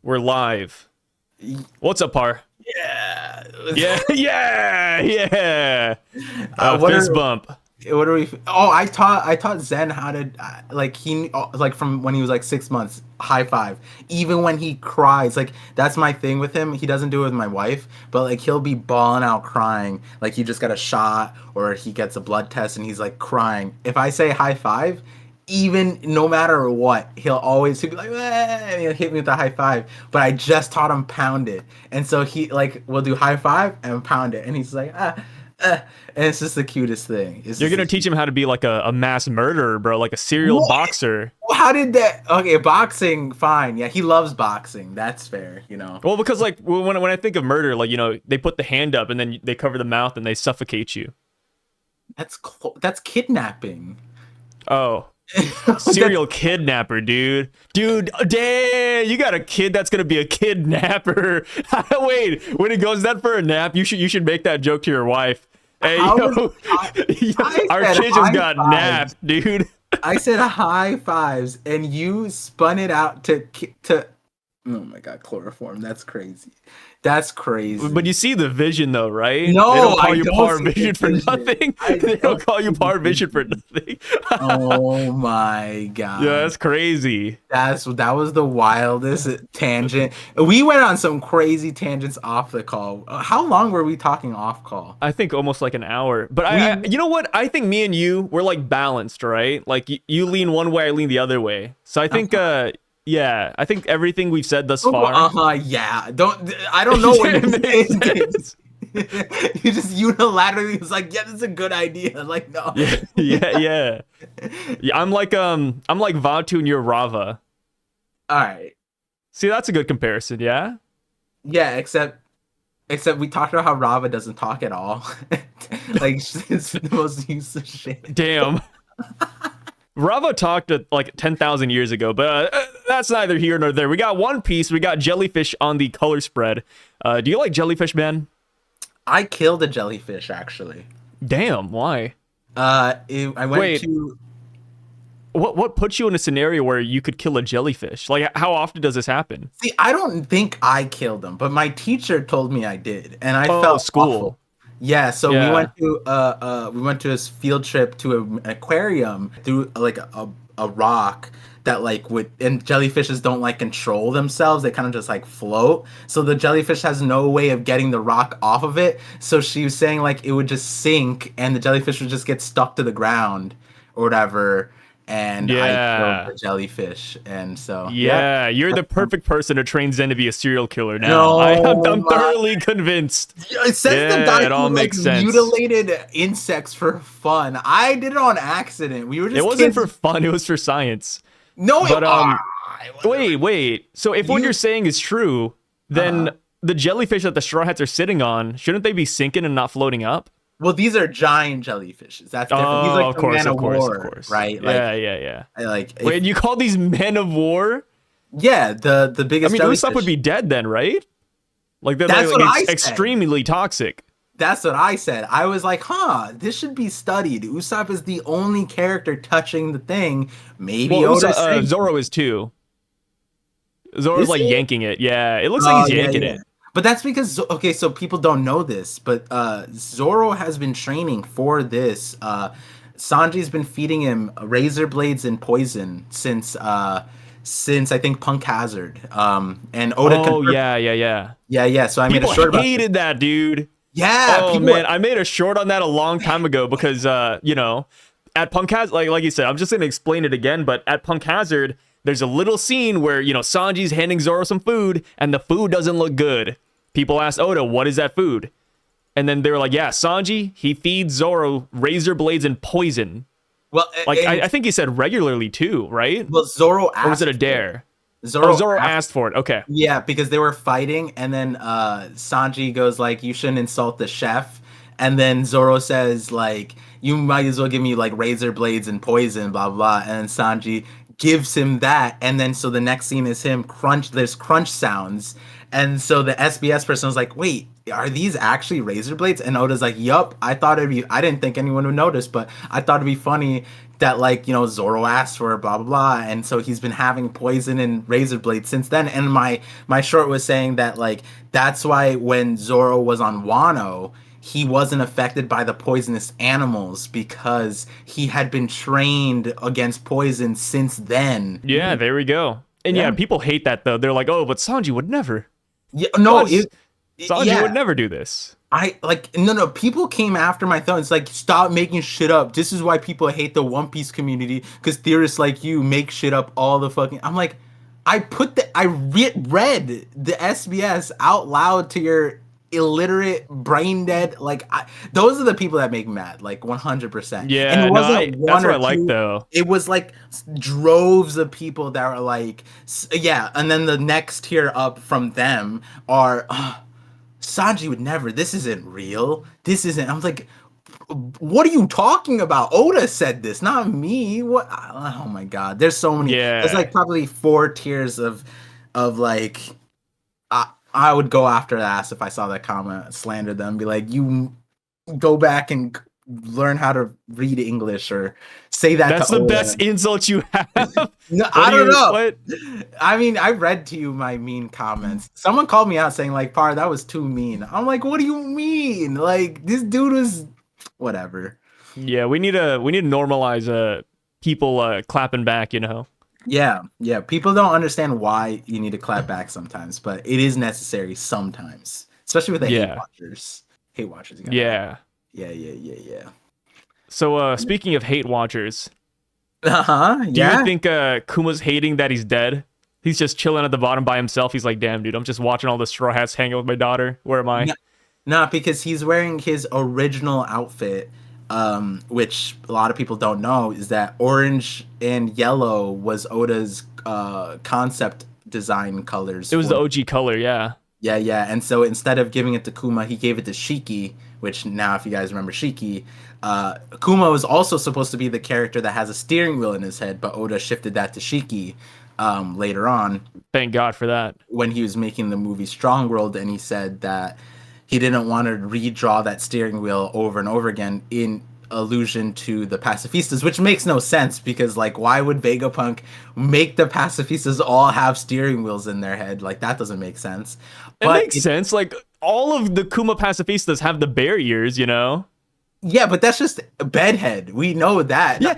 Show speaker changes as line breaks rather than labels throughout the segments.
We're live. What's up, Par?
Yeah.
Yeah. Fist bump.
What are we? Oh, I taught Zen how to like from when he was like 6 months. High five. Even when he cries, like that's my thing with him. He doesn't do it with my wife, but like he'll be bawling out crying, like he just got a shot or he gets a blood test and he's like crying. If I say high five, even no matter what, he'll be like, and he'll hit me with a high five. But I just taught him pound it, and so he like will do high five and pound it, and he's like and it's just the cutest thing.
You're gonna teach him how to be like a mass murderer, bro, like a serial boxer.
How did that? Okay, boxing, fine. Yeah, he loves boxing. That's fair, you know.
Well, because like when I think of murder, like, you know, they put the hand up and then they cover the mouth and they suffocate you.
That's kidnapping.
Oh. Serial kidnapper, dude. Damn, you got a kid that's gonna be a kidnapper. Wait, when he goes that for a nap, you should make that joke to your wife. Hey, yo, our kid just got napped, dude.
I said high fives, and you spun it out to. Oh my god, chloroform. That's crazy. That's crazy.
But you see the vision, though, right?
No,
they don't call you
don't
Par Vision for nothing. They don't call you Par Vision for nothing.
Oh my god.
Yeah, that's crazy.
That was the wildest tangent. We went on some crazy tangents off the call. How long were we talking off call?
I think almost like an hour. But you know what? I think me and you, we're like balanced, right? Like you lean one way, I lean the other way. So I think yeah, I think everything we've said thus far.
Yeah. I don't know what it is. You just unilaterally was like, yeah, this is a good idea. Like, no.
Yeah. I'm like Vatu and you're Rava.
All right.
See, that's a good comparison, yeah?
Yeah, except we talked about how Rava doesn't talk at all. Like, it's the most useless shit.
Damn. Rava talked like 10,000 years ago, but that's neither here nor there. We got One Piece. We got Jellyfish on the color spread. Do you like Jellyfish, man?
I killed a jellyfish, actually.
Damn, why?
Wait.
What put you in a scenario where you could kill a jellyfish? Like, how often does this happen?
See, I don't think I killed them, but my teacher told me I did, and I felt
school.
Awful. Yeah, so we went to a field trip to an aquarium through like a rock that like and jellyfishes don't like control themselves. They kind of just like float. So the jellyfish has no way of getting the rock off of it. So she was saying like it would just sink and the jellyfish would just get stuck to the ground or whatever. And I killed the jellyfish, and so
you're the perfect person to train Zen to be a serial killer now. I'm thoroughly convinced.
It says the guy who makes mutilated insects for fun. I did it on accident. We were just.
It wasn't for fun. It was for science.
No,
wait. So if what you're saying is true, then the jellyfish that the Straw Hats are sitting on, shouldn't they be sinking and not floating up?
Well, these are giant jellyfishes. That's different. He's like
of course,
right?
Yeah.
Like,
wait, you call these men of war?
Yeah, the biggest.
I mean, Usopp would be dead then, right? Like that's like extremely toxic.
That's what I said. I was like, this should be studied. Usopp is the only character touching the thing. Maybe
Zoro is too. Zoro's like yanking it. Yeah, it looks like he's yanking it.
But that's because, okay, so people don't know this, but Zoro has been training for this. Sanji's been feeding him razor blades and poison since I think Punk Hazard. And Oda. Yeah. So I made a short about
hated that, dude.
Yeah.
Oh man, I made a short on that a long time ago because you know, at Punk Hazard, like you said, I'm just gonna explain it again. But at Punk Hazard, there's a little scene where, you know, Sanji's handing Zoro some food and the food doesn't look good. People asked Oda, what is that food? And then they were like, yeah, Sanji, he feeds Zoro razor blades and poison.
Well,
like I think he said regularly too, right?
Well, Zoro asked.
Or was it a dare?
Zoro
asked for it. Okay.
Yeah, because they were fighting, and then Sanji goes like, you shouldn't insult the chef. And then Zoro says like, you might as well give me like razor blades and poison, blah blah. And Sanji gives him that, and then so the next scene is him crunch. There's crunch sounds, and so the SBS person was like, "Wait, are these actually razor blades?" And Oda's like, "Yup, I thought it'd be. I didn't think anyone would notice, but I thought it'd be funny that like Zoro asked for it, blah blah blah, and so he's been having poison and razor blades since then." And my short was saying that like that's why when Zoro was on Wano, he wasn't affected by the poisonous animals because he had been trained against poison since then.
Yeah, there we go. And yeah, people hate that though. They're like, "Oh, but Sanji would never."
Yeah, no,
Sanji would never do this.
No, people came after my thought. It's like, stop making shit up. This is why people hate the One Piece community, because theorists like you make shit up all the fucking. I'm like, I read the SBS out loud to your illiterate, brain dead. Like, those are the people that make me mad. Like 100%.
Yeah,
and it
wasn't one that's what I like though.
It was like droves of people that were like, yeah. And then the next tier up from them are. Sanji would never. This isn't real. This isn't. I'm like, what are you talking about? Oda said this, not me. What? Oh my god. There's so many.
Yeah.
There's like probably 4 tiers of like. I would go after that if I saw that comment, slander them, be like, you go back and learn how to read English or say that.
That's the best insult you have.
No, I don't know. What? I mean, I read to you my mean comments. Someone called me out saying like, "Par, that was too mean." I'm like, what do you mean? Like, this dude was whatever.
Yeah, we need to normalize people clapping back.
Yeah. People don't understand why you need to clap back sometimes, but it is necessary sometimes, especially with the hate watchers. Hate watchers.
Yeah.
Yeah.
So speaking of hate watchers,
do
you think Kuma's hating that he's dead? He's just chilling at the bottom by himself. He's like, "Damn, dude, I'm just watching all the Straw Hats hang out with my daughter. Where am I?"
No, because he's wearing his original outfit, which a lot of people don't know is that orange and yellow was Oda's concept design colors.
It was the OG color, yeah.
Yeah. And so instead of giving it to Kuma, he gave it to Shiki, which now, if you guys remember Shiki, Kuma was also supposed to be the character that has a steering wheel in his head, but Oda shifted that to Shiki later on.
Thank God for that.
When he was making the movie Strong World, and he said that he didn't want to redraw that steering wheel over and over again in allusion to the pacifistas, which makes no sense because, like, why would Vegapunk make the pacifistas all have steering wheels in their head? Like, that doesn't make sense.
It makes sense. Like, all of the Kuma pacifistas have the bear ears,
Yeah, but that's just Bedhead. We know that.
Yeah,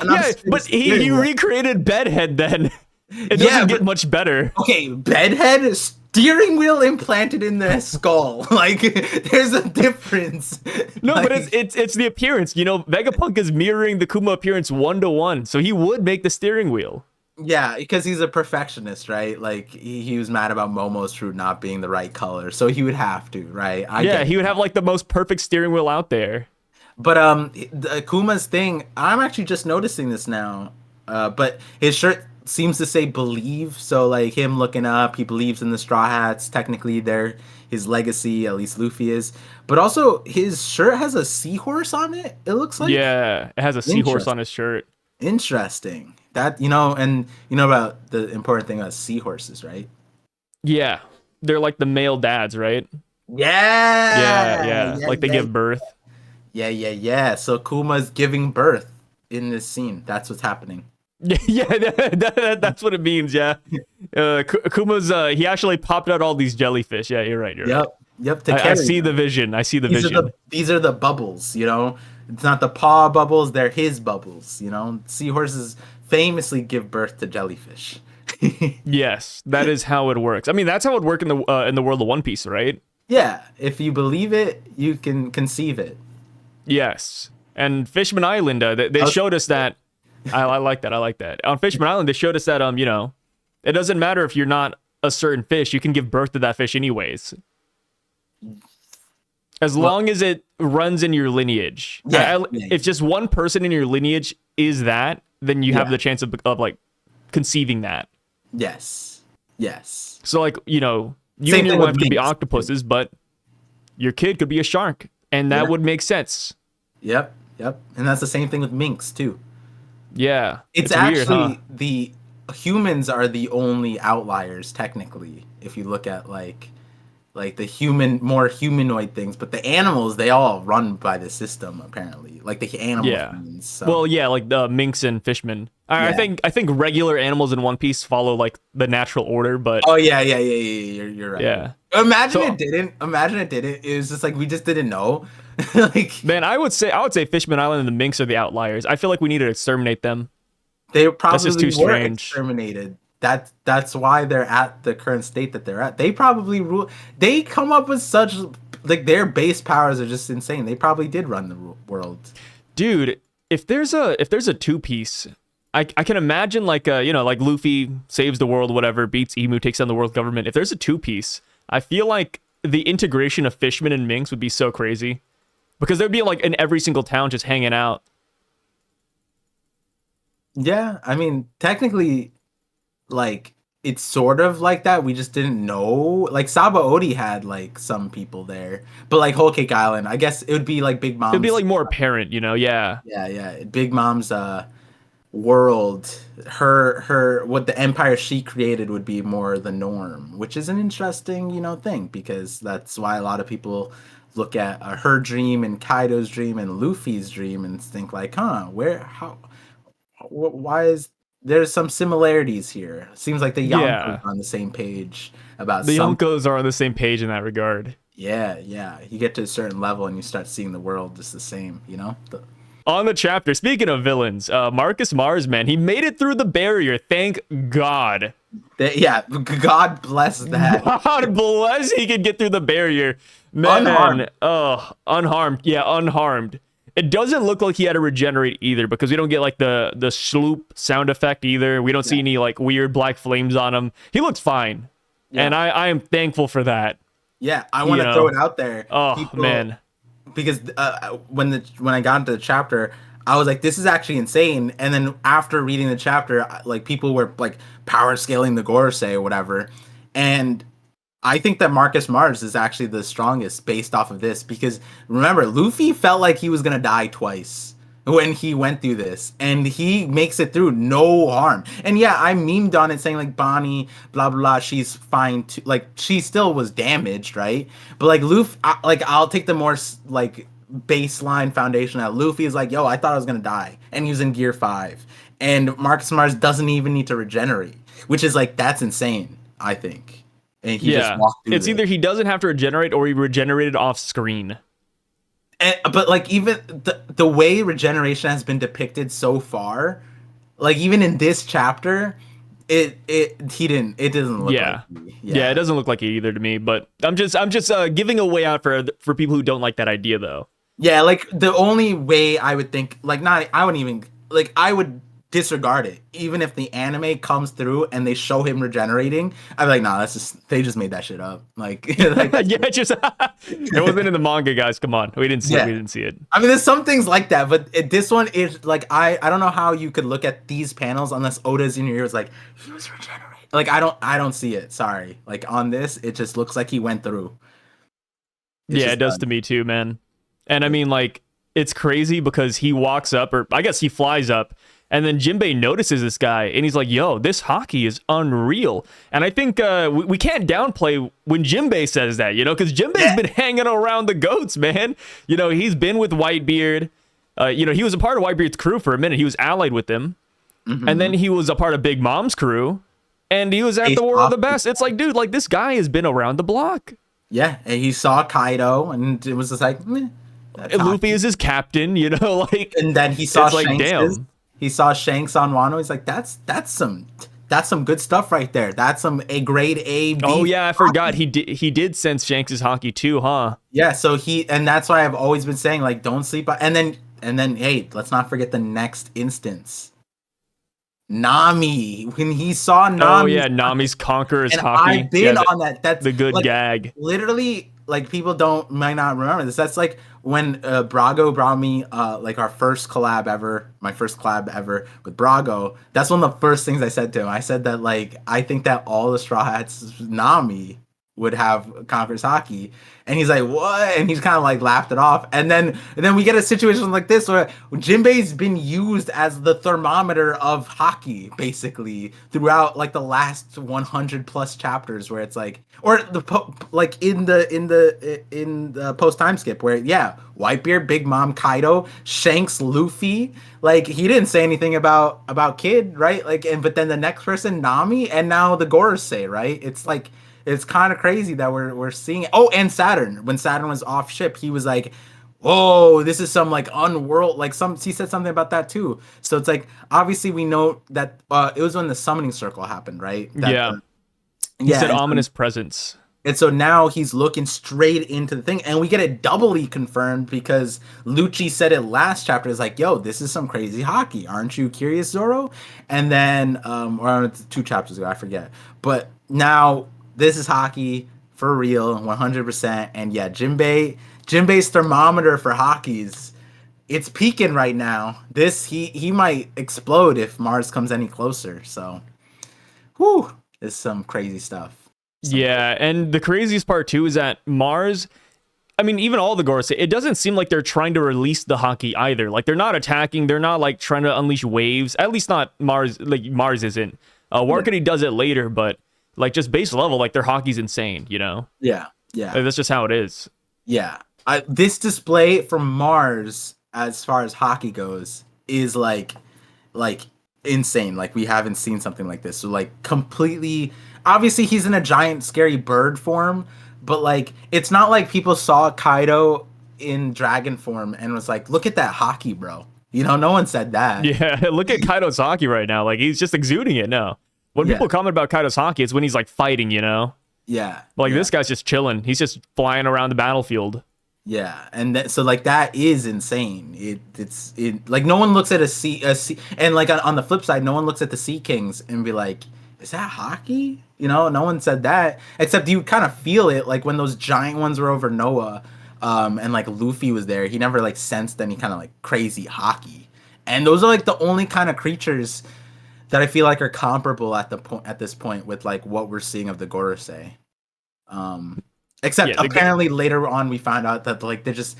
but he recreated Bedhead then. It doesn't get much better.
Okay, Bedhead, steering wheel implanted in the skull. Like, there's a difference.
No, but it's the appearance. Vegapunk is mirroring the Kuma appearance 1-to-1, so he would make the steering wheel.
Yeah, because he's a perfectionist, right? Like, he was mad about Momo's fruit not being the right color, so he would have to, right?
He would have like the most perfect steering wheel out there.
But the Kuma's thing, I'm actually just noticing this now. But his shirt seems to say believe, so like him looking up, he believes in the Straw Hats. Technically, they're his legacy, at least Luffy is. But also, his shirt has a seahorse on it. It looks like.
Yeah, it has a seahorse on his shirt.
Interesting. That and you know about the important thing about seahorses, right?
Yeah, they're like the male dads, right?
Yeah.
Like they give birth.
Yeah. So Kuma's giving birth in this scene. That's what's happening.
Yeah, that's what it means. Yeah, Kuma's he actually popped out all these jellyfish. Yeah, you're right.
Yep.
I see the vision.
These are the bubbles. It's not the paw bubbles; they're his bubbles. Seahorses famously give birth to jellyfish.
Yes, that is how it works. I mean, that's how it works in the world of One Piece, right?
Yeah, if you believe it, you can conceive it.
Yes, and Fishman Island, they showed us that. I like that. On Fishman Island, they showed us that it doesn't matter if you're not a certain fish, you can give birth to that fish anyways, as long as it runs in your lineage. If just one person in your lineage is that, then you have the chance of like conceiving that. Yes. So like you and your wife could be octopuses, but your kid could be a shark, and that would make sense.
Yep. And that's the same thing with minks too.
Yeah.
It's actually
weird, huh?
the humans are the only outliers technically. If you look at like the more humanoid things, but the animals, they all run by the system apparently, like the animal
Yeah.
humans. So
Well, yeah, like the minks and fishmen. I
yeah.
think I think regular animals in One Piece follow like the natural order, but
Oh yeah. You're right.
yeah.
Imagine it
So
didn't. Imagine it didn't. It was just like we just didn't know. Like
man, I would say Fishman Island and the minks are the outliers. I feel like we need to exterminate them.
they
That's just
probably
too
were
strange.
exterminated. That's why they're at the current state that they're at. They probably rule. They come up with such like their base powers are just insane. They probably did run the world.
Dude, if there's a two piece, I can imagine like like Luffy saves the world, whatever, beats Emu, takes down the world government. If there's a two piece, I feel like the integration of fishmen and minks would be so crazy. Because they'd be like in every single town just hanging out.
Yeah, I mean, technically, like it's sort of like that. We just didn't know. Like Sabaody had like some people there, but like Whole Cake Island, I guess it would be like Big
It'd be
Mom's.
like more apparent, yeah.
Yeah, Big Mom's world. Her what the empire she created would be more the norm, which is an interesting thing because that's why a lot of people look at her dream and Kaido's dream and Luffy's dream and think like, huh, where how why is there's some similarities here. Seems like the Yonkers
Yeah.
are on the same page about
The
some.
Yonkos are on the same page in that regard.
Yeah. You get to a certain level and you start seeing the world just the same.
On the chapter, speaking of villains, Marcus Mars, man, he made it through the barrier. Thank God.
Yeah, God bless that.
God bless he could get through the barrier. Man,
Unharmed.
unharmed. Yeah, unharmed. It doesn't look like he had to regenerate either because we don't get like the sloop sound effect either. We don't see any like weird black flames on him. He looks fine.
Yeah.
And I am thankful for that.
Yeah, I want to throw it out there.
Oh, man.
Because when I got into the chapter, I was like, this is actually insane. And then after reading the chapter, like people were like power scaling the Gorosei or whatever, and I think that Marcus Mars is actually the strongest based off of this because remember, Luffy felt like he was gonna die twice when he went through this, and he makes it through no harm. And yeah, I memed on it saying like Bonnie, blah blah blah, she's fine too. Like she still was damaged, right? But like Luffy, I'll take the more like baseline foundation that Luffy is like, yo, I thought I was gonna die, and he was in Gear 5, and Marcus Mars doesn't even need to regenerate, which is like that's insane, I think. And he just walked through
it's either he doesn't have to regenerate or he regenerated off screen.
But like even the way regeneration has been depicted so far, like even in this chapter, it doesn't look
Yeah.
like
Yeah, it doesn't look like it either to me, but I'm just giving a way out for people who don't like that idea though.
Yeah, like the only way I would think, like not, I wouldn't even, like I would disregard it. Even if the anime comes through and they show him regenerating, I'd be like, nah, they just made that shit up. Like,
Yeah, just it wasn't in the manga, guys. Come on, we didn't see it. We didn't see it.
I mean, there's some things like that, but this one is like, I don't know how you could look at these panels unless Oda's in your ears like, he was regenerating. Like, I don't see it. Sorry. Like on this, it just looks like he went through.
Yeah, it does to me too, man. And I mean, like, it's crazy because he walks up, or I guess he flies up, and then Jimbe notices this guy, and he's like, yo, this Haki is unreal. And I think we can't downplay when Jimbe says that, because Jimbe's been hanging around the goats, man. He's been with Whitebeard. He was a part of Whitebeard's crew for a minute. He was allied with them. Mm-hmm. And then he was a part of Big Mom's crew. And he was at the War of the Best. It's like, dude, like, this guy has been around the block.
Yeah, and he saw Kaido, and it was just like, meh.
Luffy is his captain, like.
And then he saw
Shanks. Like, damn.
He saw Shanks on Wano. He's like, that's some good stuff right there. That's some a grade A. B
oh yeah, I
Haki.
forgot he did sense Shanks' Haki too, huh?
Yeah, so and that's why I've always been saying like, don't sleep on. And then hey, let's not forget the next instance. Nami, when he saw Nami.
Oh yeah, Nami's Conqueror's Haki.
I've been on that. That's
the good
like,
gag.
Literally, like people might not remember this. That's like when Brago brought me like our first collab ever, my first collab ever with Brago. That's one of the first things I said to him. I said that like I think that all the Straw Hats is Nami. would have conquers Haki, and he's like, what? And he's kind of like laughed it off, and then we get a situation like this where Jinbei's been used as the thermometer of Haki basically throughout like the last 100 plus chapters, where it's like, or like in the post time skip where Whitebeard, Big Mom, Kaido, Shanks, Luffy, like he didn't say anything about Kid, right? Like, and but then the next person, Nami, and now the Gorosei, right? It's like, it's kind of crazy that we're seeing it. Oh, and Saturn. When Saturn was off ship, he was like, "Whoa, this is some like unworld." Like he said something about that too. So it's like obviously we know that it was when the summoning circle happened, right?
He said ominous presence.
And so now he's looking straight into the thing, and we get it doubly confirmed because Lucci said it last chapter. Is like, "Yo, this is some crazy Haki. Aren't you curious, Zoro?" And then, or 2 chapters ago, I forget. But now. This is Haki for real, 100%. And yeah, Jinbei's thermometer for Haki's, it's peaking right now. He might explode if Mars comes any closer. So, whew, it's some crazy stuff.
And the craziest part too is that Mars, I mean, even all the Gorosei, it doesn't seem like they're trying to release the Haki either. Like they're not attacking, they're not like trying to unleash waves. At least not Mars. Like Mars isn't. Warkity does it later, but. Like, just base level, like, their Haki's insane, you know?
Yeah.
Like, that's just how it is.
Yeah. This display from Mars, as far as Haki goes, is, like, insane. Like, we haven't seen something like this. So, like, completely... Obviously, he's in a giant, scary bird form, but, like, it's not like people saw Kaido in dragon form and was like, look at that Haki, bro. You know, no one said that.
Yeah, look at Kaido's Haki right now. Like, he's just exuding it now. When people comment about Kaido's Haki, it's when he's like fighting, you know?
Yeah.
Like this guy's just chilling. He's just flying around the battlefield.
Yeah, and so like that is insane. It's like no one looks at a sea, and like on the flip side, no one looks at the Sea Kings and be like, is that Haki? You know, no one said that, except you kind of feel it like when those giant ones were over Noah, and like Luffy was there. He never like sensed any kind of like crazy Haki, and those are like the only kind of creatures that I feel like are comparable at this point with like what we're seeing of the Gorosei. Except apparently later on we found out that like they're just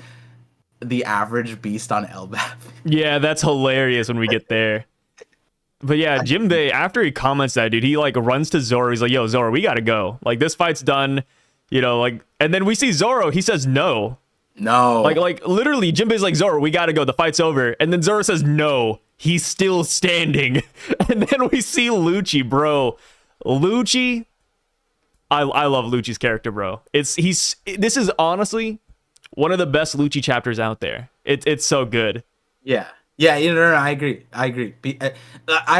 the average beast on Elbaf.
Yeah, that's hilarious when we get there. But yeah, Jimbe, after he comments that, dude, he like runs to Zoro. He's like, "Yo, Zoro, we gotta go. Like this fight's done." You know, like, and then we see Zoro. He says no.
No.
Like literally, Jimbe's like, "Zoro, we gotta go. The fight's over." And then Zoro says no. He's still standing. And then we see Lucci, bro. Lucci, I love Lucci's character, bro. This is honestly one of the best Lucci chapters out there. It's so good.
Yeah. Yeah, no, I agree. I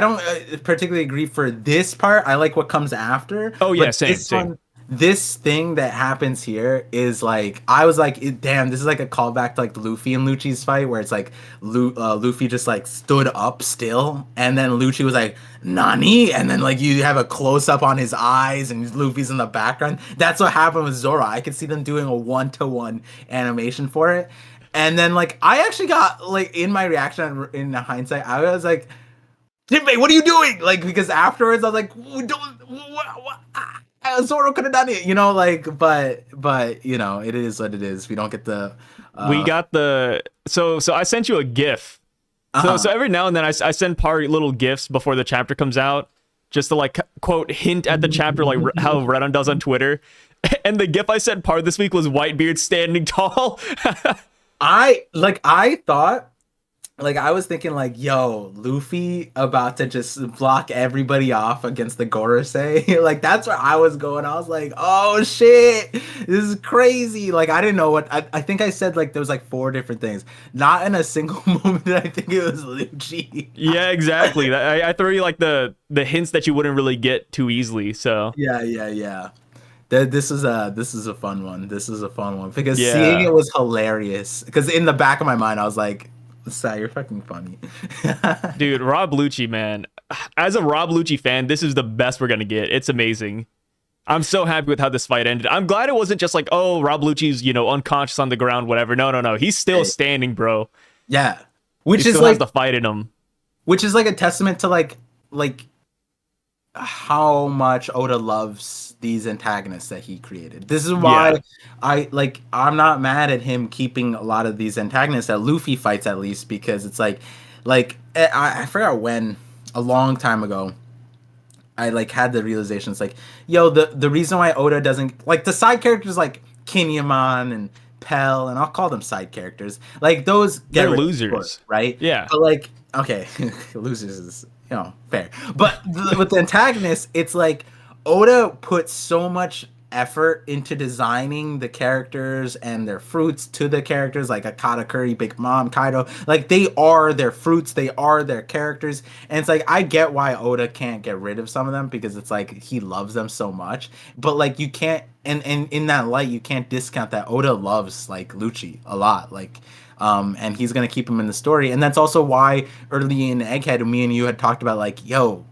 don't particularly agree for this part. I like what comes after.
Oh yeah, same.
This thing that happens here is like, I was like, damn, this is like a callback to like Luffy and Lucci's fight where it's like Luffy just like stood up still, and then Lucci was like, Nani? And then like you have a close up on his eyes and Luffy's in the background. That's what happened with Zoro. I could see them doing a 1-to-1 animation for it. And then like I actually got like in my reaction in hindsight, I was like, Jimbe, what are you doing? Like, because afterwards I was like, what? Zoro could have done it, you know, like, but you know, it is what it is. We don't get the.
We got the so I sent you a GIF. So every now and then I send little GIFs before the chapter comes out, just to like quote hint at the chapter, like how Redon does on Twitter. And the GIF I sent this week was Whitebeard standing tall.
I thought. Like, I was thinking, like, yo, Luffy about to just block everybody off against the Gorosei. Like, that's where I was going. I was like, oh, shit, this is crazy. Like, I didn't know what... I think I said, like, there was, like, 4 different things. Not in a single moment did I think it was Lucci.
Yeah, exactly. I threw you, like, the hints that you wouldn't really get too easily, so...
Yeah. This is a fun one. This is a fun one. Because seeing it was hilarious. Because in the back of my mind, I was like... You're fucking funny.
Dude, Rob Lucci, man. As a Rob Lucci fan, this is the best we're gonna get. It's amazing. I'm so happy with how this fight ended. I'm glad it wasn't just like, oh, Rob Lucci's, you know, unconscious on the ground, whatever. No. He's still standing, bro.
Yeah.
He still has the fight in him.
Which is like a testament to like how much Oda loves these antagonists that he created. This is why
Yeah.
I'm not mad at him keeping a lot of these antagonists that Luffy fights at least, because it's I forgot when, a long time ago, I like had the realization. It's like, yo, the reason why Oda doesn't like the side characters like Kinemon and Pell, and I'll call them side characters. Like those get
They're
rid of the story,
losers.
right?
Yeah.
But like, okay, losers is fair. But with the antagonists, it's like Oda put so much effort into designing the characters and their fruits to the characters, like a Katakuri, Big Mom, Kaido. Like they are their fruits, they are their characters. And it's like I get why Oda can't get rid of some of them, because it's like he loves them so much. But like you can't, and in that light, you can't discount that Oda loves like Lucci a lot. And he's gonna keep him in the story. And that's also why early in Egghead, me and you had talked about like, yo,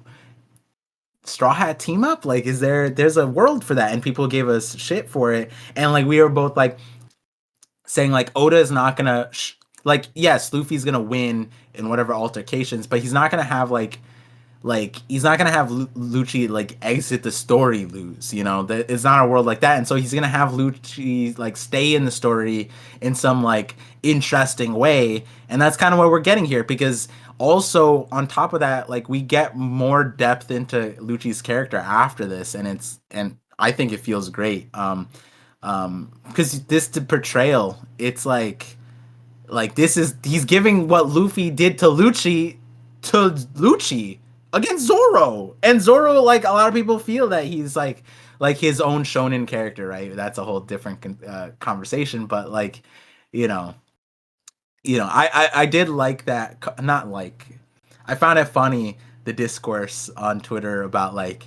Straw Hat team up, like there's a world for that, and people gave us shit for it, and like we were both like saying like Oda is not gonna like, yes, Luffy's gonna win in whatever altercations, but he's not gonna have he's not gonna have Lucci like exit the story lose, that it's not a world like that. And so he's gonna have Lucci like stay in the story in some like interesting way, and that's kind of what we're getting here, because also on top of that, like we get more depth into Lucci's character after this, and I think it feels great. Because this betrayal, it's like this is he's giving what Luffy did to Lucci against Zoro. And Zoro, like a lot of people feel that he's like his own shonen character, right? That's a whole different conversation, but like, you know, I did like that. Not like, I found it funny, the discourse on Twitter about like,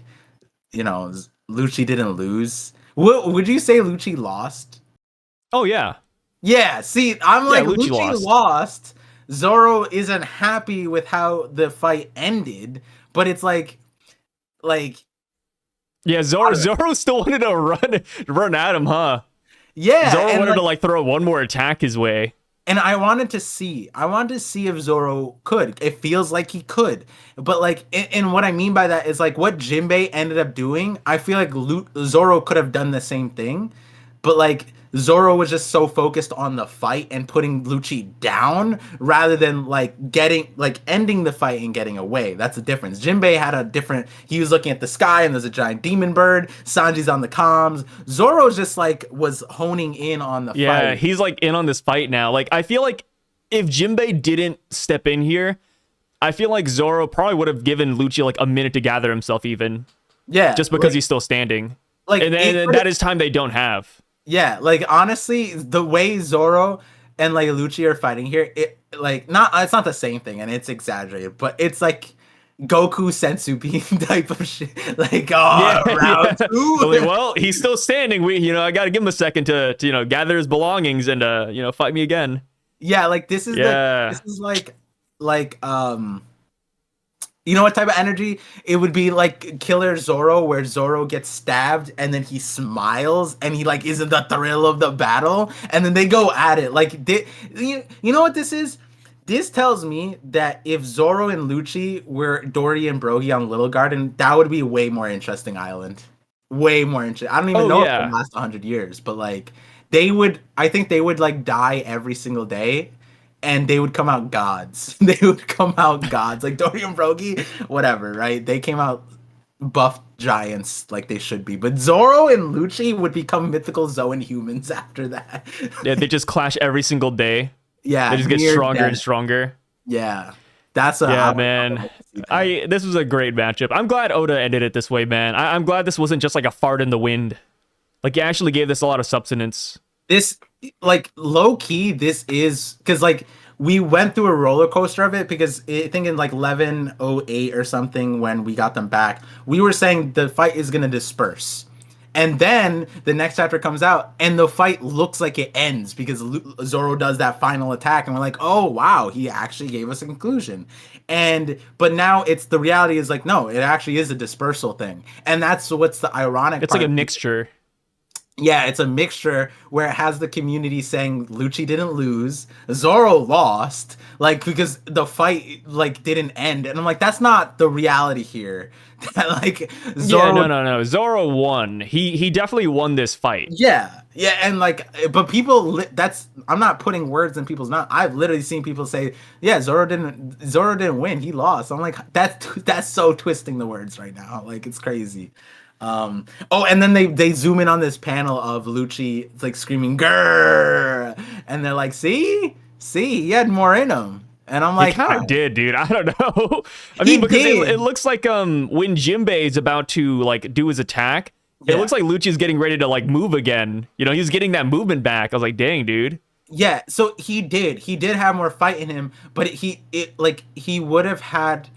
Lucci didn't lose. Would you say Lucci lost?
Oh yeah.
Yeah, see, I'm
Yeah,
like,
Lucci
Lucci
lost.
lost. Zoro isn't happy with how the fight ended, but it's like,
Yeah,
I
Zoro
don't know.
Zoro still wanted to run at him, huh?
Yeah,
Zoro
and
wanted to
like,
like throw one more attack his way.
and I wanted to see if Zoro could. It feels like he could, but like, and what I mean by that is like what Jimbe ended up doing. I feel like Zoro could have done the same thing, but like Zoro was just so focused on the fight and putting Lucci down rather than like ending the fight and getting away. That's the difference. Jinbei had a different. He was looking at the sky and there's a giant demon bird. Sanji's on the comms. Zoro just like was honing in on the
Yeah,
fight.
he's like in on this fight now. Like I feel like if Jimbe didn't step in here, I feel like Zoro probably would have given Lucci like a minute to gather himself, even
Yeah,
just because he's still standing. And,
it
and that is time they don't have.
yeah, like honestly, the way Zoro and like Lucci are fighting here, it's not the same thing, and it's exaggerated, but it's like Goku Sensu being type of shit. Like,
Yeah,
oh,
yeah.
round
They're like,
two.
well, he's still standing. I got to give him a second to gather his belongings and fight me again.
Yeah, like this is
Yeah.
like you know what type of energy? It would be like Killer Zoro, where Zoro gets stabbed and then he smiles and he like is in the thrill of the battle, and then they go at it. You know what this is? This tells me that if Zoro and Lucci were Dory and Brogy on Little Garden, that would be a way more interesting island. Way more interesting. I don't even
Oh
know if it'll
yeah.
last 100 years, but like they would. I think they would like die every single day, and they would come out gods. They would come out gods, like Dory and Brogy, whatever, right? They came out buff giants like they should be. But Zoro and Lucci would become mythical Zoan humans after that.
Yeah, they just clash every single day. They
Yeah,
just get
near
stronger and
death.
stronger.
Yeah, that's a. I
Yeah,
would
man.
love to see that.
This was a great matchup. I'm glad Oda ended it this way, man. I'm glad this wasn't just like a fart in the wind. Like he actually gave this a lot of substance.
This, like, low key, this is because like we went through a roller coaster of it, because I think in like 1108 or something, when we got them back, we were saying the fight is gonna disperse. And then the next chapter comes out, and the fight looks like it ends because Zoro does that final attack, and we're like, "Oh wow, he actually gave us a conclusion." But now it's the reality is like, no, it actually is a dispersal thing, and that's what's the ironic
It's like
part.
a mixture.
Yeah, it's a mixture where it has the community saying Lucci didn't lose, Zoro lost, like because the fight like didn't end, and I'm like, that's not the reality here. That like
Yeah,
Zoro,
no. Zoro won. He definitely won this fight.
yeah, and like, but that's I'm not putting words in people's mouth. I've literally seen people say, yeah, Zoro didn't win, he lost. I'm like, that's so twisting the words right now, like it's crazy. Oh, and then they zoom in on this panel of Lucci like screaming "Grrr," and they're like, see, he had more in him. And I'm
He
like,
kind
"Huh."
of did, dude. I don't know. I
He
mean, because
did.
it looks like when Jimbe is about to like do his attack, it
Yeah.
looks like Lucci's getting ready to like move again. You know, he's getting that movement back. I was like, dang, dude.
Yeah, so he did have more fight in him, but he would have had,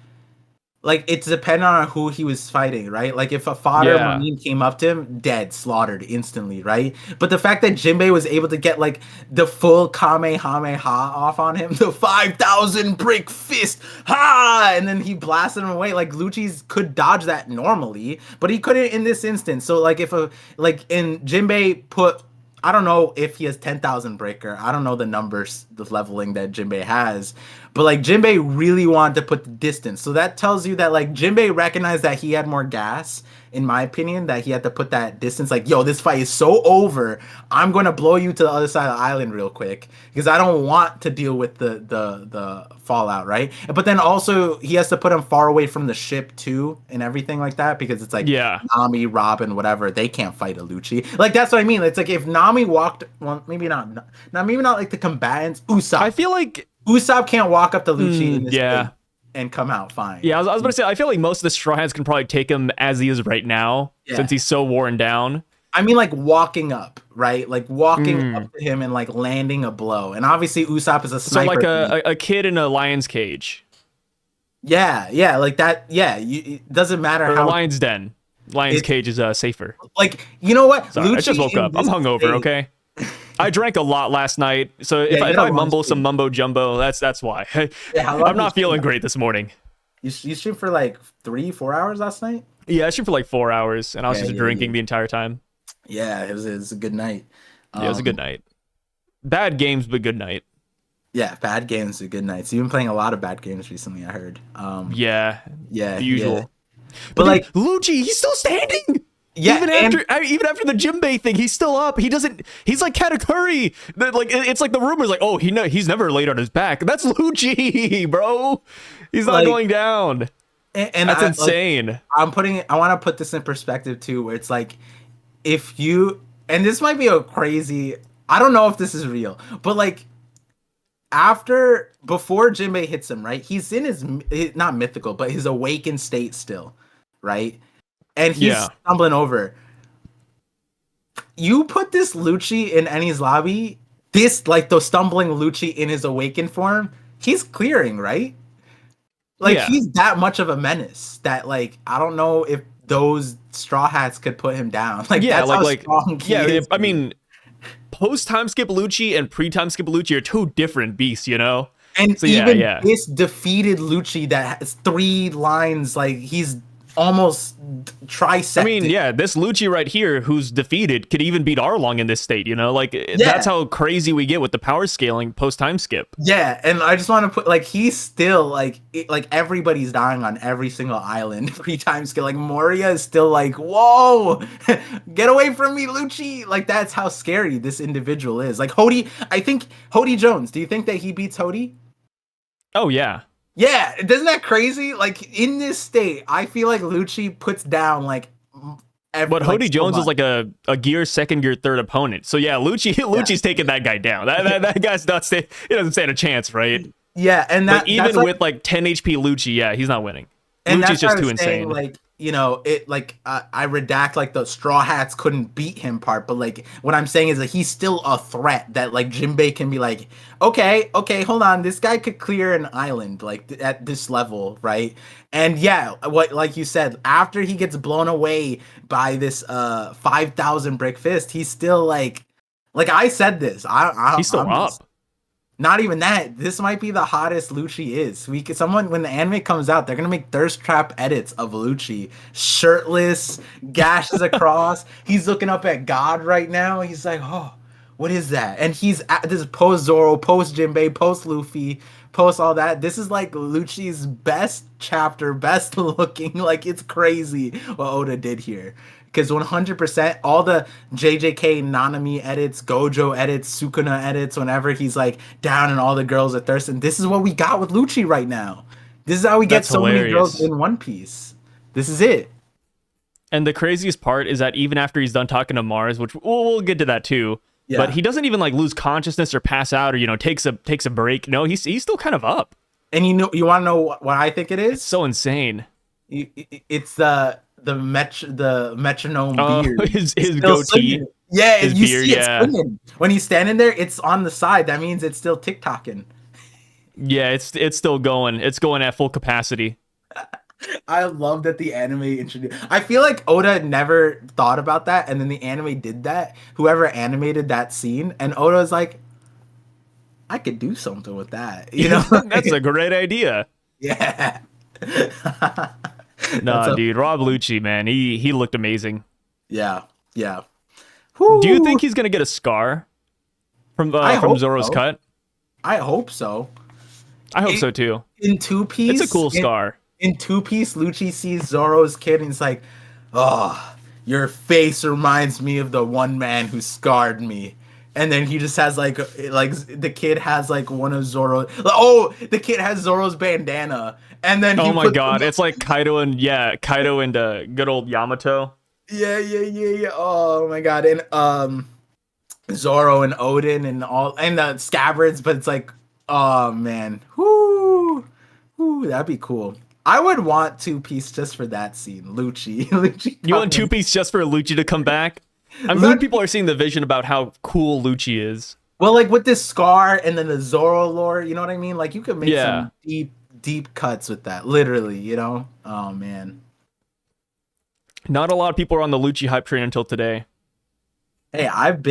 like, it's dependent on who he was fighting, right? Like if a fodder
Yeah.
marine came up to him, dead, slaughtered instantly, right? But the fact that Jinbei was able to get like the full Kamehameha off on him, the 5,000 brick fist, ha, and then he blasted him away. Like Lucci's could dodge that normally, but he couldn't in this instance. So like if a like in Jinbei put, I don't know if he has 10,000 breaker. I don't know the numbers, the leveling that Jinbei has. But like Jinbei really wanted to put the distance. So that tells you that like Jinbei recognized that he had more gas, in my opinion, that he had to put that distance. Like, yo, this fight is so over. I'm gonna blow you to the other side of the island real quick. Because I don't want to deal with the fallout, right? But then also he has to put him far away from the ship too and everything like that. Because it's like
Yeah.
Nami, Robin, whatever, they can't fight a Lucci. Like that's what I mean. It's like if Nami walked, well, maybe not, maybe not like the combatants. Usopp.
I feel like
Usopp can't walk up to Lucci in this
yeah.
thing and come out fine.
Yeah, I was about to say, I feel like most of the Straw Hats can probably take him as he is right now,
Yeah.
since he's so worn down.
I mean, like walking up, right? Like walking up to him and like landing a blow. And obviously Usopp is a
So
sniper.
like a kid in a lion's cage.
Yeah, like that. Yeah, it doesn't matter
Or
how.
a lion's den. Lion's cage is safer.
Like, you know what?
Sorry, I just woke
in
up. I'm
this
hungover,
state-
okay? I drank a lot last night, so if
you
I
don't
mumble
want to.
some mumbo jumbo, that's why.
Yeah, how long
I'm not
did you
feeling
sleep?
great this morning.
You streamed for like 3-4 hours last night?
Yeah, I streamed for like 4 hours, and I was
Yeah,
just
yeah,
drinking
yeah.
the entire time.
Yeah, it was a good night.
Yeah, it was a good night. Bad games, but good night.
Yeah, bad games are good nights. You've been playing a lot of bad games recently, I heard.
Yeah,
Yeah,
the usual.
yeah.
But
But like,
Lucci, he's still standing.
yeah,
even after the Jimbe thing, he's still up. He doesn't. He's like Katakuri. Like it's like the rumors, like, oh, he's never laid on his back. That's Lucci, bro. He's not
Like,
going down.
and
That's
like,
insane.
I want to put this in perspective too, where it's like, if you, and this might be a crazy, I don't know if this is real, but like, before Jinbei hits him, right? He's in his not mythical, but his awakened state still, right? And he's stumbling over. You put this Lucci in Eni's lobby, this like the stumbling Lucci in his awakened form, he's clearing, right? Like he's that much of a menace that like I don't know if those Straw Hats could put him down. Like that's how strong he is.
I mean, post time skip Lucci and pre time skip Lucci are two different beasts, you know.
And
so,
even
yeah.
this defeated Lucci that has 3 lines, like he's almost trisected.
I mean, yeah, this Lucci right here, who's defeated, could even beat Arlong in this state, you know? Like, that's how crazy we get with the power scaling post-time skip.
Yeah, and I just want to put, like, he's still, like, everybody's dying on every single island pre-time skill. Like, Moria is still like, whoa, get away from me, Lucci. Like, that's how scary this individual is. Like, I think Hody Jones, do you think that he beats Hody?
Oh, yeah.
Yeah, isn't that crazy? Like in this state, I feel like Lucci puts down like.
But Hody Jones is like a gear second, gear third opponent. So yeah, Lucci's taking that guy down. That guy's not he doesn't stand a chance, right?
Yeah, and that
but even with like 10 HP Lucci, yeah, he's not winning.
And
Lucci's just too
saying,
insane.
Like, you know, it like I redact like the Straw Hats couldn't beat him part, but like what I'm saying is that he's still a threat that like Jimbe can be like, okay, hold on, this guy could clear an island like at this level, right? And yeah, what like you said, after he gets blown away by this 5,000 brick fist, he's still like I said this,
he's still up.
Not even that. This might be the hottest Lucci is. Someone when the anime comes out, they're gonna make thirst trap edits of Lucci, shirtless, gashes across. He's looking up at God right now. He's like, oh, what is that? And this is post Zoro, post Jimbe, post Luffy, post all that. This is like Lucci's best chapter, best looking. Like it's crazy what Oda did here. Because 100% all the JJK Nanami edits, Gojo edits, Sukuna edits, whenever he's like down and all the girls are thirsting, this is what we got with Lucci right now. This is how we get
That's
so many girls
hilarious.
in One Piece. This is it.
And the craziest part is that even after he's done talking to Mars, which we'll get to that too,
Yeah.
but he doesn't even like lose consciousness or pass out or takes a break. No, he's still kind of up.
And you want to know what I think it is?
So insane.
It's the metronome beard.
His
Still
goatee.
swinging. Yeah,
his
you
beard,
see it
yeah.
swinging. When he's standing there, it's on the side. That means it's still tick-tocking.
Yeah, it's still going. It's going at full capacity.
I love that the anime introduced. I feel like Oda never thought about that, and then the anime did that. Whoever animated that scene, and Oda's like, I could do something with that. You know,
That's a great idea.
yeah.
Nah, dude, Rob Lucci, man, he looked amazing.
Yeah, yeah.
Do you
Whew.
think he's gonna get a scar from
I hope
Zoro's
so.
cut?
I hope so.
I hope so too.
In Two Piece,
It's a cool scar.
In Two Piece, Lucci sees Zoro's kid and he's like, "Oh, your face reminds me of the one man who scarred me." And then he just has like the kid has like one of Zoro. Oh, the kid has Zoro's bandana, and then
Oh
he
my
puts
god,
them-
it's like Kaido and good old Yamato.
yeah. Oh my god, and Zoro and Odin and all and the scabbards, but it's like, oh man, whoo, that'd be cool. I would want Two Piece just for that scene. Lucci.
You want Two Piece just for Lucci to come back? I'm glad people are seeing the vision about how cool Lucci is.
Well, like with this scar and then the Zoro lore, you know what I mean? Like you could make
Yeah.
some deep cuts with that, literally. You know? Oh man.
Not a lot of people are on the Lucci hype train until today.
Hey, I love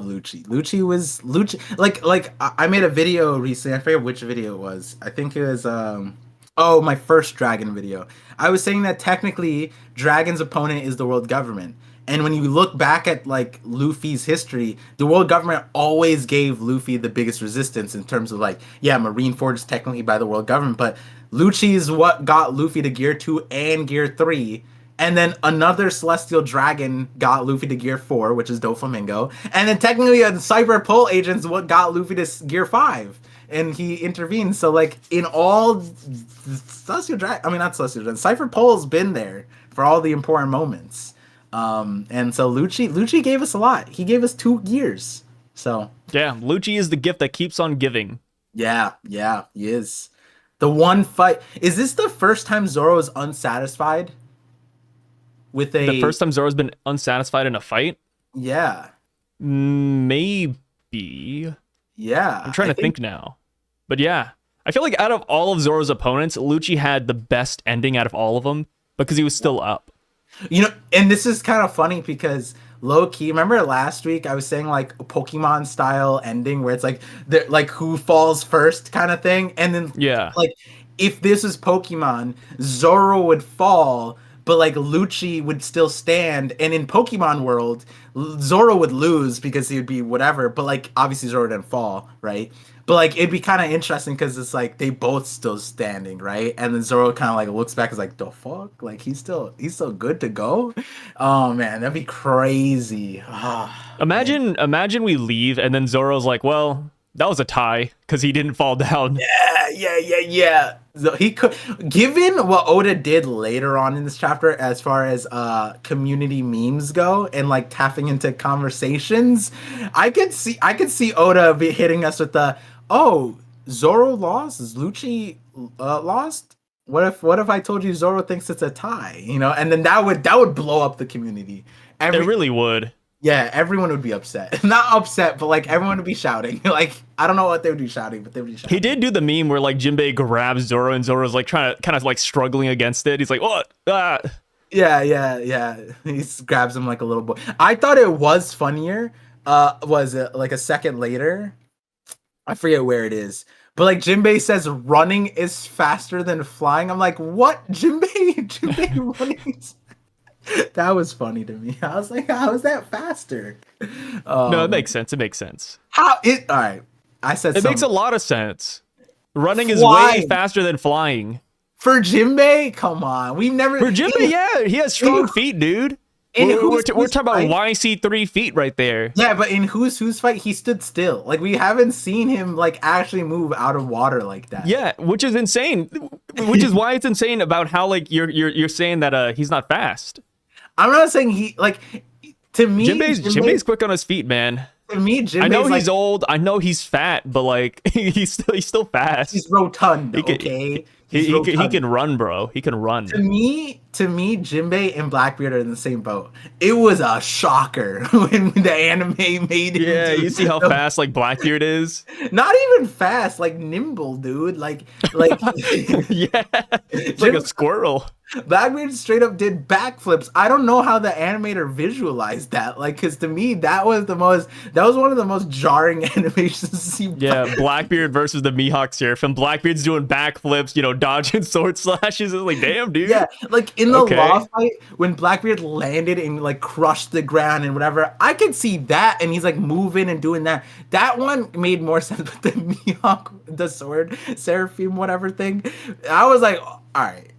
Lucci. Lucci. Like I made a video recently. I forget which video it was. I think it was my first Dragon video. I was saying that technically Dragon's opponent is the world government. And when you look back at like Luffy's history, the world government always gave Luffy the biggest resistance in terms of like, yeah, Marineford is technically by the world government, but Lucci is what got Luffy to Gear 2 and Gear 3. And then another Celestial Dragon got Luffy to Gear 4, which is Doflamingo. And then technically a Cypher Pole agent's what got Luffy to Gear 5. And he intervened. So like in all Celestial Dragon, I mean not Celestial Dragon, Cypher Pole's been there for all the important moments. And so Lucci gave us a lot. He gave us 2 gears. So
Yeah, Lucci is the gift that keeps on giving.
yeah, he is. The one fight, is this the first time Zoro is unsatisfied with
The first time Zoro's been unsatisfied in a fight?
Yeah.
Maybe.
Yeah.
I'm trying to think now. But yeah, I feel like out of all of Zoro's opponents, Lucci had the best ending out of all of them because he was still up.
You know, and this is kind of funny because low key, remember last week I was saying like a Pokemon style ending where it's like who falls first kind of thing, and then
Yeah.
like if this was Pokemon, Zoro would fall, but like Lucci would still stand, and in Pokemon world, Zoro would lose because he would be whatever, but like obviously Zoro didn't fall, right? But like it'd be kind of interesting because it's like they both still standing, right? And then Zoro kind of like looks back, is like, the fuck, like he's still good to go. Oh man, that'd be crazy.
Imagine we leave and then Zoro's like, well, that was a tie because he didn't fall down.
Yeah. So he could, given what Oda did later on in this chapter, as far as community memes go and like tapping into conversations, I could see Oda be hitting us with the, oh, Zoro lost? Is Lucci lost? What if I told you Zoro thinks it's a tie? You know, and then that would blow up the community.
It really would.
Yeah, everyone would be upset. Not upset, but like everyone would be shouting. Like I don't know what they would be shouting, but they would be shouting.
He did do the meme where like Jimbe grabs Zoro and Zoro's like trying to kind of like struggling against it. He's like, what? Ah.
Yeah. He grabs him like a little boy. I thought it was funnier. Was it like a second later I forget where it is. But like Jinbei says running is faster than flying. I'm like, what? Jinbei running is... That was funny to me. I was like, how is that faster?
No, it makes sense. It makes sense.
How it all right. I said
It makes a
something.
lot of sense. Running is way
Flying.
faster than flying.
For Jinbei, come on. We've never
For Jimbe, yeah, he has strong feet, dude. We're talking about YC3 feet right there.
Yeah, but in who's fight, he stood still. Like we haven't seen him like actually move out of water like that.
Yeah, which is insane. Which is why it's insane about how like you're saying that he's not fast.
I'm not saying he like to me.
Jimbe's quick on his feet, man.
To me, Jinbei's
I know
like,
he's old. I know he's fat, but like he's still fast.
he's rotund.
He can,
Okay,
he can run, bro. He can run.
To me, Jinbei and Blackbeard are in the same boat. It was a shocker when the anime made him.
Yeah, you see how fast like Blackbeard is.
Not even fast, like nimble, dude. Like
Yeah, it's like a squirrel.
Blackbeard straight up did backflips. I don't know how the animator visualized that. Like, cause to me, that was one of the most jarring animations to see.
Yeah, Blackbeard versus the Mihawk Sheriff, and Blackbeard's doing backflips, dodging sword slashes. It's like, damn, dude.
Yeah, like in the law fight, when Blackbeard landed and like crushed the ground and whatever, I could see that, and he's like moving and doing that. That one made more sense, but the Mihawk, the sword, Seraphim, whatever thing, I was like, all right.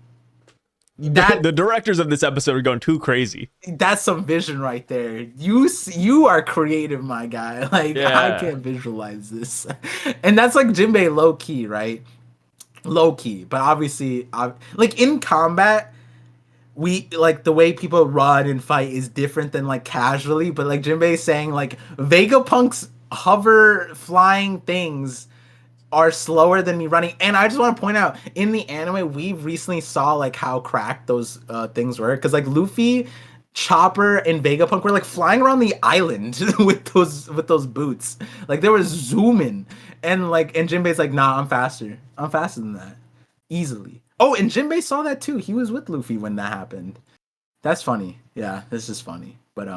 The directors of this episode are going too crazy.
That's some vision right there. You are creative, my guy. Like I can't visualize this, and that's like Jinbei low key, right? Low key, but obviously, like in combat, we like the way people run and fight is different than like casually. But like Jinbei saying, like Vegapunk's hover flying things are slower than me running. And I just want to point out, in the anime, we recently saw like how cracked those things were, because like Luffy, Chopper, and Vegapunk were like flying around the island with those boots. Like they were zooming, and Jinbei's like, nah, I'm faster than that, easily. Oh, and Jinbei saw that too. He was with Luffy when that happened. That's funny. Yeah, this is funny. But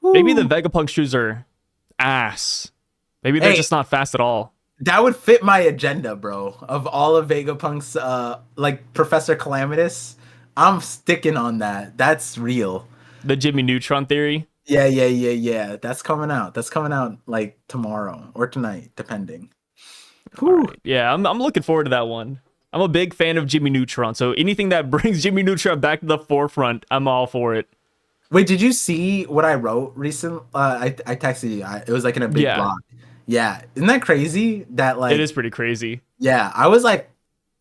maybe the Vegapunk shoes are ass. Maybe they're just not fast at all.
That would fit my agenda, bro. Of all of Vegapunk's, like Professor Calamitous, I'm sticking on that. That's real.
The Jimmy Neutron theory.
Yeah. That's coming out. Like tomorrow or tonight, depending.
Right. Yeah, I'm looking forward to that one. I'm a big fan of Jimmy Neutron, so anything that brings Jimmy Neutron back to the forefront, I'm all for it.
Wait, did you see what I wrote recently? I texted you. It was like in a big blog. Yeah, isn't that crazy? That like
it is pretty crazy.
Yeah, I was like,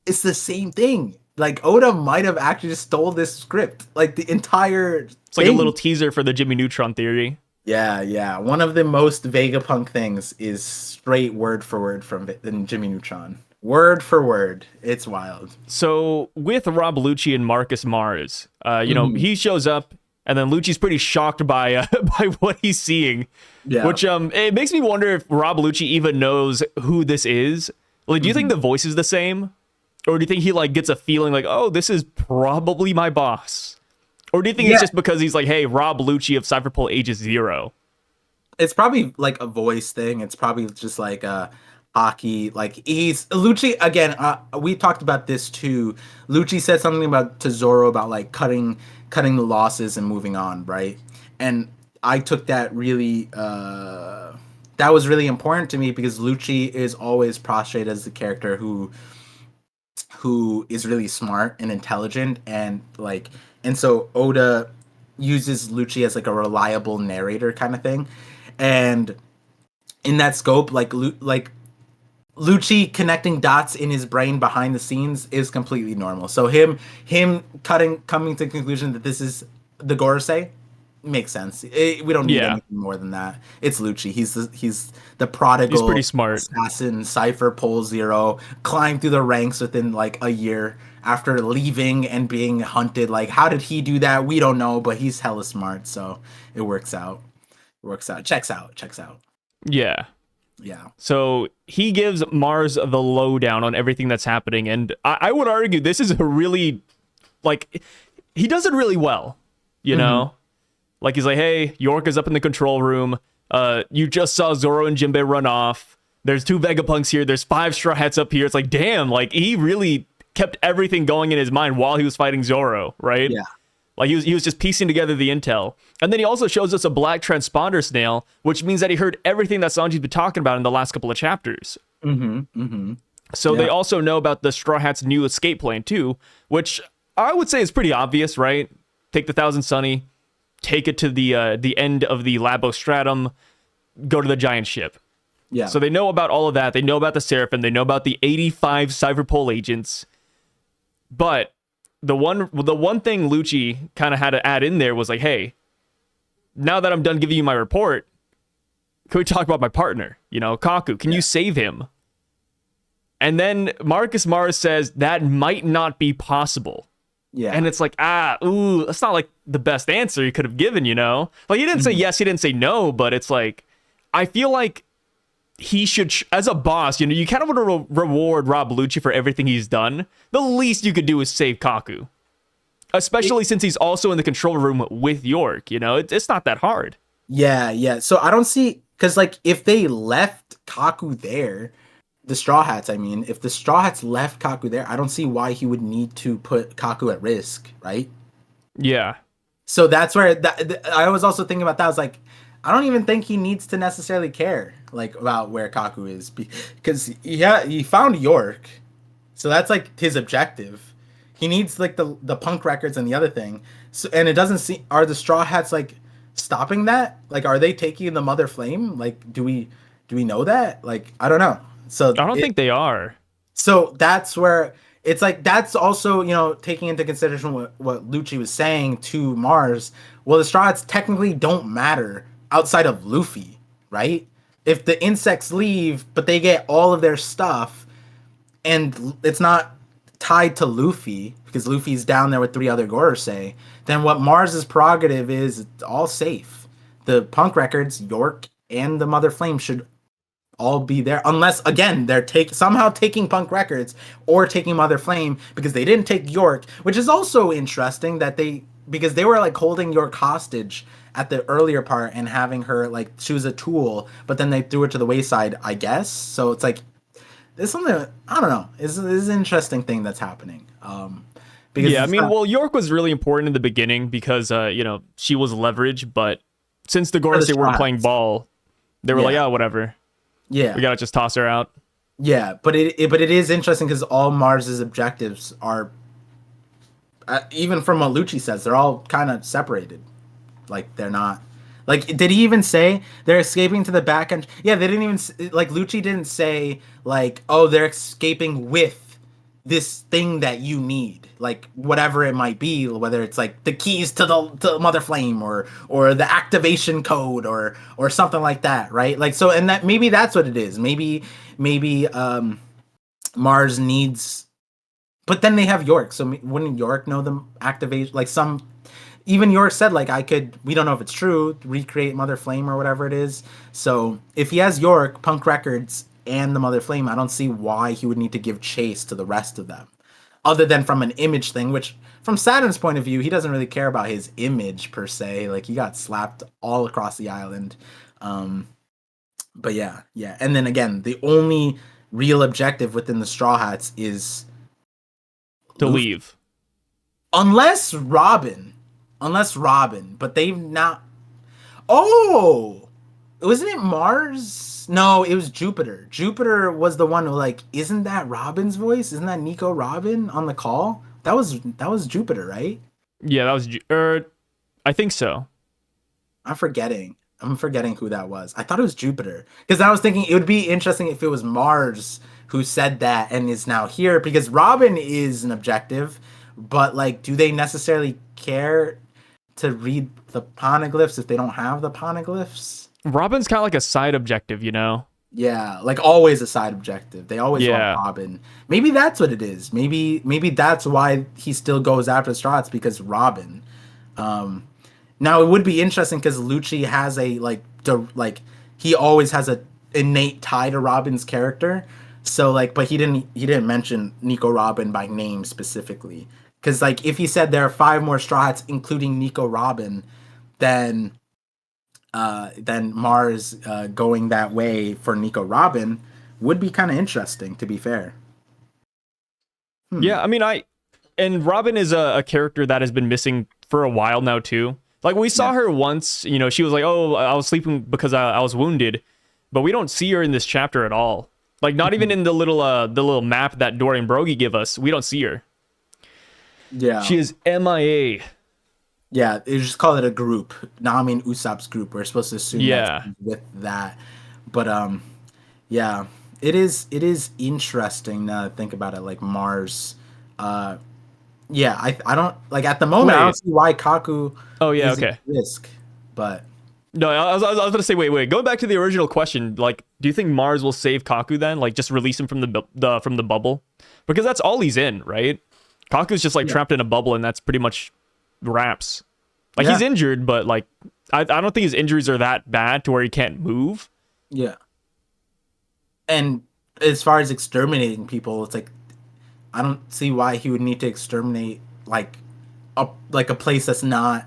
it's the same thing. Like Oda might have actually just stole this script, like the entire.
It's like a little teaser for the Jimmy Neutron theory.
Yeah. One of the most Vegapunk things is straight word for word from Jimmy Neutron. Word for word. It's wild.
So with Rob Lucci and Marcus Mars, he shows up, and then Lucci's pretty shocked by by what he's seeing. Yeah. Which it makes me wonder if Rob Lucci even knows who this is. Like, do you think the voice is the same? Or do you think he like gets a feeling like, oh, this is probably my boss? Or do you think it's just because he's like, hey, Rob Lucci of Cypherpole Ages 0?
It's probably like a voice thing. It's probably just like Haki. Like he's Lucci again. We talked about this too. Lucci said something to Zoro about like cutting the losses and moving on, right? And I took that really. That was really important to me because Lucci is always portrayed as the character who is really smart and intelligent, and so Oda uses Lucci as like a reliable narrator kind of thing, and in that scope, like Lucci connecting dots in his brain behind the scenes is completely normal. So him coming to the conclusion that this is the Gorosei makes sense. We don't need anything more than that. It's Lucci. He's the prodigal.
He's pretty smart.
Assassin, Cypher Pole Zero, climbed through the ranks within like a year after leaving and being hunted. Like, how did he do that? We don't know, but he's hella smart, so it works out. Checks out.
Yeah.
Yeah.
So he gives Mars the lowdown on everything that's happening, and I would argue this is a really, like, he does it really well, you know? Like, he's like, hey, York is up in the control room. You just saw Zoro and Jimbe run off. There's 2 Vegapunks here. There's 5 Straw Hats up here. It's like, damn, like he really kept everything going in his mind while he was fighting Zoro, right?
Yeah.
Like he was just piecing together the intel. And then he also shows us a black transponder snail, which means that he heard everything that Sanji's been talking about in the last couple of chapters. So they also know about the Straw Hats' new escape plan too, which I would say is pretty obvious, right? Take the Thousand Sunny, take it to the end of the Labo Stratum, go to the giant ship.
Yeah.
So they know about all of that. They know about the Seraphim. They know about the 85 Cyberpol agents. But the one thing Lucci kind of had to add in there was like, hey, now that I'm done giving you my report, can we talk about my partner? You know, Kaku, can you save him? And then Marcus Mars says that might not be possible.
Yeah.
And it's like, that's not like the best answer he could have given, you know? Like he didn't say yes, he didn't say no, but it's like, I feel like he should, as a boss, you know, you kind of want to reward Rob Lucci for everything he's done. The least you could do is save Kaku. Especially since he's also in the control room with York, you know? It's not that hard.
Yeah. So I don't see, because like if they left Kaku there, the Straw Hats, I mean, if the Straw Hats left Kaku there, I don't see why he would need to put Kaku at risk, right?
Yeah.
So that's where I was also thinking about that. I was like, I don't even think he needs to necessarily care like about where Kaku is, because he found York, so that's like his objective. He needs like the punk records and the other thing. So, and it doesn't seem, are the Straw Hats like stopping that? Like, are they taking the Mother Flame? Like, do we know that? Like, I don't know. So
I don't think they are.
So that's where it's like, that's also, you know, taking into consideration what Lucci was saying to Mars. Well, the Straw Hats technically don't matter outside of Luffy, right? If the insects leave, but they get all of their stuff, and it's not tied to Luffy because Luffy's down there with 3 other Gorosei, then what Mars's prerogative is, it's all safe. The punk records, York and the Mother Flame should all be there, unless again they're somehow taking punk records or taking Mother Flame, because they didn't take York, which is also interesting that because they were like holding York hostage at the earlier part and having her like she was a tool, but then they threw her to the wayside, I guess. So it's like there's something, I don't know, this is an interesting thing that's happening. Because
yeah, I mean, well, York was really important in the beginning because you know, she was leverage, but since the Gorosei weren't playing ball, they were like, oh, whatever.
Yeah,
we gotta just toss her out.
Yeah, but it is interesting because all Mars's objectives are, even from what Lucci says, they're all kind of separated. Like they're not. Like, did he even say they're escaping to the back end? Yeah, they didn't even like Lucci didn't say like, oh, they're escaping with this thing that you need, like whatever it might be, whether it's like the keys to the Mother Flame or the activation code or something like that, right? Like, so, and that maybe that's what it is. Maybe Mars needs, but then they have York, so wouldn't York know the activation? Like even York said like, we don't know if it's true, recreate Mother Flame or whatever it is. So if he has York, Punk Records, and the Mother Flame, I don't see why he would need to give chase to the rest of them, other than from an image thing, which from Saturn's point of view, he doesn't really care about his image per se. Like, he got slapped all across the island. But yeah. And then again, the only real objective within the Straw Hats is
to leave.
Unless Robin, but they've not. Oh, wasn't it Mars? No, it was Jupiter. Jupiter was the one who, like, isn't that Robin's voice? Isn't that Nico Robin on the call? That was Jupiter, right?
Yeah, that was I think so.
I'm forgetting who that was. I thought it was Jupiter, because I was thinking it would be interesting if it was Mars who said that and is now here, because Robin is an objective, but like, do they necessarily care to read the poneglyphs if they don't have the poneglyphs? Robin's
kind of like a side objective, you know?
Yeah, like always a side objective. They always want Robin. Maybe that's what it is. Maybe that's why he still goes after the Straw Hats, because Robin. Now it would be interesting because Lucci has he always has a innate tie to Robin's character. So like, but he didn't mention Nico Robin by name specifically. Because like, if he said there are 5 more Straw Hats, including Nico Robin, then Mars going that way for Nico Robin, would be kind of interesting, to be fair.
Yeah, I mean, and Robin is a character that has been missing for a while now too. Like we saw her once, you know, she was like, "Oh, I was sleeping because I was wounded," but we don't see her in this chapter at all. Like not even in the little map that Dorian Broggie give us, we don't see her.
Yeah,
She is MIA.
yeah. They just call it a group. Nami and Usopp's group. We're supposed to assume that's with that, but yeah, it is interesting now to think about it. Like Mars, yeah, I don't like at the moment. I don't see why Kaku.
Oh yeah,
is
okay.
at risk, but
No, I was gonna say, wait. Going back to the original question, like, do you think Mars will save Kaku then? Like, just release him from the bubble, because that's all he's in, right? Kaku's just like trapped in a bubble, and that's pretty much wraps. Like he's injured, but like I don't think his injuries are that bad to where he can't move.
Yeah. And as far as exterminating people, it's like I don't see why he would need to exterminate like a place that's not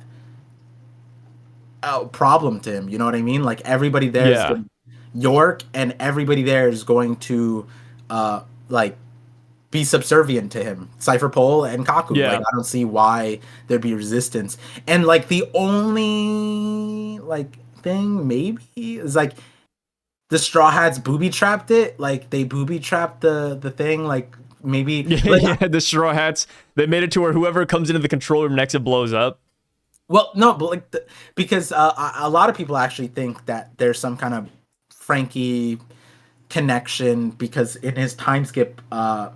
a problem to him. You know what I mean? Like everybody there is York, and everybody there is going to like be subservient to him. Cypher Pole and Kaku.
Yeah.
Like I don't see why there'd be resistance. And like the only like thing maybe is like the Straw Hats booby trapped it. Like they booby trapped the thing. Like maybe like,
the Straw Hats. They made it to where whoever comes into the control room next, it blows up.
Well, no, but like because a lot of people actually think that there's some kind of Frankie connection because in his time skip on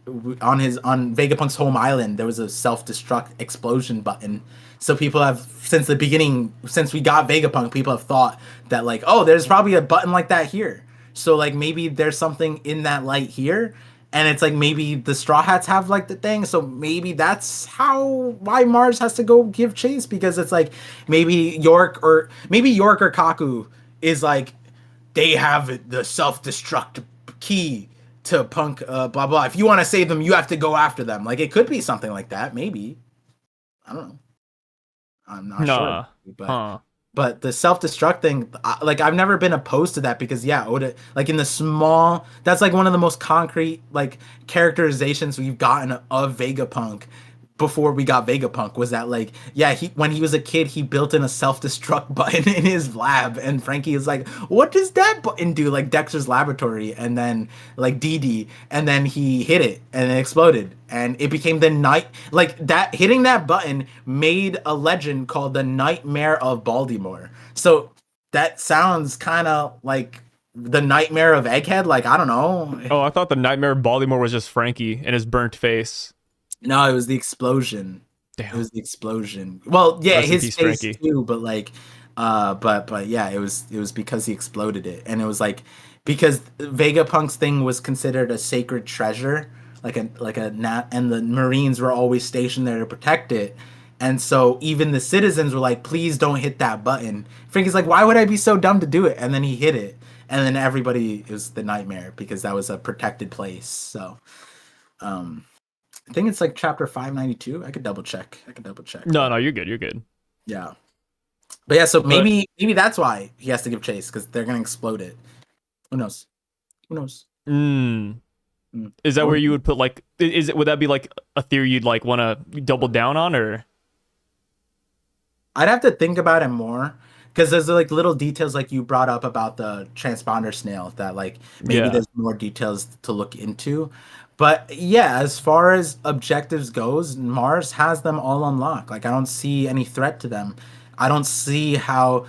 Vegapunk's home island there was a self-destruct explosion button. So people have since the beginning, since we got Vegapunk, people have thought that like, oh, there's probably a button like that here. So like maybe there's something in that light here. And it's like maybe the Straw Hats have like the thing, so maybe that's why Mars has to go give chase, because it's like maybe York or Kaku is like they have the self-destruct key to Punk blah blah. If you want to save them, you have to go after them. Like it could be something like that, maybe. I don't know. I'm not sure. But the self-destruct thing, like I've never been opposed to that because Oda, like in the small, that's like one of the most concrete like characterizations we've gotten of Vegapunk before we got Vegapunk was that like, when he was a kid, he built in a self-destruct button in his lab, and Frankie is like, what does that button do? Like Dexter's laboratory, and then like DD, and then he hit it and it exploded, and it became the night, like that hitting that button made a legend called the Nightmare of Baltimore. So that sounds kind of like the Nightmare of Egghead. Like, I don't know.
Oh, I thought the Nightmare of Baltimore was just Frankie and his burnt face.
No, it was the explosion.
Damn.
It was the explosion. Well, yeah,
Rest in
his
peace,
face
Frankie.
too, but like, but yeah, it was because he exploded it, and it was like because Vegapunk's thing was considered a sacred treasure, like a nat, and the Marines were always stationed there to protect it, and so even the citizens were like, please don't hit that button. Frankie's like, why would I be so dumb to do it? And then he hit it, and then everybody, it was the nightmare because that was a protected place. So, I think it's like chapter 592. I could double check.
No, you're good. You're good.
Yeah. But yeah, so maybe that's why he has to give chase, because they're gonna explode it. Who knows?
Is that where you would put like? Would that be like a theory you'd like want to double down on, or?
I'd have to think about it more, because there's like little details like you brought up about the transponder snail that like maybe there's more details to look into. But yeah, as far as objectives goes, Mars has them all unlocked. Like I don't see any threat to them. I don't see how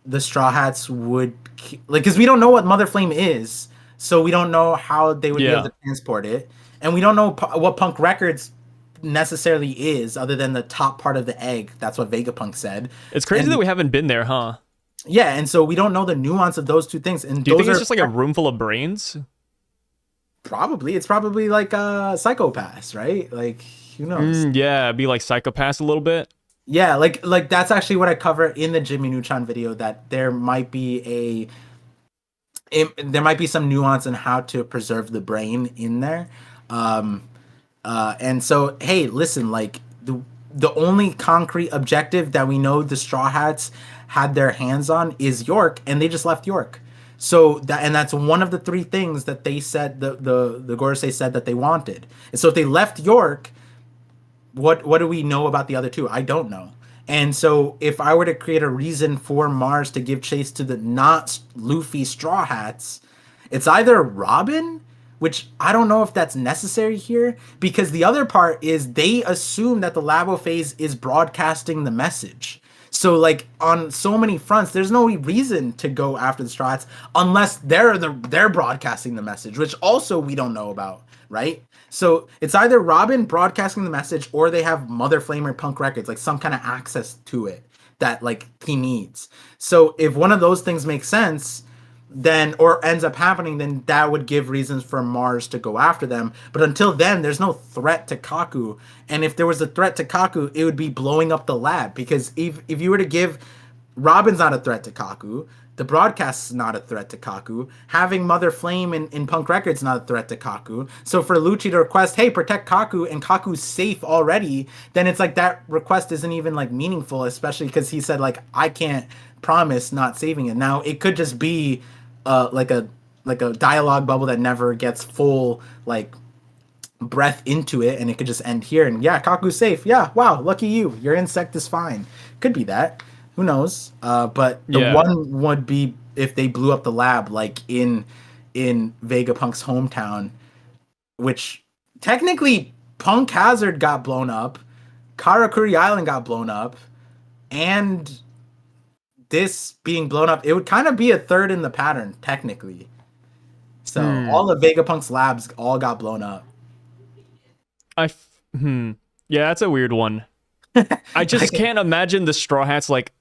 the Straw Hats would like, because we don't know what Mother Flame is, so we don't know how they would be able to transport it, and we don't know what Punk Records necessarily is, other than the top part of the egg. That's what Vegapunk said.
It's crazy that we haven't been there, huh?
Yeah, and so we don't know the nuance of those two things. And
do you think it's just like a room full of brains?
Probably. It's probably like a Psychopath, right? Like, who knows?
Yeah, be like Psychopath a little bit.
Yeah, like that's actually what I cover in the Jimmy Neutron video, that there might be some nuance in how to preserve the brain in there. And so, hey, listen, like the only concrete objective that we know the Straw Hats had their hands on is York, and they just left York. So that's one of the three things that they said the Gorosei said that they wanted. And so if they left York, what do we know about the other two? I don't know. And so if I were to create a reason for Mars to give chase to the not Luffy Straw Hats, it's either Robin, which I don't know if that's necessary here, because the other part is they assume that the Labo phase is broadcasting the message. So like on so many fronts, there's no reason to go after the Straw Hats unless they're broadcasting the message, which also we don't know about, right? So it's either Robin broadcasting the message or they have Mother Flame or Punk Records, like some kind of access to it that like he needs. So if one of those things makes sense, then or ends up happening, then that would give reasons for Mars to go after them. But until then, there's no threat to Kaku. And if there was a threat to Kaku, it would be blowing up the lab. Because if you were to give Robin's not a threat to Kaku, the broadcast is not a threat to Kaku. Having Mother Flame in Punk Records is not a threat to Kaku. So for Lucci to request, hey, protect Kaku, and Kaku's safe already, then it's like that request isn't even like meaningful, especially because he said like I can't promise not saving it. Now it could just be like a dialogue bubble that never gets full like breath into it, and it could just end here. And yeah, Kaku's safe. Yeah, wow, lucky you. Your insect is fine. Could be that. Who knows? But the one would be if they blew up the lab, like in Vegapunk's hometown, which technically Punk Hazard got blown up, Karakuri Island got blown up, and this being blown up, it would kind of be a third in the pattern, technically. So all of Vegapunk's labs all got blown up.
Yeah, that's a weird one. I just can't imagine the Straw Hats like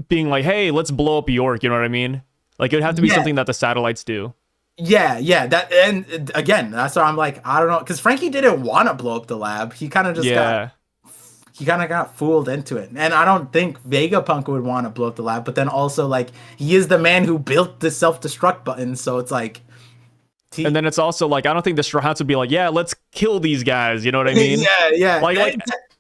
being like, hey, let's blow up York, you know what I mean? Like it would have to be something that the satellites do.
Yeah, that, and again, that's why I'm like, I don't know, because Frankie didn't want to blow up the lab. He kind of just got fooled into it. And I don't think Vegapunk would want to blow up the lab, but then also like he is the man who built the self-destruct button, so it's like
and then it's also like I don't think the Straw Hats would be like, yeah, let's kill these guys, you know what I mean?
yeah.
Like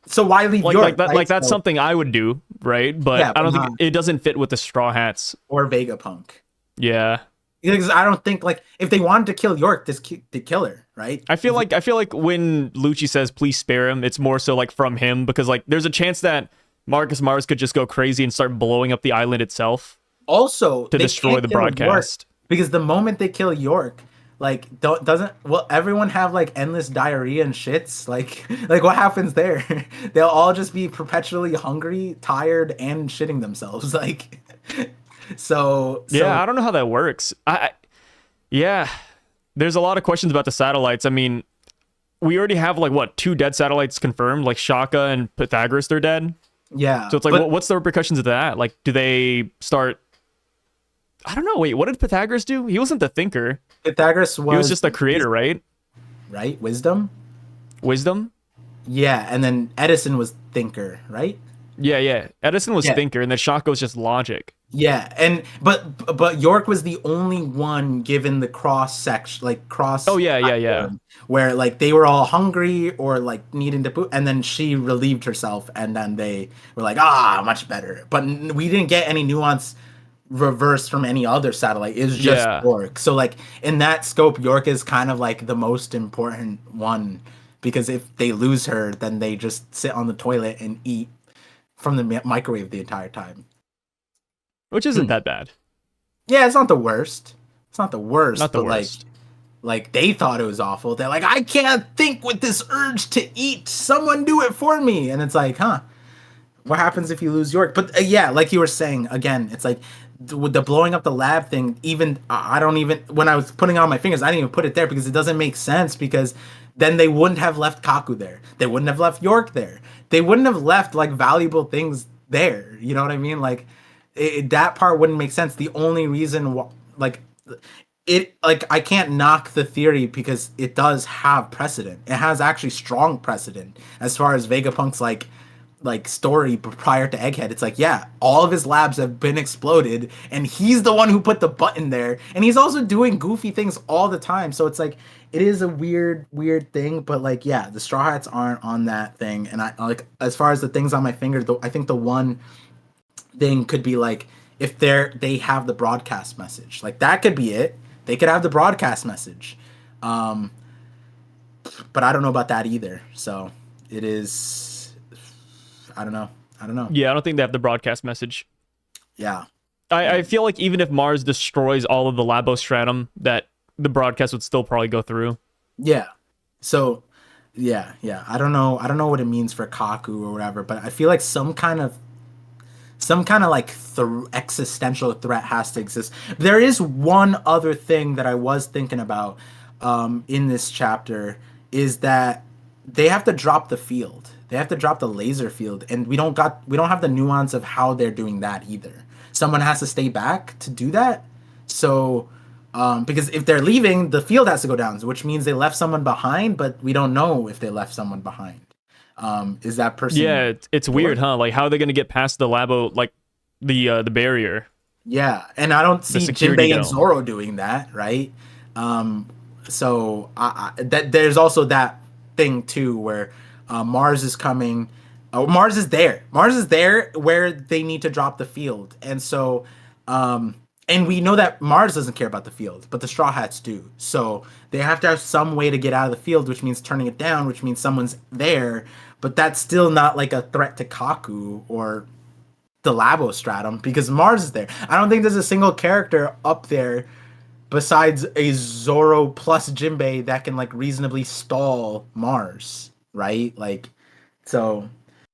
so why leave York?
Like that, right? Like that's something I would do, right? But I don't think it doesn't fit with the Straw Hats
or Vegapunk.
Yeah.
Because I don't think like if they wanted to kill York, they kill her, right?
I feel like when Lucci says please spare him, it's more so like from him, because like there's a chance that Marcus Mars could just go crazy and start blowing up the island itself.
Also,
to destroy the broadcast.
York, because the moment they kill York, like will everyone have like endless diarrhea and shits? Like what happens there? They'll all just be perpetually hungry, tired, and shitting themselves. Like so
yeah, I don't know how that works. There's a lot of questions about the satellites. I mean, we already have like what 2 dead satellites confirmed, like Shaka and Pythagoras, they're dead.
Yeah.
So it's like, what's the repercussions of that? Like, do they start? I don't know. Wait, what did Pythagoras do? He wasn't the thinker.
Pythagoras was
just the creator, right?
Right? Wisdom?
Yeah,
and then Edison was thinker, right?
Yeah. Edison was thinker, and then Shaka was just logic.
Yeah, and but York was the only one given the cross section, like cross.
Oh yeah.
Where like they were all hungry or like needing to poop, and then she relieved herself, and then they were like, much better. But we didn't get any nuance reverse from any other satellite. It was just York. So like in that scope, York is kind of like the most important one, because if they lose her, then they just sit on the toilet and eat from the microwave the entire time.
Which isn't that bad.
Yeah, it's not the worst. Not the worst. Like they thought it was awful. They're like, I can't think with this urge to eat. Someone do it for me. And it's like, what happens if you lose York? But like you were saying, again, it's like with the blowing up the lab thing, even I don't even, when I was putting it on my fingers, I didn't even put it there because it doesn't make sense, because then they wouldn't have left Kaku there. They wouldn't have left York there. They wouldn't have left like valuable things there. You know what I mean? Like that part wouldn't make sense. The only reason I can't knock the theory because it does have precedent. It has actually strong precedent as far as Vegapunk's like story prior to Egghead. It's like, all of his labs have been exploded and he's the one who put the button there, and he's also doing goofy things all the time. So it's like, it is a weird thing, but like, the Straw Hats aren't on that thing. And I like, as far as the things on my finger, I think the one thing could be like, if they have the broadcast message. Like that could be it. They could have the broadcast message. But I don't know about that either. So it is. I don't know.
Yeah, I don't think they have the broadcast message.
Yeah.
I feel like even if Mars destroys all of the Labostratum, that the broadcast would still probably go through.
Yeah. So, yeah. I don't know what it means for Kaku or whatever, but I feel like some kind of like existential threat has to exist. There is one other thing that I was thinking about in this chapter is that they have to drop the field. They have to drop the laser field, and we don't have the nuance of how they're doing that either. Someone has to stay back to do that. So, because if they're leaving, the field has to go down, which means they left someone behind, but we don't know if they left someone behind. Is that person?
Yeah, it's weird, huh? Like, how are they going to get past the Labo, like the barrier?
Yeah, and I don't see
security
Jimbe and Zoro doing that, right? So that there's also that thing too where Mars is coming. Mars is there. Mars is there where they need to drop the field, and so and we know that Mars doesn't care about the field, but the Straw Hats do. So they have to have some way to get out of the field, which means turning it down, which means someone's there. But that's still not like a threat to Kaku or the Labostratum because Mars is there. I don't think there's a single character up there besides a Zoro plus Jimbe that can like reasonably stall Mars, right? Like, so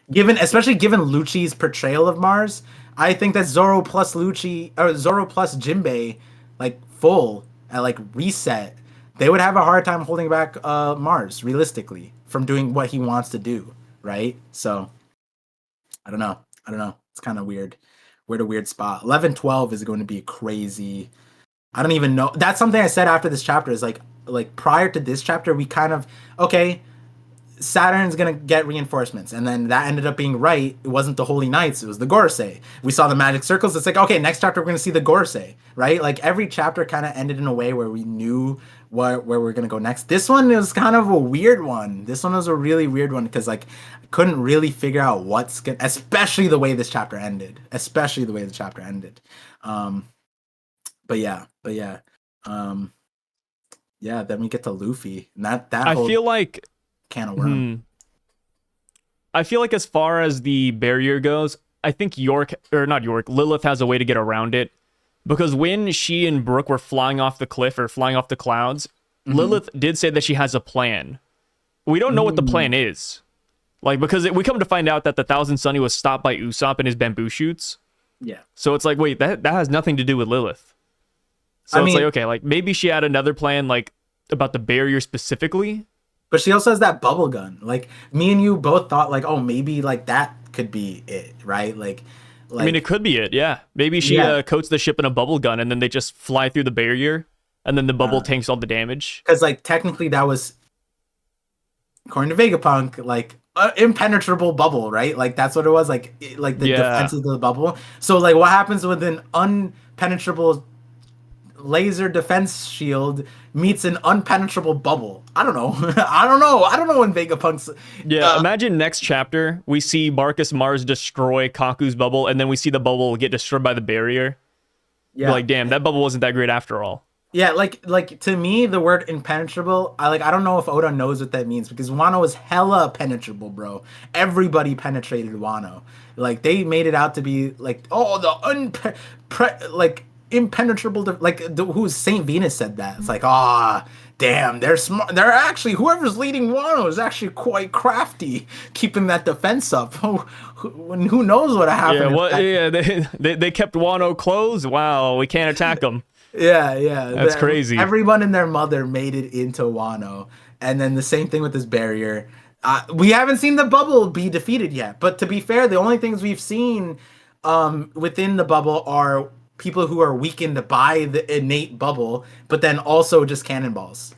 especially given Lucci's portrayal of Mars, I think that Zoro plus Lucci or Zoro plus Jimbe, like full at like reset, they would have a hard time holding back Mars realistically from doing what he wants to do, right? So I don't know. It's kind of weird. We're at a weird spot. 11-12 is going to be crazy. I don't even know. That's something I said after this chapter is like prior to this chapter, we kind of, okay, Saturn's going to get reinforcements. And then that ended up being right. It wasn't the Holy Knights. It was the Gorosei. We saw the magic circles. It's like, okay, next chapter, we're going to see the Gorosei, right? Like every chapter kind of ended in a way where we knew where we're going to go next. This one was kind of a weird one. This one was a really weird one because like I couldn't really figure out what's going to, especially the way this chapter ended. But yeah. Then we get to Luffy. And that
I feel like
can of worm.
I feel like as far as the barrier goes, I think Lilith has a way to get around it. Because when she and Brook were flying off the cliff or flying off the clouds, Lilith did say that she has a plan. We don't know what the plan is. Like, because we come to find out that the Thousand Sunny was stopped by Usopp and his bamboo shoots.
Yeah.
So it's like, wait, that has nothing to do with Lilith. So it's like, okay, like maybe she had another plan, like about the barrier specifically.
But she also has that bubble gun. Like me and you both thought, like, oh, maybe like that could be it, right? Like
I mean, it could be it. Yeah, maybe she coats the ship in a bubble gun, and then they just fly through the barrier, and then the bubble tanks all the damage.
Because like technically, that was according to Vegapunk, like impenetrable bubble, right? Like that's what it was. Like the defense of the bubble. So like, what happens with an unpenetrable laser defense shield meets an unpenetrable bubble? I don't know. I don't know when Vegapunk's...
Imagine next chapter, we see Marcus Mars destroy Kaku's bubble, and then we see the bubble get destroyed by the barrier. Yeah. We're like, damn, that bubble wasn't that great after all.
Yeah, like to me, the word impenetrable, I don't know if Oda knows what that means, because Wano is hella penetrable, bro. Everybody penetrated Wano. Like, they made it out to be like, oh, the impenetrable, who's Saint Venus said that. It's like, damn, they're smart. They're actually, whoever's leading Wano is actually quite crafty, keeping that defense up. Who knows what happened?
They kept Wano closed. Wow, we can't attack them.
Yeah.
That's crazy.
Everyone and their mother made it into Wano, and then the same thing with this barrier. We haven't seen the bubble be defeated yet, but to be fair, the only things we've seen within the bubble are people who are weakened by the innate bubble, but then also just cannonballs.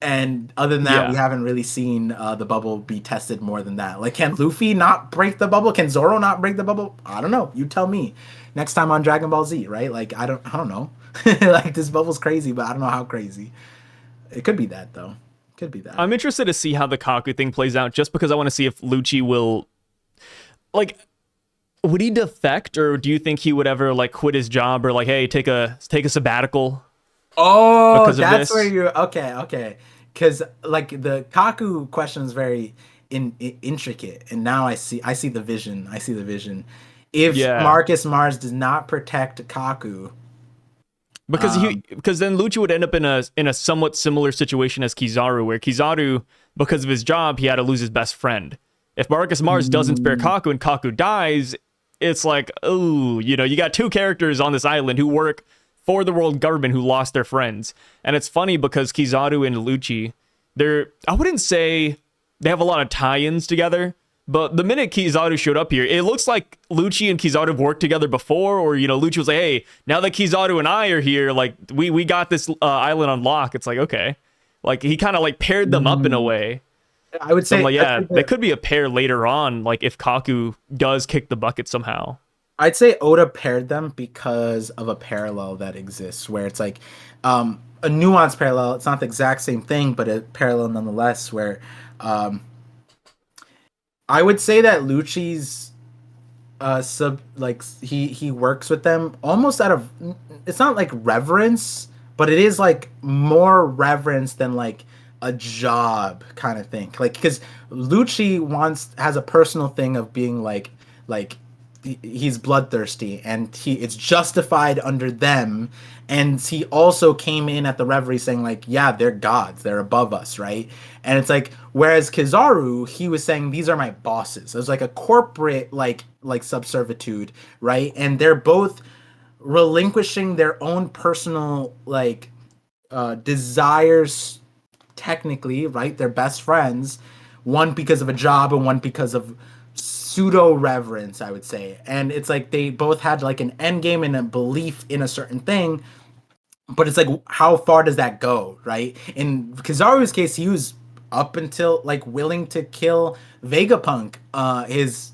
And other than that, we haven't really seen the bubble be tested more than that. Like, can Luffy not break the bubble? Can Zoro not break the bubble? I don't know. You tell me. Next time on Dragon Ball Z, right? Like, I don't know. Like, this bubble's crazy, but I don't know how crazy. It could be that, though. Could be that.
I'm interested to see how the Kaku thing plays out, just because I want to see if Lucci will... Like, would he defect, or do you think he would ever like quit his job, or like, hey, take a sabbatical
Oh,
because of
that's where
this?
you're okay. Because like the Kaku question is very intricate, and now I see the vision. I see the vision. If
Yeah.
Marcus Mars does not protect Kaku, um,
Because then Lucci would end up in a somewhat similar situation as Kizaru, where Kizaru, because of his job, he had to lose his best friend. If Marcus Mars doesn't spare
mm,
Kaku and Kaku dies, it's like, oh, you got two characters on this island who work for the world government who lost their friends. And it's funny because Kizaru and Lucci, I wouldn't say they have a lot of tie-ins together, but the minute Kizaru showed up here, it looks like Lucci and Kizaru have worked together before, or Lucci was like, "Hey, now that Kizaru and I are here, like we got this island on lock." It's like, okay, like he kind of like paired them up in a
mm,
way.
I would
So I'm
say
like,
I'd
yeah,
say
they
that
could be a pair later on, like if Kaku does kick the bucket somehow.
I'd say Oda paired them because of a parallel that exists where it's like a nuanced parallel. It's not the exact same thing, but a parallel nonetheless. Where um, I would say that Lucci's sub like he works with them almost out of, it's not like reverence, but it is like more reverence than like a job kind of thing, like because Lucci has a personal thing of being like he's bloodthirsty and it's justified under them, and he also came in at the reverie saying like, yeah, they're gods, they're above us, right? And it's like, whereas Kizaru, he was saying these are my bosses. It was like a corporate like subservitude, right? And they're both relinquishing their own personal like desires, technically, right? They're best friends, one because of a job and one because of pseudo reverence, I would say. And it's like they both had like an end game and a belief in a certain thing, but it's like how far does that go, right? In Kizaru's case, he was up until like willing to kill Vegapunk. His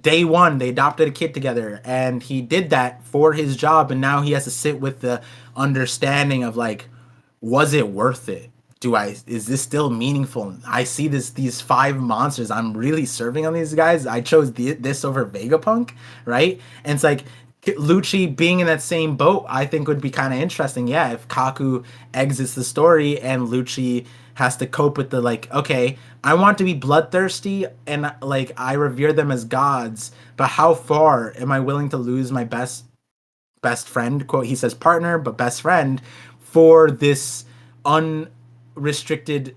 day one, they adopted a kid together, and he did that for his job, and now he has to sit with the understanding of like, was it worth it? Is this still meaningful? I see these five monsters. I'm really serving on these guys. I chose this over Vegapunk, right? And it's like Lucci being in that same boat, I think would be kind of interesting. Yeah, if Kaku exits the story and Lucci has to cope with the like, okay, I want to be bloodthirsty and like I revere them as gods, but how far am I willing to lose my best friend, quote, he says partner, but best friend, for this unrestricted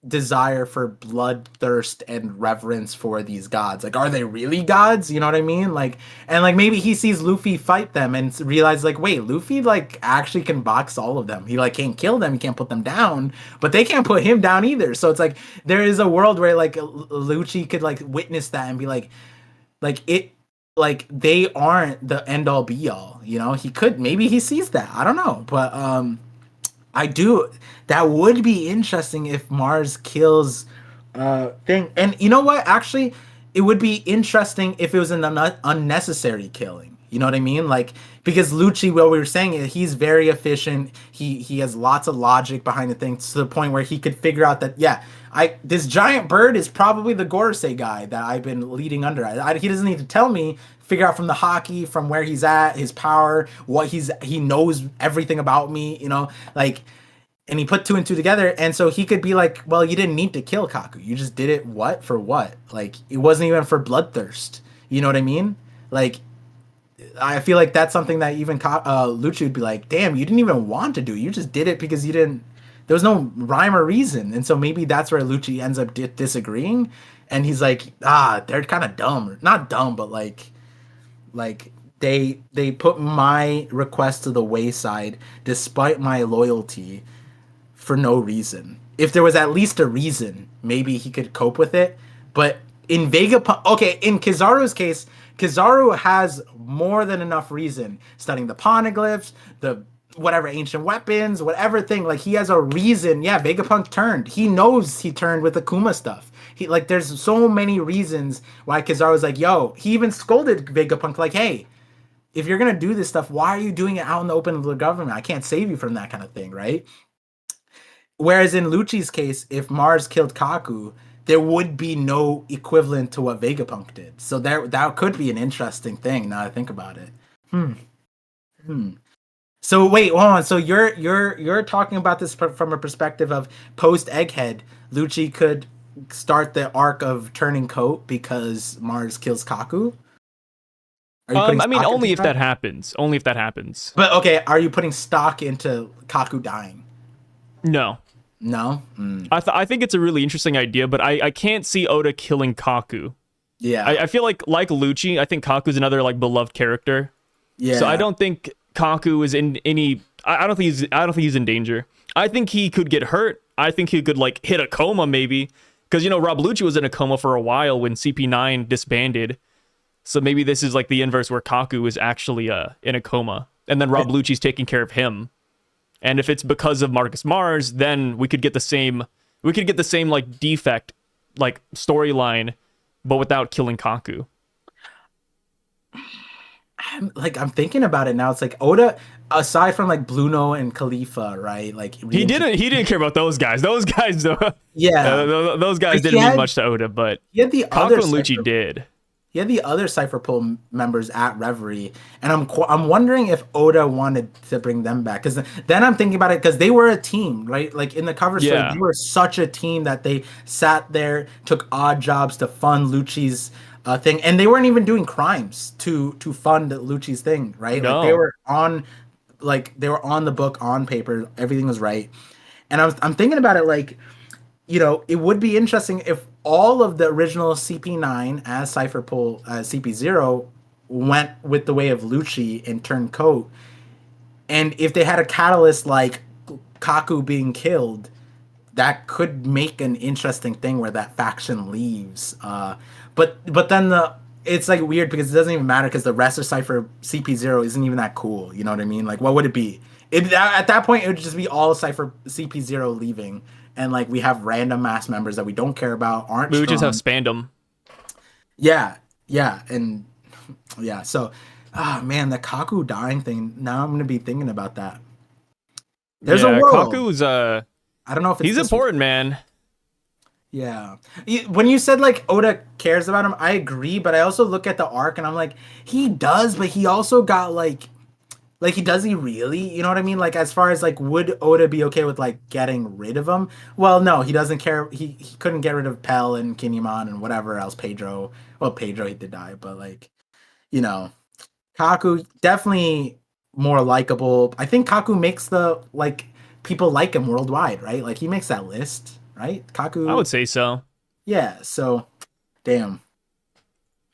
desire for bloodthirst and reverence for these gods? Like, are they really gods? You know what I mean? Like, and like maybe he sees Luffy fight them and realizes like, wait, Luffy like actually can box all of them. He like can't kill them, he can't put them down, but they can't put him down either. So it's like there is a world where like Lucci could like witness that and be like it, like they aren't the end all be all, you know? He could, maybe he sees that, I don't know, but I do, that would be interesting if Mars kills thing. And you know what, actually it would be interesting if it was an unnecessary killing, you know what I mean? Like, because Lucci, what we were saying, he's very efficient. He has lots of logic behind the thing to the point where he could figure out that, yeah, this giant bird is probably the Gorosei guy that I've been leading under. He doesn't need to tell me. Figure out from the Haki, from where he's at, his power, he knows everything about me, you know, like, and he put two and two together, and so he could be like, well, you didn't need to kill Kaku, you just did it, what for what? Like, it wasn't even for bloodthirst, you know what I mean? Like, I feel like that's something that even Lucci would be like, damn, you didn't even want to do it. You just did it because you didn't. There was no rhyme or reason, and so maybe that's where Lucci ends up disagreeing, and he's like, they're kind of dumb, not dumb, but like they put my request to the wayside despite my loyalty for no reason. If there was at least a reason, maybe he could cope with it. But in Vegapunk, okay, in Kizaru's case, Kizaru has more than enough reason. Studying the poneglyphs, the whatever ancient weapons, whatever thing. Like, he has a reason. Yeah, Vegapunk turned. He knows he turned with the Kuma stuff. He like, there's so many reasons why Kizaru's like, yo. He even scolded Vegapunk like, hey, if you're gonna do this stuff, why are you doing it out in the open of the government? I can't save you from that kind of thing, right? Whereas in Lucci's case, if Mars killed Kaku, there would be no equivalent to what Vegapunk did. So that could be an interesting thing now that I think about it. Hmm. So wait, hold on. So you're talking about this from a perspective of post Egghead, Lucci could start the arc of turning coat because Mars kills Kaku? Are you putting
I mean,
stock into
only if
that?
that happens. Only if that happens.
But okay, are you putting stock into Kaku dying?
No.
No.
I think it's a really interesting idea, but I can't see Oda killing Kaku.
Yeah.
I feel like Lucci, I think Kaku's another like beloved character.
Yeah.
So I don't think Kaku is in any. I don't think he's in danger. I think he could get hurt. I think he could like hit a coma maybe, because Rob Lucci was in a coma for a while when CP9 disbanded. So maybe this is like the inverse where Kaku is actually in a coma, and then Rob Lucci's taking care of him. And if it's because of Marcus Mars, then we could get the same. We could get the same like defect, like storyline, but without killing Kaku.
I'm thinking about it now. It's like Oda, aside from like Bluno and Khalifa, right? Like
He didn't care about those guys. Those guys, though.
Yeah.
Those guys
Like,
didn't mean much to Oda, but
He had the other
Kaku and Lucci
Cypher,
did.
he had the other Cypher Pool members at Reverie, and I'm wondering if Oda wanted to bring them back, because then I'm thinking about it, because they were a team, right? Like in the cover story,
Yeah.
they were such a team that they sat there, took odd jobs to fund Lucci's thing, and they weren't even doing crimes to fund Lucci's thing, right?
No.
Like they were on the book, on paper, everything was right. And I'm thinking about it like, it would be interesting if all of the original CP9 as Cypher Pool as CP0 went with the way of Lucci and turned coat. And if they had a catalyst like Kaku being killed, that could make an interesting thing where that faction leaves. But then it's like weird because it doesn't even matter, because the rest of Cypher CP0 isn't even that cool. You know what I mean? Like, what would it be? At that point, it would just be all Cypher CP0 leaving, and like we have random mass members that we don't care about, aren't
We would just have
strong.
Spandam.
Yeah, and yeah. So, man, the Kaku dying thing. Now I'm gonna be thinking about that. There's a world.
Kaku's
I don't know if it's
he's
this
important, man.
Yeah. When you said like Oda cares about him, I agree, but I also look at the arc and I'm like, he does, but he also got like does he really? You know what I mean? Like, as far as like, would Oda be okay with like getting rid of him? Well, no, he doesn't care. He couldn't get rid of Pell and Kinemon and whatever else. Pedro. Well, Pedro, he did die, but like, Kaku definitely more likable. I think Kaku makes the like people like him worldwide, right? Like he makes that list, right? Kaku.
I would say so.
Yeah. So, damn.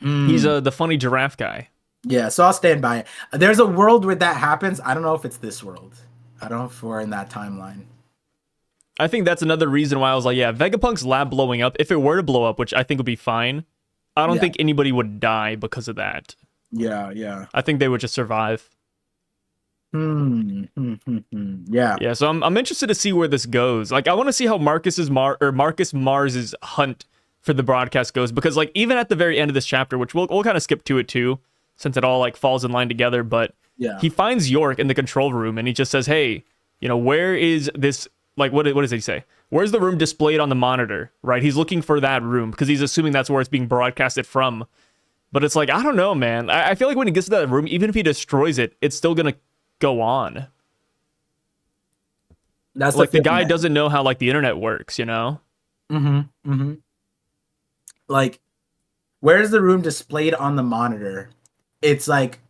He's the funny giraffe guy.
Yeah. So I'll stand by it. There's a world where that happens. I don't know if it's this world. I don't know if we're in that timeline.
I think that's another reason why I was like, yeah, Vegapunk's lab blowing up. If it were to blow up, which I think would be fine, I don't think anybody would die because of that.
Yeah.
I think they would just survive.
Yeah.
Yeah, so I'm interested to see where this goes. Like, I want to see how Marcus Mars's hunt for the broadcast goes, because like even at the very end of this chapter, which we'll kind of skip to it too, since it all like falls in line together, but he finds York in the control room and he just says, "Hey, where is this? Like, what does he say? Where's the room displayed on the monitor?" Right? He's looking for that room because he's assuming that's where it's being broadcasted from. But it's like, I don't know, man. I feel like when he gets to that room, even if he destroys it, it's still gonna go on.
That's
like the guy doesn't know how like the internet works,
Like, where's the room displayed on the monitor? It's like,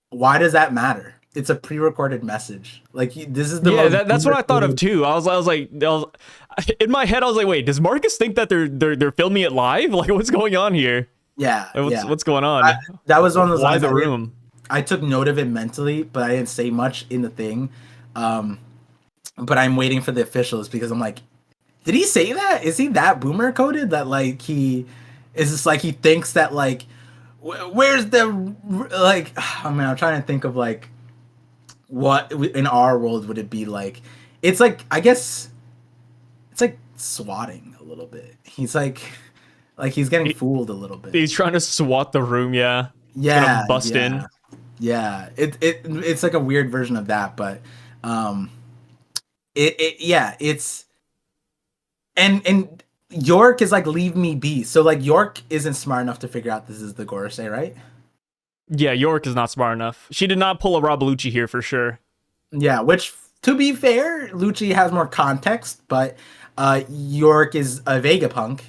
why does that matter? It's a pre-recorded message. Like, this is the
that's what I thought of too. I was like, in my head, I was like, wait, does Marcus think that they're filming it live? Like, what's going on here?
Yeah,
what's going on?
That was one of those.
Why the room?
I took note of it mentally, but I didn't say much in the thing. But I'm waiting for the officials because I'm like, did he say that? Is he that boomer coded that like he is just like he thinks that like where's the like? I mean, I'm trying to think of like what in our world would it be like? It's like, I guess it's like swatting a little bit. He's like he's getting fooled a little bit.
He's trying to swat the room, yeah. Bust in.
Yeah, it's like a weird version of that, but it's and York is like leave me be. So like York isn't smart enough to figure out this is the Gorosei, right?
Yeah, York is not smart enough. She did not pull a Rob Lucci here for sure.
Yeah, which to be fair, Lucci has more context, but York is a Vegapunk,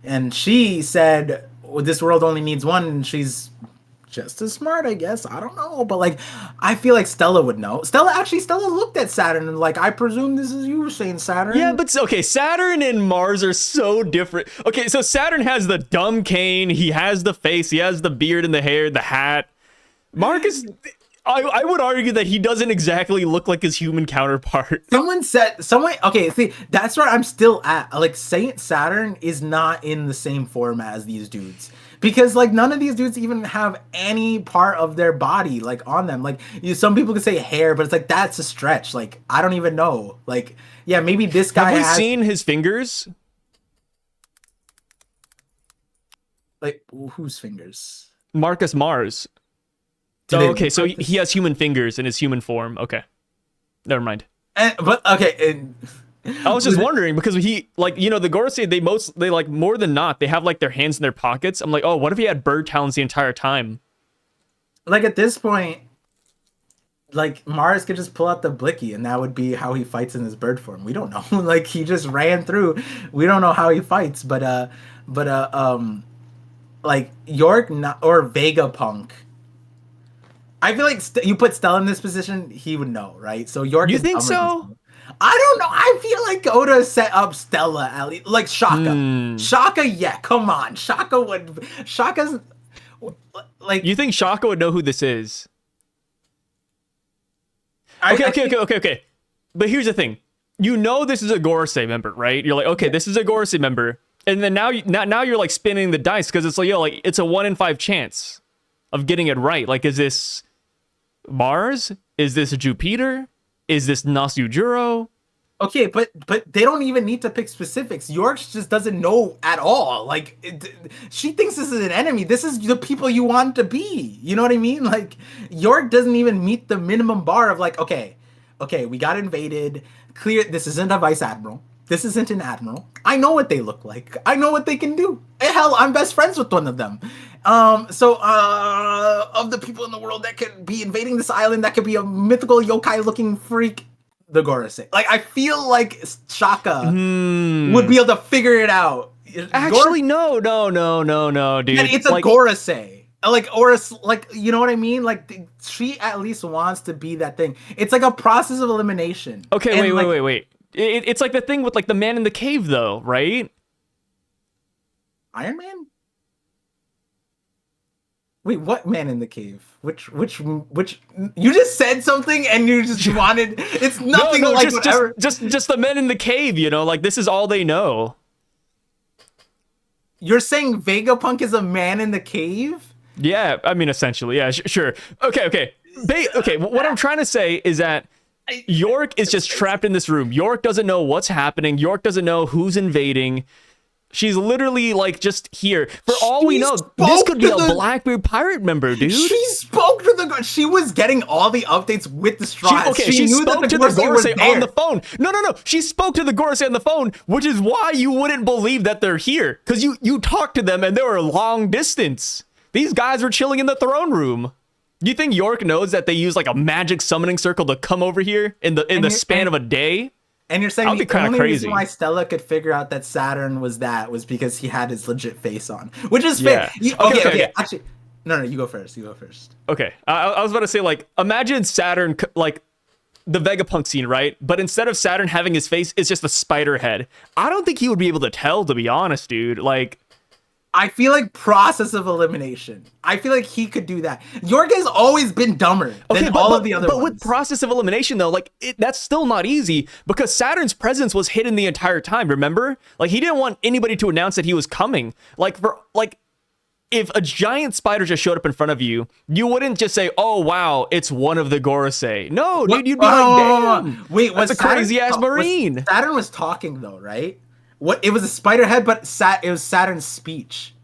and she said well, this world only needs one, and she's just as smart, I guess. I don't know, but like, I feel like Stella would know. Stella looked at Saturn and like, I presume this is you saying Saturn.
Yeah, but okay, Saturn and Mars are so different. Okay, so Saturn has the dumb cane, he has the face, he has the beard and the hair, the hat. Marcus, I would argue that he doesn't exactly look like his human counterpart.
Okay, see, that's where I'm still at. Like, Saint Saturn is not in the same format as these dudes. Because like none of these dudes even have any part of their body like on them. Like some people could say hair, but it's like that's a stretch. Like I don't even know. Like yeah, maybe this guy
have we seen his fingers?
Like whose fingers?
Marcus Mars. Oh, okay, so he has human fingers in his human form. Okay, never mind.
But okay.
I was just wondering because he like the Gorosei they like more than not they have like their hands in their pockets. I'm like, oh, what if he had bird talons the entire time?
Like at this point, like Mars could just pull out the blicky and that would be how he fights in his bird form. We don't know. Like he just ran through. We don't know how he fights, but like York or Vegapunk. I feel like you put Stella in this position, he would know, right? So York.
You think so?
I don't know. I feel like Oda set up Stella at least. Like Shaka. Shaka, yeah, come on. Shaka's like.
You think Shaka would know who this is? Okay. But here's the thing. You know this is a Gorosei member, right? You're like, okay, this is a Gorosei member. And then now you're like spinning the dice because it's like, like it's a 1 in 5 chance of getting it right. Like, is this Mars? Is this Jupiter? Is this Nasujuro?
Okay, but they don't even need to pick specifics. York just doesn't know at all. Like, she thinks this is an enemy. This is the people you want to be. You know what I mean? Like, York doesn't even meet the minimum bar of like, okay, we got invaded. Clear, this isn't a vice admiral. This isn't an admiral. I know what they look like. I know what they can do. Hell, I'm best friends with one of them. So of the people in the world that could be invading this island, that could be a mythical yokai-looking freak, the Gorosei. Like, I feel like Shaka would be able to figure it out.
Actually, no, dude.
And it's a Gorosei. Like, you know what I mean? Like, she at least wants to be that thing. It's like a process of elimination.
Okay, wait. It's like the thing with like the man in the cave, though, right?
Iron Man? Wait, what man in the cave? Which? You just said something and you just wanted. It's nothing like whatever.
Just the men in the cave, like this is all they know.
You're saying Vegapunk is a man in the cave?
Yeah, I mean, essentially, yeah, sure. Okay. What I'm trying to say is that York is just trapped in this room. York doesn't know what's happening. York doesn't know who's invading. She's literally like just here. For all we know, this could be a Blackbeard pirate member, dude.
She spoke to she was getting all the updates with the straw.
She spoke to the Gorosei on the phone. No. She spoke to the Gorosei on the phone, which is why you wouldn't believe that they're here. Because you talked to them and they were long distance. These guys were chilling in the throne room. Do you think York knows that they use like a magic summoning circle to come over here in the span of a day?
And you're saying the only reason why Stella could figure out that Saturn was because he had his legit face on, which is fair. Okay. Actually, no, you go first.
Okay, I was about to say, like, imagine Saturn, like, the Vegapunk scene, right? But instead of Saturn having his face, it's just a spider head. I don't think he would be able to tell, to be honest, dude. Like,
I feel like process of elimination. I feel like he could do that. York has always been dumber than all of the other ones.
But with process of elimination, though, like, that's still not easy because Saturn's presence was hidden the entire time, remember? Like, he didn't want anybody to announce that he was coming. If a giant spider just showed up in front of you, you wouldn't just say, oh, wow, it's one of the Gorosei. No, dude, you'd be like, damn.
Wait,
that's a crazy-ass marine.
Saturn was talking, though, right? What? It was a spider head, but it was Saturn's speech.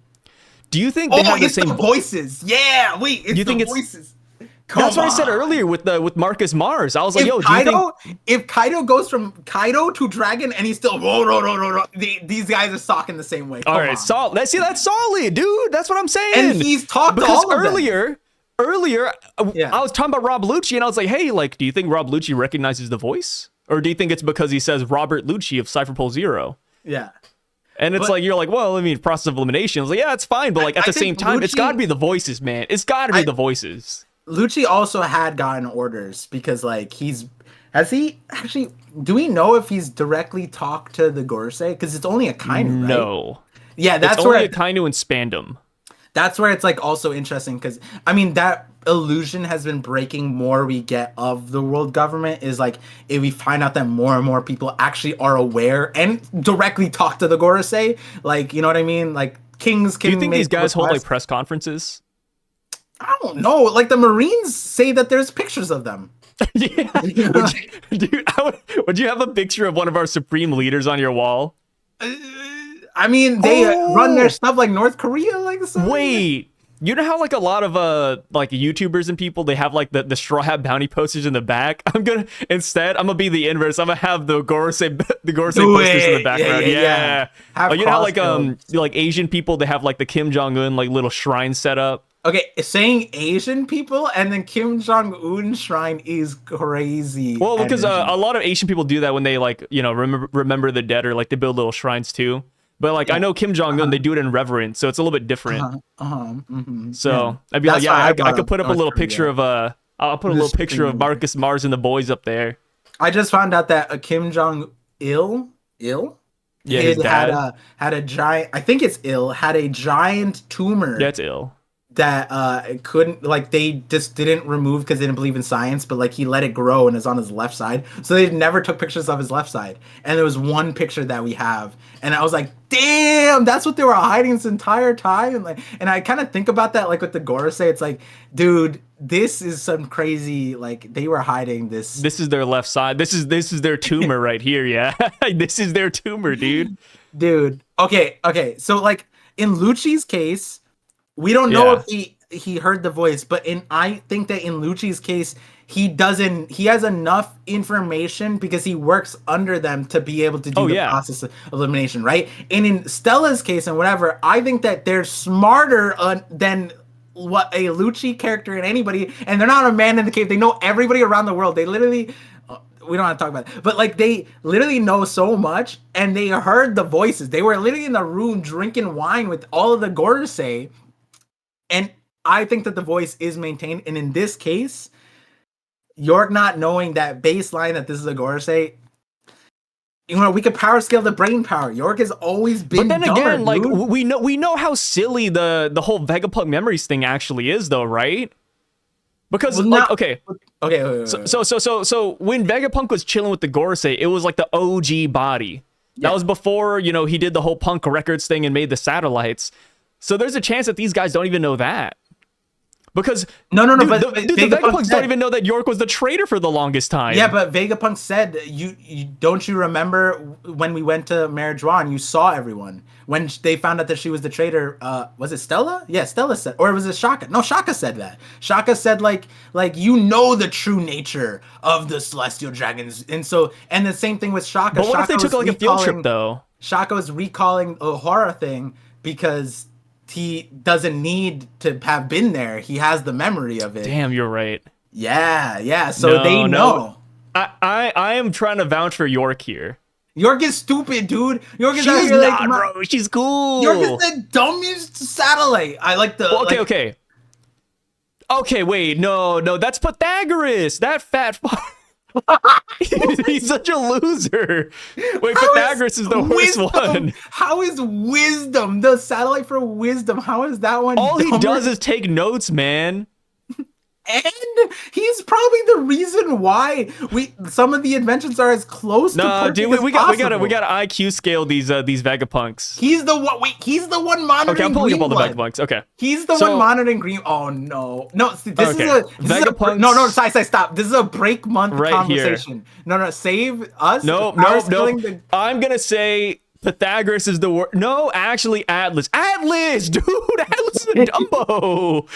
Do you think they have the same
voices? Yeah, wait, it's voices.
That's what I said earlier with Marcus Mars. I was like, yo,
if Kaido goes from Kaido to Dragon and he's still these guys are talking the same way.
All right, solid. That's solid, dude. That's what I'm saying.
And he's talked to all of them.
Earlier, I was talking about Rob Lucci, and I was like, hey, like, do you think Rob Lucci recognizes the voice? Or do you think it's because he says Robert Lucci of Cypher Pole Zero?
Yeah.
And it's like, you're like, well, I mean, process of elimination. I was like, yeah, it's fine. But like at the same time, it's got to be the voices, man. It's got to be the voices.
Lucci also had gotten orders because like has he actually, do we know if he's directly talked to the Gorosei? Because it's only a Kainu, right?
No.
Yeah, that's
it's
where
only a Kainu and Spandam.
That's where it's like also interesting because I mean that illusion has been breaking more we get of the world government is like if we find out that more and more people actually are aware and directly talk to the Gorosei, like you know what I mean? Like kings can.
Do you think these guys hold like press conferences?
I don't know. Like the Marines say that there's pictures of them.
Yeah, would you have a picture of one of our supreme leaders on your wall?
I mean, they run their stuff like North Korea, like something.
Wait, you know how like a lot of like YouTubers and people, they have like the Straw Hat Bounty posters in the back? I'm gonna be the inverse. I'm gonna have the Gorosei posters in the background. Yeah.
Like,
you know how like Asian people, they have like the Kim Jong-un like little shrine set up.
Okay, saying Asian people and then Kim Jong-un shrine is crazy.
Well, because a lot of Asian people do that when they like, you know, remember the dead, or like they build little shrines too. But like I know Kim Jong-un, they do it in reverence, so it's a little bit different. So I'd be like, yeah, I could put up a little picture of I'll put a little picture of Marcus Mars and the boys up there.
I just found out that Kim Jong-il,
yeah, his dad
had a giant. I think it's had a giant tumor.
That's ill.
That couldn't, like, they just didn't remove because they didn't believe in science, but like he let it grow and is on his left side, so they never took pictures of his left side. And there was one picture that we have, and I was like, damn, that's what they were hiding this entire time. And like, and I kind of think about that like with the Gorosei, it's like, dude, this is some crazy, like they were hiding this.
This is their left side. This is their tumor right here. Yeah. This is their tumor, dude.
Okay, so like in Lucci's case, we don't know if he heard the voice, but I think that in Lucci's case, he has enough information because he works under them to be able to do the process of elimination, right? And in Stella's case and whatever, I think that they're smarter than what a Lucci character and anybody, and they're not a man in the cave. They know everybody around the world. They literally, we don't have to talk about it, but like they literally know so much, and they heard the voices. They were literally in the room drinking wine with all of the Gorosei. And I think that the voice is maintained. And in this case, York not knowing that baseline that this is a Gorosei, you know, we could power scale the brain power. York has always been.
But then again, like we know how silly the whole Vegapunk memories thing actually is, though, right? Because okay. So when Vegapunk was chilling with the Gorosei, it was like the OG body. That was before, you know, he did the whole Punk Records thing and made the satellites. So there's a chance that these guys don't even know that. Because
but
the Vegapunks don't even know that York was the traitor for the longest time.
Yeah, but Vegapunk said, you don't you remember when we went to Marijuana, you saw everyone when they found out that she was the traitor. Was it Stella? Yeah, Stella said, or was it Shaka? No, Shaka said that. Shaka said like you know the true nature of the celestial dragons, and the same thing with Shaka.
But what if they took like a field trip though?
Shaka was recalling a horror thing because he doesn't need to have been there. He has the memory of it.
Damn, you're right.
Yeah. So they know.
I am trying to vouch for York here.
York is stupid, dude. York is
She's not, bro. She's cool.
York is the dumbest satellite. I like the.
Well, okay. Wait, no. That's Pythagoras. That fat fuck. He's such a loser. Wait, Pythagoras is the worst one.
How is wisdom the satellite for wisdom? How is that one?
All he does is take notes, man.
And he's probably the reason why some of the inventions are as close to perfect
dude, we gotta IQ scale these Vegapunks.
He's the one. Wait, he's the one monitoring.
Okay, I'm pulling up all the Vegapunks. Okay,
he's the one monitoring green. Oh no. See, this is a Vegapunks. No, stop. This is a break month conversation. Here. No, save us.
No. I'm gonna say Pythagoras is the word. No, actually, Atlas. Atlas, dude. Atlas is a Dumbo.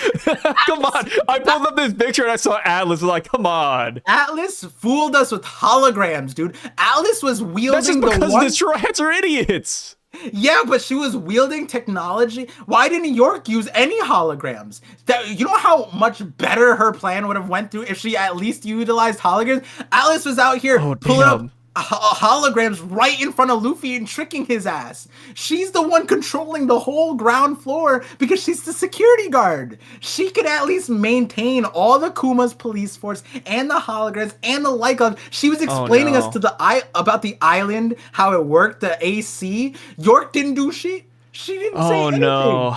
Come on. I pulled up this picture and I saw Atlas. I was like, come on.
Atlas fooled us with holograms, dude. Atlas was wielding
That's just because
the one.
the Shrats are idiots.
Yeah, but she was wielding technology. Why didn't York use any holograms? You know how much better her plan would have went through if she at least utilized holograms? Atlas was out here pulling up holograms right in front of Luffy and tricking his ass. She's the one controlling the whole ground floor because she's the security guard. She could at least maintain all the Kuma's police force and the holograms and the light guns. She was explaining us to about the island, how it worked, the AC. York didn't do shit. She didn't say anything.
Oh no.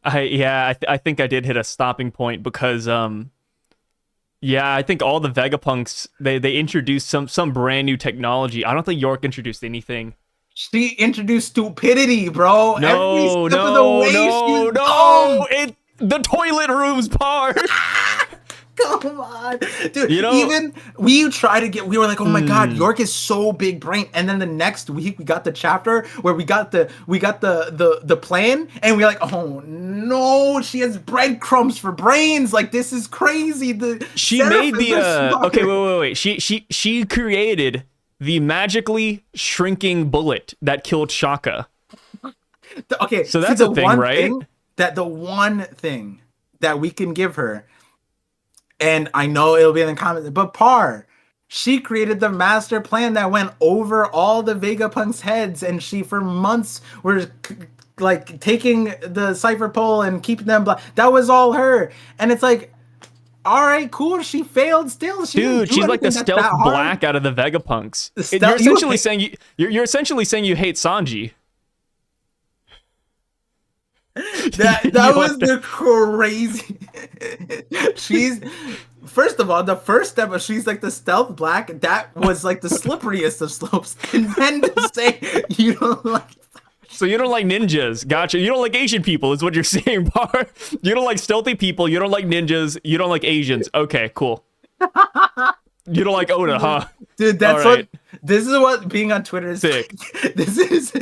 I think I did hit a stopping point because yeah, I think all the Vegapunks they introduced some brand new technology. I don't think York introduced anything.
She introduced stupidity, bro.
No, the toilet rooms part.
Come on, dude.
You know,
even we were like, oh my god, York is so big brain. And then the next week we got the chapter where we got the plan, and we're like, oh no, she has breadcrumbs for brains. Like, this is crazy.
She made the okay, wait. She created the magically shrinking bullet that killed Shaka.
Okay,
so that's a thing, right?
The one thing that we can give her. And I know it'll be in the comments, but she created the master plan that went over all the Vegapunk's heads, and she for months were like taking the cipher pole and keeping them black. That was all her. And it's like, all right, cool. She failed still.
Dude, she's like the stealth black out of the Vegapunks. You're essentially saying you hate Sanji.
That was the crazy. She's first of all, the first step of she's like the stealth black. That was like the slipperiest of slopes. And then to say you don't like.
So you don't like ninjas, gotcha. You don't like Asian people, is what you're saying, Bar. You don't like stealthy people. You don't like ninjas. You don't like Asians. Okay, cool. You don't like Oda, huh?
Dude, that's right. This is what being on Twitter is.
Sick.
This is
a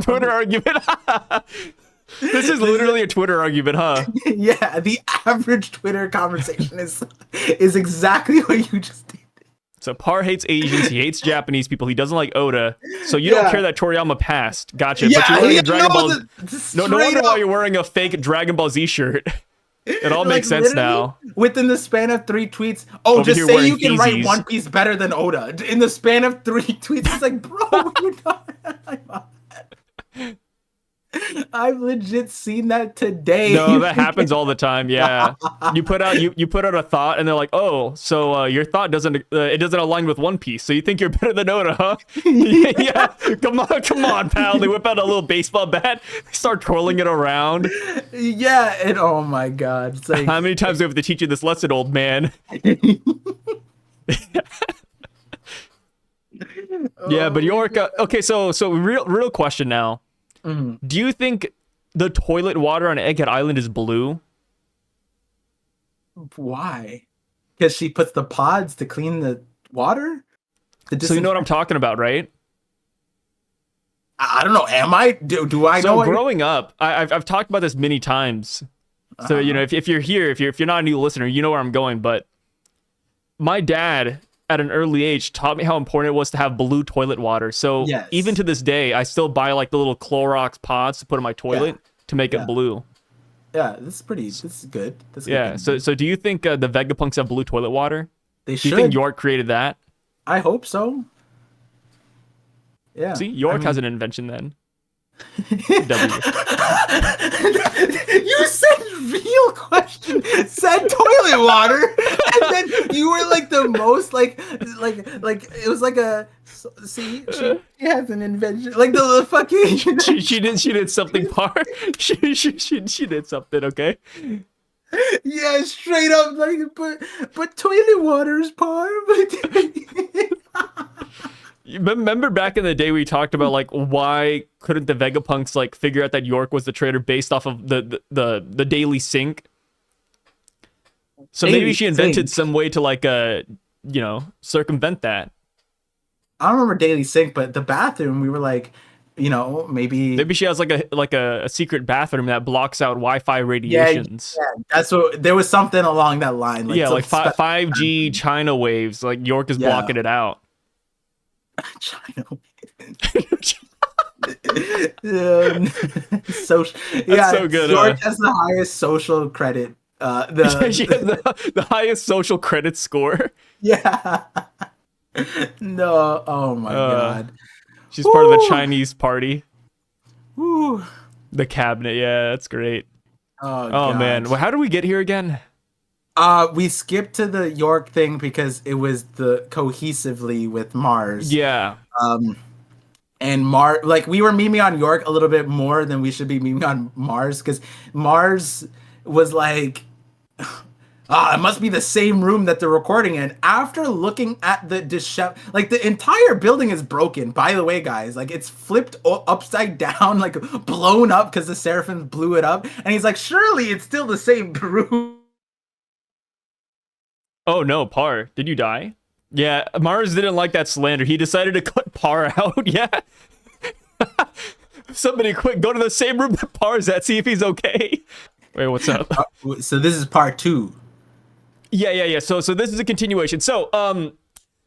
Twitter argument. This is literally a Twitter argument, huh?
Yeah, the average Twitter conversation is exactly what you just did.
So Par hates Asians, he hates Japanese people, he doesn't like Oda. So you don't care that Toriyama passed. Gotcha.
Yeah,
but you're wearing a Dragon Ball. No wonder why you're wearing a fake Dragon Ball Z shirt. It all makes sense now.
Within the span of 3 tweets, just say you can write One Piece better than Oda. In the span of 3 tweets, it's like, bro, you're not. I've legit seen that today.
No, that happens all the time. Yeah, you put out a thought, and they're like, "Oh, so your thought doesn't align with One Piece. So you think you're better than Oda, huh?" Yeah, come on, pal. They whip out a little baseball bat, they start twirling it around.
Yeah, and oh my god, it's like,
how many times do I have to teach you this lesson, old man? Yeah, but York. Okay, so real question now.
Mm-hmm.
Do you think the toilet water on Egghead Island is blue?
Why? Because she puts the pods to clean the water?
So you know what I'm talking about, right?
I don't know. Am I? Do I know?
So growing up, I've talked about this many times. So, you know, if you're here, if you're not a new listener, you know where I'm going. But my dad, at an early age, taught me how important it was to have blue toilet water. So even to this day, I still buy like the little Clorox pods to put in my toilet to make it blue.
Yeah, this is good.
Yeah, so do you think the Vegapunks have blue toilet water?
They should.
Do you think York created that?
I hope so. Yeah.
See, York has an invention then.
You said real question, said toilet water, and then you were like the most like it was like a see she has an invention like the fucking
she did something part she did something, okay.
Yeah, straight up like but toilet water is part.
Remember back in the day we talked about like why couldn't the Vegapunks like figure out that York was the traitor based off of the daily sink? So maybe she invented some way to like circumvent that.
I don't remember daily sync, but the bathroom we were like, maybe
Maybe she has a secret bathroom that blocks out Wi-Fi
yeah,
radiations.
yeah. That's what there was something along that line, like
Yeah,
some
like
special
5G China waves. Like York is
yeah.
blocking it out.
China. Um, social,
That's
yeah.
so good.
York has the highest social credit.
Yeah, she has
The
the highest social credit score.
yeah. No, oh my
Uh,
god.
she's part of the
Woo,
Chinese party,
woo.
the cabinet. Yeah, that's great.
Oh
Oh man, well,
gosh.
how do we get here again?
We skipped to the York thing because it was the cohesively with Mars.
Yeah.
Um, and like we were memeing on York a little bit more than we should be memeing on Mars because Mars was like, it must be the same room that they're recording in. After looking at the like the entire building is broken. By the way, guys, like it's flipped upside down, like blown up because the Seraphims blew it up, and he's like, surely it's still the same room.
Oh no, Par, did you die? Yeah, Mars didn't like that slander. He decided to cut Par out. Yeah. Somebody quick, go to the same room that Par's at, see if he's okay. Wait, what's up?
So this is part two.
Yeah. So this is a continuation. So,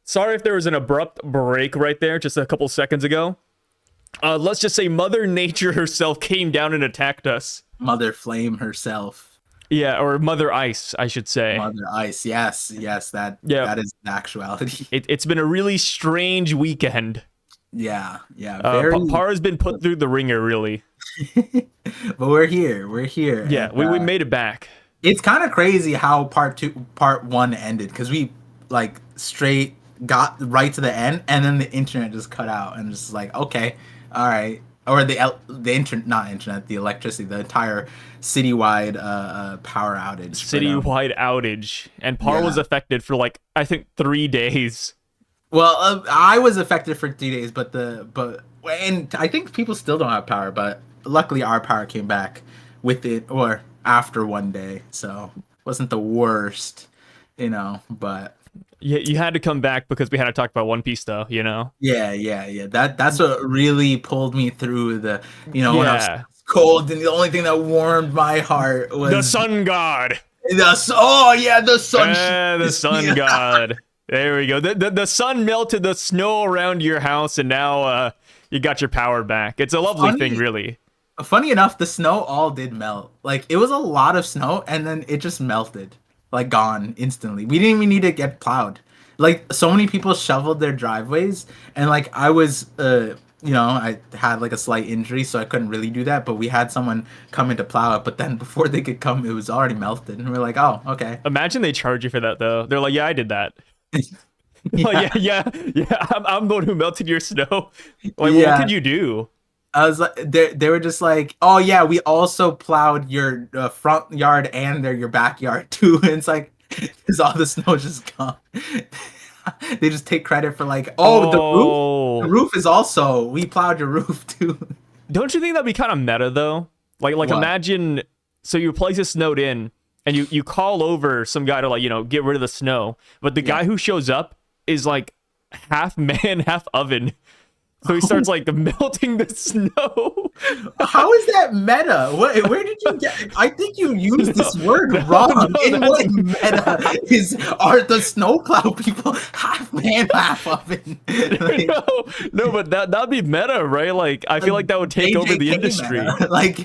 sorry if there was an abrupt break right there just a couple seconds ago. Let's just say Mother Nature herself came down and attacked us.
Mother Flame herself.
Yeah, or Mother Ice, I should say.
Mother Ice. Yes, that
Yeah.
that is the actuality.
It's been a really strange weekend.
Yeah. Very.
Par has been put through the ringer, really.
But we're here. We're here.
Yeah,
and,
we made it back.
it's kind of crazy how part one ended because we like straight got right to the end, and then the internet just cut out, and just like, okay, all right, or the internet, not internet, the electricity, the entire citywide power outage.
Citywide outage, and Par was affected for like I think 3 days.
Well, I was affected for 3 days, and I think people still don't have power, but luckily our power came back with it or after one day, so it wasn't the worst, but
Yeah, you had to come back because we had to talk about One Piece, though.
yeah. That's what really pulled me through when I was
Yeah,
cold, and the only thing that warmed my heart was
the Sun God.
oh yeah, the sun.
The Sun
Yeah.
God. There we go. The sun melted the snow around your house, and now you got your power back. It's a lovely thing, really.
Funny enough, the snow all did melt. Like it was a lot of snow, and then it just melted, like gone instantly. We didn't even need to get plowed. Like so many people shoveled their driveways, and like I was, I had like a slight injury, so I couldn't really do that. But we had someone come in to plow it, but then before they could come, it was already melted, and we're like, oh, okay.
Imagine they charge you for that, though. They're like, yeah, I did that.
Yeah.
Like, yeah. I'm the one who melted your snow. Like,
Yeah.
what could you do?
I was like, they were just like, oh yeah, we also plowed your front yard and your backyard too. And it's like, because all the snow just gone. They just take credit for like, the roof is also, we plowed your roof too.
Don't you think that'd be kind of meta, though? Like
What?
imagine, so your place is snowed in, and you call over some guy to like get rid of the snow, but the guy who shows up is like half man, half oven. So he starts like melting the snow.
How is that meta? Where did you get? I think you used this word wrong. What meta are the snowplow people half man, half oven? Like,
No, but that'd be meta, right? Like I feel like that would take over the
JJK
industry.
meta. Like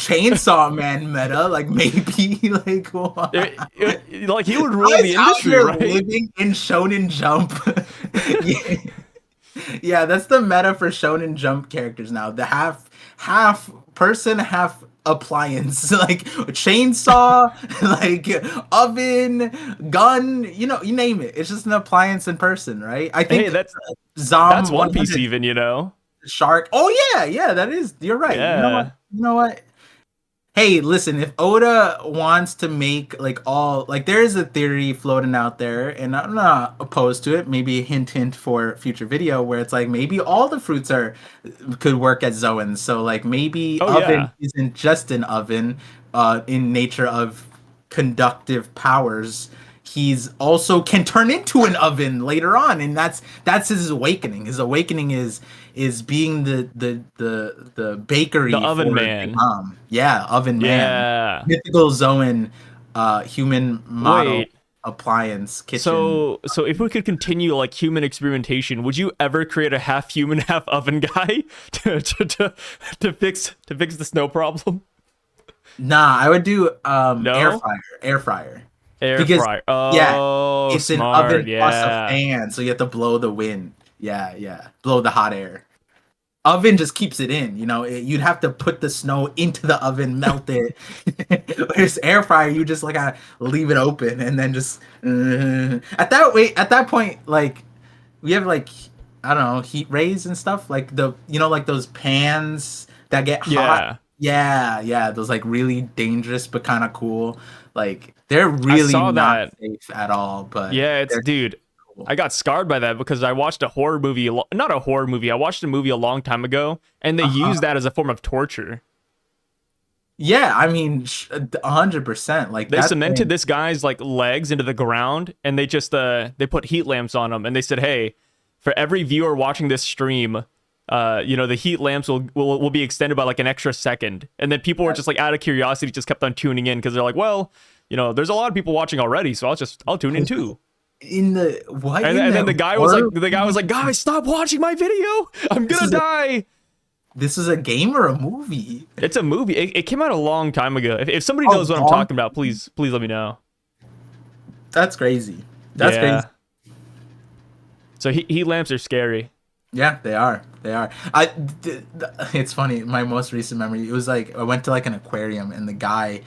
Chainsaw Man meta, like maybe like what?
Like he would rule the industry, right?
Living in Shonen Jump. Yeah, that's the meta for Shonen Jump characters now. The half person, half appliance, like chainsaw, like oven, gun. You name it. It's just an appliance in person, right? I think
Hey, that's One Piece, even.
Shark. Oh yeah, that is. You're right.
Yeah.
You know what? Hey, listen, if Oda wants to make like all like there is a theory floating out there, and I'm not opposed to it. Maybe a hint for future video where it's like maybe all the fruits could work as Zoans. So like maybe oven isn't just an oven in nature of conductive powers. he's also can turn into an oven later on, and that's his awakening. His awakening is being the bakery,
The oven
for
man.
his mom. Yeah, oven man.
Yeah.
Mythical Zoan, human model
Wait.
appliance kitchen.
So if we could continue like human experimentation, would you ever create a half human, half oven guy to fix the snow problem?
Nah, I would do
No?
air fryer.
Air
Because
fryer.
yeah,
Oh,
it's an
smart.
oven plus a
Yeah.
fan, so you have to blow the wind. Yeah, blow the hot air. Oven just keeps it in, you'd have to put the snow into the oven, melt it. Whereas air fryer, you just like leave it open and then just at that point, like we have like, I don't know, heat rays and stuff, like like those pans that get hot. Yeah, those like really dangerous but kind of cool. Like they're really
saw
not
that.
safe at all, but
Yeah, it's
they're
dude.
cool.
I got scarred by that because I watched a horror movie, not a horror movie. I watched a movie a long time ago, and they used that as a form of torture.
Yeah, I mean, 100%. Like
They
that
cemented
thing-
this guy's like legs into the ground, and they just they put heat lamps on them, and they said, "Hey, for every viewer watching this stream, the heat lamps will be extended by like an extra second." And then people were just like out of curiosity, just kept on tuning in because they're like, "Well, there's a lot of people watching already, so I'll tune in too."
in the what?
And
in
then
the
the guy was
horror-
like, "Guys, stop watching my video! I'm gonna die."
This is a game or a movie?
It's a movie. It came out a long time ago. If somebody knows what I'm talking about, please let me know.
That's crazy. That's
Yeah.
crazy.
So heat lamps are scary.
Yeah, they are. They are. It's funny. My most recent memory. It was like I went to like an aquarium and the guy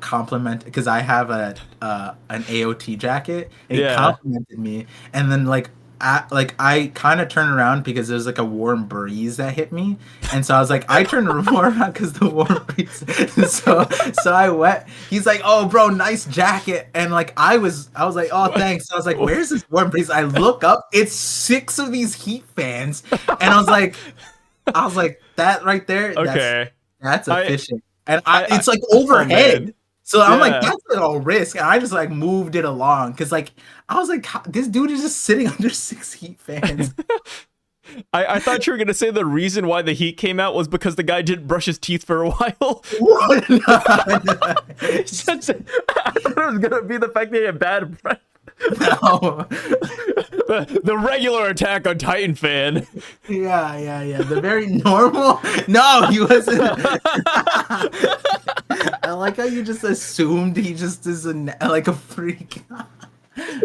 complimented because I have an AOT jacket. And
Yeah.
He complimented me, and then I kind of turned around because there was like a warm breeze that hit me, and so I was like, I turned more around because the warm breeze. so I went. He's like, "Oh, bro, nice jacket," and like I was like, "Oh, thanks." I was like, "Where's this warm breeze?" I look up, it's 6 of these heat fans, and I was like, that right there.
Okay.
That's efficient, and
I-
it's like
oh,
overhead.
man.
So I'm like,
Yeah.
that's a little risk, and I just like moved it along because like I was like, this dude is just sitting under 6 heat fans.
I thought you were gonna say the reason why the heat came out was because the guy didn't brush his teeth for a while.
What?
I thought it was gonna be the fact that he had bad breath.
No.
The regular Attack on Titan fan.
Yeah. The very normal. No, he wasn't. I like how you just assumed he just is like a freak.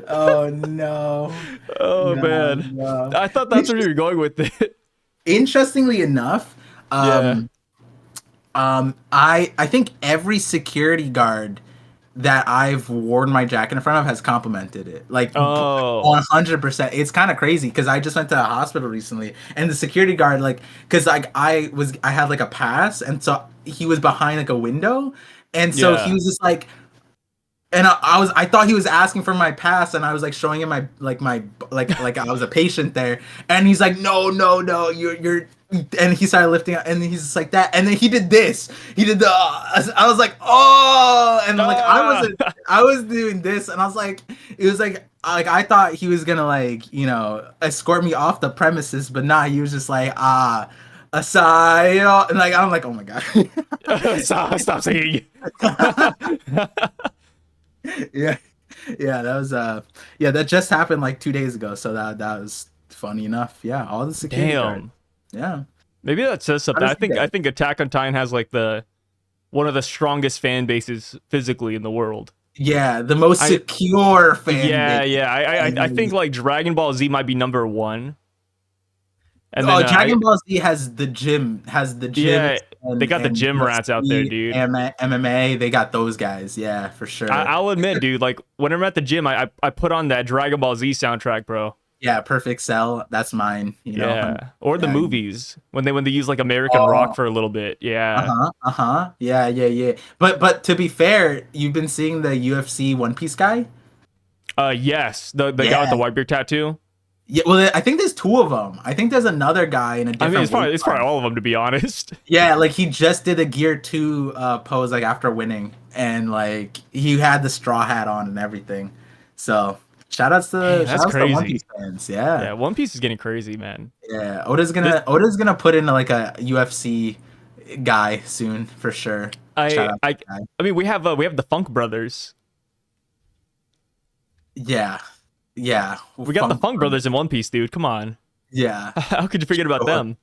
Oh no.
Oh
No,
man.
no.
I thought that's where you were going with it.
Interestingly enough, I think every security guard that I've worn my jacket in front of has complimented it. Like,
Oh.
100%. It's kind of crazy because I just went to a hospital recently, and the security guard, like, because like I had like a pass, and so he was behind like a window, and so
Yeah.
he was just like, and I thought he was asking for my pass, and I was like showing him my like I was a patient there, and he's like, no, you're. And he started lifting up, and he's just like that, and then he did this. He did the. I was like, oh, and like I was doing this, and I was like, it was like I thought he was gonna like escort me off the premises, but nah, he was just like aside, and like I'm like, oh my god.
Stop singing.
yeah, that was that just happened like 2 days ago, so that was funny enough. Yeah, all the security guards.
Damn.
Yeah.
Maybe that says something.
How
I
does he get-
think Attack on Titan has like one of the strongest fan bases physically in the world.
Yeah, the most secure fan base.
Yeah. I think like Dragon Ball Z might be number 1. And then
Dragon Ball Z has the gym.
Yeah,
and-
they got the
and
gym rats out there, dude.
MMA, they got those guys. Yeah, for sure.
I'll admit, dude, like when I'm at the gym, I put on that Dragon Ball Z soundtrack, bro.
Yeah, Perfect Cell. That's mine.
Yeah, or the
yeah.
movies when they use like American rock for a little bit. Yeah.
Yeah. But to be fair, you've been seeing the UFC One Piece guy.
Yes, the guy with the white beard tattoo.
Yeah, well, I think there's 2 of them. I think there's another guy in a different.
I mean, it's
weight
probably
class.
all of them, to be honest.
Yeah, like he just did a Gear 2 pose like after winning, and like he had the straw hat on and everything. So shout
That's
outs to One
crazy.
Piece fans. Yeah.
Yeah, One Piece is getting crazy, man.
Yeah.
This
Oda's gonna put in like a UFC guy soon for sure. Shout
I
out to
I
that guy.
I mean we have the Funk Brothers.
Yeah. Yeah.
We got the Funk
Funk.
Brothers in One Piece, dude. Come on.
Yeah.
How could you forget about
Sure.
them?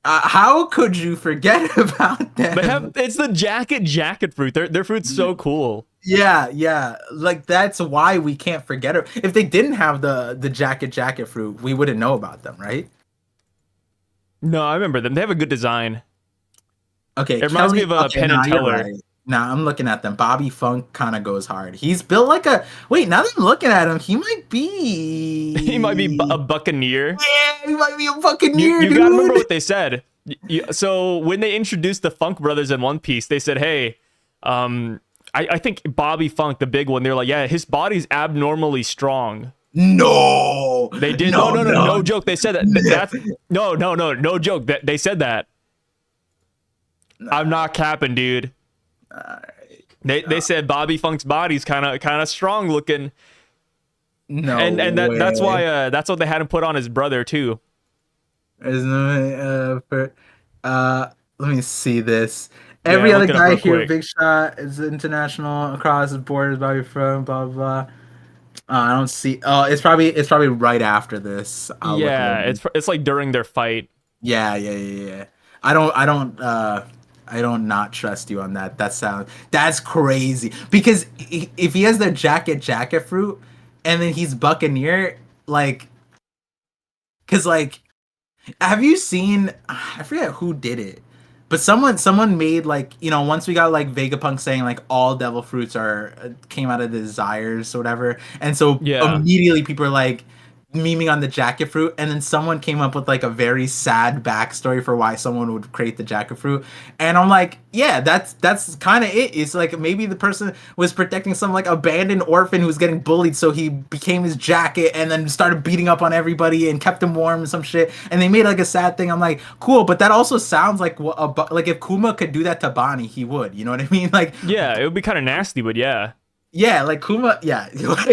How could you forget about
They
them?
have it's the jacket fruit. Their fruit's so cool.
Yeah, yeah. Like that's why we can't forget it. If they didn't have the jacket fruit, we wouldn't know about them, right?
No, I remember them. They have a good design.
Okay,
It reminds me
Kelly.
of
Okay,
Penn and
nah, you're
Teller.
right. Nah, I'm looking at them. Bobby Funk kind of goes hard. He's built like a. Wait, now that I'm looking at him, he might
He might be
be.
a Buccaneer.
Yeah, he might be a
You
Buccaneer,
you gotta remember
dude.
what they said. So when they introduced the Funk Brothers in One Piece, they said, "Hey, I think Bobby Funk, the big one, they're like, yeah, his body's abnormally strong."
No,
They did
no,
no
no.
joke. They said that. That's no joke. That they said that. I'm not capping, dude. They said Bobby Funk's body's kind of strong looking,
No
and that's
way.
why that's what they had him put on his brother too.
There's no let me see this.
Yeah,
Every other
look it up
guy
real
here,
quick.
Big Shot is international across the borders, Bobby from blah blah. Blah. I don't see. Oh, it's probably right after this. I'll look it
Yeah,
up.
it's like during their fight.
Yeah, yeah, yeah, yeah. I don't not trust you on that. That's crazy. Because if he has the jacket fruit, and then he's Buccaneer, like, cause like have you seen? I forget who did it, but someone made like once we got like Vegapunk saying like all devil fruits are came out of the desires or whatever, and so
Yeah.
immediately people are like memeing on the jacket fruit, and then someone came up with like a very sad backstory for why someone would create the jacket fruit, and I'm like, yeah, that's kind of it. It's like maybe the person was protecting some like abandoned orphan who was getting bullied, so he became his jacket and then started beating up on everybody and kept him warm and some shit, and they made like a sad thing. I'm like, cool, but that also sounds like like if Kuma could do that to Bonnie, he would. You know what I mean? Like,
Yeah, it would be kind of nasty, but yeah.
yeah, like Kuma, yeah,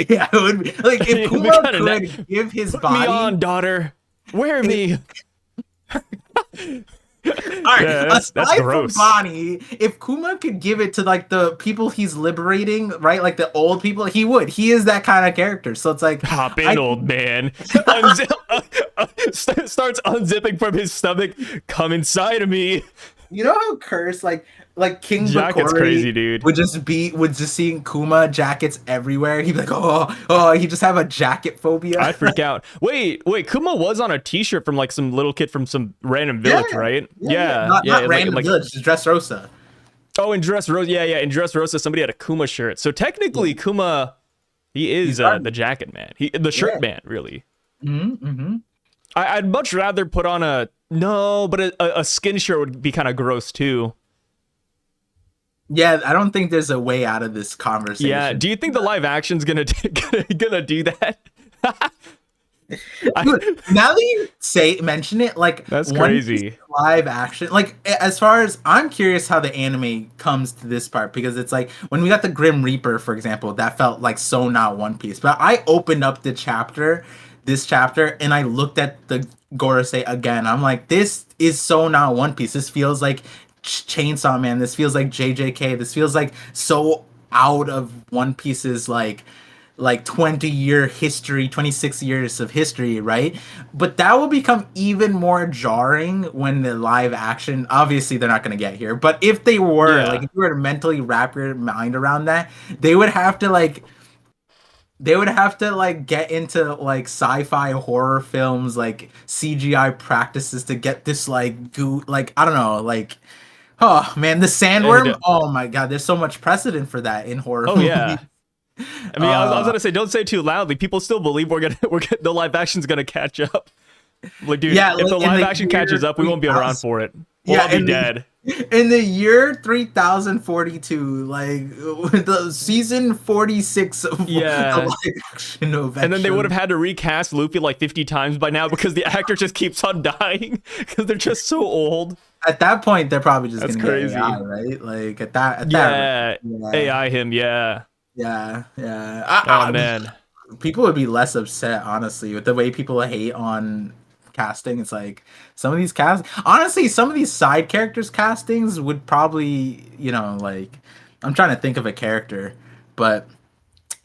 yeah, it would be like if
It would be
Kuma
kinda
could give his
Put me
body.
on, daughter. Wear me.
All right,
Yeah, that's
aside from
gross.
Bonnie, if Kuma could give it to like the people he's liberating, right, like the old people, he would. He is that kind of character. So it's like,
Hop in, old man. Starts unzipping from his stomach. Come inside of me.
you know how cursed like King
Jacket's
Bakori
crazy, dude.
would just seeing Kuma jackets everywhere. He'd be like, he just have a jacket phobia.
I'd freak out. Wait. Kuma was on a T-shirt from like some little kid from some random village, right? Yeah.
Not random village, just Dressrosa.
Oh, in Dressrosa. Yeah. In Dressrosa, somebody had a Kuma shirt. So technically, Kuma, he is the jacket man. The shirt man, really.
Mm-hmm.
I'd much rather put on but a skin shirt would be kind of gross too.
Yeah, I don't think there's a way out of this conversation.
Yeah. Do you think the live action's gonna gonna do that?
Dude, now that you mention it, like
That's
One
crazy.
Piece live action, like as far as I'm curious how the anime comes to this part, because it's like when we got the Grim Reaper, for example, that felt like so not One Piece. But I opened up this chapter, and I looked at the Gorosei again. I'm like, this is so not One Piece. This feels like Chainsaw Man. This feels like JJK. This feels like so out of One Piece's like 20-year history, 26 years of history, right? But that will become even more jarring when the live action, obviously they're not going to get here, but if they were,
Yeah.
like if you were to mentally wrap your mind around that, they would have to get into like sci-fi horror films, like CGI practices to get this like like I don't know, like oh man, the sandworm. Oh my god, there's so much precedent for that in horror
Oh
movies.
yeah. I mean, I was gonna say, don't say it too loudly. People still believe the live action's gonna catch up. Like, dude,
Yeah,
if the
like, in
live
the
action
year
catches up, we won't be around
3000.
for it. We'll all be dead.
In the year 3042, like the season 46 of
Yeah.
the live action of
And then they
Action.
would have had to recast Luffy like 50 times by now because the actor just keeps on dying because they're just so old.
At that point, they're probably just
That's
gonna
crazy.
get AI, right? Like at that
Yeah,
rate,
AI him, yeah.
Yeah.
Oh man.
People would be less upset, honestly, with the way people hate on casting. It's like some of these honestly, some of these side characters castings would probably, like, I'm trying to think of a character, but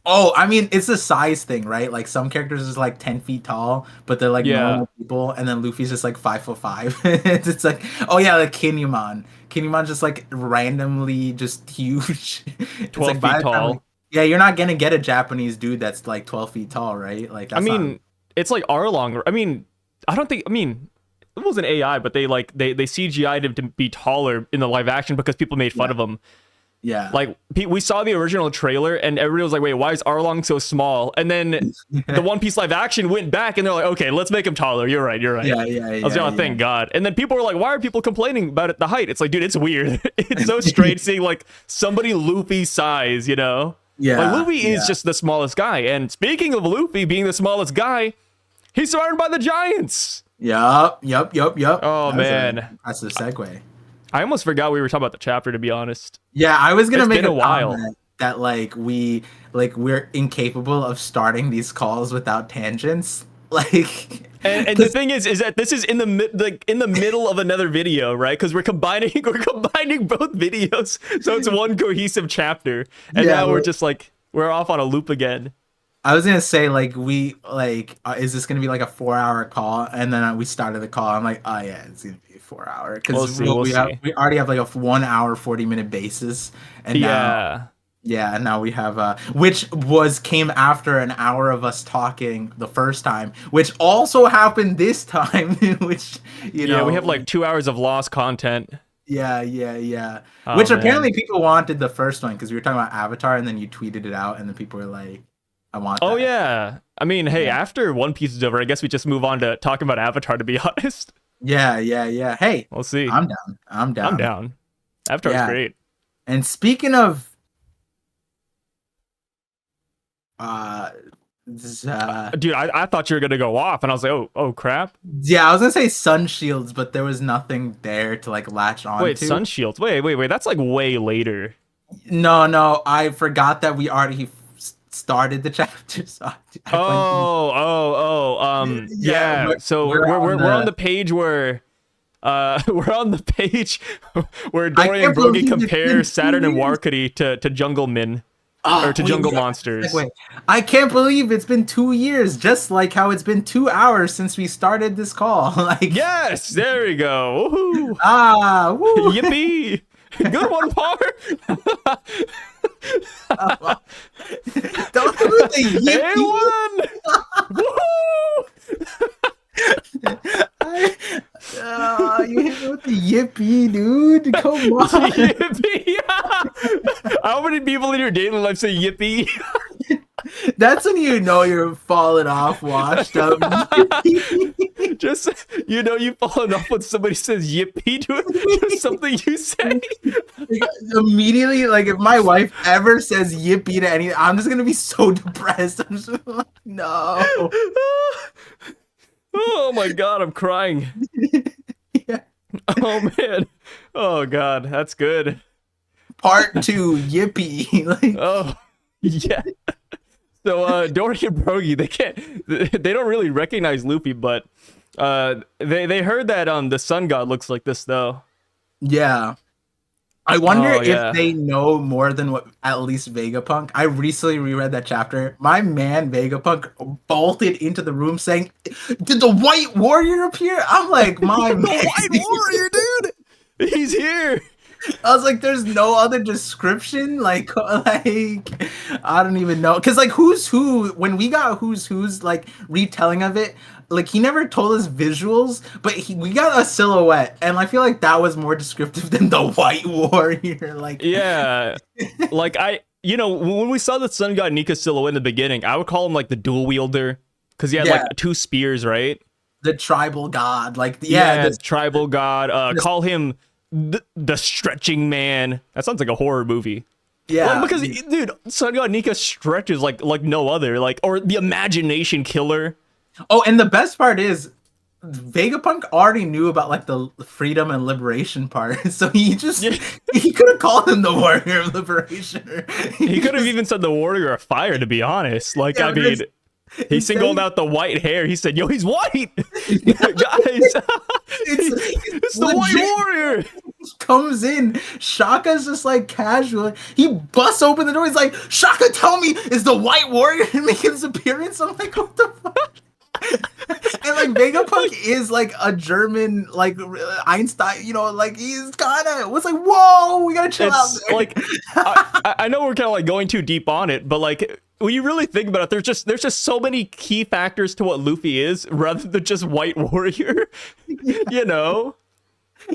oh, I mean, it's a size thing, right? Like some characters is like 10 feet tall, but they're like
Yeah.
normal people, and then Luffy's just like 5'5". It's like, oh yeah, like Kinemon. Kinemon's just like randomly just huge. It's
12
like by
feet
the time,
tall.
yeah, you're not gonna get a Japanese dude that's like 12 feet tall, right? Like
I
that's not.
mean, it's like Arlong. I mean, I don't think. I mean, it wasn't AI, but they CGI'd him to be taller in the live action because people made fun
Yeah.
of him.
Yeah.
Like we saw the original trailer, and everybody was like, "Wait, why is Arlong so small?" And then the One Piece live action went back, and they're like, "Okay, let's make him taller." You're right. You're right.
Yeah.
I was like, "Oh, thank God." And then people were like, "Why are people complaining about it? The height?" It's like, dude, it's weird. It's so strange seeing like somebody Luffy's size, you know?
Yeah.
Like Luffy is
yeah.
just the smallest guy. And speaking of Luffy being the smallest guy, he's surrounded by the giants.
Yup.
Oh man,
that's a segue.
I almost forgot we were talking about the chapter. To be honest.
Yeah, I was gonna
It's
make
been a while.
comment that we're incapable of starting these calls without tangents. Like,
And the thing is that this is in the middle of another video, right? Because we're combining both videos, so it's one cohesive chapter. And
Yeah,
now we're just like we're off on a loop again.
I was gonna say is this gonna be like a 4-hour call? And then we started the call. I'm like, oh yeah, it's gonna be a 4-hour because
We'll see.
we already have like a 1 hour 40-minute basis, and now.
Yeah.
Yeah, and now we have which came after an hour of us talking the first time, which also happened this time, which
Yeah, we have like 2 hours of lost content.
Yeah.
Oh,
Which
man.
apparently people wanted the first one because we were talking about Avatar, and then you tweeted it out, and then people were like, "I want."
Oh
that.
yeah. I mean, hey, after One Piece is over, I guess we just move on to talking about Avatar. To be honest,
Yeah. Hey,
we'll see.
I'm down.
I'm down. Avatar's
Yeah.
great.
And speaking of,
Dude, I thought you were gonna go off, and I was like, oh crap.
yeah, I was gonna say sun shields, but there was nothing there to like latch on
Wait,
to.
Sun Shields. Wait. That's like way later.
No, I forgot that we already started the chapter. So
Yeah.
we're-
So
we're
we're
on
on
the-
the page where we're on the page where Dory
can't
and Brogy
believe it's
compare
been
Saturn
2
and
years.
Warkity to Jungle Min
Oh,
or to
wait,
Jungle
yeah,
Monsters.
wait. I can't believe it's been 2 years, just like how it's been 2 hours since we started this call. Like,
Yes, there we go. Woohoo.
woo.
Yippee! Good one, Par.
Don't do the yippee.
Woo!
You hit me with the yippee, dude. Come on.
Yippee! How many people in your daily life say yippee?
That's when you know you're falling off, washed up.
Just you've fallen off when somebody says yippee to something you say.
Immediately, like if my wife ever says yippee to anything, I'm just gonna be so depressed. I'm just like, no.
Oh my god, I'm crying.
Yeah.
Oh man. Oh god, that's good.
Part 2, yippee. Like,
Oh yeah. So Dory and Brogy, they don't really recognize Luffy, but they heard that the sun god looks like this though.
yeah. I wonder
Oh, yeah.
if they know more than what at least Vegapunk. I recently reread that chapter. My man Vegapunk bolted into the room saying, "Did the White Warrior appear?" I'm like, my man.
White Warrior, dude! He's here!
I was like, there's no other description. Like I don't even know. Cause like Who's Who, when we got Who's like retelling of it, like he never told us visuals, but we got a silhouette, and I feel like that was more descriptive than the White Warrior. Like,
Yeah. Like when we saw the sun god Nika silhouette in the beginning, I would call him like the dual wielder. Cause he had
Yeah.
like 2 spears, right?
the tribal god, like
The tribal god. Call him the stretching man. That sounds like a horror movie.
yeah.
Well, because dude, sun god Nika stretches like no other. Like, or the imagination killer.
Oh, and the best part is, Vegapunk already knew about like the freedom and liberation part, so he just
Yeah.
he could have called him the warrior of liberation. Or
He could have
just-
even said the warrior of fire, to be honest. Like,
Yeah,
I
but
mean, he singled out the white hair. He said, "Yo, he's white, guys. It's the white
legit.
warrior."
Comes in, Shaka's just like casual. He busts open the door. He's like, "Shaka, tell me, is the White Warrior making his appearance?" I'm like, "What the fuck?" And like Vegapunk is like a German, like Einstein, you know, like he's kind of was like, "Whoa, we gotta chill out."
It's
There.
like, I know we're kind of like going too deep on it, but like when you really think about it, there's just so many key factors to what Luffy is, rather than just white warrior. You know.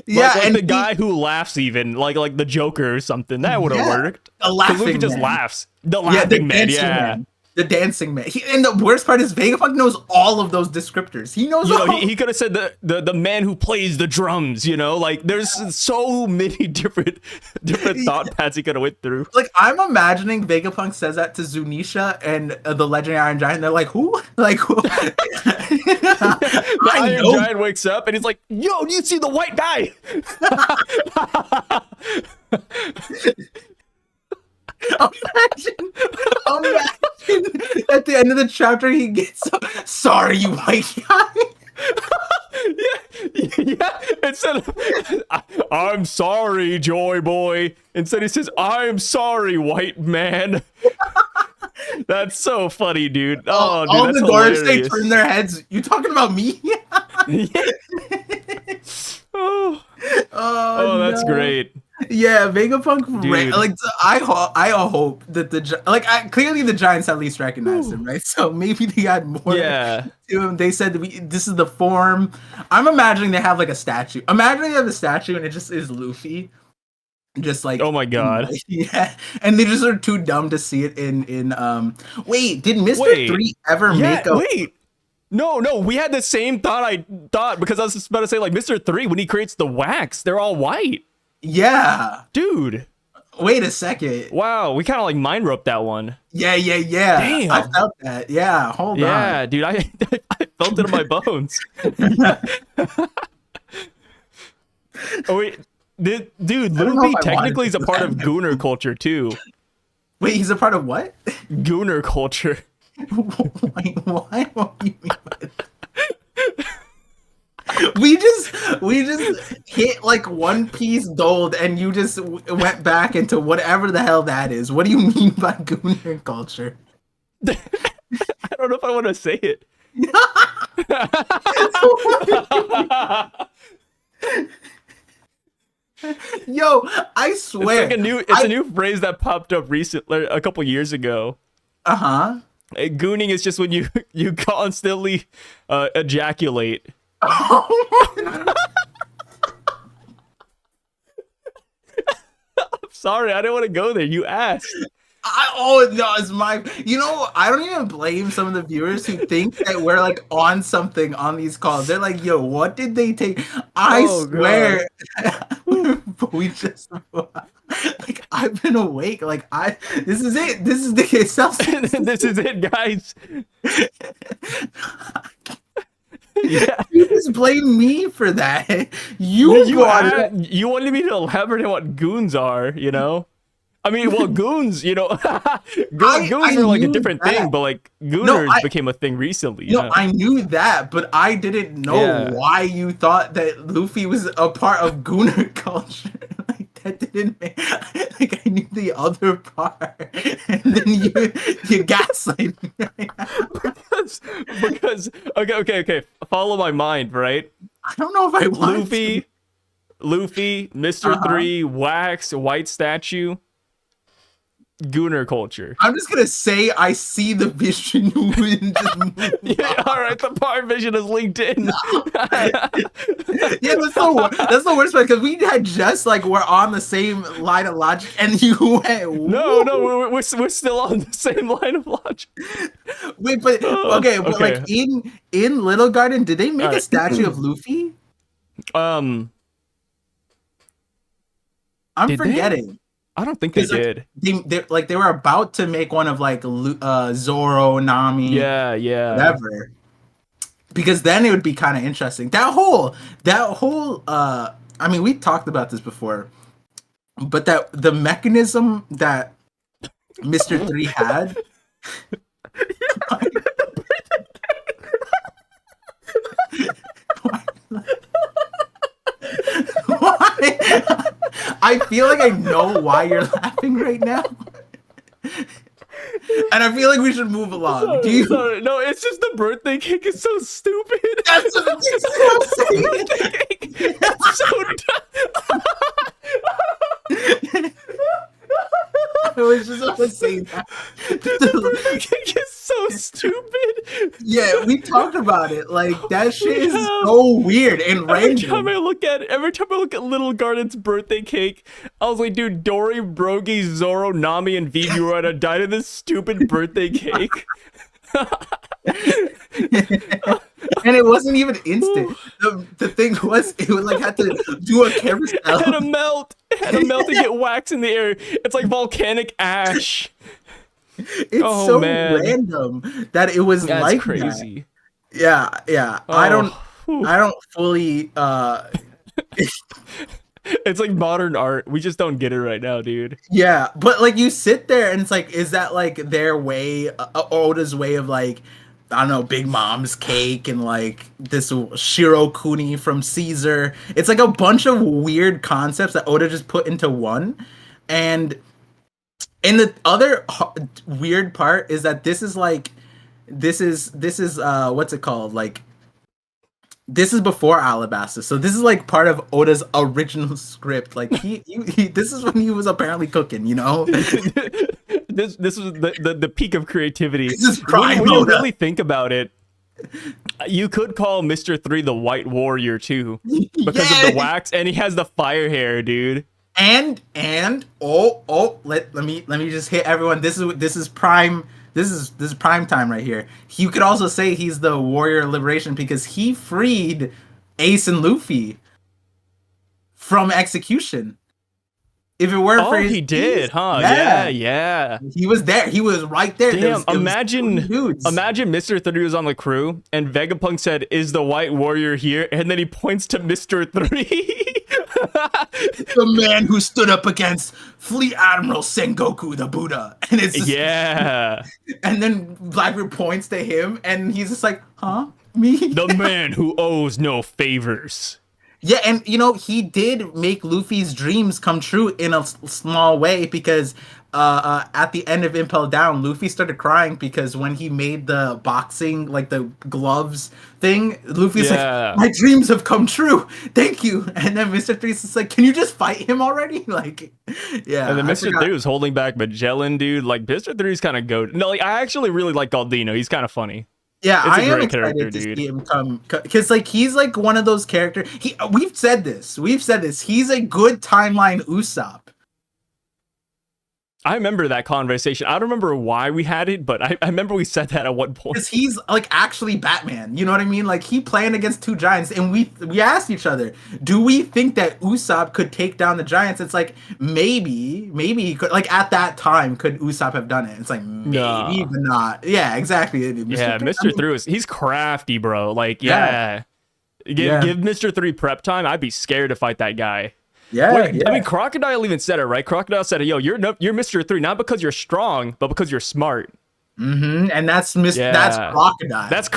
Yeah,
like
and
the guy who laughs, even like the Joker or something, that would have worked.
The laughing
Luffy just
man.
laughs. The
the
laughing man,
dancing
yeah.
man. The dancing man. And the worst part is Vegapunk knows all of those descriptors. He knows
You know,
all.
he could have said the man who plays the drums. You know, like there's so many different thought paths he could have went through.
Like I'm imagining Vegapunk says that to Zunisha and the legendary Iron Giant. They're like, "Who? Like who?"
The
I
Iron
know.
Giant wakes up and he's like, "Yo, do you see the white guy?"
Imagine at the end of the chapter he gets up, "Sorry, you white guy."
Yeah. Instead of "I'm sorry, Joy Boy," instead he says, "I'm sorry, white man." That's so funny, dude. Oh, dude,
all
that's
the Gorosei
hilarious.
turn their heads. You talking about me?
Oh, that's
no.
great.
Yeah, Vegapunk.
Dude.
Like I hope that clearly the Giants at least recognized him, right? So maybe they got more
Yeah.
to him. They said this is the form. I'm imagining they have like a statue. Imagining they have a statue and it just is Luffy. Just like,
Oh my god.
Yeah, and they just are too dumb to see it in wait, did Mr.
Wait.
3 ever
Yeah,
make a
wait. No, we had the same thought. I thought, because I was just about to say, like, Mr. 3, when he creates the wax, they're all white.
Yeah.
Dude.
Wait a second.
Wow, we kind of like mind roped that one.
Yeah.
Damn.
I felt that. Yeah, hold on.
Yeah, dude, I felt it in my bones. Oh wait, dude,
don't know
Luffy
if I
technically is a
wanted to
part
do
of
that.
Gooner culture too.
Wait, he's a part of what?
Gooner culture.
Wait, why? What do you mean by that? We just hit like One Piece gold, and you just went back into whatever the hell that is. What do you mean by Gooner culture?
I don't know if I want to say it.
Yo, I swear.
It's a new phrase that popped up recently, a couple years ago.
Uh-huh.
Gooning is just when you constantly ejaculate. Sorry, I didn't want to go there. You asked.
No, it's my. You know, I don't even blame some of the viewers who think that we're like on something on these calls. They're like, "Yo, what did they take?" I
Oh,
swear, we just like I've been awake. Like this is it. This is the
This is it, guys. Yeah.
You just blame me for that. You brought it.
You wanted me to elaborate on what goons are, you know? I mean, well, goons, you know, goons are like a
knew
different
that.
thing, but like gooners became a thing recently.
No,
Yeah.
I knew that, but I didn't know why you thought that Luffy was a part of Gooner culture. Like that didn't make. Like I knew the other part, and then you gaslight me.
because okay. Follow my mind, right?
I don't know if I want
Luffy, Mr. 3, Wax, White Statue. Gooner culture.
I'm just gonna say I see the vision and just move
Yeah, all right, the power vision is linked in.
Yeah, that's the worst part because we had just like we're on the same line of logic, and you went.
No, we're still on the same line of logic.
Wait, but okay, but
Okay.
like in Little Garden, did they make a
Alright.
statue of Luffy?
Um,
I'm
Did they?
forgetting.
I don't think they
'Cause, like,
did.
they were about to make one of like Zoro, Nami,
Yeah.
whatever. because then it would be kind of interesting. That whole I mean, we talked about this before, but that the mechanism that Mr. 3 had. Why? I feel like I know why you're laughing right now. And I feel like we should move along.
Sorry. No, it's just the birthday cake is so stupid.
That's what I'm saying.
It's so dumb.
I was just about to say that.
The birthday cake is so stupid.
Yeah, we talked about it. Like, that shit is so weird and random.
Every time I look at Little Garden's birthday cake, I was like, dude, Dory, Brogy, Zoro, Nami, and Vivi were gonna die to this stupid birthday cake.
And it wasn't even instant. The thing was, it was like had to do a carousel.
It had to melt. It had to melt and get wax in the air. It's like volcanic ash.
It's so random that it was
That's
like
crazy.
That. Yeah. I don't fully.
It's like modern art. We just don't get it right now, dude.
Yeah, but like you sit there and it's like, is that like their way, Oda's way of like, I don't know, Big Mom's cake and like this Shiro Kuni from Caesar. It's like a bunch of weird concepts that Oda just put into one. And the other weird part is that this is what's it called? Like, this is before Alabasta, so this is like part of Oda's original script. Like he this is when he was apparently cooking, you know.
This was the peak of creativity.
This is prime
when you
Oda.
really think about it, you could call Mr. 3 the White Warrior too, because of the wax, and he has the fire hair, dude.
And let me just hit everyone. This is prime. This is prime time right here. You could also say he's the warrior of liberation because he freed Ace and Luffy from execution. If it weren't for his
he did, huh? Yeah.
He was there. He was right there.
Damn, imagine Mr. 3 was on the crew and Vegapunk said, "Is the White Warrior here?" And then he points to Mr. 3.
The man who stood up against Fleet Admiral Sengoku the Buddha. And it's just, and then Blackbeard points to him and he's just like, huh? Me?
The man who owes no favors.
Yeah, and you know, he did make Luffy's dreams come true in a small way because at the end of Impel Down, Luffy started crying because when he made the boxing, like the gloves thing, Luffy's like, my dreams have come true. Thank you. And then Mr. 3's just like, can you just fight him already? Like, yeah.
And then Mr. 3 was holding back Magellan, dude. Like, Mr. 3's kind of goat. No, like, I actually really like Galdino. He's kind of funny.
Yeah, I am excited to see him come because, like, he's like one of those characters. We've said this. He's a good timeline Usopp.
I remember that conversation. I don't remember why we had it, but I remember we said that at one point.
Because he's like actually Batman. You know what I mean? Like he playing against two giants, and we asked each other, do we think that Usopp could take down the giants? It's like maybe he could. Like at that time, could Usopp have done it? It's like maybe, but not. Yeah, exactly.
Mr. 3 he's crafty, bro. Like give Mr. 3 prep time. I'd be scared to fight that guy.
Yeah.
I mean, Crocodile even said it, right? Crocodile said, "Yo, you're Mr. 3 not because you're strong, but because you're smart."
Mm-hmm. And that's Crocodile.
That's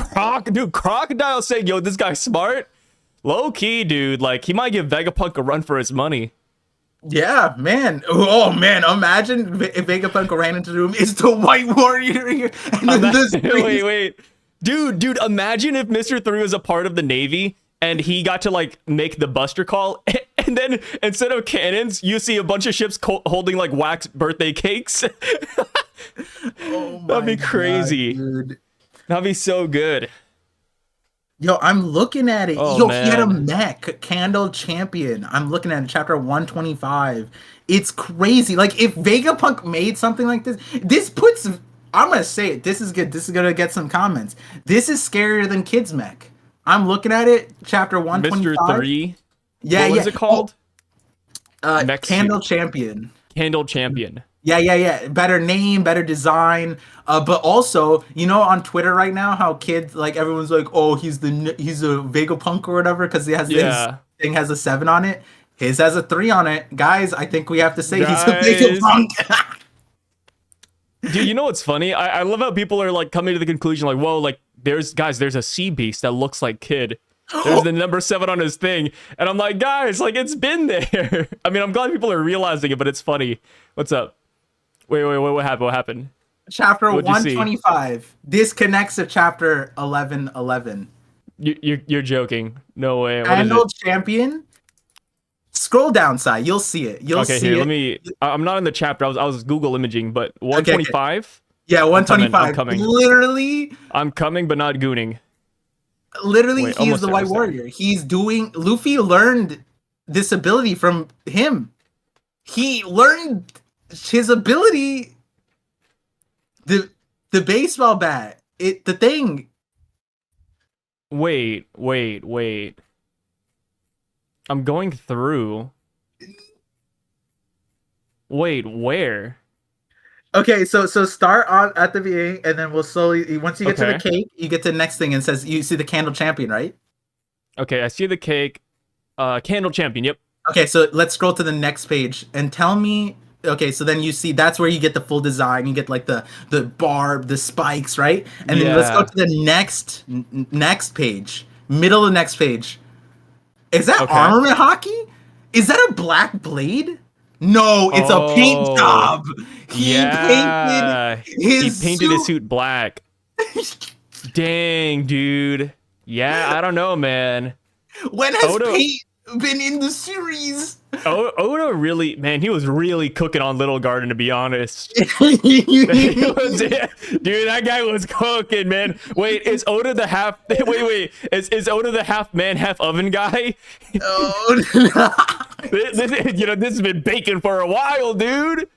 dude. Crocodile saying, "Yo, this guy's smart." Low key, dude. Like he might give Vegapunk a run for his money.
Yeah, man. Oh man, imagine if Vegapunk ran into the room. It's the White Warrior here.
Wait, dude. Imagine if Mr. 3 was a part of the Navy and he got to like make the Buster call. And then instead of cannons, you see a bunch of ships holding like wax birthday cakes. That'd be crazy.
God, dude.
That'd be so good.
Yo, I'm looking at it.
Oh,
Yo,
man.
He had a mech, Candle Champion. I'm looking at it, chapter 125. It's crazy. Like if Vegapunk made something like this puts. I'm gonna say it. This is good. This is gonna get some comments. This is scarier than Kids Mech. I'm looking at it, chapter 125.
Mr. 3.
Yeah,
what was it called?
Candle Champion.
Candle Champion.
Yeah. Better name, better design. But also, you know, on Twitter right now, how kids like everyone's like, oh, he's a Vegapunk or whatever because he has his
Yeah.
thing has a 7 on it. His has a 3 on it. Guys, I think we have to say he's a
Guys,
Vegapunk.
dude, you know what's funny? I love how people are like coming to the conclusion like, whoa, like there's a sea beast that looks like Kid. There's the number 7 on his thing. And I'm like, guys, like it's been there. I mean, I'm glad people are realizing it, but it's funny. What's up? Wait, what happened? What happened?
Chapter
What'd you see?
125. This connects to chapter 1111.
You're joking. No way. What is
Handle
it?
champion. Scroll down side. You'll see it. You'll
Okay,
see
here,
it.
let me. I'm not in the chapter. I was Google imaging, but 125.
Yeah,
I'm
125.
coming.
Literally,
I'm coming, but not gooning. Wait,
he is
almost
the
there,
White
almost there.
Warrior. He's doing. Luffy learned this ability from him. He learned his ability. The baseball bat. The thing.
Wait. I'm going through. Wait, where?
Okay, so start on at the beginning, and then we'll slowly. Once you get to the
Okay.
cake, you get to the next thing, and says you see the candle champion, right?
Okay, I see the cake. Candle champion. Yep.
Okay, so let's scroll to the next page and tell me. Okay, so then you see that's where you get the full design. You get like the barb, the spikes, right? And then let's go
Yeah.
to the next page, middle of the next page. Is that
Okay.
armament hockey? Is that a black blade? No, it's a paint
Oh,
job. He painted
yeah. He
his
painted his
suit.
suit black. Dang, dude. Yeah, I don't know, man.
When has
Oda
paint been in the series?
Oda really, man, he was really cooking on Little Garden, to be honest. He was, dude, that guy was cooking, man. Wait, is Oda the half? Wait, is Oda the half man, half oven guy?
Oh,
This has been baking for a while, dude.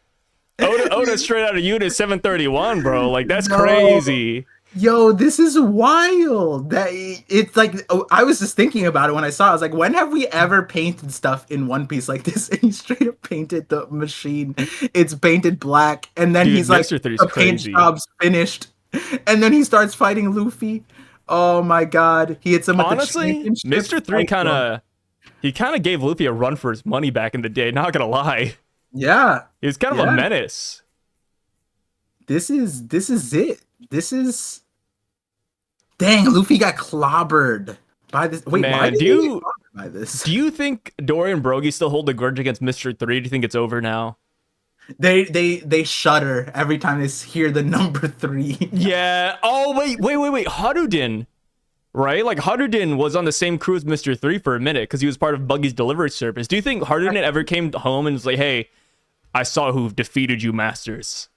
Oda straight out of Unit 731, bro. Like that's
no.
crazy.
Yo, this is wild. That it's like I was just thinking about it when I saw it. I was like, when have we ever painted stuff in One Piece like this? And he straight up painted the machine. It's painted black, and then
Dude,
he's like,
Mr. 3's
the paint
crazy.
job's finished, and then he starts fighting Luffy. Oh my god, he hits him with
Honestly,
the championship.
Mr. 3 kind of gave Luffy a run for his money back in the day. Not gonna lie,
Yeah,
he was kind of a menace.
This is it. This is. Dang, Luffy got clobbered by this. Wait,
Man,
why did
do
he get
you
clobbered by this?
do you think Dory and Brogy still hold a grudge against Mr. 3? Do you think it's over now?
They shudder every time they hear the number 3.
Yeah. Oh wait. Haruden, right? Like Haruden was on the same crew as Mr. 3 for a minute because he was part of Buggy's delivery service. Do you think Haruden ever came home and was like, "Hey, I saw who defeated you, masters"?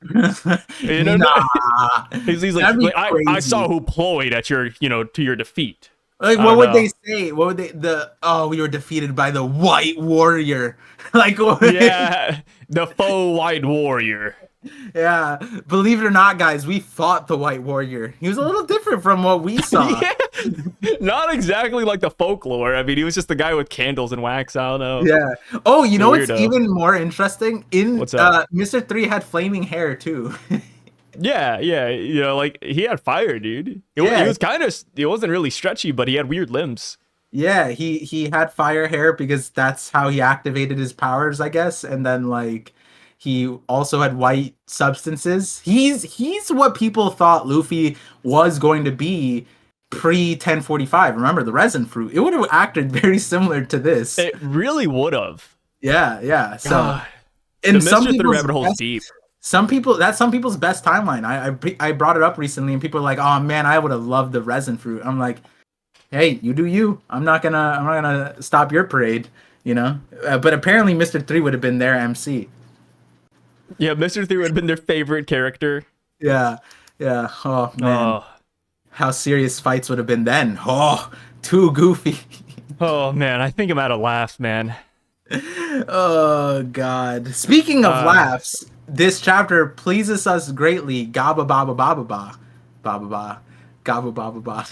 You know,
Nah,
he's like,
that'd be
I
crazy.
saw who ployed at your, to your defeat.
Like,
I
what
don't
would
know.
they say? What would they we were defeated by the White Warrior. Like, what?
Yeah, the faux white warrior.
Yeah. Believe it or not, guys, we fought the White Warrior. He was a little different from what we saw.
Yeah, not exactly like the folklore. I mean, he was just the guy with candles and wax. I don't know.
Yeah. Oh, you know what's
Weirdo.
even more interesting?
What's up?
Mr. 3 had flaming hair too.
Yeah, like he had fire, dude. He
Yeah.
was kind of, it wasn't really stretchy, but he had weird limbs.
Yeah, he had fire hair because that's how he activated his powers, I guess. And then like he also had white substances. He's what people thought Luffy was going to be pre 1045. Remember the resin fruit? It would have acted very similar to this.
It really would have.
Yeah. So
God,
in
the
some
Mr. 3
people's
rabbit hole's
best,
deep.
that's some people's best timeline. I brought it up recently and people are like, "Oh man, I would have loved the resin fruit." I'm like, hey, you do you. I'm not gonna stop your parade, you know. But apparently, Mr. 3 would have been their MC.
Yeah, Mr. 3 would have been their favorite character.
Yeah. Oh man,
Oh,
how serious fights would have been then. Oh, too goofy.
oh man, I think I'm out of laughs, man.
Oh god. Speaking of laughs, this chapter pleases us greatly. Gaba baba baba ba, baba ba, gaba baba ba.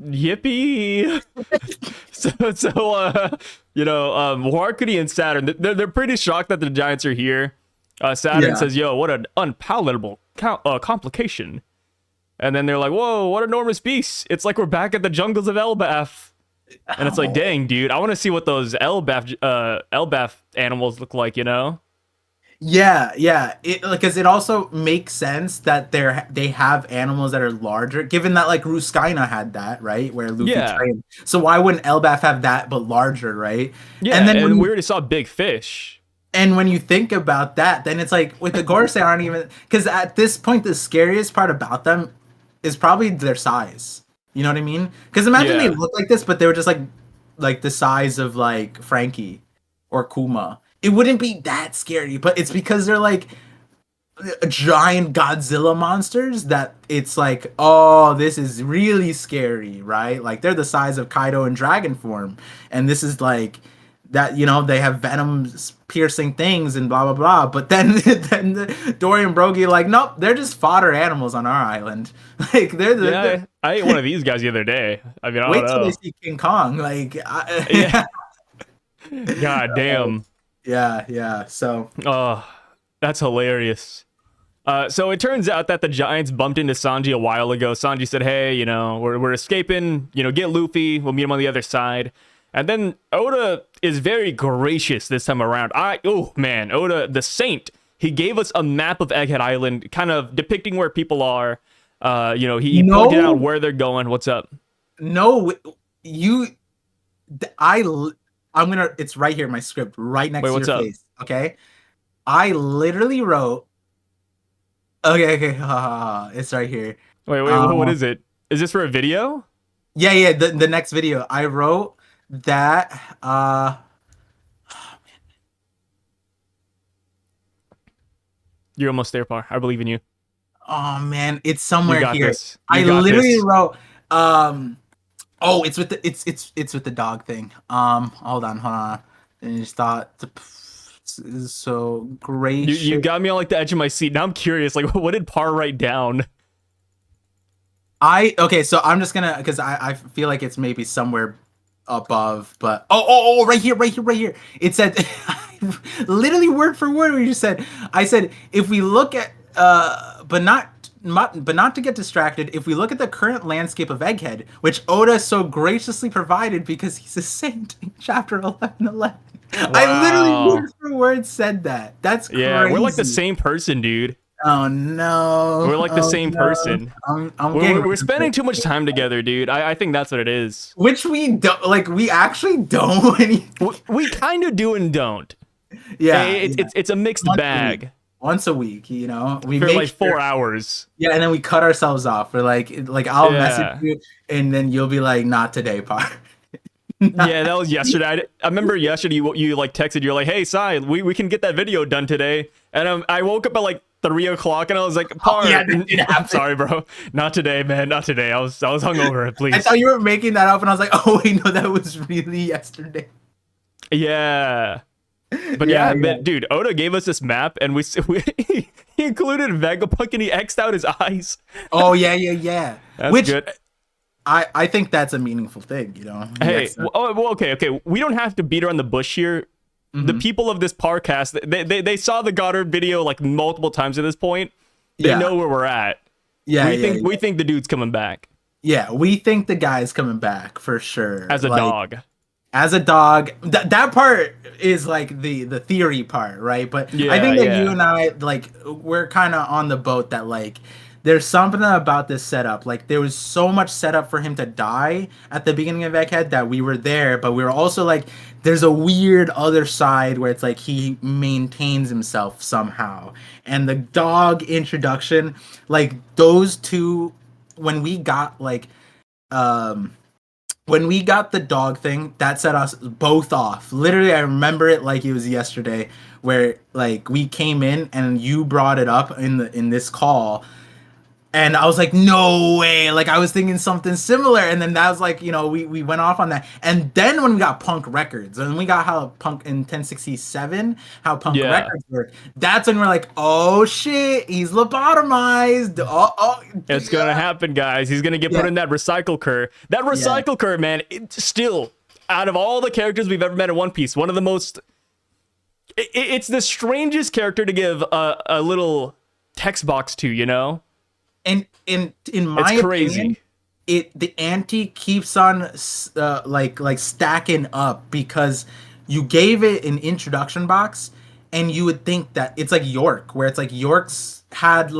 Yippee! Wakuni and Saturn, they're pretty shocked that the Giants are here. Saturn
Yeah.
says, "Yo, what an unpalatable complication." And then they're like, "Whoa, what enormous beast! It's like we're back at the jungles of Elbaf." And it's like, dang, dude, I want to see what those Elbaf animals look like, you know?
Yeah, yeah. It because it also makes sense that they have animals that are larger, given that like Ruskaina had that, right? Where Luffy
Yeah,
trained. So why wouldn't Elbaf have that but larger, right?
yeah,
And then
and we already saw big fish.
when you think about that, then it's like with the Gorosei aren't even because at this point the scariest part about them is probably their size. You know what I mean? Because imagine they
Yeah,
look like this, but they were just like the size of like Frankie or Kuma. It wouldn't be that scary, but it's because they're like giant Godzilla monsters that it's like, oh, this is really scary, right? Like they're the size of Kaido in dragon form, and this is like that. You know, they have venom piercing things and blah blah blah. But then then Dory and Brogy are like, nope, they're just fodder animals on our island. Like
yeah. I ate one of these guys the other day. I mean, I don't
wait till they
know.
see King Kong. Like,
Yeah, god damn.
yeah, yeah. So
Oh, that's hilarious. So it turns out that the Giants bumped into Sanji a while ago. Sanji said, "Hey, you know, we're escaping. You know, get Luffy. We'll meet him on the other side." And then Oda is very gracious this time around. Oh man, Oda the Saint. He gave us a map of Egghead Island, kind of depicting where people are. You know, he pointed out
no,
where they're going. What's up?
no, you, I, I'm gonna. It's right here, my script, right next
Wait,
to
what's
your
up?
face. Okay, I literally wrote. Okay, okay, it's right here.
Wait, what
Um,
is it? Is this for a video?
yeah, yeah. The next video, I wrote that.
You're almost there, Par. I believe in you.
Oh man, it's
You
somewhere
got
here.
this. You
I
got
literally
this.
wrote. Oh, it's with the it's with the dog thing. Hold on, hold on. And just thought this is so
You
gracious.
got me on like the edge of my seat. Now I'm curious. Like, what did Par write down?
Okay, so I'm just gonna because I feel like it's maybe somewhere above, but right here, right here, right here. It said literally word for word what you just said. I said if we look at but not to get distracted, if we look at the current landscape of Egghead, which Oda so graciously provided because he's a saint in chapter 1111. I literally
Wow.
word for word said that. That's
Yeah, we're like the
crazy.
same person, dude.
Oh no.
We're like the
Oh
same
no.
person.
I'm
We're,
getting
we're, we're spending too much time together, dude. I think that's what it is.
which we don't like. We actually don't.
We kind of do and don't.
Yeah,
It's
yeah.
it's it's a mixed
Once a week.
bag
Once a week, you know. We
for
make
like
sure.
4 hours.
Yeah, and then we cut ourselves off. We're like I'll message
Yeah.
you, and then you'll be like, "Not today, Par."
Yeah, that was yesterday. I remember yesterday you like texted. You're like, "Hey, Sai, we can get that video done today." And I woke up at like 3 o'clock, and I was like, "Par,
Yeah, that did
I'm
happen.
sorry, bro. Not today, man. Not today. I was hungover.
I
Please."
thought you were making that up, and I was like, "Oh wait, no, that was really yesterday."
Yeah. But
Yeah,
yeah,
yeah.
but dude, Oda gave us this map, and we he included Vegapunk, and he X'd out his eyes.
Oh yeah, yeah, yeah.
That's
Which
good.
I think that's a meaningful thing, you know.
Hey,
Yes.
okay. We don't have to beat around the bush here. The
Mhm.
people of this Parcast, they saw the Goddard video like multiple times at this point. They
Yeah.
know where we're at.
Yeah, yeah,
We think the dude's coming back
yeah. We think the guy's coming back for sure.
as a
Like,
dog.
as a dog, that part is like the theory part, right? But I
Yeah,
think that you
yeah.
and I, like, we're kind of on the boat that like there's something about this setup. Like there was so much setup for him to die at the beginning of Egghead that we were there, but we were also like there's a weird other side where it's like he maintains himself somehow. And the dog introduction, like those two when we got like um when we got the dog thing, that set us both off. Literally, I remember it like it was yesterday, where like we came in and you brought it up in this call, and I was like, no way. Like I was thinking something similar. And then that was like, you know, we went off on that. And then when we got Punk Records and we got how Punk in 1067, how Punk
Yeah.
Records work, that's when we're like, oh shit, he's lobotomized. Oh,
It's gonna happen, guys. He's gonna get put
yeah,
in that recycle cur. That
yeah,
recycle cur, man, it's still out of all the characters we've ever met in One Piece, one of the most It's the strangest character to give a little text box to, you know?
And in my
It's
opinion,
crazy.
the ante keeps on like stacking up because you gave it an introduction box, and you would think that it's like York, where it's like York's had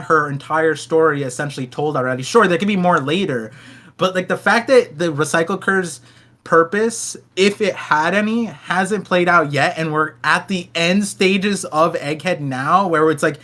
her entire story essentially told already. Sure, there could be more later, but like the fact that the recycle curse purpose, if it had any, hasn't played out yet, and we're at the end stages of Egghead now, where it's like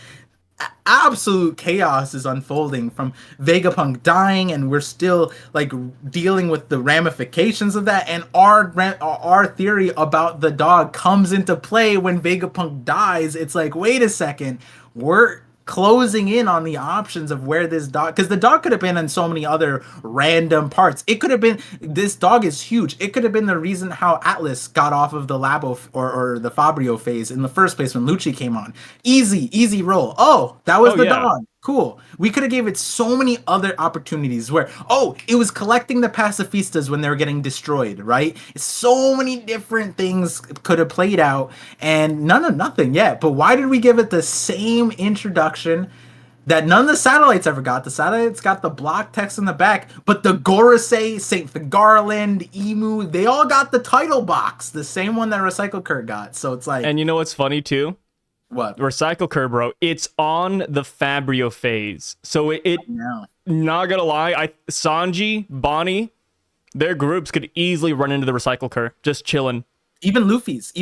absolute chaos is unfolding from Vegapunk dying, and we're still like dealing with the ramifications of that. And our theory about the dog comes into play when Vegapunk dies. It's like, wait a second, we're closing in on the options of where this dog, because the dog could have been in so many other random parts. It could have been, this dog is huge, it could have been the reason how Atlas got off of the or the Fabio phase in the first place when Lucci came on. Easy roll. Oh, that was
Oh
the
yeah.
dog. Cool. We could have gave it so many other opportunities where, oh, it was collecting the pacifistas when they were getting destroyed, right? So many different things could have played out, and none of nothing yet. But why did we give it the same introduction that none of the satellites ever got? The satellites got the block text in the back, but the Gorosei, Saint the Garland, Emu, they all got the title box, the same one that Recycle Kurt got. So it's like,
And you know what's funny too?
what?
Recycle curve, bro. It's on the Fabio phase. So it
No.
not gonna lie, Sanji, Bonnie, their groups could easily run into the recycle curve, just chilling.
Even Luffy's,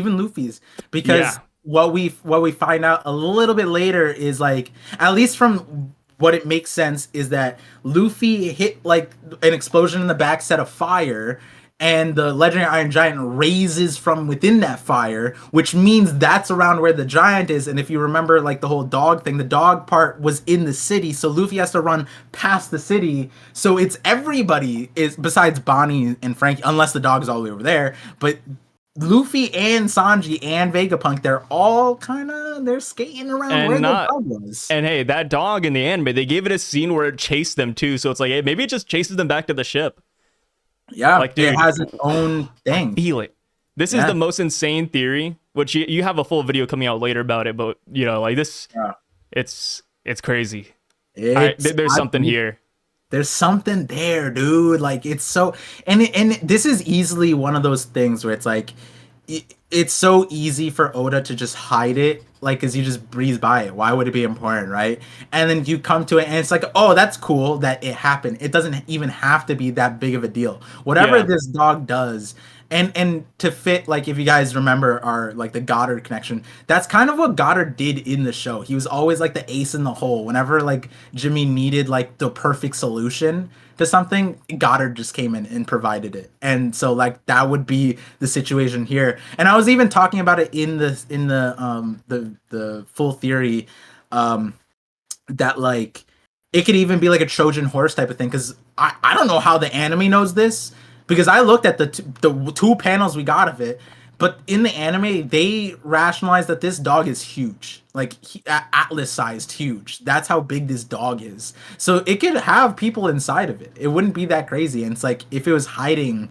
because
Yeah.
what we find out a little bit later is like, at least from what it makes sense, is that Luffy hit like an explosion in the back, set a fire, and the legendary Iron Giant raises from within that fire, which means that's around where the giant is. And if you remember, like the whole dog thing, the dog part was in the city, so Luffy has to run past the city. So it's everybody is besides Bonnie and Frankie, unless the dog is all the way over there. But Luffy and Sanji and Vegapunk, they're all they're skating around where
And
the
not
dog was.
and hey, that dog in the anime, they gave it a scene where it chased them too. So it's like, hey, maybe it just chases them back to the ship.
Yeah,
Like,
it
dude,
has its own
I
thing.
feel it. This is
Yeah.
the most insane theory, which you have a full video coming out later about it, but you know, like this,
Yeah.
it's crazy.
It's
There's
I
something here.
There's something there, dude. Like, it's so, and this is easily one of those things where it's like, it's so easy for Oda to just hide it, like, cause you just breeze by it. Why would it be important, right? And then you come to it, and it's like, oh, that's cool that it happened. It doesn't even have to be that big of a deal. Whatever
Yeah.
this dog does, and to fit, like, if you guys remember our, like, the Goddard connection, that's kind of what Goddard did in the show. He was always like the ace in the hole. Whenever like Jimmy needed like the perfect solution to something, Goddard just came in and provided it. And so like that would be the situation here. And I was even talking about it in the full theory, that like it could even be like a Trojan horse type of thing, because I don't know how the anime knows this, because I looked at the two panels we got of it, but in the anime they rationalized that this dog is huge, like Atlas sized huge. That's how big this dog is. So it could have people inside of it. It wouldn't be that crazy. And it's like if it was hiding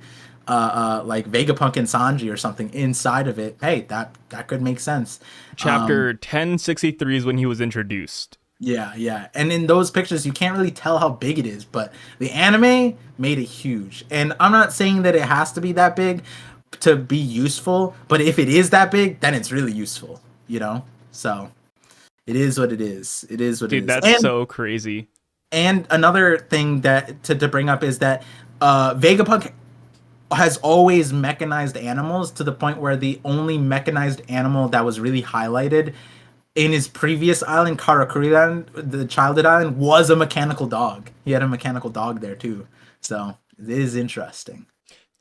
like Vegapunk and Sanji or something inside of it, hey, that could make sense.
Chapter 1063 is when he was introduced.
Yeah. And in those pictures, you can't really tell how big it is, but the anime made it huge. And I'm not saying that it has to be that big to be useful, but if it is that big, then it's really useful, you know? So it is what it is. It is what
Dude,
it is.
that's so crazy.
And another thing that to bring up is that Vegapunk has always mechanized animals, to the point where the only mechanized animal that was really highlighted in his previous island, Karakuri Island, the childhood island, was a mechanical dog. He had a mechanical dog there too. So it is interesting.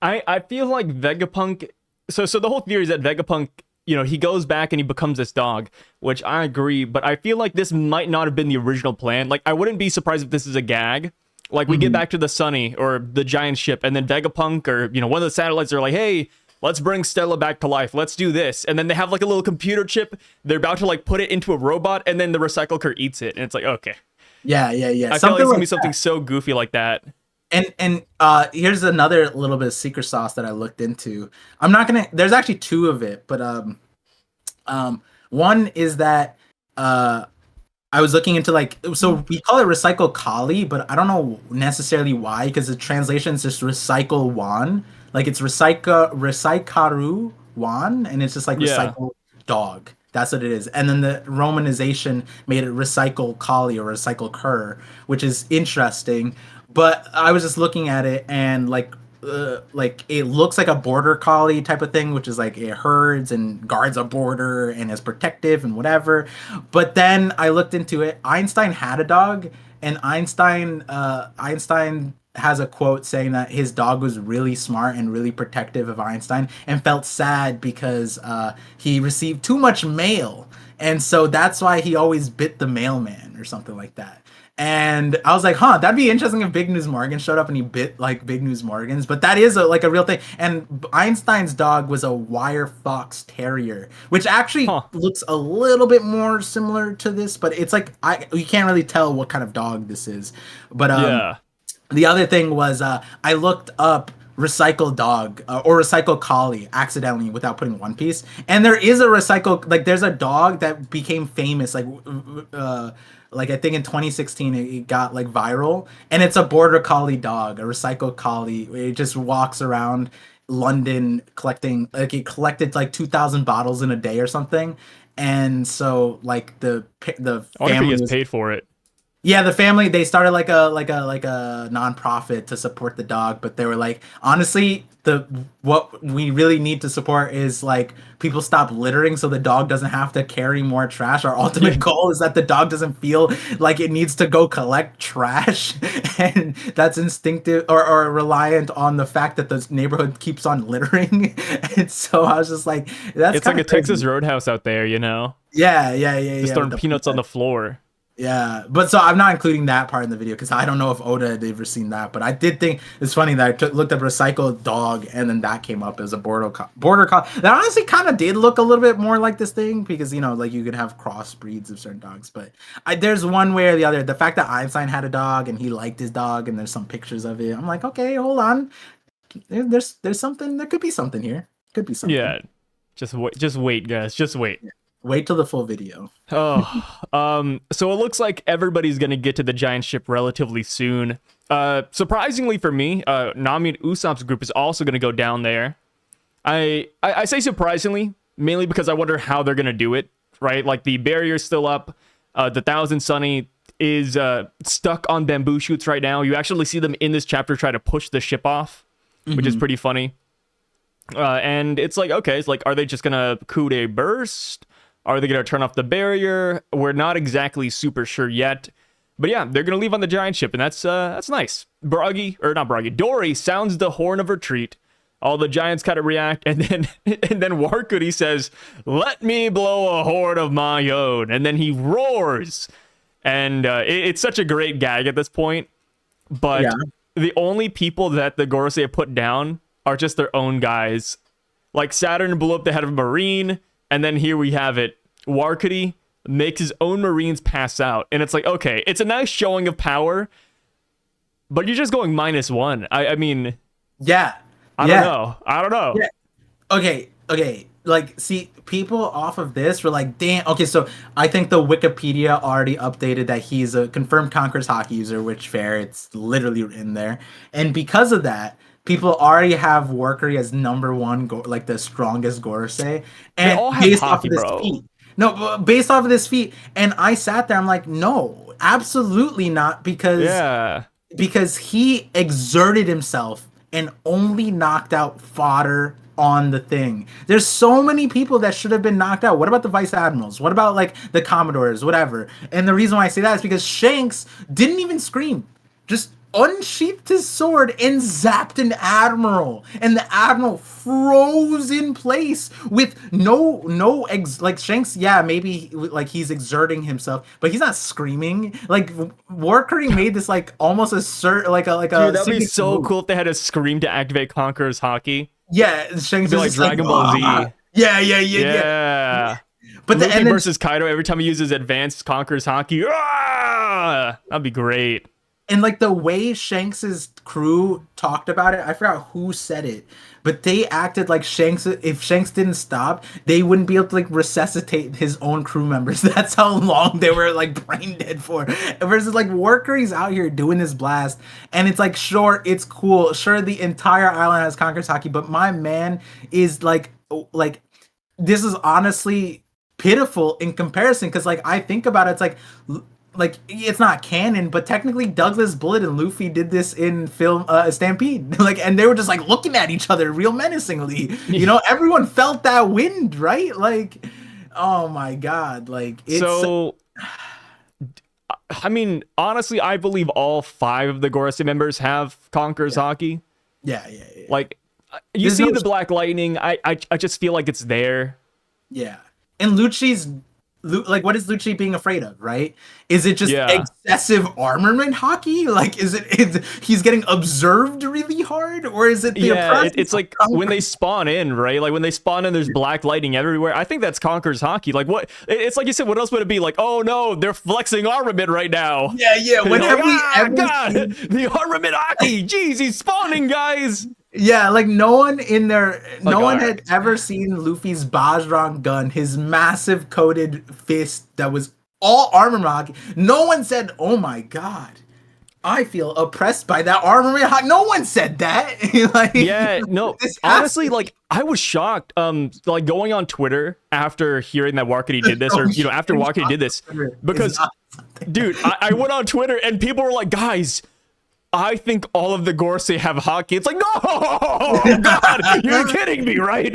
I feel like Vegapunk. So the whole theory is that Vegapunk, you know, he goes back and he becomes this dog, which I agree. But I feel like this might not have been the original plan. Like, I wouldn't be surprised if this is a gag. Like, we get back to the Sunny or the giant ship, and then Vegapunk or, you know, one of the satellites are like, hey, let's bring Stella back to life. Let's do this. And then they have like a little computer chip. They're about to like put it into a robot, and then the recycle car eats it. And it's like, okay.
Yeah.
I feel like
Something
it's gonna be
like
something so goofy like that.
and here's another little bit of secret sauce that I looked into. I'm not gonna. There's actually two of it, but One is that I was looking into like, so we call it recycle kali, but I don't know necessarily why, because the translation is just recycle wan, like it's recykaru wan, and it's just like
Yeah.
recycle dog. That's what it is. And then the romanization made it recycle kali or recycle cur, which is interesting. But I was just looking at it and like it looks like a border collie type of thing, which is like it herds and guards a border and is protective and whatever. But then I looked into it. Einstein had a dog, and Einstein has a quote saying that his dog was really smart and really protective of Einstein, and felt sad because he received too much mail, and so that's why he always bit the mailman or something like that. And I was like, huh, that'd be interesting if Big News Morgan showed up and he bit like Big News Morgan's. But that is like a real thing. And Einstein's dog was a wire fox terrier, which actually
Huh.
looks a little bit more similar to this. But it's like you can't really tell what kind of dog this is. But
Yeah.
the other thing was I looked up recycle dog or recycle collie accidentally without putting One Piece, and there is a recycle, like there's a dog that became famous like I think in 2016 it got like viral, and it's a border collie dog, a recycle collie. It just walks around London collecting, like it collected like 2,000 bottles in a day or something. And so like the
I wonder if he
family
gets
was,
paid for it.
yeah, the family, they started like a nonprofit to support the dog, but they were like, honestly, the what we really need to support is like people stop littering so the dog doesn't have to carry more trash. Our ultimate goal is that the dog doesn't feel like it needs to go collect trash, and that's instinctive or reliant on the fact that the neighborhood keeps on littering. And so I was just like, that's
It's like
kind
a
of crazy.
Texas Roadhouse out there, you know?
Yeah,
Just
with
throwing
the
peanuts on the floor.
yeah, but so I'm not including that part in the video because I don't know if Oda had ever seen that. But I did think it's funny that looked up recycled dog, and then that came up as a border collie. That honestly kind of did look a little bit more like this thing, because like you could have crossbreeds of certain dogs. But there's one way or the other. The fact that Einstein had a dog and he liked his dog, and there's some pictures of it. I'm like, okay, hold on. There's something. There could be something here. Could be something.
Yeah. Just wait, guys. Just wait.
Wait till the full video.
Oh, so it looks like everybody's gonna get to the giant ship relatively soon. Surprisingly for me, Nami and Usopp's group is also gonna go down there. I say surprisingly, mainly because I wonder how they're gonna do it, right? Like the barrier's still up. The Thousand Sunny is stuck on bamboo shoots right now. You actually see them in this chapter try to push the ship off, which is pretty funny. And it's like, okay, it's like, are they just gonna coup de burst? Are they gonna turn off the barrier? We're not exactly super sure yet. But yeah, they're gonna leave on the giant ship, and that's nice. Dory sounds the horn of retreat. All the giants kind of react, and then Warkudi says, "Let me blow a horn of my own," and then he roars, and it's such a great gag at this point. But
Yeah.
the only people that the Gorosei have put down are just their own guys. Like Saturn blew up the head of a Marine, and then here we have it. Warkudi makes his own Marines pass out. And it's like, okay, it's a nice showing of power, but you're just going -1. I mean,
Yeah.
I don't know.
Yeah. Okay. Like, see, people off of this were like, damn. Okay, so I think the Wikipedia already updated that he's a confirmed Conquerors hockey user, which fair, it's literally in there. And because of that, people already have Workery as number one, like the strongest Gorosei.
They
And
all have
based off
hockey,
of this
bro.
feat. No, but based off of this feat. And I sat there, I'm like, no, absolutely not,
Yeah.
because he exerted himself and only knocked out fodder on the thing. There's so many people that should have been knocked out. What about the vice admirals? What about like the commodores? Whatever. And the reason why I say that is because Shanks didn't even scream. Just unsheathed his sword and zapped an admiral, and the admiral froze in place with like Shanks. Yeah, maybe like he's exerting himself, but he's not screaming. Like Warcurry made this like almost like a
Dude, that'd be
signature
so
move.
cool if they had a scream to activate Conqueror's hockey.
Yeah, Shanks
It'd be
is
like
just
Dragon Ball Z.
Yeah. But
Luffy
and then
versus Kaido every time he uses advanced Conqueror's hockey. Ah! That'd be great.
And like the way Shanks's crew talked about it, I forgot who said it, but they acted like Shanks, if Shanks didn't stop, they wouldn't be able to like resuscitate his own crew members. That's how long they were like brain dead for. Versus like Worker, he's out here doing his blast, and it's like, sure, it's cool. Sure, the entire island has Conqueror's Haki, but my man is like this is honestly pitiful in comparison, because like I think about it, it's like it's not canon, but technically Douglas Bullet and Luffy did this in film Stampede. Like, and they were just like looking at each other real menacingly. You know, everyone felt that wind, right? Like, oh my god, like it's
so. I mean, honestly, I believe all 5 of the Gorosei members have Conqueror's Haki.
Yeah.
Like, you see the Black Lightning. I just feel like it's there.
Yeah, and Lucci's. Like, what is Lucci being afraid of, right? Is it just excessive armament Haki? Like, is he's getting observed really hard? Or is it the
it's like when they spawn in, right? Like, when they spawn in, there's black lightning everywhere. I think that's Conqueror's Haki. Like, what? It's like you said, what else would it be? Like, oh no, they're flexing armament right now.
Yeah. Whenever
God, the armament Haki. Jeez, he's spawning, guys.
Yeah, like no one had ever seen Luffy's Bajrang gun, his massive coated fist that was all armor rock. No one said, "Oh my god, I feel oppressed by that armor." No one said that. Like,
yeah, no. Honestly, like I was shocked. Like going on Twitter after hearing that Wakati did this, or after Wakati did this, because, dude, I went on Twitter and people were like, "Guys, I think all of the Gorosei have Haki." It's like, no, God, you're kidding me, right?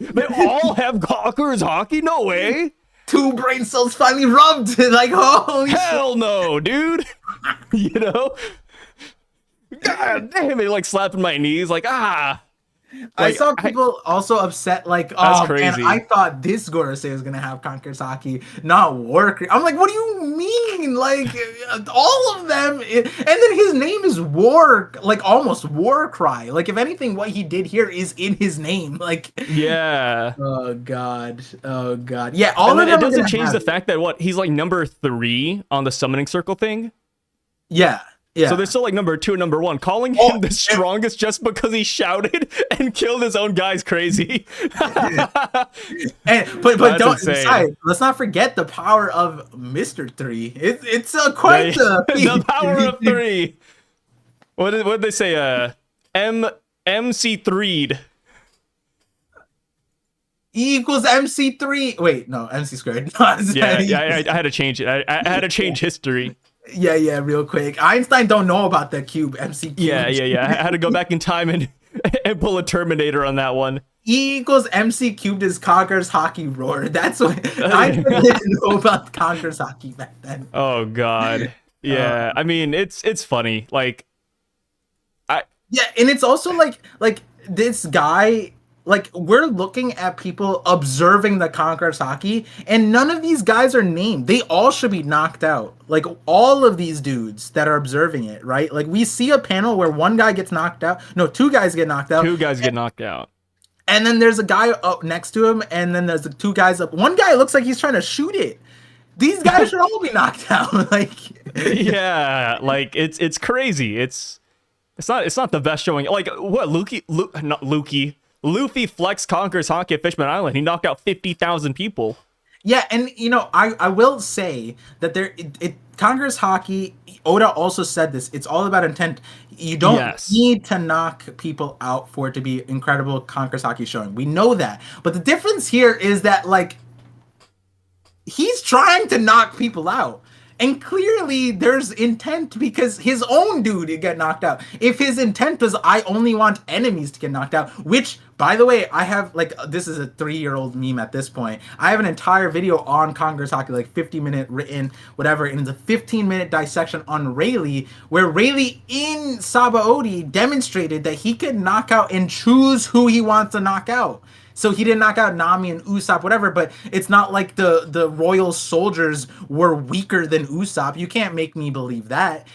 They all have Conqueror's Haki? No way.
2 brain cells finally rubbed. Like, holy
hell no, dude. God damn it, like slapping my knees, like,
I saw people also upset, like, oh man, I thought this Gorosei was gonna have Conqueror's Haki, not Worker. I'm like, what do you mean? Like, all of them, and then his name is War, like almost War Cry. Like, if anything, what he did here is in his name. Like,
yeah.
Oh god. Yeah, all of them.
It doesn't change the fact that he's like number 3 on the summoning circle thing.
Yeah. Yeah.
So they're still like number 2 and number 1. Calling him the strongest just because he shouted and killed his own guy's crazy.
But don't. Sorry, let's not forget the power of Mr. 3. It's quite
the power of 3. What did they say? MC3'd.
E equals MC3. Wait, no, MC squared.
I had to change it. I had to change history.
Yeah, real quick. Einstein don't know about the cube, MC cube.
Yeah. I had to go back in time and pull a Terminator on that one.
E equals MC cubed is Conqueror's Haki roar. That's what Einstein didn't know about Conqueror's Haki back then.
Oh god. Yeah. I mean, it's funny. Like,
and it's also like this guy. Like, we're looking at people observing the Conqueror's Haki, and none of these guys are named. They all should be knocked out. Like, all of these dudes that are observing it, right? Like, we see a panel where one guy gets knocked out. No, 2 guys get knocked out.
2 guys get knocked out.
And then there's a guy up next to him, and then there's the 2 guys up. One guy looks like he's trying to shoot it. These guys should all be knocked out. Like,
yeah, like it's crazy. It's not the best showing. Like, what Luffy flexed Conqueror's Haki at Fishman Island. He knocked out 50,000 people.
Yeah, and I will say that Conqueror's Haki, Oda also said this, it's all about intent. You don't need to knock people out for it to be incredible Conqueror's Haki showing. We know that. But the difference here is that, like, he's trying to knock people out. And clearly there's intent because his own dude get knocked out. If his intent was, I only want enemies to get knocked out, which, by the way, I have, like, this is a 3-year-old meme at this point. I have an entire video on Conqueror's Haki, like 50-minute written, whatever, and it's a 15-minute dissection on Rayleigh, where Rayleigh in Sabaody demonstrated that he could knock out and choose who he wants to knock out. So he didn't knock out Nami and Usopp, whatever, but it's not like the royal soldiers were weaker than Usopp. You can't make me believe that.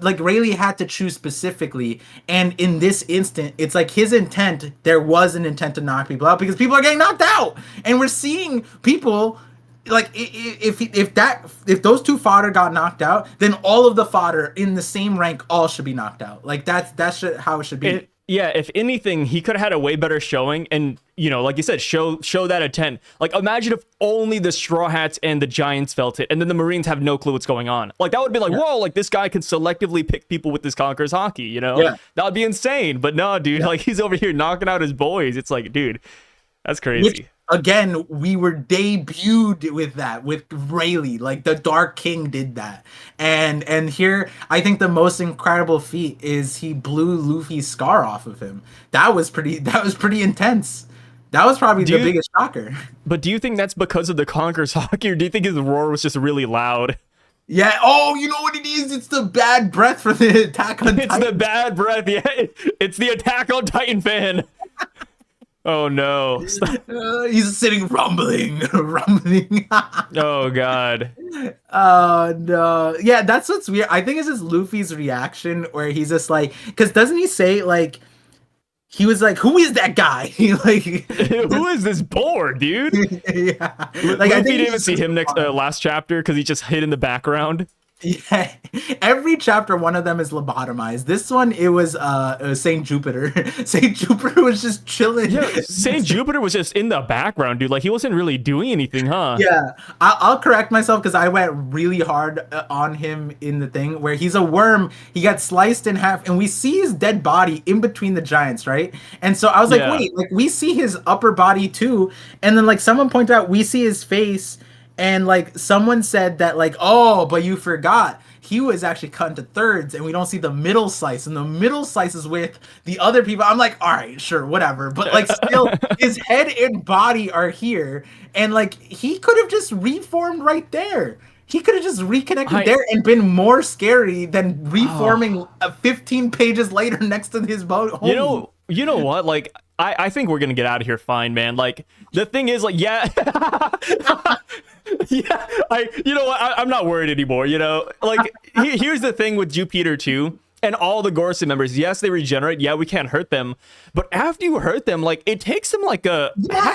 Like, Rayleigh had to choose specifically, and in this instant, it's like his intent, there was an intent to knock people out because people are getting knocked out. And we're seeing people like if those two fodder got knocked out, then all of the fodder in the same rank all should be knocked out. Like that's how it should be.
Yeah, if anything, he could have had a way better showing, and like you said, show that intent. Like, imagine if only the Straw Hats and the Giants felt it, and then the Marines have no clue what's going on. Like, that would be like, whoa, like this guy can selectively pick people with this Conqueror's Haki,
Yeah.
That would be insane. But no, dude, like he's over here knocking out his boys. It's like, dude, that's crazy.
Which, again, we were debuted with that with Rayleigh, like the Dark King did that, and here I think the most incredible feat is he blew Luffy's scar off of him. That was pretty intense. That was probably the biggest shocker.
But do you think that's because of the Conqueror's Haki, or do you think his roar was just really loud?
Yeah. Oh, you know what it is? It's the bad breath from the Attack on Titan.
It's the bad breath. Yeah, it's the Attack on Titan fan. Oh no.
He's sitting rumbling.
Oh god.
Oh no. Yeah, that's what's weird. I think it's just Luffy's reaction where he's just like, because doesn't he say like, he was like, who is that guy? Like,
who is this board, dude?
Yeah.
Like, I didn't even see him last chapter because he just hid in the background.
Yeah, every chapter one of them is lobotomized. This one it was Saint Jupiter. Saint Jupiter was just chilling.
Yeah, Saint Jupiter was just in the background, dude. Like he wasn't really doing anything, huh?
Yeah, I'll correct myself because I went really hard on him in the thing where he's a worm. He got sliced in half, and we see his dead body in between the giants, right? And so I was like, wait, like we see his upper body too, and then like someone pointed out we see his face. And like someone said that like, oh, but you forgot he was actually cut into thirds, and we don't see the middle slice, and the middle slice is with the other people. I'm like, all right, sure, whatever. But like still his head and body are here, and like he could have just reformed right there. He could have just reconnected there and been more scary than reforming 15 pages later next to his boat.
You know what? Like, I think we're gonna get out of here fine, man. Like, the thing is, like, yeah, yeah. You know what? I'm not worried anymore. Like, here's the thing with Jupiter too, and all the Gorosei members. Yes, they regenerate. Yeah, we can't hurt them, but after you hurt them, like, it takes them like half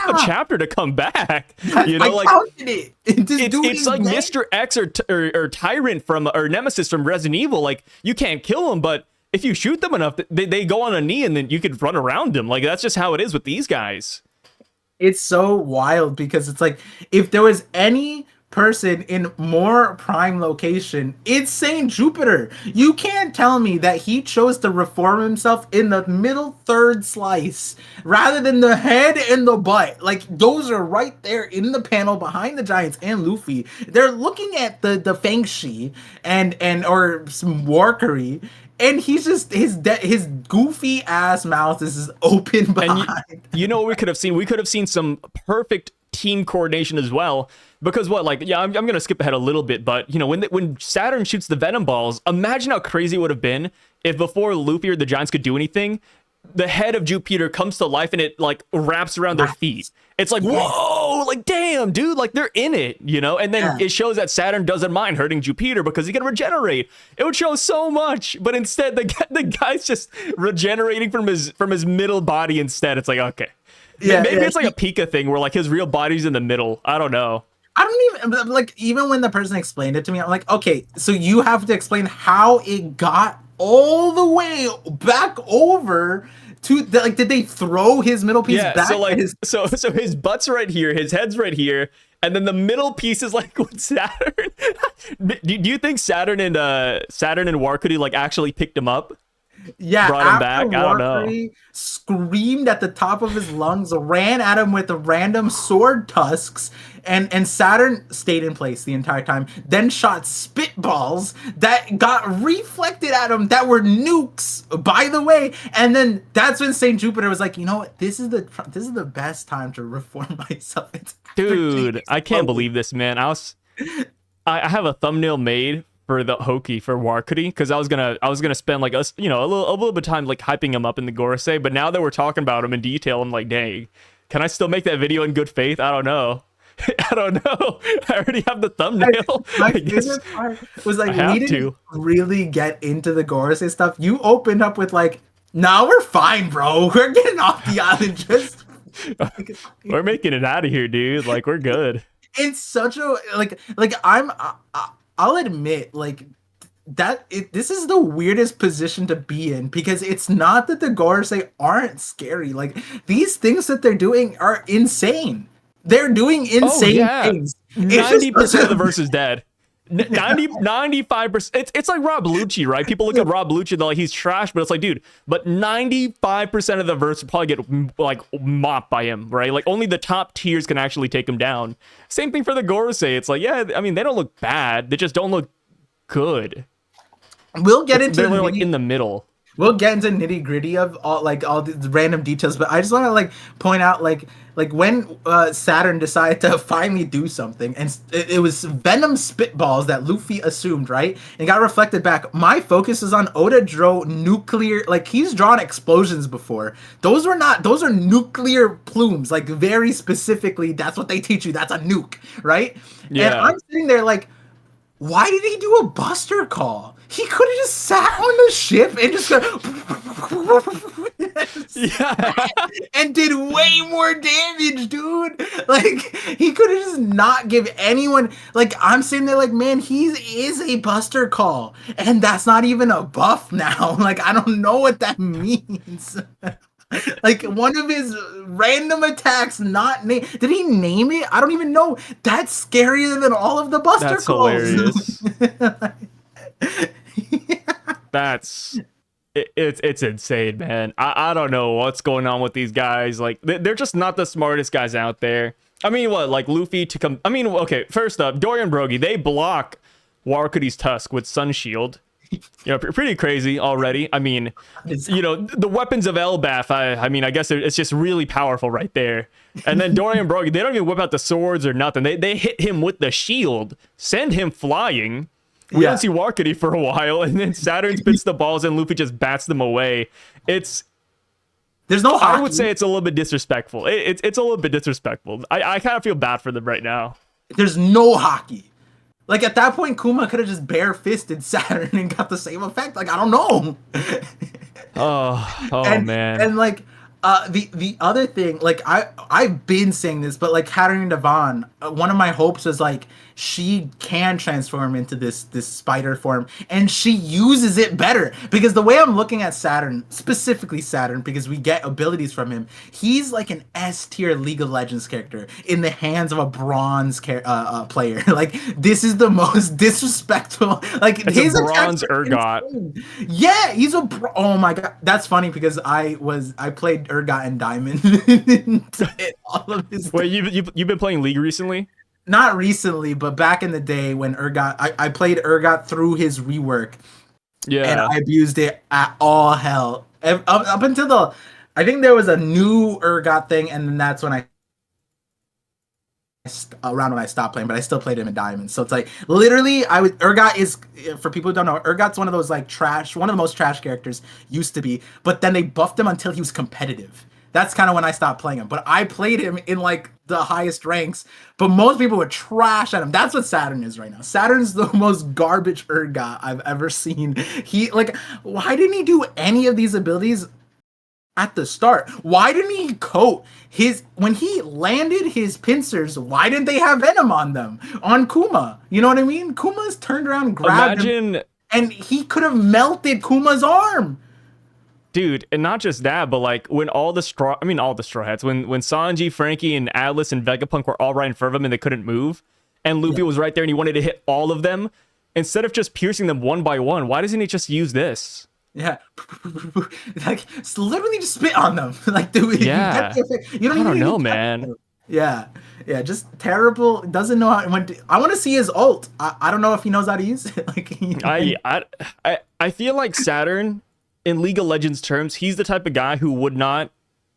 a chapter to come back.
I counted it.
It's like Mr. X or Tyrant or Nemesis from Resident Evil. Like, you can't kill them, but if you shoot them enough, they go on a knee, and then you could run around them. Like, that's just how it is with these guys.
It's so wild because it's like, if there was any person in more prime location, it's Saint Jupiter. You can't tell me that he chose to reform himself in the middle third slice rather than the head and the butt. Like, those are right there in the panel behind the Giants and Luffy. They're looking at the Feng Shi and or some Warkery. And he's just his goofy ass mouth is just open behind.
And you know what we could have seen? We could have seen some perfect team coordination as well. Because I'm gonna skip ahead a little bit, but when Saturn shoots the Venom balls, imagine how crazy it would have been if before Luffy or the Giants could do anything, the head of Jupiter comes to life and it like wraps around their feet. It's like, whoa, like damn, dude, like they're in it, and then it shows that Saturn doesn't mind hurting Jupiter because he can regenerate. It would show so much, but instead the guy's just regenerating from his middle body instead. It's like, okay. Maybe it's like a Pika thing where like his real body's in the middle. I don't know.
I don't even like, even when the person explained it to me, I'm like, okay, so you have to explain how it got all the way back over to like, did they throw his middle piece back?
So like, so his butt's right here, his head's right here, and then the middle piece is like with Saturn. do you think Saturn and Warkudi like actually picked him up?
Yeah,
brought him back. I don't know.
Screamed at the top of his lungs, ran at him with the random sword tusks, and Saturn stayed in place the entire time. Then shot spitballs that got reflected at him that were nukes, by the way. And then that's when Saint Jupiter was like, you know what? This is the best time to reform myself.
Dude, I can't believe this, man. I have a thumbnail made for the Hoki for Warkudi because I was gonna spend like a little bit of time like hyping him up in the Gorosei, but now that we're talking about him in detail, I'm like, dang, can I still make that video in good faith? I don't know. I already have the thumbnail.
My favorite part was like, we didn't really get into the Gorosei stuff. You opened up with like, nah, we're fine, bro. We're getting off the island. Just
we're making it out of here, dude. Like, we're good.
in such a I'll admit this is the weirdest position to be in because it's not that the Gorosei aren't scary. Like these things that they're doing are insane. They're doing insane things.
90% of the verse is dead. 95%. It's like Rob Lucci, right? People look at Rob Lucci, they're like, he's trash, but it's like, dude, but 95% of the verse will probably get like mopped by him, right? Like only the top tiers can actually take him down. Same thing for the Gorosei. It's like, yeah, I mean, they don't look bad. They just don't look good.
We'll get into
they're like in the middle.
We'll get into nitty gritty of all the random details, but I just want to point out like when Saturn decided to finally do something, and it was Venom spitballs that Luffy assumed, right, and got reflected back. My focus is on Oda drew nuclear, like he's drawn explosions before. Those are nuclear plumes, like very specifically. That's what they teach you. That's a nuke, right? Yeah. And I'm sitting there like, why did he do a buster call? He could have just sat on the ship and just and did way more damage, dude. Like he could have just not give anyone. Like I'm sitting there like, man, he is a buster call, and that's not even a buff now. Like I don't know what that means. Like one of his random attacks, not name. Did he name it? I don't even know. That's scarier than all of the buster calls.
Hilarious. It's insane, man. I don't know what's going on with these guys. Like they're just not the smartest guys out there. I mean, what, like Luffy to come? I mean, okay. First up, Dorian Brogy, they block Warakuti's tusk with Sun Shield. You know, pretty crazy already. I mean, you know, the weapons of Elbaf, I mean, I guess it's just really powerful right there. And then Dorian Brogy, they don't even whip out the swords or nothing. They hit him with the shield, send him flying. We don't see Warakути for a while, and then Saturn spits the balls and Luffy just bats them away. There's no Haki. I would say it's a little bit disrespectful. It's a little bit disrespectful. I kind of feel bad for them right now.
There's no Haki. Like at that point, Kuma could have just bare fisted Saturn and got the same effect. Like I don't know.
Man.
And like the other thing, like I've been saying this, but like Katarina Devon, one of my hopes was like she can transform into this spider form, and she uses it better. Because the way I'm looking at Saturn, specifically Saturn, because we get abilities from him, he's like an S tier League of Legends character in the hands of a bronze player. Like this is the most disrespectful. Like
it's his a bronze Urgot.
Yeah, he's oh my god, that's funny because I played Urgot and Diamond. All of his.
Wait, you've been playing League recently?
Not recently, but back in the day when Urgot, I played Urgot through his rework. Yeah. And I abused it at all hell. Up until I think there was a new Urgot thing, and then that's when around when I stopped playing, but I still played him in Diamonds. So it's like literally Urgot is, for people who don't know, Urgot's one of those like one of the most trash characters used to be, but then they buffed him until he was competitive. That's kind of when I stopped playing him. But I played him in like the highest ranks. But most people would trash at him. That's what Saturn is right now. Saturn's the most garbage Urgot I've ever seen. Why didn't he do any of these abilities at the start? Why didn't he coat when he landed his pincers? Why didn't they have venom on them? On Kuma. You know what I mean? Kuma's turned around and grabbed him. And he could have melted Kuma's arm.
Dude, and not just that, but like when all the straw hats, when Sanji, Frankie, and Atlas and Vegapunk were all right in front of him and they couldn't move, and Luffy was right there and he wanted to hit all of them, instead of just piercing them one by one, why doesn't he just use this?
Yeah, like literally just spit on them. Like, dude,
yeah,
you don't
know, man.
Yeah, just terrible. Doesn't know how. I want to see his ult. I don't know if he knows how to use it. Like,
I feel like Saturn, in League of Legends terms, he's the type of guy who would not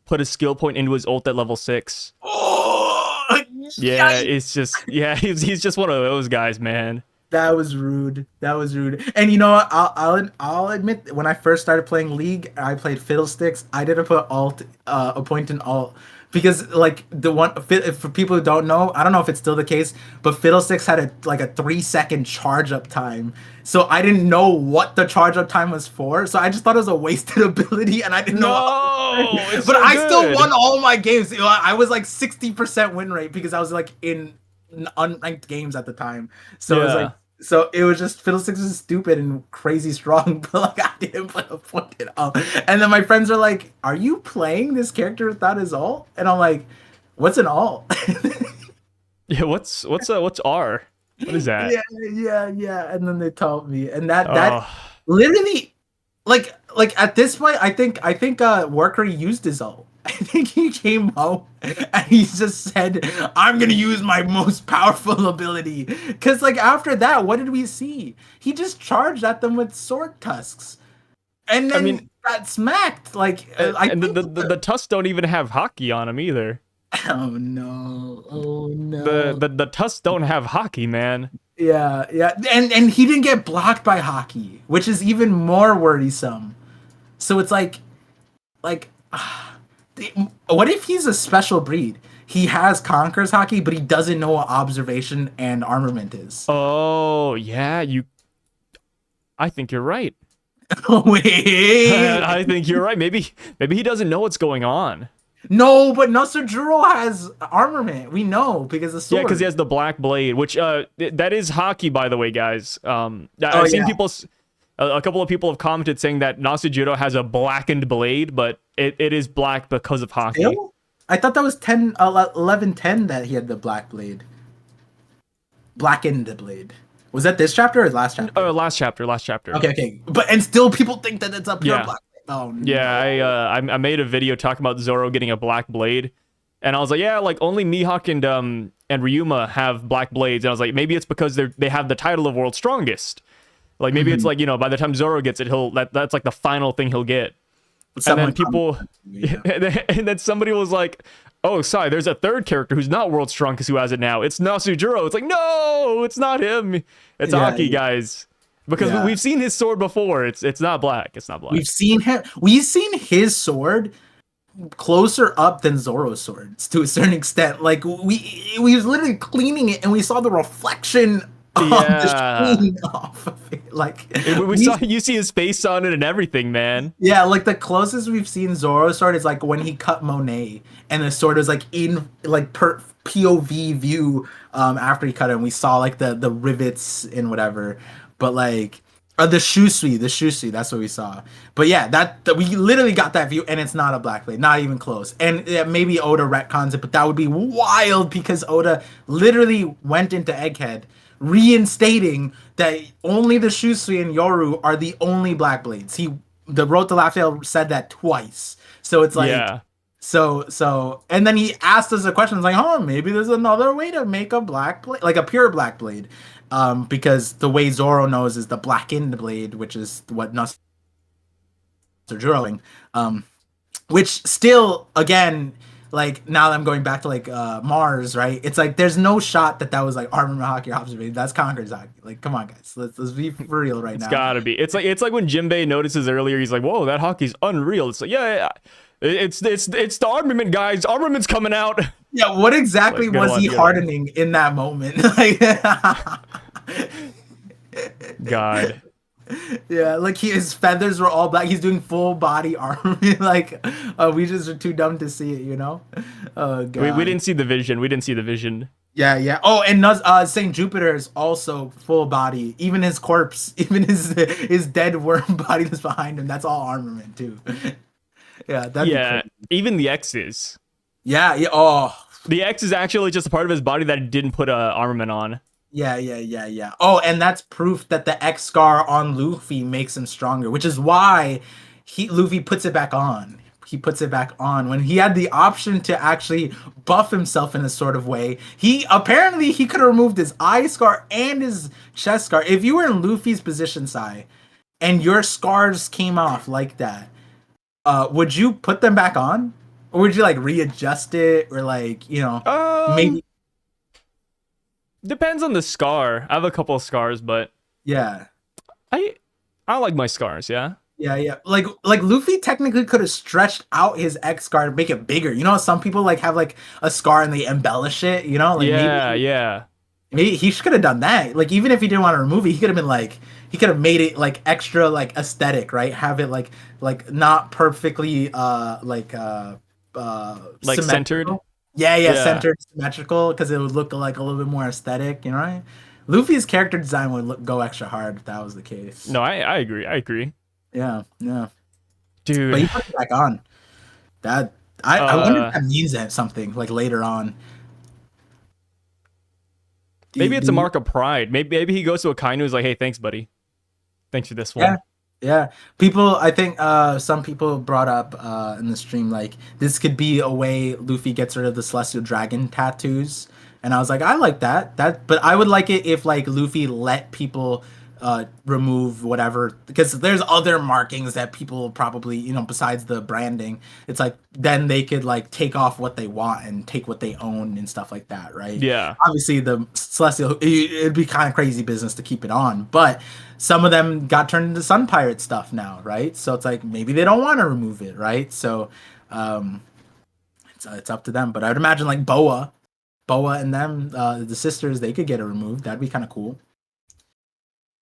put a skill point into his ult at level 6.
Oh,
yeah, it's just, he's just one of those guys, man.
That was rude. And you know what? I'll admit, when I first started playing League, I played Fiddlesticks. I didn't put a point in alt. Because like for people who don't know, I don't know if it's still the case, but Fiddlesticks had a 3-second charge up time. So I didn't know what the charge up time was for. So I just thought it was a wasted ability, and I didn't know. But I still won all my games. I was like 60% win rate because I was like in unranked games at the time. So it was like,
Yeah.
so it was just Fiddlesticks is stupid and crazy strong, but like I didn't put a foot in all. And then my friends are like, "Are you playing this character without his ult?" And I'm like, "What's an ult?"
Yeah, what's R? What is that?
Yeah. And then they told me, and that
Oh,
literally, like at this point, I think Worker used his ult. I think he came home and he just said, "I'm gonna use my most powerful ability." Cause like after that, what did we see? He just charged at them with sword tusks, and
I mean,
then got smacked. Like I
and
think.
the Tusks don't even have hockey on them either.
Oh no! Oh
The
no!
the the Tusks don't have hockey, man.
Yeah, and he didn't get blocked by Hockey, which is even more worrisome. So it's like, what if he's a special breed? He has Conqueror's Hockey, but he doesn't know what observation and armament is.
Oh, yeah, I think you're right.
Wait,
I think you're right. Maybe he doesn't know what's going on.
no, but Juro has armament. We know because of
Yeah,
sword.
because he has the black blade, which that is hockey, by the way, guys. I've seen
yeah.
people, a couple of people have commented saying that Nasujiro has a blackened blade, but it is black because of hockey.
Still? I thought that was 11-10 that he had the black blade. Blackened the blade. Was that this chapter or last chapter?
Last chapter.
Okay. But and still people think that it's a pure
Yeah.
black. Oh no.
Yeah, I made a video talking about Zoro getting a black blade, and I was like, yeah, like only Mihawk and Ryuma have black blades, and I was like, maybe it's because they have the title of World's Strongest. Like maybe it's like, by the time Zoro gets it, that's like the final thing he'll get. And then people, and then somebody was like, "Oh, sorry, there's a third character who's not World's Strongest who has it now. It's Nasujiro." It's like, no, it's not him. It's Aki, guys, because we've seen his sword before. It's not black. It's not black.
We've seen his sword closer up than Zoro's swords to a certain extent. Like we was literally cleaning it and we saw the reflection of the screen off of it. Like
we saw, you see his face on it and everything, man.
Yeah, like the closest we've seen Zoro's sword is like when he cut Monet, and the sword was like in like per POV view after he cut it, and we saw like the rivets and whatever. But like the Shusui, that's what we saw. But yeah, that we literally got that view, and it's not a black blade, not even close. And maybe Oda retcons it, but that would be wild because Oda literally went into Egghead, reinstating that only the Shusui and Yoru are the only black blades. The Road to Laugh-Tale said that twice. So it's like, so, and then he asked us a question, like, oh, maybe there's another way to make a black blade, like a pure black blade. Because the way Zoro knows is the blackened blade, which is what Nasujiro, which still, again, like now that I'm going back to like Mars, right? It's like there's no shot that was like armor hockey or observation. That's Conqueror's Hockey. Like, come on, guys, let's be for real right now.
It's gotta be. It's like when Jimbe notices earlier, he's like, "Whoa, that hockey's unreal." It's like, yeah. It's the armament, guys. Armament's coming out.
Yeah, what exactly was he hardening in that moment? Like,
God.
Yeah, like his feathers were all black. He's doing full body armor. Like, we just are too dumb to see it, you know? Oh god.
We didn't see the vision.
Yeah. Oh, and Saint Jupiter is also full body. Even his corpse, even his dead worm body that's behind him, that's all armament too. Yeah,
even the X is.
Yeah. Oh,
the X is actually just a part of his body that didn't put armament on.
Yeah. Oh, and that's proof that the X scar on Luffy makes him stronger, which is why Luffy puts it back on. He puts it back on when he had the option to actually buff himself in a sort of way. He could have removed his eye scar and his chest scar. If you were in Luffy's position, Sai, and your scars came off like that, would you put them back on, or would you like readjust it, or like maybe?
Depends on the scar. I have a couple of scars, but
yeah,
I like my scars. Yeah.
Like Luffy technically could have stretched out his X scar to make it bigger. You know, some people like have like a scar and they embellish it. You know, like maybe he could have done that. Like even if he didn't want to remove it, he could have made it like extra like aesthetic, right? Have it like not perfectly like
centered.
Yeah,
Yeah.
centered, symmetrical, because it would look like a little bit more aesthetic, you know, right? Luffy's character design would go extra hard if that was the case.
No, I agree. I agree.
Yeah, yeah. But
Dude.
he put it back on. That I wonder if
Uh
that means that something like later on.
maybe
Do
it's a
you?
mark of pride. Maybe he goes to a Akainu who's like, "Hey, thanks, buddy. Thanks for this
Yeah,
one."
yeah. People, I think some people brought up in the stream like this could be a way Luffy gets rid of the Celestial Dragon tattoos, and I was like, I like that. But I would like it if like Luffy let people remove whatever, because there's other markings that people probably, you know, besides the branding, it's like then they could like take off what they want and take what they own and stuff like that, right?
Yeah.
Obviously the Celestial, it'd be kind of crazy business to keep it on, but some of them got turned into Sun Pirate stuff now, right? So it's like maybe they don't want to remove it, right? So um it's up to them, but I'd imagine like Boa and them, the sisters, they could get it removed. That'd be kind of cool.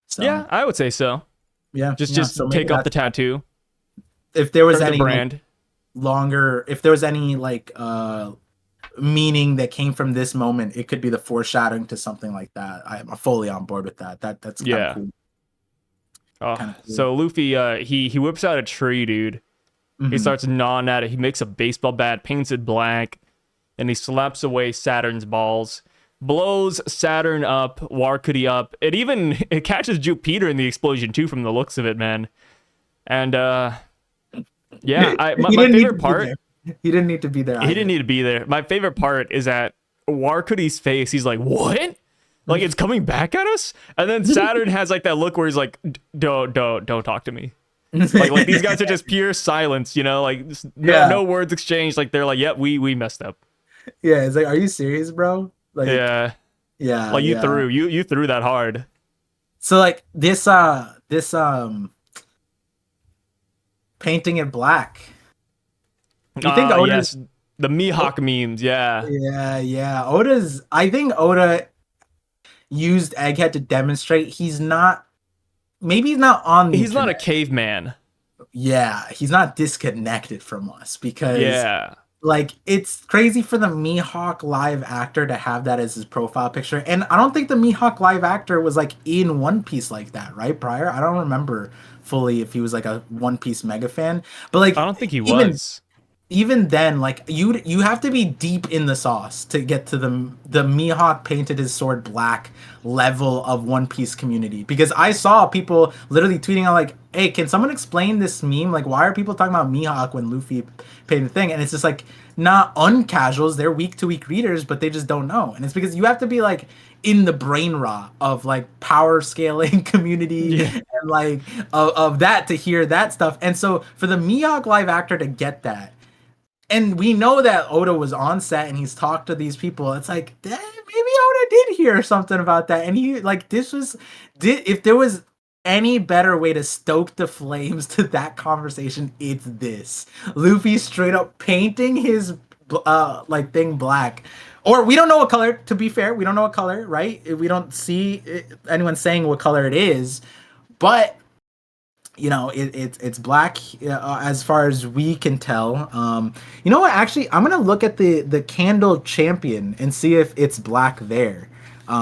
So
Yeah, I would say so.
yeah,
Just
yeah.
just
So maybe
take off
that's
the tattoo.
if there was
Hurt the
any like
brand.
longer, if there was any like meaning that came from this moment, it could be the foreshadowing to something like that. I'm fully on board with that. That's kind of
Yeah.
cool.
Oh,
Kind of cool.
so Luffy, he whips out a tree, dude. He
Hmm.
starts gnawing at it. He makes a baseball bat, paints it black, and he slaps away Saturn's balls. Blows Saturn up, Warcudi up. It even it catches Jupiter in the explosion too, from the looks of it, man. And yeah,
He
my
didn't need to
favorite
be
part.
there. He didn't need to be there
He didn't
either.
need to be there. My favorite part is at Warcudi's face. He's like, "What? Like it's coming back at us?" And then Saturn has like that look where he's like, Don't talk to me." Like these guys are just pure silence, you know, like just
Yeah,
no words exchanged. Like they're like, "Yep, we messed up."
yeah. It's like, are you serious, bro? Like,
Yeah,
yeah,
like
yeah.
you threw that hard.
So like this painting it black. You think Oda's?
Yes, the Mihawk memes. Yeah,
Yeah, yeah. Oda's. I think Oda used Egghead to demonstrate he's not. Maybe he's not on the
he's not a
internet.
caveman.
Yeah, he's not disconnected from us because
Yeah,
like it's crazy for the Mihawk live actor to have that as his profile picture. And I don't think the Mihawk live actor was like in One Piece like that, right? Prior, I don't remember fully if he was like a One Piece mega fan. But
I
like
don't think he
even
was.
even then, like you have to be deep in the sauce to get to the Mihawk painted his sword black level of One Piece community. Because I saw people literally tweeting out like, "Hey, can someone explain this meme? Like, why are people talking about Mihawk when Luffy painted the thing?" And it's just like not uncasuals; they're week to week readers, but they just don't know. And it's because you have to be like in the brain rot of like power scaling community
Yeah,
and like of that to hear that stuff. And so for the Mihawk live actor to get that, and we know that Oda was on set and he's talked to these people. It's like, maybe Oda did hear something about that, and he like this was did if there was any better way to stoke the flames to that conversation, it's this. Luffy straight up painting his like thing black. Or we don't know what color, to be fair. We don't know what color, right? We don't see anyone saying what color it is. But you know it's black as far as we can tell. You know what, actually I'm gonna look at the candle champion and see if it's black there.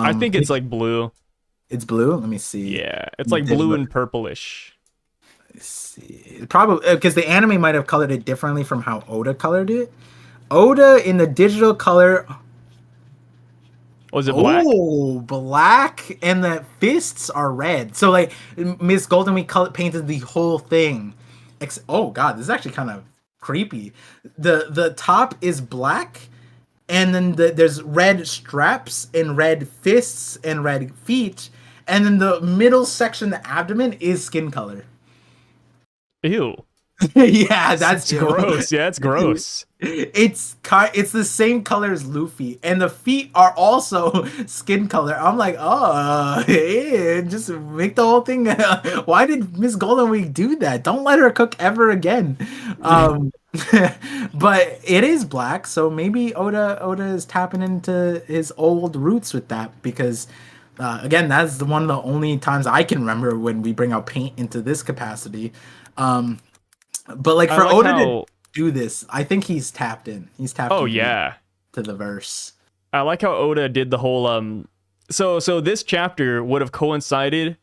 I think it's like blue.
It's blue. Let me see.
Yeah, it's like blue and purplish.
Let's see, probably because the anime might have colored it differently from how Oda colored it. Oda in the digital color.
Was it black?
Oh, black, and the fists are red. So like Miss Golden Week painted the whole thing. Oh god, this is actually kind of creepy. The top is black, and then there's red straps and red fists and red feet, and then the middle section, the abdomen, is skin color.
Ew.
Yeah, that's
It's gross. Yeah, it's gross.
It's the same color as Luffy, and the feet are also skin color. I'm like, oh, just make the whole thing. Why did Miss Golden Week do that? Don't let her cook ever again. Um, but it is black, so maybe Oda is tapping into his old roots with that because. Again, that's one of the only times I can remember when we bring out paint into this capacity. But like
I
for
like
Oda to
how.
do this, I think he's tapped in. He's tapped
Oh
in.
yeah.
to the verse.
I like how Oda did the whole so this chapter would have coincided.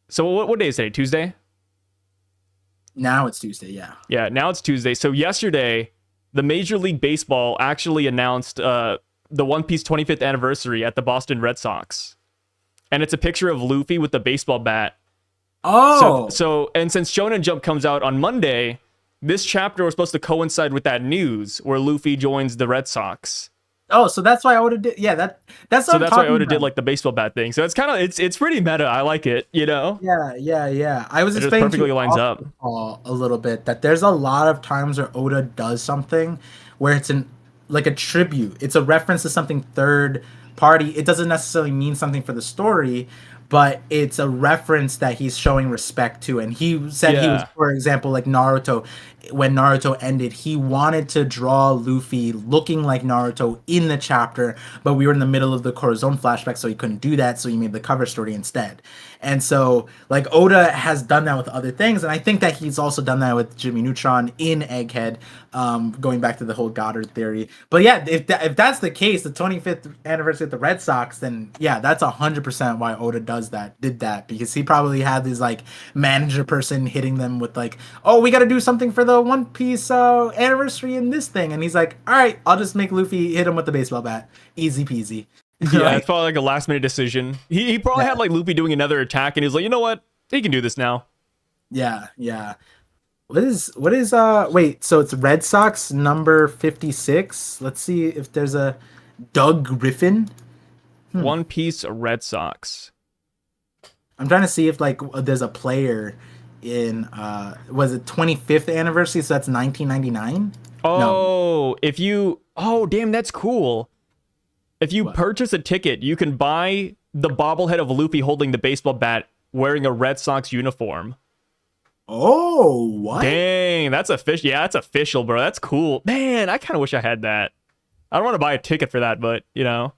So what day is today? Tuesday?
Now it's Tuesday, yeah.
Yeah, now it's Tuesday. So yesterday, the Major League Baseball actually announced the One Piece 25th anniversary at the Boston Red Sox. And it's a picture of Luffy with the baseball bat.
Oh!
So and since Shonen Jump comes out on Monday, this chapter was supposed to coincide with that news where Luffy joins the Red Sox.
Oh, so that's why Oda did. Yeah, that's what
So
I'm
that's why
talking
Oda
about.
did like the baseball bat thing. So it's kind of it's pretty meta. I like it, you know?
Yeah. I was
It just
explaining
perfectly
to
lines
you
up.
a little bit that there's a lot of times where Oda does something where it's like a tribute. It's a reference to something third party. It doesn't necessarily mean something for the story, but it's a reference that he's showing respect to. And he said he was,
Yeah.
for example, like Naruto. When Naruto ended, he wanted to draw Luffy looking like Naruto in the chapter, but we were in the middle of the Corazon flashback, so he couldn't do that, so he made the cover story instead. And so, like, Oda has done that with other things, and I think that he's also done that with Jimmy Neutron in Egghead, going back to the whole Goddard theory. But yeah, if that's the case, the 25th anniversary of the Red Sox, then yeah, that's 100% why Oda did that, because he probably had this, like, manager person hitting them with, like, oh, we gotta do something for the One Piece anniversary in this thing, and he's like, all right, I'll just make Luffy hit him with the baseball bat, easy peasy.
Yeah, it's probably like a last minute decision. He probably had like Luffy doing another attack, and he was like, you know what? He can do this now.
Yeah. What is wait, so it's Red Sox number 56. Let's see if there's a Doug Griffin.
One Piece Red Sox.
I'm trying to see if like there's a player in was it 25th anniversary, so that's 1999?
Oh, damn, that's cool. If you
What?
purchase a ticket, you can buy the bobblehead of Luffy holding the baseball bat wearing a Red Sox uniform.
Oh, what?
Dang, that's official. Yeah, that's official, bro. That's cool. Man, I kind of wish I had that. I don't want to buy a ticket for that, but, you know,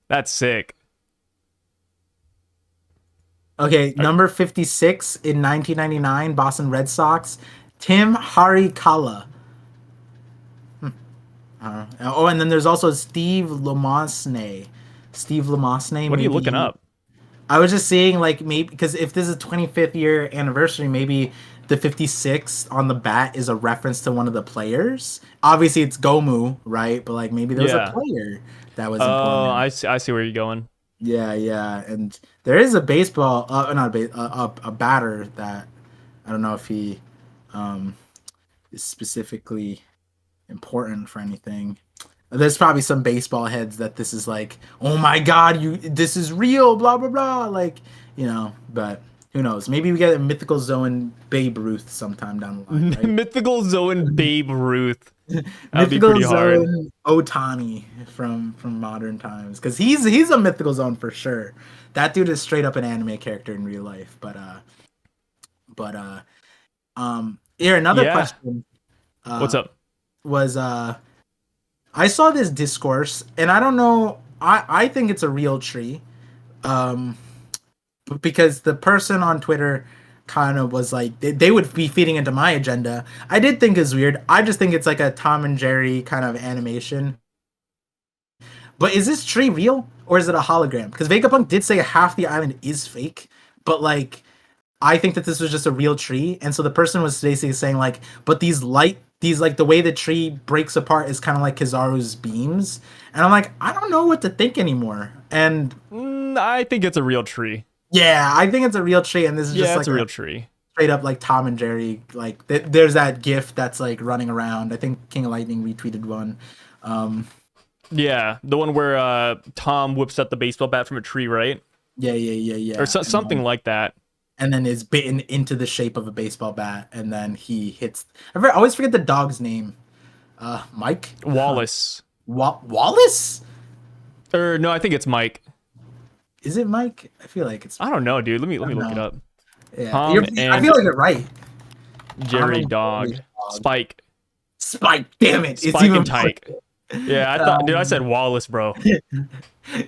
that's sick.
Okay, number 56 in 1999, Boston Red Sox, Tim Harikala. Oh, and then there's also Steve Lamosne.
What are you looking up?
I was just seeing, like, maybe because if this is 25th year anniversary, maybe the 56 on the bat is a reference to one of the players. Obviously, it's Gomu, right? But like maybe there was a player that was important.
Oh, I see where you're going.
Yeah, and there is a baseball, not a batter that I don't know if he is specifically important for anything. There's probably some baseball heads that this is like, oh my god, this is real, blah blah blah, like, you know. But who knows? Maybe we get a Mythical Zone Babe Ruth sometime down the line. Right?
Mythical Zone Babe Ruth. That'd be
Mythical
pretty hard.
Zone Otani from modern times, because he's a Mythical Zone for sure. That dude is straight up an anime character in real life. But here another question.
What's up?
Was I saw this discourse, and I don't know. I think it's a real tree, because the person on Twitter kind of was like they would be feeding into my agenda. I did think it's weird. I just think it's like a Tom and Jerry kind of animation. But is this tree real or is it a hologram? Because Vegapunk did say half the island is fake, but like I think that this was just a real tree, and so the person was basically saying like, but these like the way the tree breaks apart is kind of like Kizaru's beams, and I'm like, I don't know what to think anymore. And
I think it's a real tree.
yeah, I think it's a real tree, and this is just like
a real tree.
Straight up like Tom and Jerry. Like there's that GIF that's like running around. I think King of Lightning retweeted one.
Yeah, the one where Tom whips up the baseball bat from a tree, right?
Yeah.
Or something like that.
And then is bitten into the shape of a baseball bat, and then he hits. I always forget the dog's name. Mike?
Wallace.
Wallace?
Or no, I think it's Mike.
Is it Mike? I feel like it's.
I don't know, dude. Let me look it up.
Yeah.
Tom
I feel like you're right.
Jerry Dog. Spike.
Spike. Damn it!
Spike and Tyke. Yeah, I thought, dude. I said Wallace, bro.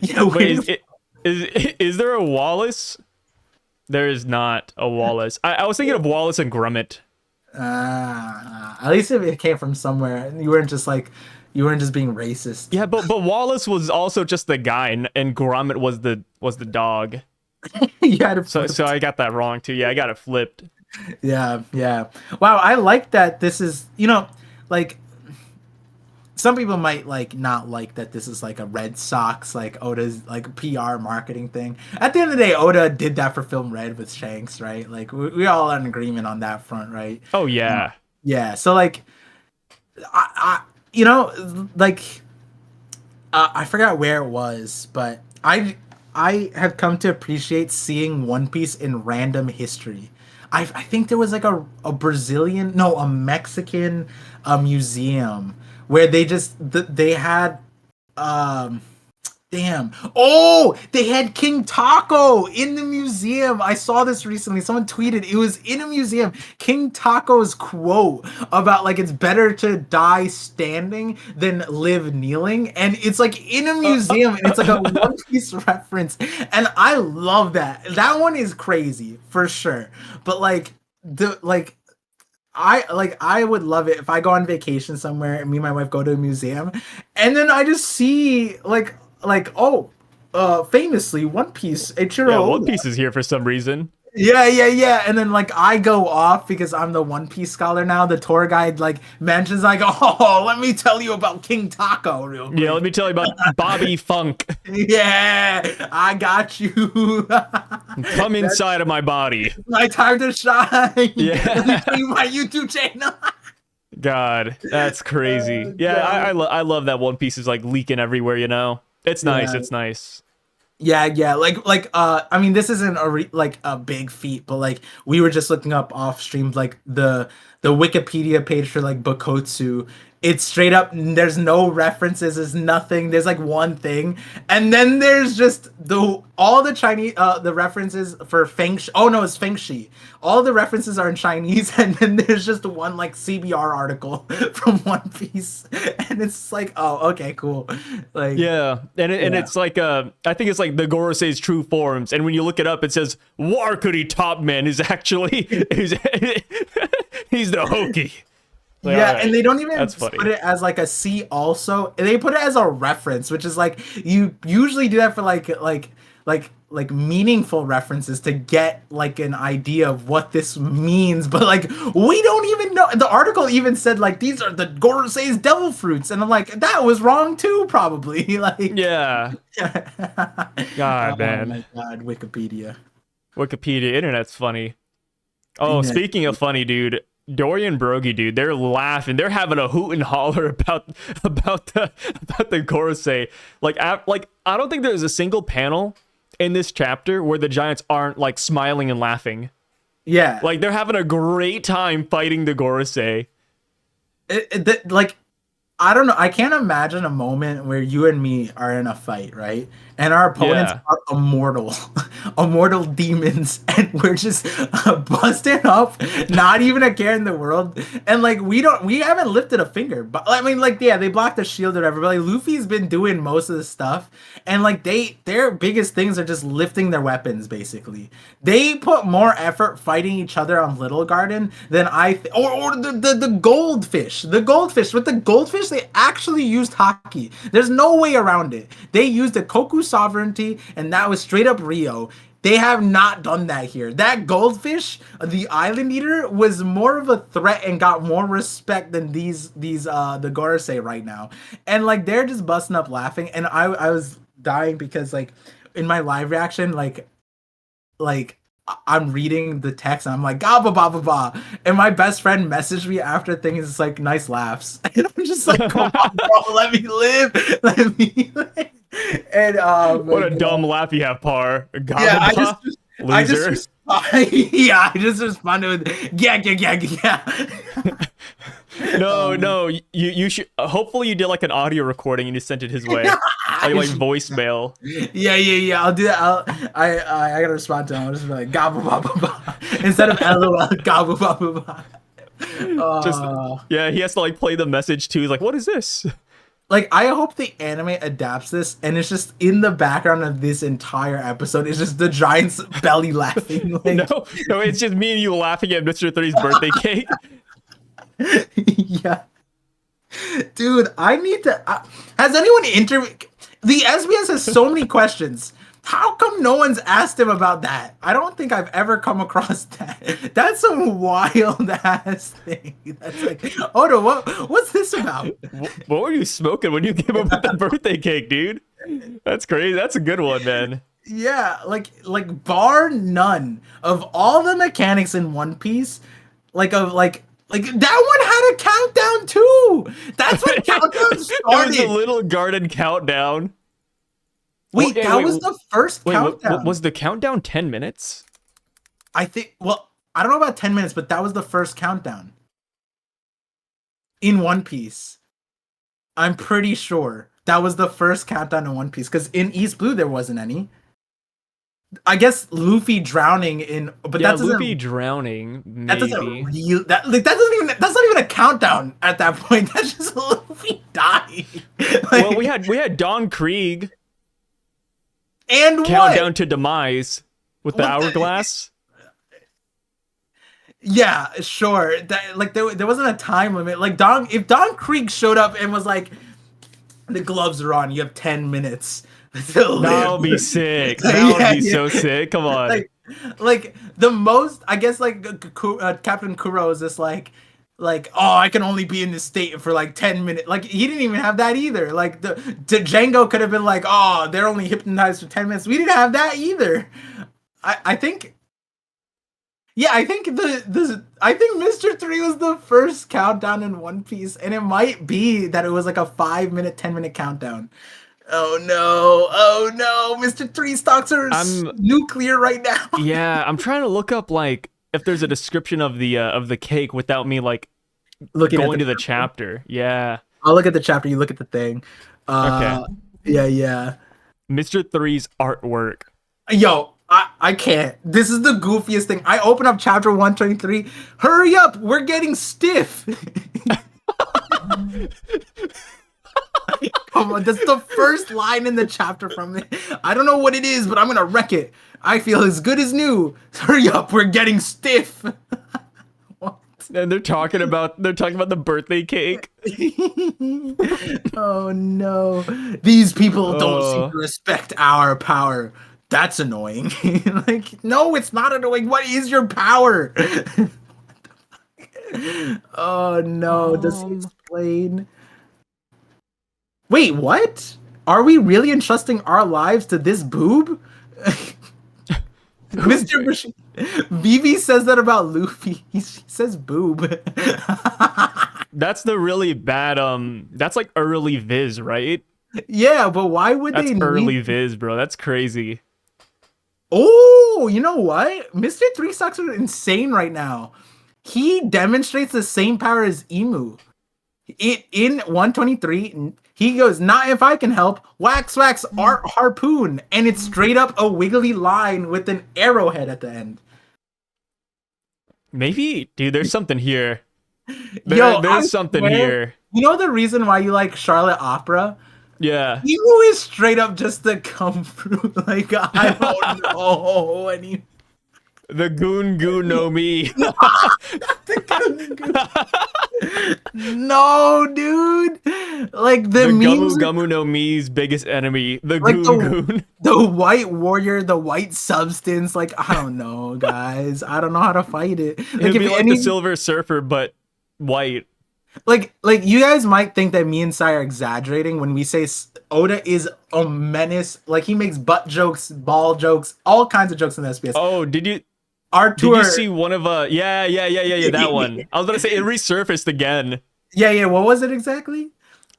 Yeah.
Wait, is there a Wallace? There is not a Wallace. I was thinking of Wallace and Gromit.
At least if it came from somewhere, you weren't just like, you weren't just being racist.
Yeah, but Wallace was also just the guy, and Gromit was the dog.
You had to
So I got that wrong too. Yeah, I got it flipped.
Yeah, yeah. Wow, I like that this is, like some people might like not like that this is like a Red Sox like Oda's like PR marketing thing. At the end of the day, Oda did that for Film Red with Shanks, right? Like we all are in agreement on that front, right?
Oh yeah.
Yeah. So like I like I forgot where it was, but I have come to appreciate seeing One Piece in random history. I think there was like a Brazilian, no, a Mexican museum where they had um damn. Oh, they had King Taco in the museum. I saw this recently. Someone tweeted it was in a museum. King Taco's quote about like it's better to die standing than live kneeling, and it's like in a museum, and it's like a One Piece reference, and I love that. That one is crazy for sure. But like I would love it if I go on vacation somewhere and me and my wife go to a museum, and then I just see famously One Piece Eiichiro
Yeah,
Oda.
One Piece is here for some reason.
Yeah. And then like I go off because I'm the One Piece scholar now. The tour guide like mentions like, oh, let me tell you about King Taco real quick.
Yeah, let me tell you about Bobby Funk.
Yeah, I got you.
Come inside of my body.
My time to shine.
Yeah.
Let me tell you my YouTube channel.
God, that's crazy. Yeah, I love that One Piece is like leaking everywhere. You know, it's nice.
Yeah.
It's nice.
Yeah. I mean, this isn't a big feat, but like we were just looking up off stream, like the Wikipedia page for like Bokotsu. It's straight up. There's no references. There's nothing. There's like one thing, and then there's just all the Chinese the references for Feng. Oh no, it's Feng Shi. All the references are in Chinese, and then there's just one like CBR article from One Piece, and it's like, oh, okay, cool. Like
Yeah, and it's like I think it's like the Gorosei's true forms, and when you look it up, it says Warkuri Top Man is actually he's the Hoki. Like,
yeah,
right,
and they don't even
that's funny.
put it as like a C also. They put it as a reference, which is like you usually do that for like meaningful references to get like an idea of what this means, but like we don't even know. The article even said like these are the Gorosei's devil fruits, and I'm like that was wrong too, probably. Like
Yeah. God,
oh
man.
my God, Wikipedia.
Wikipedia, internet's funny. Oh,
Yeah.
speaking of funny, dude, Dorian Brogy, dude, they're laughing. They're having a hoot and holler about the Gorosei. Like I don't think there's a single panel in this chapter where the Giants aren't like smiling and laughing.
Yeah,
Like they're having a great time fighting the Gorosei.
like I don't know. I can't imagine a moment where you and me are in a fight, right? And our opponents
Yeah.
are immortal demons, and we're just busting up, not even a care in the world. And like we haven't lifted a finger. But I mean, like yeah, they blocked the shield or whatever. But like Luffy's been doing most of the stuff, and like their biggest things are just lifting their weapons. Basically, they put more effort fighting each other on Little Garden than or the goldfish. The goldfish with the goldfish, they actually used Haki. There's no way around it. They used the Koku sovereignty, and that was straight up Rio. They have not done that here. That goldfish, the island eater, was more of a threat and got more respect than the Gorosei right now. And like they're just busting up laughing, and I was dying because like in my live reaction, like I'm reading the text and I'm like, "Ga ba ba ba ba," and my best friend messaged me after things. It's like nice laughs, and I'm just like, "Come on, bro, let me live, let me live." And
What a dumb laugh you have, Par.
yeah, I
Loser.
yeah, I just responded with yeah.
No, you should. Hopefully, you did like an audio recording and you sent it his way, like voicemail.
Yeah. I'll do that. I gotta respond to him. I'll just be like gobble ba ba ba instead of LOL gobble ba ba ba.
Just yeah, he has to like play the message too. He's like, "What is this?"
Like I hope the anime adapts this, and it's just in the background of this entire episode. It's just the Giants belly laughing. Like,
No, it's just me and you laughing at Mr. 3's birthday cake.
Yeah. Dude, I need to. Has anyone The SBS has so many questions. How come no one's asked him about that? I don't think I've ever come across that. That's some wild ass thing. That's like, Oda, what's this about?
What were you smoking when you came up with that birthday cake, dude? That's crazy. That's a good one, man.
Yeah, like bar none of all the mechanics in One Piece, like that one had a countdown too. That's when countdown started.
It was a little garden countdown.
Wait, that was the first countdown.
Was the countdown 10 minutes?
I think. Well, I don't know about 10 minutes, but that was the first countdown in One Piece. I'm pretty sure that was the first countdown in One Piece because in East Blue there wasn't any. I guess Luffy drowning in, but
yeah,
that doesn't.
Luffy drowning. Maybe.
That doesn't that doesn't even. That's not even a countdown at that point. That's just Luffy dying.
Well, we had Don Krieg.
And
countdown to demise with the hourglass.
Yeah, sure. That like there wasn't a time limit. Like if Don Krieg showed up and was like, the gloves are on, you have 10 minutes.
That would be sick. That would be so sick. Come on.
Like the most, I guess, like Captain Kuro is just like, oh, I can only be in this state for like 10 minutes. Like he didn't even have that either. Like the Django could have been like, oh, they're only hypnotized for 10 minutes. We didn't have that either. I think. Yeah, I think I think Mr. 3 was the first countdown in One Piece, and it might be that it was like a 5-minute, 10-minute countdown. Oh no, Mr. 3 stocks are nuclear right now.
Yeah, I'm trying to look up like if there's a description of the cake without me like going to the chapter. Yeah.
I'll look at the chapter, you look at the thing.
Okay.
Yeah.
Mr. 3's artwork.
Yo, I can't. This is the goofiest thing. I open up chapter 123. Hurry up, we're getting stiff. Come on, that's the first line in the chapter from it. I don't know what it is, but I'm gonna wreck it. I feel as good as new. Hurry up, we're getting stiff. What?
And they're talking about the birthday cake.
Oh no. These people don't seem to respect our power. That's annoying. Like, no, it's not annoying. What is your power? Oh no, does he explain? Wait, what? Are we really entrusting our lives to this boob? Mr. Bush. Vivi says that about Luffy. He says boob.
That's the really bad that's like early Viz, right?
Yeah, but why would
that's
they
early Viz, bro. That's crazy.
Oh, you know what? Mr. 3 Stocks are insane right now. He demonstrates the same power as Emu. In 123, he goes, not if I can help, wax, art harpoon. And it's straight up a wiggly line with an arrowhead at the end.
Maybe, dude, there's something here. There's something here.
You know the reason why you like Charlotte Opera?
Yeah.
Emu is straight up just the come through. Like, I don't know any.
The goon no me.
The goon. No, dude. Like the memes.
Gumu no me's biggest enemy. The like goon.
The white warrior, the white substance. Like, I don't know, guys. I don't know how to fight it. Like,
it'd be like the Silver Surfer, but white.
Like you guys might think that me and Sai are exaggerating when we say Oda is a menace. Like, he makes butt jokes, ball jokes, all kinds of jokes in the SBS.
Oh, did you see one of yeah, that one. I was gonna say it resurfaced again.
Yeah, what was it exactly?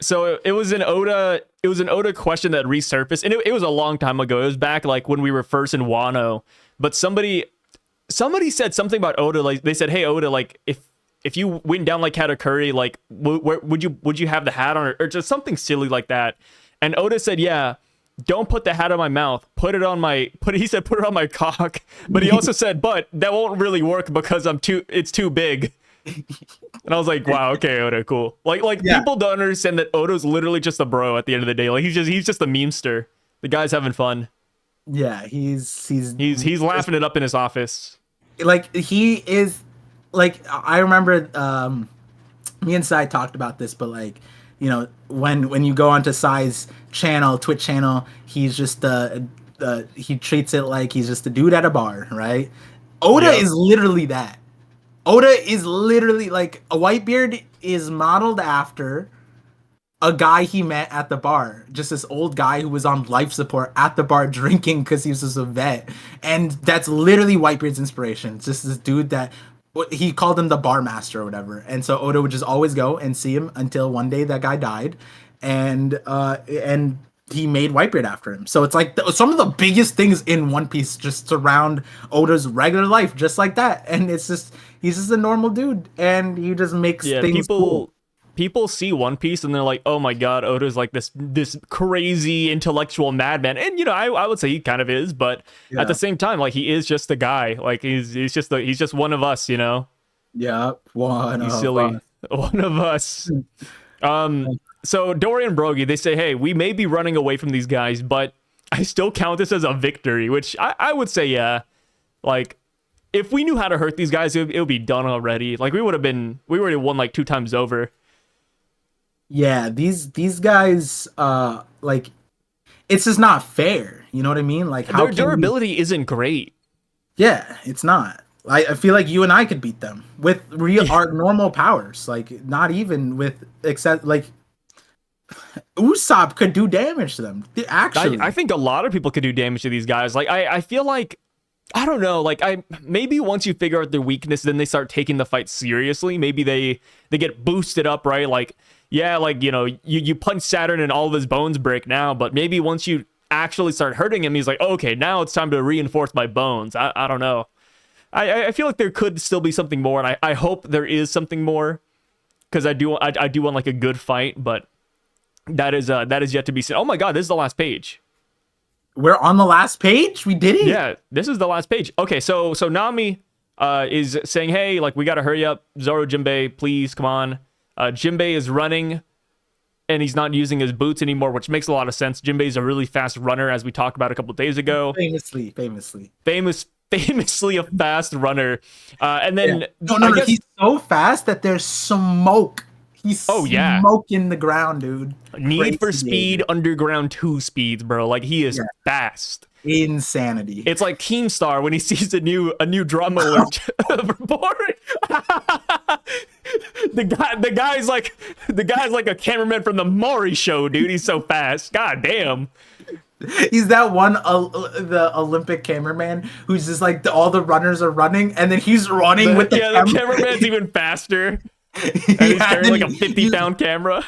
So it was an Oda question that resurfaced, and it was a long time ago. It was back like when we were first in Wano. But somebody said something about Oda, like they said, hey Oda, like if you went down like Katakuri, like where would you have the hat on, or just something silly like that? And Oda said, yeah, don't put the hat on my mouth. Put it on my he said put it on my cock. But he also said, but that won't really work because it's too big. And I was like, wow, okay, Oda, cool. Like yeah. People don't understand that Oda's literally just a bro at the end of the day. Like he's just a memester. The guy's having fun.
Yeah, he's
laughing it up in his office.
Like he is. Like, I remember me and Sai talked about this, but like, you know, when you go onto Sai's channel, Twitch channel, he's just he treats it like he's just a dude at a bar, right? Oda
Yep.
is literally that. Oda is literally like a Whitebeard is modeled after a guy he met at the bar, just this old guy who was on life support at the bar drinking because he was just a vet, and that's literally Whitebeard's inspiration. It's just this dude that he called him the bar master or whatever, and so Oda would just always go and see him until one day that guy died, and he made Whitebeard after him. So it's like some of the biggest things in One Piece just surround Oda's regular life, just like that, and it's just he's just a normal dude, and he just makes things cool.
People see One Piece and they're like, oh my god, Oda's like this crazy intellectual madman. And you know, I would say he kind of is, but at the same time, like he is just a guy. Like he's just one of us, you know?
Yeah,
He's silly. One of us. So Dory and Brogy, they say, hey, we may be running away from these guys, but I still count this as a victory, which I would say, yeah. Like, if we knew how to hurt these guys, it would be done already. Like we would have won like 2 times over.
Yeah, these guys, like, it's just not fair. You know what I mean? Like, how
their durability isn't great.
Yeah, it's not. I feel like you and I could beat them with our normal powers. Like, not even with except like Usopp could do damage to them. Actually,
I think a lot of people could do damage to these guys. Like, I feel like, I don't know. Like, maybe once you figure out their weakness, then they start taking the fight seriously. Maybe they get boosted up, right? Like, yeah, like, you know, you punch Saturn and all of his bones break now, but maybe once you actually start hurting him, he's like, okay, now it's time to reinforce my bones. I don't know. I feel like there could still be something more, and I hope there is something more, because I do want like a good fight, but that is yet to be seen. Oh my god, this is the last page.
We're on the last page? We did it?
Yeah, this is the last page. Okay, so Nami is saying, hey, like, we gotta hurry up. Zoro, Jimbe, please, come on. Jimbe is running, and he's not using his boots anymore, which makes a lot of sense. Jimbe is a really fast runner, as we talked about a couple days ago. Famously a fast runner. And then...
Yeah. No, he's so fast that there's smoke. He's smoking the ground, dude.
Need for Speed Underground 2 speeds, bro. Like, he is fast.
Insanity.
It's like Keemstar when he sees a new drama alert report. the guy's like a cameraman from the Maury show, dude. He's so fast. God damn.
He's that one the Olympic cameraman who's just like all the runners are running and then he's running with the camera.
The cameraman's even faster. And he's carrying like a 50-pound camera.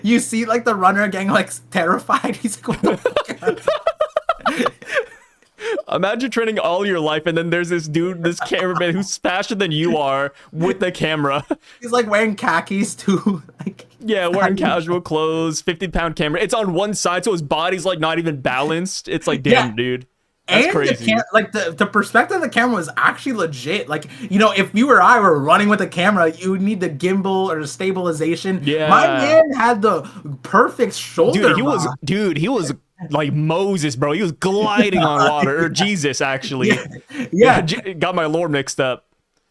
You see like the runner getting like terrified. He's like, what the fuck?
Imagine training all your life and then there's this dude, this cameraman who's faster than you are with the camera.
He's like wearing khakis too. Like,
yeah, wearing casual clothes, 50-pound camera. It's on one side, so his body's like not even balanced. It's like, damn, dude. That's
and
crazy.
The perspective of the camera was actually legit. Like, you know, if you or I were running with a camera, you would need the gimbal or the stabilization.
Yeah.
My man had the perfect shoulder.
Dude, he was like Moses, bro. He was gliding on water. Or Jesus, actually.
Yeah.
Got my lore mixed up.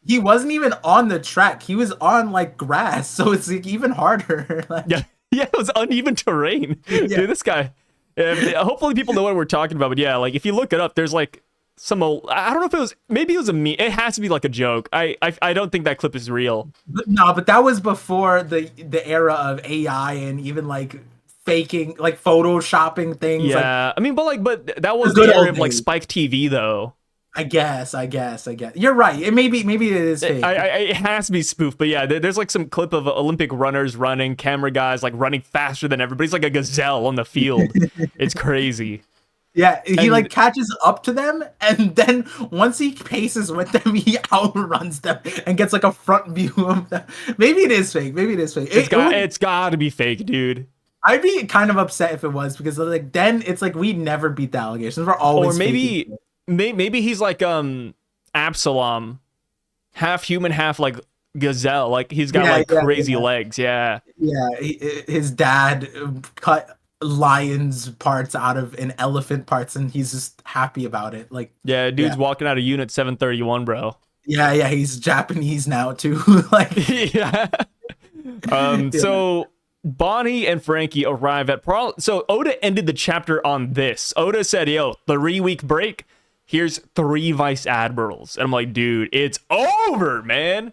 He wasn't even on the track. He was on like grass, so it's like even harder. Like,
yeah, it was uneven terrain. Dude, this guy. Hopefully people know what we're talking about, but yeah, like if you look it up, there's like some I don't know if it was, maybe it was a meme. It has to be like a joke. I don't think that clip is real.
No, but that was before the era of AI and even like faking, like photoshopping things.
Yeah,
like,
I mean, but that was the era of like Spike TV though.
I guess. You're right. Maybe it is fake.
It has to be spoofed, but yeah, there's like some clip of Olympic runners running, camera guys like running faster than everybody. He's like a gazelle on the field. It's crazy.
Yeah, he like catches up to them, and then once he paces with them, he outruns them and gets like a front view of them. Maybe it is fake.
It's got to be fake, dude.
I'd be kind of upset if it was, because like then it's like we never beat the allegations. We're always
or maybe he's like Absalom, half human, half like gazelle. Like he's got crazy legs. Yeah.
Yeah, his dad cut lion's parts out of an elephant parts, and he's just happy about it. Like,
yeah, dude's walking out of Unit 731, bro.
Yeah, he's Japanese now too. Like,
yeah. So Bonnie and Frankie arrive at so Oda ended the chapter on this. Oda said, yo, 3-week break. Here's 3 vice admirals. And I'm like, dude, it's over, man.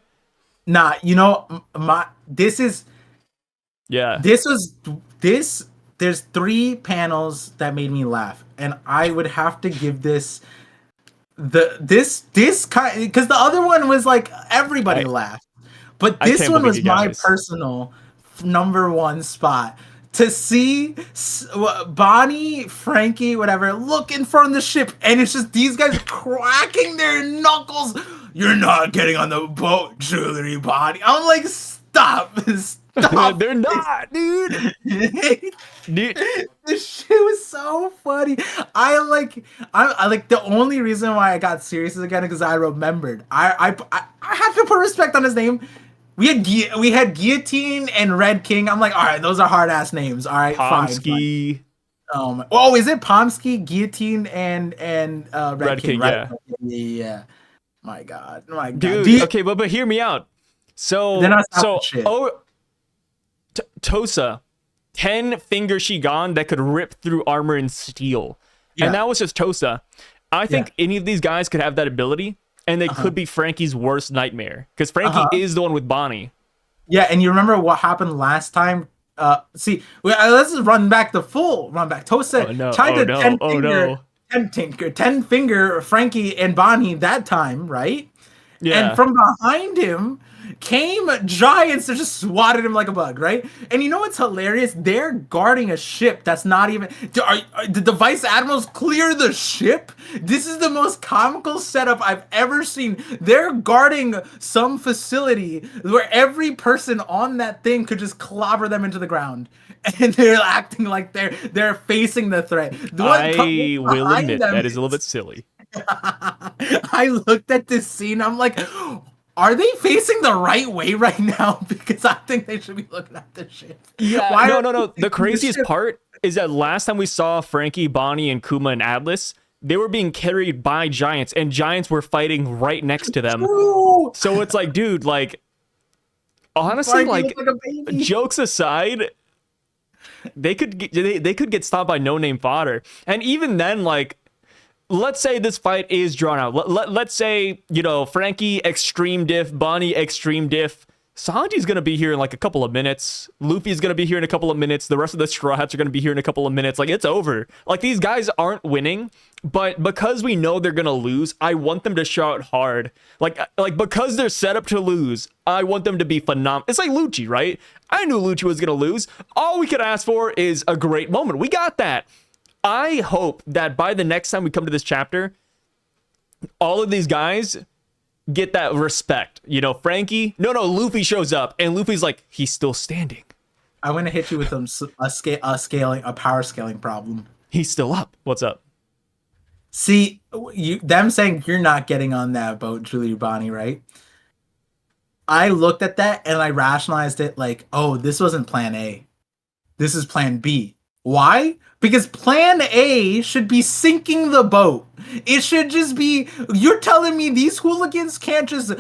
Nah, you know, this. There's 3 panels that made me laugh, and I would have to give this kind, because the other one was like everybody laughed, but this one was my personal number 1 spot. To see Bonnie, Frankie, whatever, look in front of the ship, and it's just these guys cracking their knuckles. You're not getting on the boat, Jewelry Bonnie. I'm like, stop.
They're not, dude. Dude.
This shit was so funny. I like the only reason why I got serious again because I remembered. I have to put respect on his name. We had Guillotine and Red King. I'm like, all right, those are hard ass names. All right,
Pomsky.
Fine. Oh, is it Pomsky, Guillotine, and Red King? Right? Yeah. My God.
Dude. Okay, but hear me out. So Tosa, 10-finger Shigan that could rip through armor and steel, and that was just Tosa. I think any of these guys could have that ability. And they could be Frankie's worst nightmare. Because Frankie is the one with Bonnie.
Yeah, and you remember what happened last time? Let's just run back. Tosa tried to 10-finger Frankie and Bonnie that time, right? Yeah. And from behind him came giants that just swatted him like a bug, right? And you know what's hilarious? They're guarding a ship that's not even... Did the Vice Admirals clear the ship? This is the most comical setup I've ever seen. They're guarding some facility where every person on that thing could just clobber them into the ground. And they're acting like they're facing the threat.
I will admit that is a little bit silly.
I looked at this scene, I'm like... Are they facing the right way right now? Because I think they should be looking at this shit.
Yeah, no. The craziest part is that last time we saw Frankie, Bonnie, and Kuma and Atlas, they were being carried by giants, and giants were fighting right next to them.
True.
So it's like, dude, like, honestly, like jokes aside, they could get stopped by no-name fodder. And even then, like, let's say this fight is drawn out. Let's say, Frankie extreme diff, Bonnie extreme diff. Sanji's going to be here in like a couple of minutes. Luffy's going to be here in a couple of minutes. The rest of the Straw Hats are going to be here in a couple of minutes. Like, it's over. Like, these guys aren't winning, but because we know they're going to lose, I want them to show out hard. Like because they're set up to lose, I want them to be phenomenal. It's like Lucci, right? I knew Lucci was going to lose. All we could ask for is a great moment. We got that. I hope that by the next time we come to this chapter, all of these guys get that respect. Frankie, Luffy shows up, and Luffy's like, he's still standing.
I'm going to hit you with a power scaling problem.
He's still up. What's up?
See, them saying you're not getting on that boat, Julie Bonnie, right? I looked at that, and I rationalized it like, oh, this wasn't plan A. This is plan B. Why? Because plan A should be sinking the boat. It should just be, you're telling me these hooligans can't just,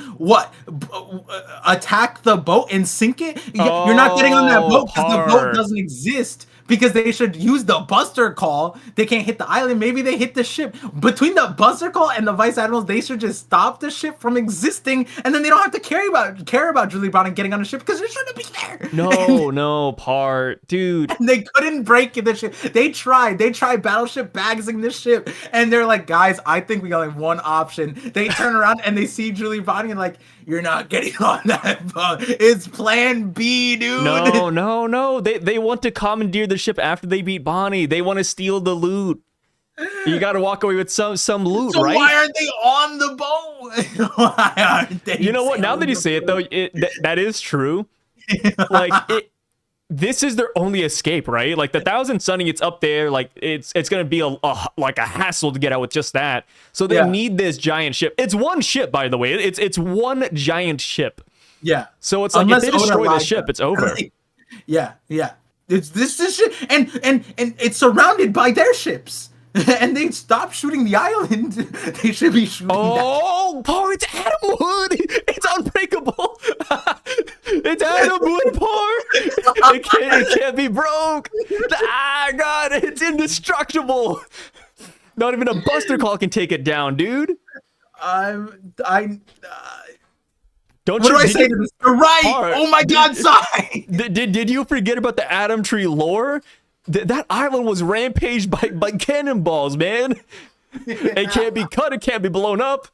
attack the boat and sink it? You're not getting on that boat because the boat doesn't exist. Because they should use the Buster Call. They can't hit the island. Maybe they hit the ship. Between the Buster Call and the Vice Admirals, they should just stop the ship from existing, and then they don't have to care about Julie Brown and getting on the ship because it shouldn't be there. Dude. And they couldn't break the ship. They tried Battleship Bagsing this ship, and they're like, guys, I think we only have one option. They turn around and they see Julie Bonnie and like, you're not getting on that boat. It's plan B, dude.
No. They want to commandeer the ship after they beat Bonnie. They want to steal the loot. You got to walk away with some loot,
so
right?
Why aren't they on the boat? Why aren't they?
You know what? Now that you say it, though, that is true. Like, this is their only escape, right? Like, the Thousand Sunny, it's up there. Like, it's going to be a hassle to get out with just that. So they need this giant ship. It's one ship, by the way. It's one giant ship.
Yeah.
So it's like, if they destroy the ship, it's over.
Yeah. It's this ship, and it's surrounded by their ships. And they stop shooting the island. They should be shooting
Paul, it's Adamwood. It's unbreakable. It's Adamwood par. It can't be broke. Ah, God, it's indestructible. Not even a Buster Call can take it down, dude. Don't
what
you,
do I say to this? You're right.
Par,
oh my God, Sai.
Did you forget about the Adam Tree lore? That island was rampaged by cannonballs, man. It can't be cut. It can't be blown up.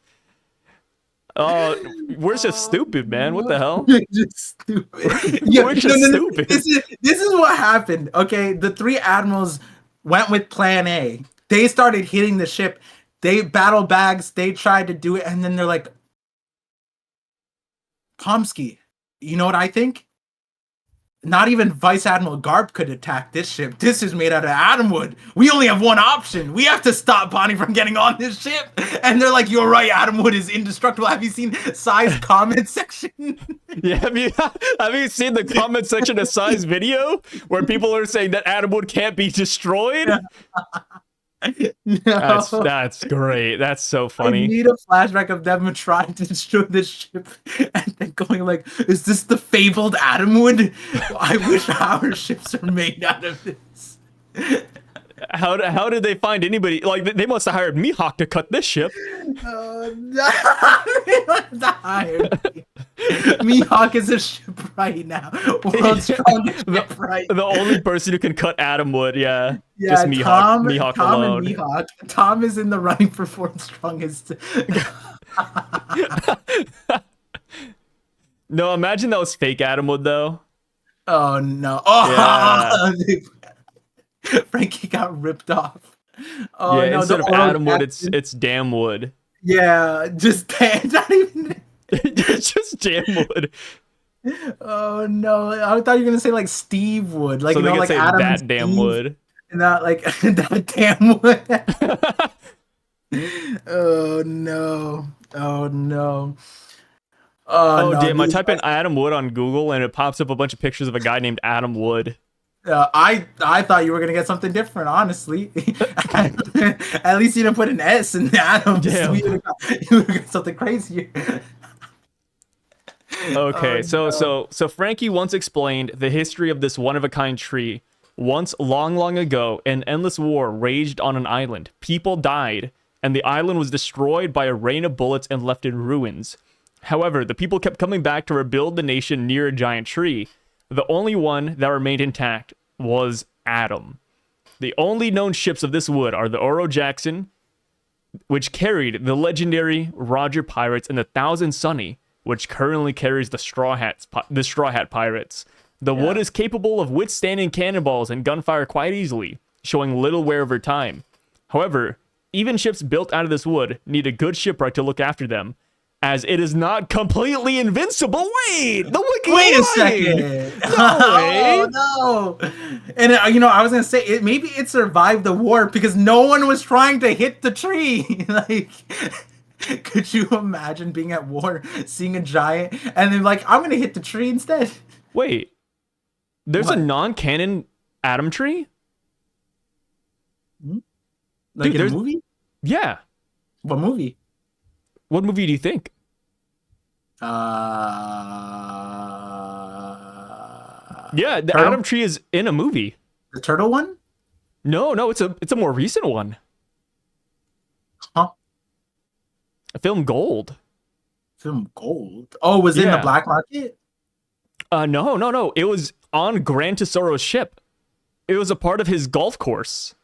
We're just stupid, man. What the hell?
You're just stupid. Yeah,
We're just stupid.
This is what happened. Okay, the 3 admirals went with Plan A. They started hitting the ship. They battle bags. They tried to do it, and then they're like, "Pomsky, you know what I think? Not even Vice Admiral Garp could attack this ship. This is made out of Adamwood. We only have one option. We have to stop Bonnie from getting on this ship." And they're like, "You're right, Adamwood is indestructible." Have you seen Sai's comment section?
Yeah, have you seen the comment section of Sai's video where people are saying that Adamwood can't be destroyed?
No.
That's great. That's so funny.
I need a flashback of them trying to destroy this ship and then going like, "Is this the fabled Adamwood? I wish our ships are made out of this."
How did they find anybody? Like, they must have hired Mihawk to cut this ship.
No. Mihawk is a ship right now. World's strongest ship right
The only person who can cut Adamwood, yeah.
Yeah,
just Mihawk
Tom
alone.
and Mihawk. Tom is in the running for 4th strongest.
No, imagine that was fake Adamwood, though.
Oh, no. Oh, Frankie got ripped off. Oh,
yeah,
no,
instead of Adamwood, it's Damwood.
Yeah, just not even.
It's just Damwood.
Oh no! I thought you were gonna say like Steve Wood, like
So
you
they
know,
could
like
say
Adam
that
and
damn
Steve,
wood.
not like that damn wood. Oh no! Oh no!
Oh,
no,
damn! I
dude.
type in Adam Wood on Google and it pops up a bunch of pictures of a guy named Adam Wood.
I thought you were gonna get something different, honestly. At least you didn't put an S in Adam.
Damn.
You would have got something crazier.
Okay,
Oh,
so Frankie once explained the history of this one-of-a-kind tree. Once, long ago, an endless war raged on an island. People died, and the island was destroyed by a rain of bullets and left in ruins. However, the people kept coming back to rebuild the nation near a giant tree. The only one that remained intact was Adam. The only known ships of this wood are the Oro Jackson, which carried the legendary Roger Pirates, and the Thousand Sunny, which currently carries the Straw Hat Pirates. The wood is capable of withstanding cannonballs and gunfire quite easily, showing little wear over time. However, even ships built out of this wood need a good shipwright to look after them, as it is not completely invincible. Wait a
second.
No way.
Oh, no. And I was gonna say maybe it survived the war because no one was trying to hit the tree. Like, could you imagine being at war, seeing a giant, and then like, I'm gonna hit the tree instead?
Wait, there's
What?
a non-canon Adam tree?
Like
Dude,
in a movie?
Yeah.
What movie?
What movie do you think? Yeah, the
Turtle?
Adam tree is in a movie.
The turtle one?
No, it's a more recent one.
Huh?
A film Gold.
Film Gold. Oh, was it in the
Yeah.
black market?
No. It was on Gran Tesoro's ship. It was a part of his golf course.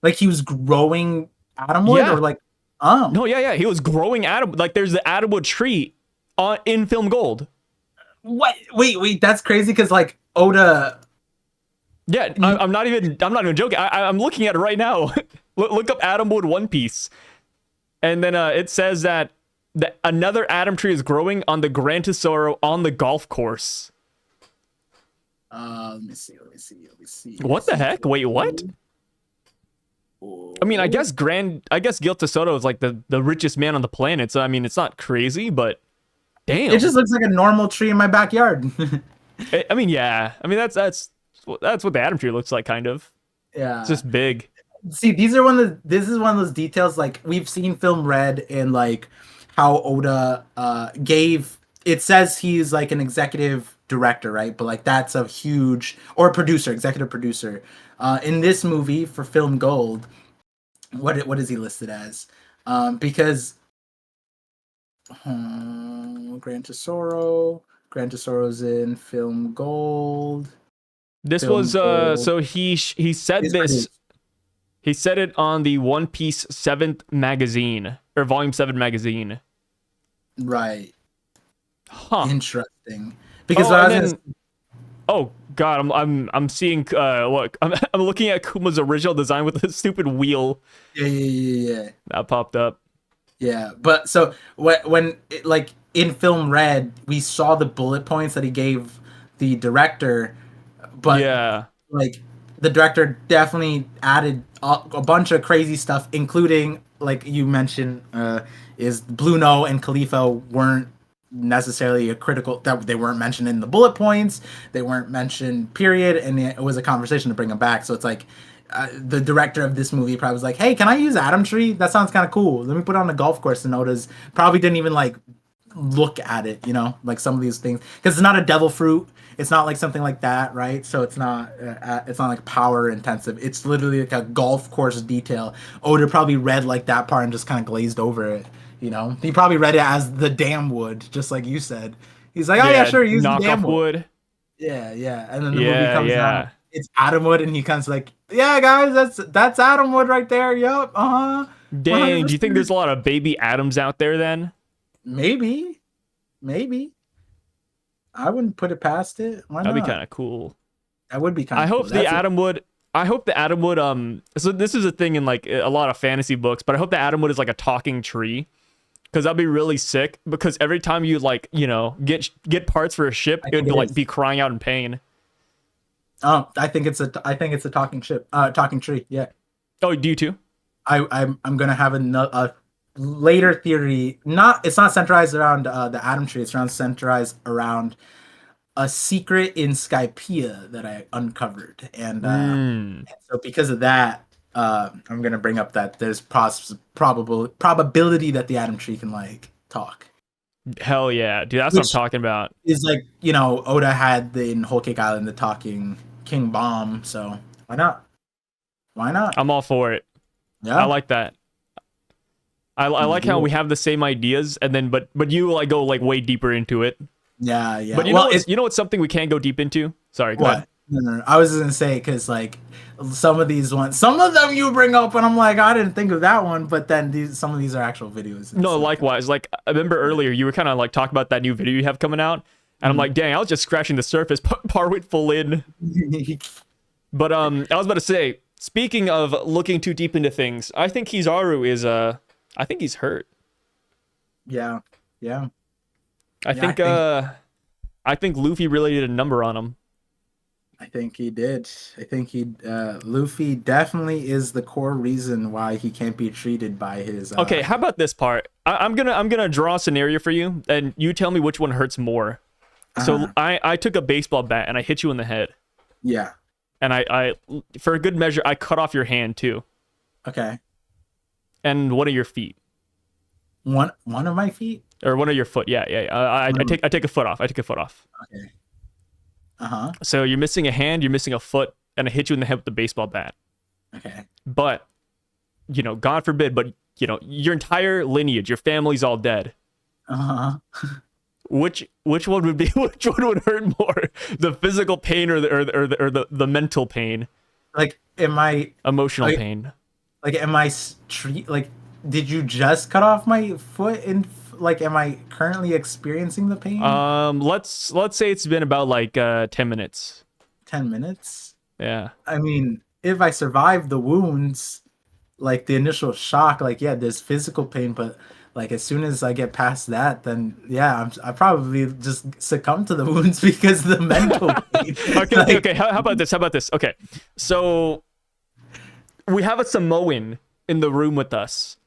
Like he was growing Adamwood,
Yeah.
or like, oh
No, yeah. He was growing Adam. Like there's the Adamwood tree in film Gold.
what? Wait, that's crazy because like Oda.
Yeah, I'm not even joking. I'm looking at it right now. Look up Adamwood One Piece, and then it says that another Adam tree is growing on the Gran Tesoro on the golf course.
Let me see.
What the heck? Wait, what? I mean, I guess Gil Tesoro is like the richest man on the planet. So I mean, it's not crazy, but damn,
It just looks like a normal tree in my backyard.
I mean, yeah. I mean, that's what the Adam tree looks like, kind of.
Yeah.
It's just big.
See, this is one of those details like we've seen film Red and like how Oda gave. It says he's like an executive director, right? But like that's a huge or producer, executive producer. In this movie for Film Gold, what is he listed as? Because Gran Tesoro's in Film Gold.
This
Film
was
Gold.
so he said
He's
this.
produced.
He said it on the One Piece 7th magazine or Volume 7 magazine.
Right.
Huh.
Interesting. Because
Oh,
what I
and
was
then oh god, I'm seeing look, I'm looking at Kuma's original design with this stupid wheel
yeah.
that popped up.
Yeah, but so when like in Film Red, we saw the bullet points that he gave the director, but
Yeah.
like the director definitely added a bunch of crazy stuff, including like you mentioned, is Bluno and Khalifa weren't necessarily a critical that they weren't mentioned in the bullet points, they weren't mentioned period, and it was a conversation to bring them back. So it's like the director of this movie probably was like, "Hey, can I use Adam Tree? That sounds kind of cool. Let me put it on the golf course." And Noda's probably didn't even like look at it, like some of these things, because it's not a devil fruit. It's not like something like that, right? So it's not like power intensive. It's literally like a golf course detail. Oda probably read like that part and just kind of glazed over it. He probably read it as the damn wood, just like you said. He's like, "Oh yeah,
Yeah,
sure, use the damn
knockoff
wood."
wood.
Yeah. And then the movie
Yeah,
comes out.
yeah.
It's Adamwood, and he comes like, "Yeah, guys, that's Adamwood right there. Yup,
Dang, do you think
100%."
there's a lot of baby Adams out there then?
Maybe. I wouldn't put it past it. Why
That'd be
not?
kind of cool.
That would be kind
I
of cool.
hope the Adamwood so this is a thing in like a lot of fantasy books, but I hope the Adamwood is like a talking tree. Because that'd be really sick. Because every time you like, get parts for a ship, it would like be crying out in pain.
Oh, I think it's a talking ship, talking tree. Yeah.
Oh, do you too?
I'm gonna have a later theory. It's not centralized around the Atom Tree. It's centralized around a secret in Skypiea that I uncovered, and so because of that, I'm gonna bring up that there's probability that the Atom Tree can like talk.
Hell yeah, dude, that's what I'm talking about.
Is like Oda had in Whole Cake Island the talking King Bomb, so why not?
I'm all for it.
Yeah,
I like that. I like how we have the same ideas, and then but you like go like way deeper into it.
Yeah.
But you know what's something we can't go deep into? Sorry, go ahead.
No. I was just gonna say because like some of them you bring up, and I'm like, I didn't think of that one, but then some of these are actual videos.
No, likewise. Like I remember earlier, you were kind of like talking about that new video you have coming out, and I'm like, dang, I was just scratching the surface, par went full in. But I was about to say, speaking of looking too deep into things, I think Kizaru is I think he's hurt.
Yeah.
I think Luffy really did a number on him.
I think he did. Luffy definitely is the core reason why he can't be treated by his.
Okay, how about this part? I'm gonna draw a scenario for you, and you tell me which one hurts more. So I took a baseball bat and I hit you in the head.
Yeah.
And I for a good measure, I cut off your hand too.
Okay.
And one of your feet.
One of my feet.
Or one of your foot. Yeah. I take a foot off.
Okay.
So you're missing a hand, you're missing a foot, and I hit you in the head with the baseball bat.
Okay.
But, God forbid, but your entire lineage, your family's all dead. Which one would hurt more? The physical pain or the mental pain?
Like, am I
emotional pain?
Like, am I like? Did you just cut off my foot and like? Am I currently experiencing the pain?
Let's say it's been about like 10 minutes.
10 minutes.
Yeah.
I mean, if I survive the wounds, like the initial shock, like yeah, there's physical pain, but like as soon as I get past that, then yeah, I probably just succumb to the wounds because the mental pain.
Okay. How about this? Okay, so we have a Samoan in the room with us,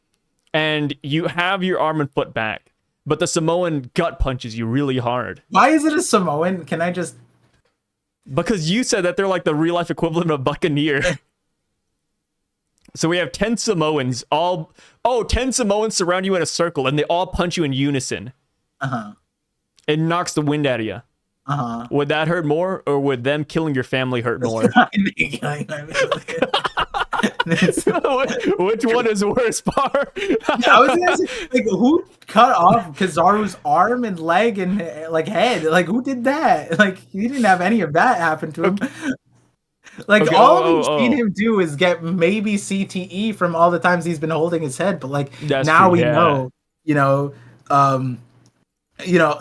and you have your arm and foot back, but the Samoan gut punches you really hard.
Why is it a Samoan? Can I just?
Because you said that they're like the real life equivalent of Buccaneer. So we have 10 Samoans, all 10 Samoans surround you in a circle, and they all punch you in unison.
Uh-huh.
It knocks the wind out of you.
Uh-huh.
Would that hurt more, or would them killing your family hurt more? Which one is worse, Par?
I was gonna say, like, who cut off Kizaru's arm and leg and like head? Like, who did that? Like, he didn't have any of that happen to him. Like,
Okay,
all we've seen him do is get maybe CTE from all the times he's been holding his head. But like, now we know,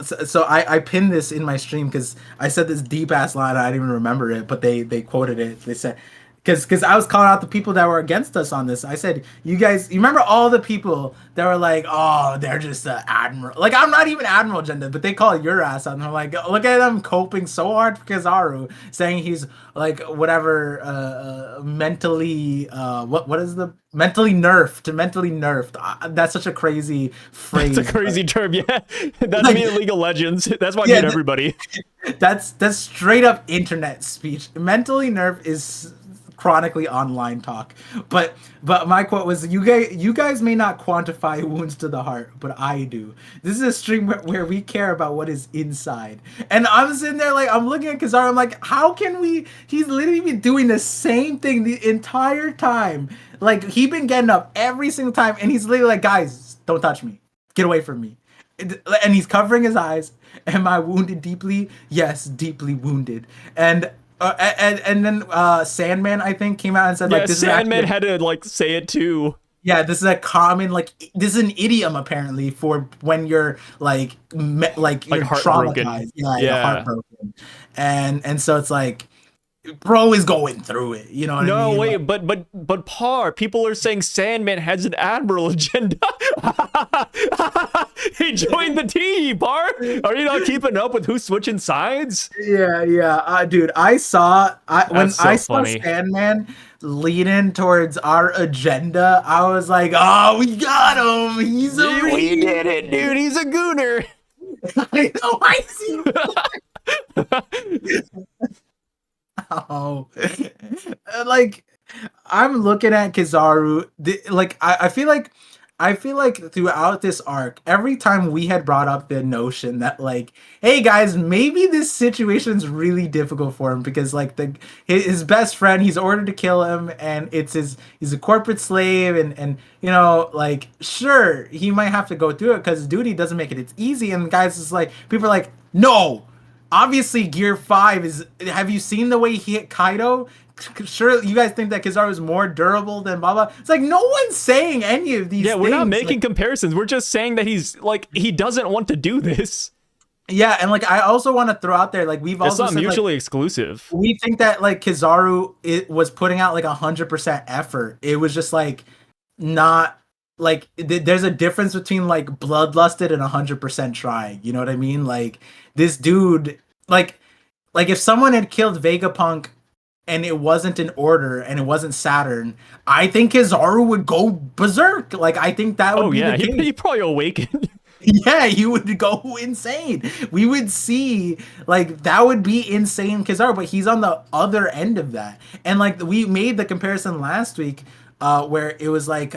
so I pinned this in my stream because I said this deep ass line. I didn't even remember it, but they quoted it. They said, because I was calling out the people that were against us on this. I said, you remember all the people that were like, oh, they're just an admiral. Like, I'm not even Admiral Jimbe, but they call your ass out. And I'm like, look at them coping so hard for Kizaru, saying he's like whatever, mentally, what is the mentally nerfed? That's such a crazy phrase.
That's a crazy term, yeah. That's like, me in League of Legends. That's why I meet everybody.
That's straight up internet speech. Mentally nerfed is chronically online talk, but my quote was, you guys may not quantify wounds to the heart, but I do. This is a stream where we care about what is inside. And I'm sitting there like, I'm looking at Kizaru, I'm like, how can we, he's literally been doing the same thing the entire time. Like, he been getting up every single time, and he's literally like, guys, don't touch me, get away from me. And he's covering his eyes. Am I wounded deeply? Yes, deeply wounded. And then Sandman, I think, came out and said, like, this
Sandman had to like say it too.
Yeah, this is a common, like, this is an idiom apparently for when you're like you're traumatized, yeah, heartbroken, and so it's like, bro is going through it, you know what I mean?
No, wait, but Par, people are saying Sandman has an Admiral agenda. He joined the team, Par. Are you not keeping up with who's switching sides?
Yeah, dude, I saw Sandman leaning towards our agenda, I was like, oh, we got him. We
did it, dude. He's a gooner.
I know, I see. Oh, like, I'm looking at Kizaru. I feel like throughout this arc, every time we had brought up the notion that, like, hey guys, maybe this situation's really difficult for him because, like, his best friend, he's ordered to kill him, and he's a corporate slave, and you know, like, sure, he might have to go through it because duty doesn't make it's easy, and guys, is like, people are like, no. Obviously, Gear 5 is... Have you seen the way he hit Kaido? Sure, you guys think that Kizaru is more durable than Baba? It's like, no one's saying any of these things.
Yeah, we're not making comparisons. We're just saying that he's, like, he doesn't want to do this.
Yeah, and, like, I also want to throw out there, like, we've also
said, mutually exclusive.
We think that, like, Kizaru was putting out, like, 100% effort. It was just, like, not... Like, there's a difference between, like, bloodlusted and 100% trying. You know what I mean? Like, this dude, like if someone had killed Vegapunk and it wasn't an order and it wasn't Saturn, I think Kizaru would go berserk. Like, I think that would be the case.
He'd probably awaken.
Yeah, he would go insane. We would see, like, that would be insane Kizaru, but he's on the other end of that. And, like, we made the comparison last week where it was like...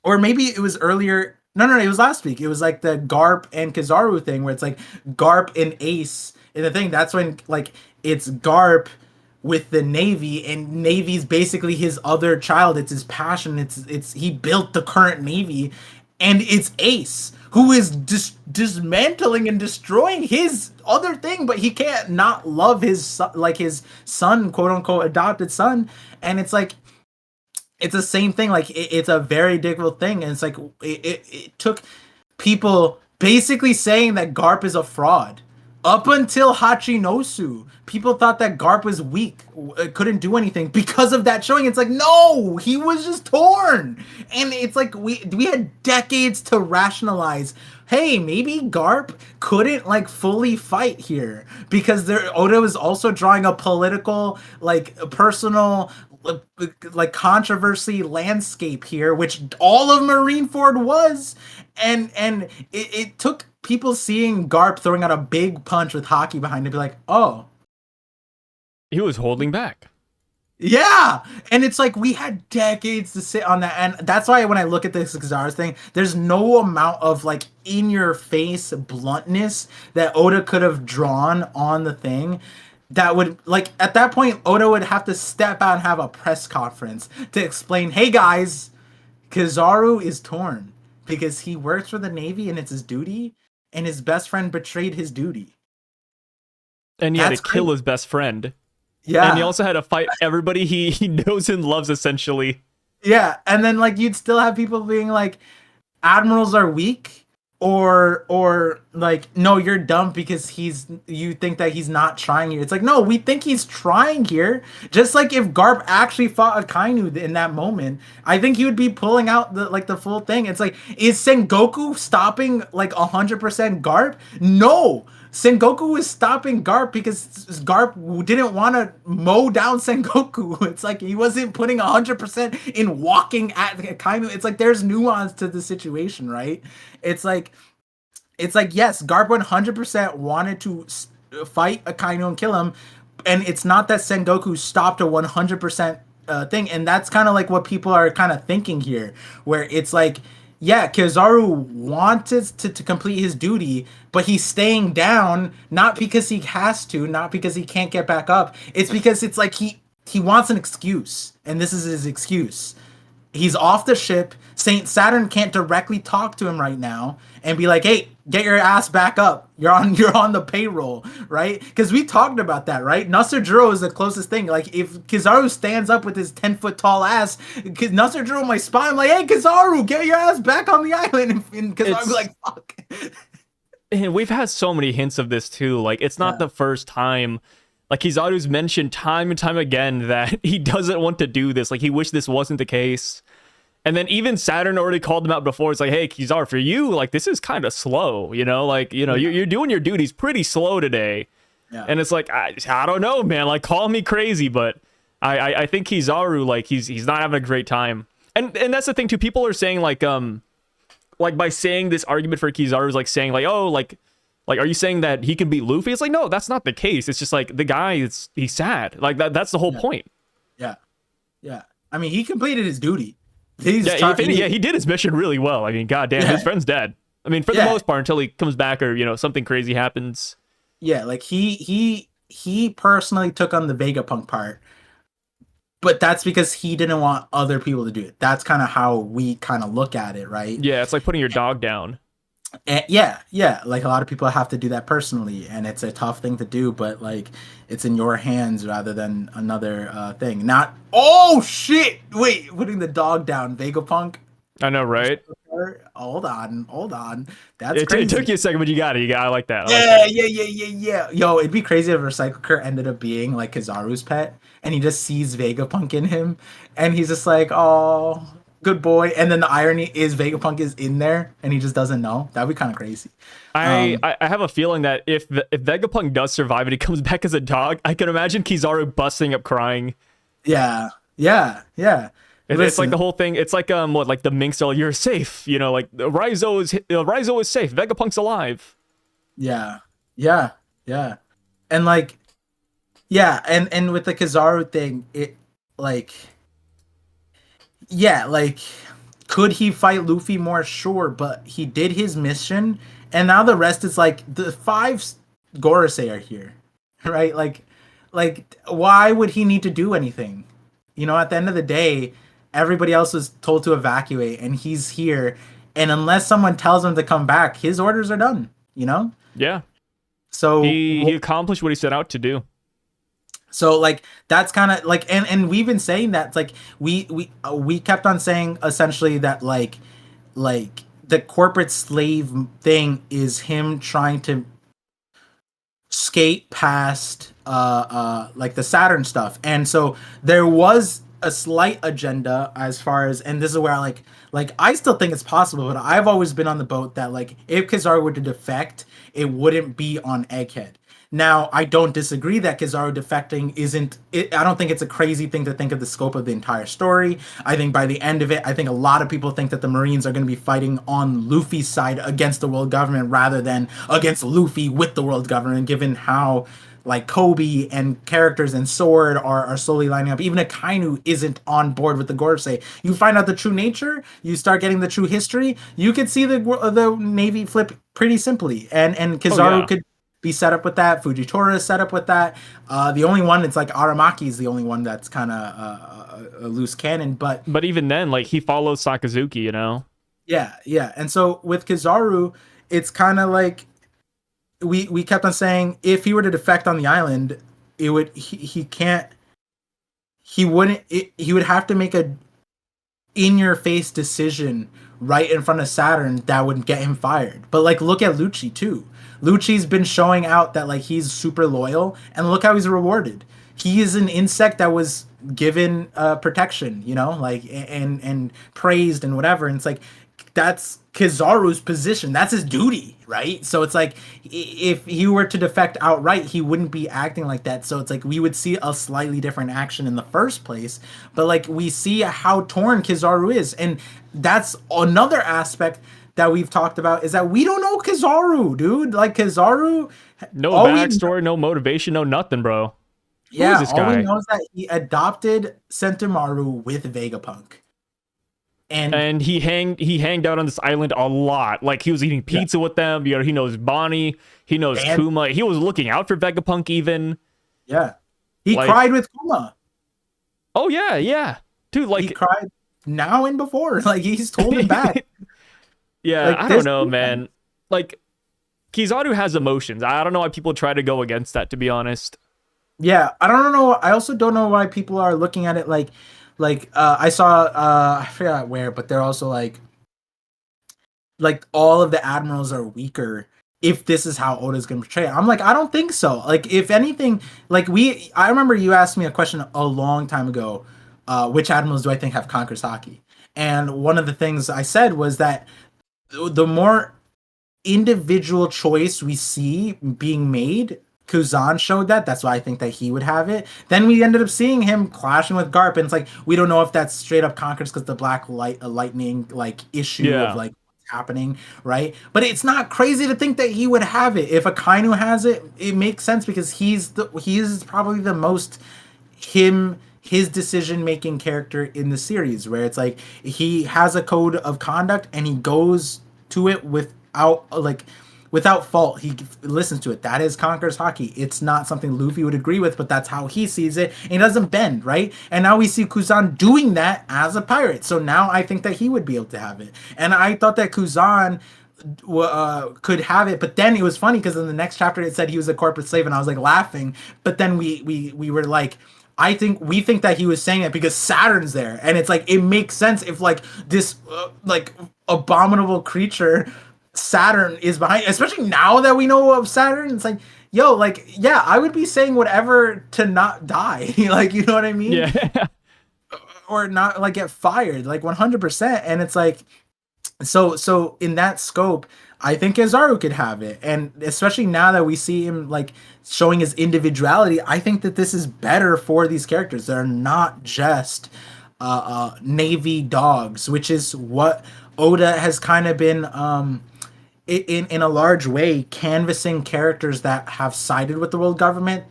Or maybe it was earlier. No, it was last week. It was like the Garp and Kizaru thing where it's like Garp and Ace in the thing. That's when, like, it's Garp with the Navy, and Navy's basically his other child. It's his passion. It's he built the current Navy, and it's Ace who is dismantling and destroying his other thing, but he can't not love his son, quote unquote adopted son, and it's like. It's the same thing. Like, it's a very difficult thing. And it's like, it took people basically saying that Garp is a fraud. Up until Hachinosu, people thought that Garp was weak, couldn't do anything because of that showing. It's like, no, he was just torn. And it's like, we had decades to rationalize, hey, maybe Garp couldn't, like, fully fight here because Oda was also drawing a political, like, personal, like, controversy landscape here, which all of Marineford was, and it took people seeing Garp throwing out a big punch with Haki behind it to be like, oh,
he was holding back.
Yeah, and it's like we had decades to sit on that, and that's why when I look at this Kizaru thing, there's no amount of like in your face bluntness that Oda could have drawn on the thing that would like at that point Oda would have to step out and have a press conference to explain, hey guys, Kizaru is torn because he works for the Navy and it's his duty, and his best friend betrayed his duty.
And he had
That's
to kill
crazy.
his best friend. And he
Yeah.
also had to fight everybody he knows and loves, essentially.
Yeah, and then like you'd still have people being like, admirals are weak, or like, no, you're dumb because you think that he's not trying here. It's like, no, we think he's trying here. Just like if Garp actually fought Akainu in that moment, I think he would be pulling out the full thing. It's like, is Sengoku stopping like 100% Garp? No. Sengoku was stopping Garp because Garp didn't want to mow down Sengoku. It's like he wasn't putting 100% in walking at Akainu. It's like there's nuance to the situation, right? It's like yes, Garp 100% wanted to fight Akainu and kill him, and it's not that Sengoku stopped a 100% thing, and that's kind of like what people are kind of thinking here, where it's like, yeah, Kizaru wanted to complete his duty, but he's staying down not because he has to, not because he can't get back up. It's because it's like he wants an excuse, and this is his excuse. He's off the ship. Saint Saturn can't directly talk to him right now and be like, "Hey, get your ass back up. You're on the payroll, right?" Because we talked about that, right? Nasujiro is the closest thing. Like if Kizaru stands up with his 10-foot tall ass, Nasujiro might spot him like, "Hey, Kizaru, get your ass back on the island." And Kizaru be like, "Fuck."
And we've had so many hints of this too. Like, it's not
Yeah.
the first time. Like, Kizaru's mentioned time and time again that he doesn't want to do this. Like, he wished this wasn't the case. And then even Saturn already called him out before. It's like, hey, Kizaru, for you, like, this is kind of slow, you know? Like, you know, you're doing your duties pretty slow today.
Yeah.
And it's like, I don't know, man. Like, call me crazy, but I think Kizaru, like, he's not having a great time. And that's the thing, too. People are saying, like by saying this argument for Kizaru is like saying, like, oh, like, are you saying that he can beat Luffy? It's like, no, that's not the case. It's just like the guy, he's sad. Like, that's the whole point.
Yeah. Yeah. I mean, he completed his duty. He's
Yeah,
trying,
if any, yeah, he did his mission really well. I mean, goddamn,
Yeah.
his friend's dead. I mean, for the
Yeah.
most part, until he comes back or, you know, something crazy happens.
Yeah, like he personally took on the Vegapunk part, but that's because he didn't want other people to do it. That's kind of how we kind of look at it, right?
Yeah, it's like putting your dog down.
And yeah, like a lot of people have to do that personally, and it's a tough thing to do, but like it's in your hands rather than another thing. Not, oh shit, wait, putting the dog down, Vegapunk.
I know, right?
Hold on, that's
It
crazy.
took you a second, but you got it. I like that. I like
Yeah,
that.
yeah. Yo, it'd be crazy if Recycle Kurt ended up being like Kizaru's pet, and he just sees Vegapunk in him, and he's just like, "Oh, good boy." And then the irony is Vegapunk is in there, and he just doesn't know. That'd be kind of crazy.
I have a feeling that if Vegapunk does survive and he comes back as a dog, I can imagine Kizaru busting up crying.
Yeah.
It's like
Listen,
the whole thing. It's like what, like the minks are, you're safe. You know, like Raizo is safe. Vegapunk's alive.
yeah, and like, yeah, and with the Kizaru thing, it like, yeah, like, could he fight Luffy more? Sure, but he did his mission, and now the rest is like the five Gorosei are here, right? Like, why would he need to do anything? You know, at the end of the day, everybody else was told to evacuate, and he's here, and unless someone tells him to come back, his orders are done. You know,
Yeah,
so
he accomplished what he set out to do.
So like that's kind of like, and we've been saying that. It's like we kept on saying essentially that like the corporate slave thing is him trying to skate past like the Saturn stuff. And so there was a slight agenda as far as, and this is where like I still think it's possible, but I've always been on the boat that like if Kizaru were to defect, it wouldn't be on Egghead. Now, I don't disagree that Kizaru defecting isn't it, I don't think it's a crazy thing to think of the scope of the entire story. I think by the end of it, I think a lot of people think that the Marines are going to be fighting on Luffy's side against the world government rather than against Luffy with the world government, given how like Kobe and characters and Sword are slowly lining up. Even Akainu isn't on board with the Gorosei. You find out the true nature, you start getting the true history. You could see the Navy flip pretty simply, and
Oh
Kizaru
yeah.
could be set up with that. Fujitora is set up with that. The only one, it's like Aramaki is the only one that's kind of a loose cannon, but
But even then, like he follows Sakazuki, you know.
yeah, yeah. And so with Kizaru, it's kind of like we kept on saying if he were to defect on the island, it would he can't he wouldn't he would have to make a in your face decision right in front of Saturn that would get him fired. But like look at Lucci too. Lucci's been showing out that like he's super loyal and look how he's rewarded. He is an insect that was given protection, you know, like and praised and whatever. And it's like that's Kizaru's position. That's his duty, right? So it's like if he were to defect outright, he wouldn't be acting like that. So it's like we would see a slightly different action in the first place. But like we see how torn Kizaru is, and that's another aspect that we've talked about is that we don't know Kizaru, dude. Like Kizaru,
No
all we
backstory, no motivation, no nothing, bro. Who is
yeah,
this
all we
guy?
know is that he adopted Sentimaru with Vegapunk, and
And he hanged out on this island a lot. Like he was eating
yeah,
pizza with them. You know, he knows Bonnie, he knows
and
Kuma. He was looking out for Vegapunk even.
yeah, he
Like,
cried with Kuma.
oh yeah, yeah. Dude,
He
like
cried now and before. Like he's told him back.
yeah,
Like
I don't
this.
know, man. Like Kizaru has emotions. I don't know why people try to go against that, to be honest.
Yeah, I don't know. I also don't know why people are looking at it like I saw I forgot where, but they're also like all of the admirals are weaker if this is how Oda's gonna portray it. I'm like, I don't think so. Like, if anything, like I remember you asked me a question a long time ago, which admirals do I think have conquered Haki? And one of the things I said was that the more individual choice we see being made, Kuzan showed that. That's why I think that he would have it. Then we ended up seeing him clashing with Garp, and it's like we don't know if that's straight up conquers because the black lightning like issue of
Yeah.
like what's happening, right? But it's not crazy to think that he would have it. If Akainu has it, it makes sense because he's probably the most his decision making character in the series, where it's like he has a code of conduct and he goes to it without fault. He listens to it. That is Conqueror's Haki. It's not something Luffy would agree with, but that's how he sees it, and he doesn't bend, right? And now we see Kuzan doing that as a pirate, so now I think that he would be able to have it. And I thought that Kuzan could have it, but then it was funny because in the next chapter it said he was a corporate slave, and I was like laughing. But then we were like, we think that he was saying it because Saturn's there, and it's like it makes sense if like this like abominable creature Saturn is behind, especially now that we know of Saturn. It's like, yo, like, yeah, I would be saying whatever to not die, like, you know what I mean,
Yeah.
or not like get fired, like 100%. And it's like, so in that scope, I think Kizaru could have it, and especially now that we see him like showing his individuality, I think that this is better for these characters. They're not just Navy dogs, which is what Oda has kind of been in a large way canvassing characters that have sided with the world government,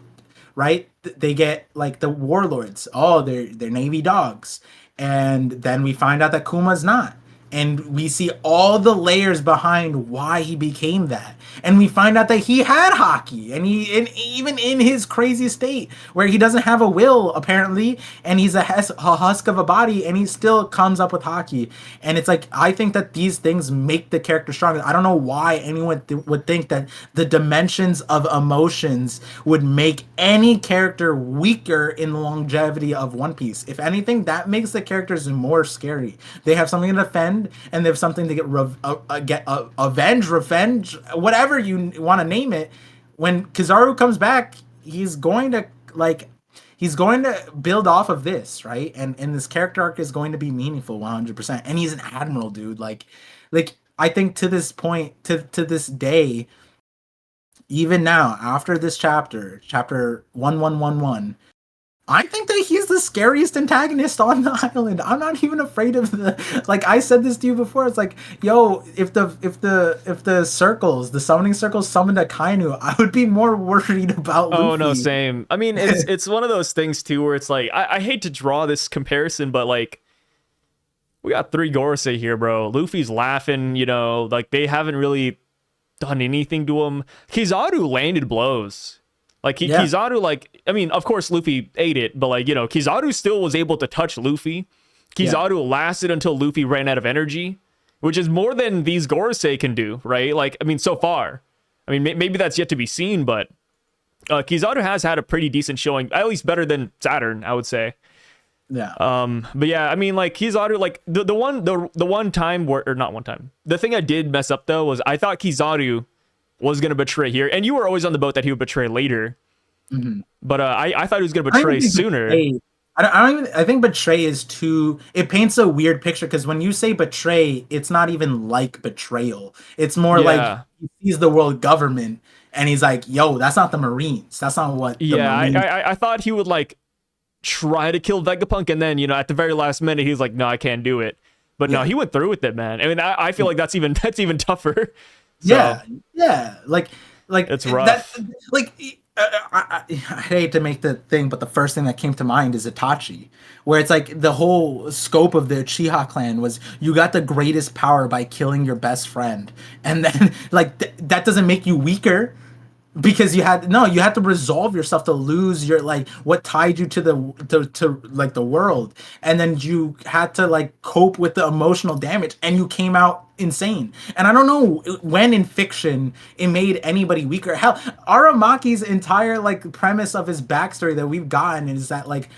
right? They get like the warlords. Oh, they're Navy dogs, and then we find out that Kuma's not, and we see all the layers behind why he became that, and we find out that he had hockey, and even in his crazy state where he doesn't have a will apparently, and he's a husk of a body, and he still comes up with hockey. And it's like I think that these things make the character stronger. I don't know why anyone would think that the dimensions of emotions would make any character weaker in the longevity of One Piece. If anything, that makes the characters more scary. They have something to defend, and they have something to get avenge, revenge, whatever you want to name it. When Kizaru comes back, he's going to build off of this, right? And this character arc is going to be meaningful 100%. And he's an admiral, dude. Like I think to this point, to this day, even now after this chapter 1111, I think that he's the scariest antagonist on the island. I'm not even afraid of the like I said this to you before. It's like, yo, if the circles, the summoning circles summoned a Kainu, I would be more worried about
Oh
Luffy.
no, same. I mean, it's one of those things too where it's like I hate to draw this comparison, but like we got three Gorosei here, bro. Luffy's laughing, like they haven't really done anything to him. Kizaru landed blows. Like Kizaru, like, I mean, of course Luffy ate it, but like, Kizaru still was able to touch Luffy. Kizaru lasted until Luffy ran out of energy, which is more than these Gorosei can do, right? Like, I mean, so far. I mean, maybe that's yet to be seen, but Kizaru has had a pretty decent showing, at least better than Saturn, I would say.
Yeah.
But yeah, I mean, like Kizaru, like the one time where, or not one time, the thing I did mess up though was I thought Kizaru was gonna betray here, and you were always on the boat that he would betray later.
Mm-hmm.
But I thought he was gonna betray sooner.
I think betray is too. It paints a weird picture because when you say betray, it's not even like betrayal. It's more like he sees the world government and he's like, "Yo, that's not the Marines. That's not what." The Marines
I thought he would like try to kill Vegapunk, and then at the very last minute he's like, "No, I can't do it." But no, he went through with it, man. I mean, I feel like that's even tougher. So,
yeah, like
it's rough.
I hate to make the thing, but the first thing that came to mind is Itachi, where it's like the whole scope of the Uchiha clan was you got the greatest power by killing your best friend, and then like that doesn't make you weaker. Because you had to resolve yourself to lose your like what tied you to the like the world, and then you had to like cope with the emotional damage, and you came out insane. And I don't know when in fiction it made anybody weaker. Hell, Aramaki's entire like premise of his backstory that we've gotten is that like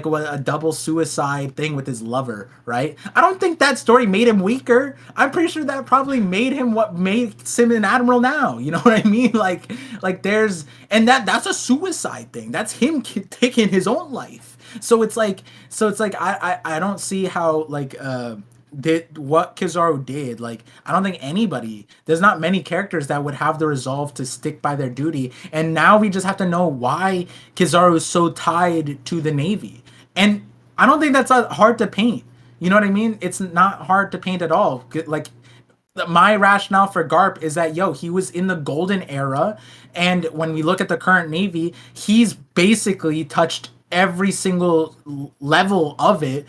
what a double suicide thing with his lover, right? I don't think that story made him weaker. I'm pretty sure that probably made him what makes him an admiral now. You know what I mean? Like there's and that's a suicide thing. That's him taking his own life. So it's like I don't see how like did what Kizaru did. Like I don't think there's not many characters that would have the resolve to stick by their duty, and now we just have to know why Kizaru is so tied to the Navy. And I don't think that's hard to paint. You know what I mean? It's not hard to paint at all. Like my rationale for Garp is that he was in the golden era, and when we look at the current Navy, he's basically touched every single level of it.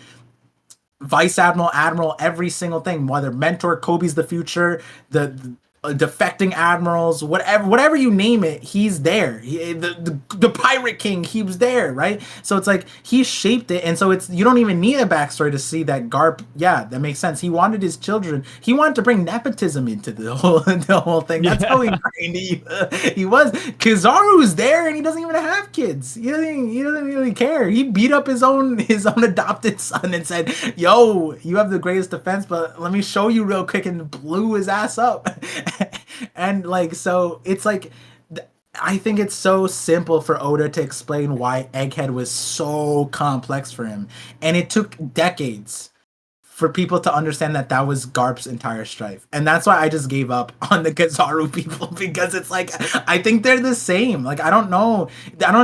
Vice Admiral, every single thing, whether mentor, Kobe's the future, the defecting admirals, whatever you name it, he's there. The pirate king, he was there, right? So it's like he shaped it, and so it's you don't even need a backstory to see that Garp. Yeah, that makes sense. He wanted his children. He wanted to bring nepotism into the whole thing. That's how ingrained he was. Kizaru's there, and he doesn't even have kids. He doesn't really care. He beat up his own adopted son and said, "Yo, you have the greatest defense, but let me show you real quick," and blew his ass up. And like so it's like I think it's so simple for Oda to explain why Egghead was so complex for him, and it took decades for people to understand that was Garp's entire strife. And that's why I just gave up on the Kizaru people, because it's like I think they're the same. Like I don't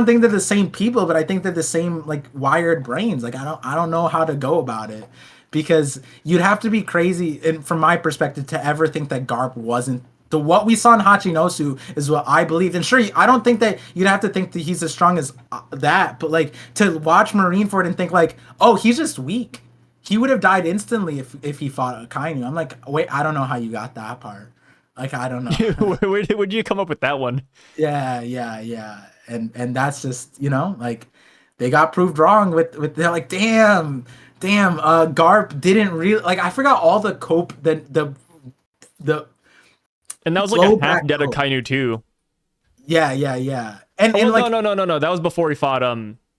think they're the same people, but I think they're the same like wired brains. Like I don't know how to go about it. Because you'd have to be crazy, and from my perspective, to ever think that Garp wasn't what we saw in Hachinosu is what I believed. And sure, I don't think that you'd have to think that he's as strong as that, but like to watch Marineford and think like, oh, he's just weak. He would have died instantly if he fought Akainu. I'm like, wait, I don't know how you got that part. Like, I don't know.
Where'd you come up with that one?
Yeah. And that's just, like they got proved wrong with they're like, damn, Garp didn't really like. I forgot all the cope the
and that was like a half dead Akainu too.
Yeah. And like
no. That was before he fought.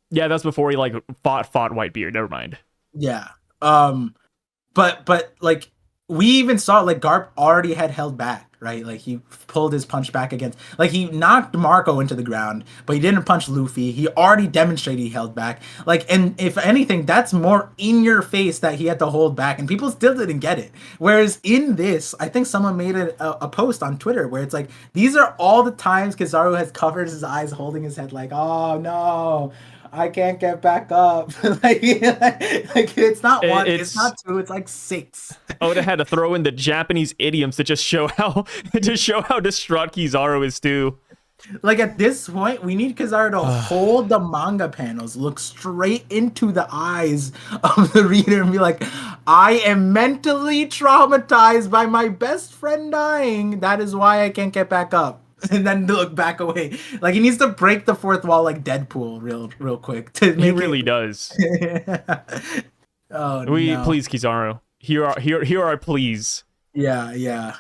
Yeah, that's before he like fought Whitebeard. Never mind.
Yeah. But like we even saw like Garp already had held back, right? Like he pulled his punch back against, like he knocked Marco into the ground, but he didn't punch Luffy. He already demonstrated he held back. Like, and if anything, that's more in your face that he had to hold back, and people still didn't get it. Whereas in this, I think someone made a post on Twitter where it's like, these are all the times Kizaru has covered his eyes, holding his head like, oh no. I can't get back up. Like it's not one, it's
It's
not two, it's like six.
Oda had to throw in the Japanese idioms to just show how distraught Kizaru is too.
Like at this point, we need Kizaru to hold the manga panels, look straight into the eyes of the reader, and be like, "I am mentally traumatized by my best friend dying. That is why I can't get back up." And then look back away. Like he needs to break the fourth wall, like Deadpool, real quick. To
He really does.
Oh
We
no.
please Kizaru. Here are please.
Yeah.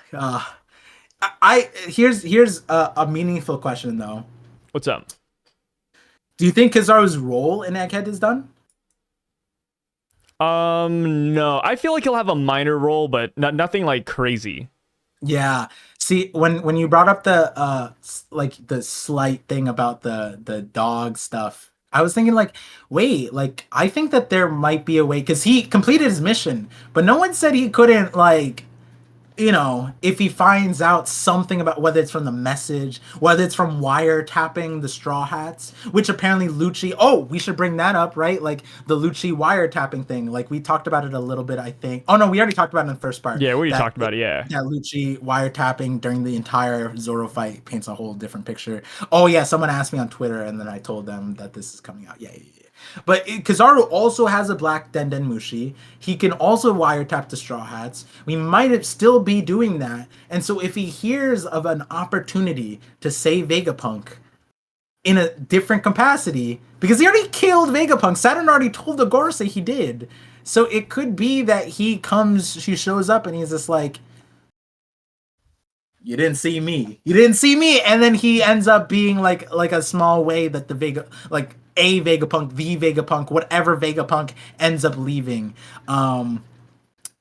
Here's a meaningful question though.
What's up?
Do you think Kizaru's role in Egghead is done?
No. I feel like he'll have a minor role, but nothing like crazy.
Yeah. See, when you brought up the like the slight thing about the dog stuff, I was thinking like, wait, like I think that there might be a way because he completed his mission, but no one said he couldn't like, you know, if he finds out something about whether it's from the message, whether it's from wiretapping the Straw Hats, which apparently Lucci, oh, we should bring that up, right? Like the Lucci wiretapping thing. Like we talked about it a little bit, I think. Oh no, we already talked about it in the first part.
Yeah, we talked about it, yeah.
That Lucci wiretapping during the entire Zoro fight paints a whole different picture. Oh yeah, someone asked me on Twitter and then I told them that this is coming out. Yeah. But Kizaru also has a black Denden Mushi. He can also wiretap the Straw Hats. We might still be doing that. And so if he hears of an opportunity to save Vegapunk in a different capacity, because he already killed Vegapunk, Saturn already told the Gorosei he did. So it could be that he shows up and he's just like, you didn't see me. You didn't see me. And then he ends up being like a small way that the a Vegapunk, the Vegapunk, whatever Vegapunk ends up leaving.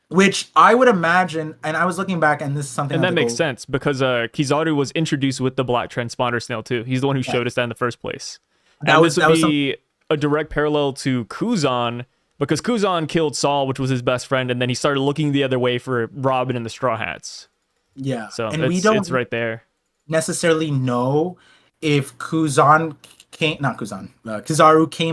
Which I would imagine, and I was looking back, and this is something.
And that makes sense because Kizaru was introduced with the black transponder snail too. He's the one who showed us that in the first place. And this would be a direct parallel to Kuzan because Kuzan killed Saul, which was his best friend, and then he started looking the other way for Robin and the Straw Hats.
Yeah,
so
and
it's right there.
Necessarily know if Kizaru came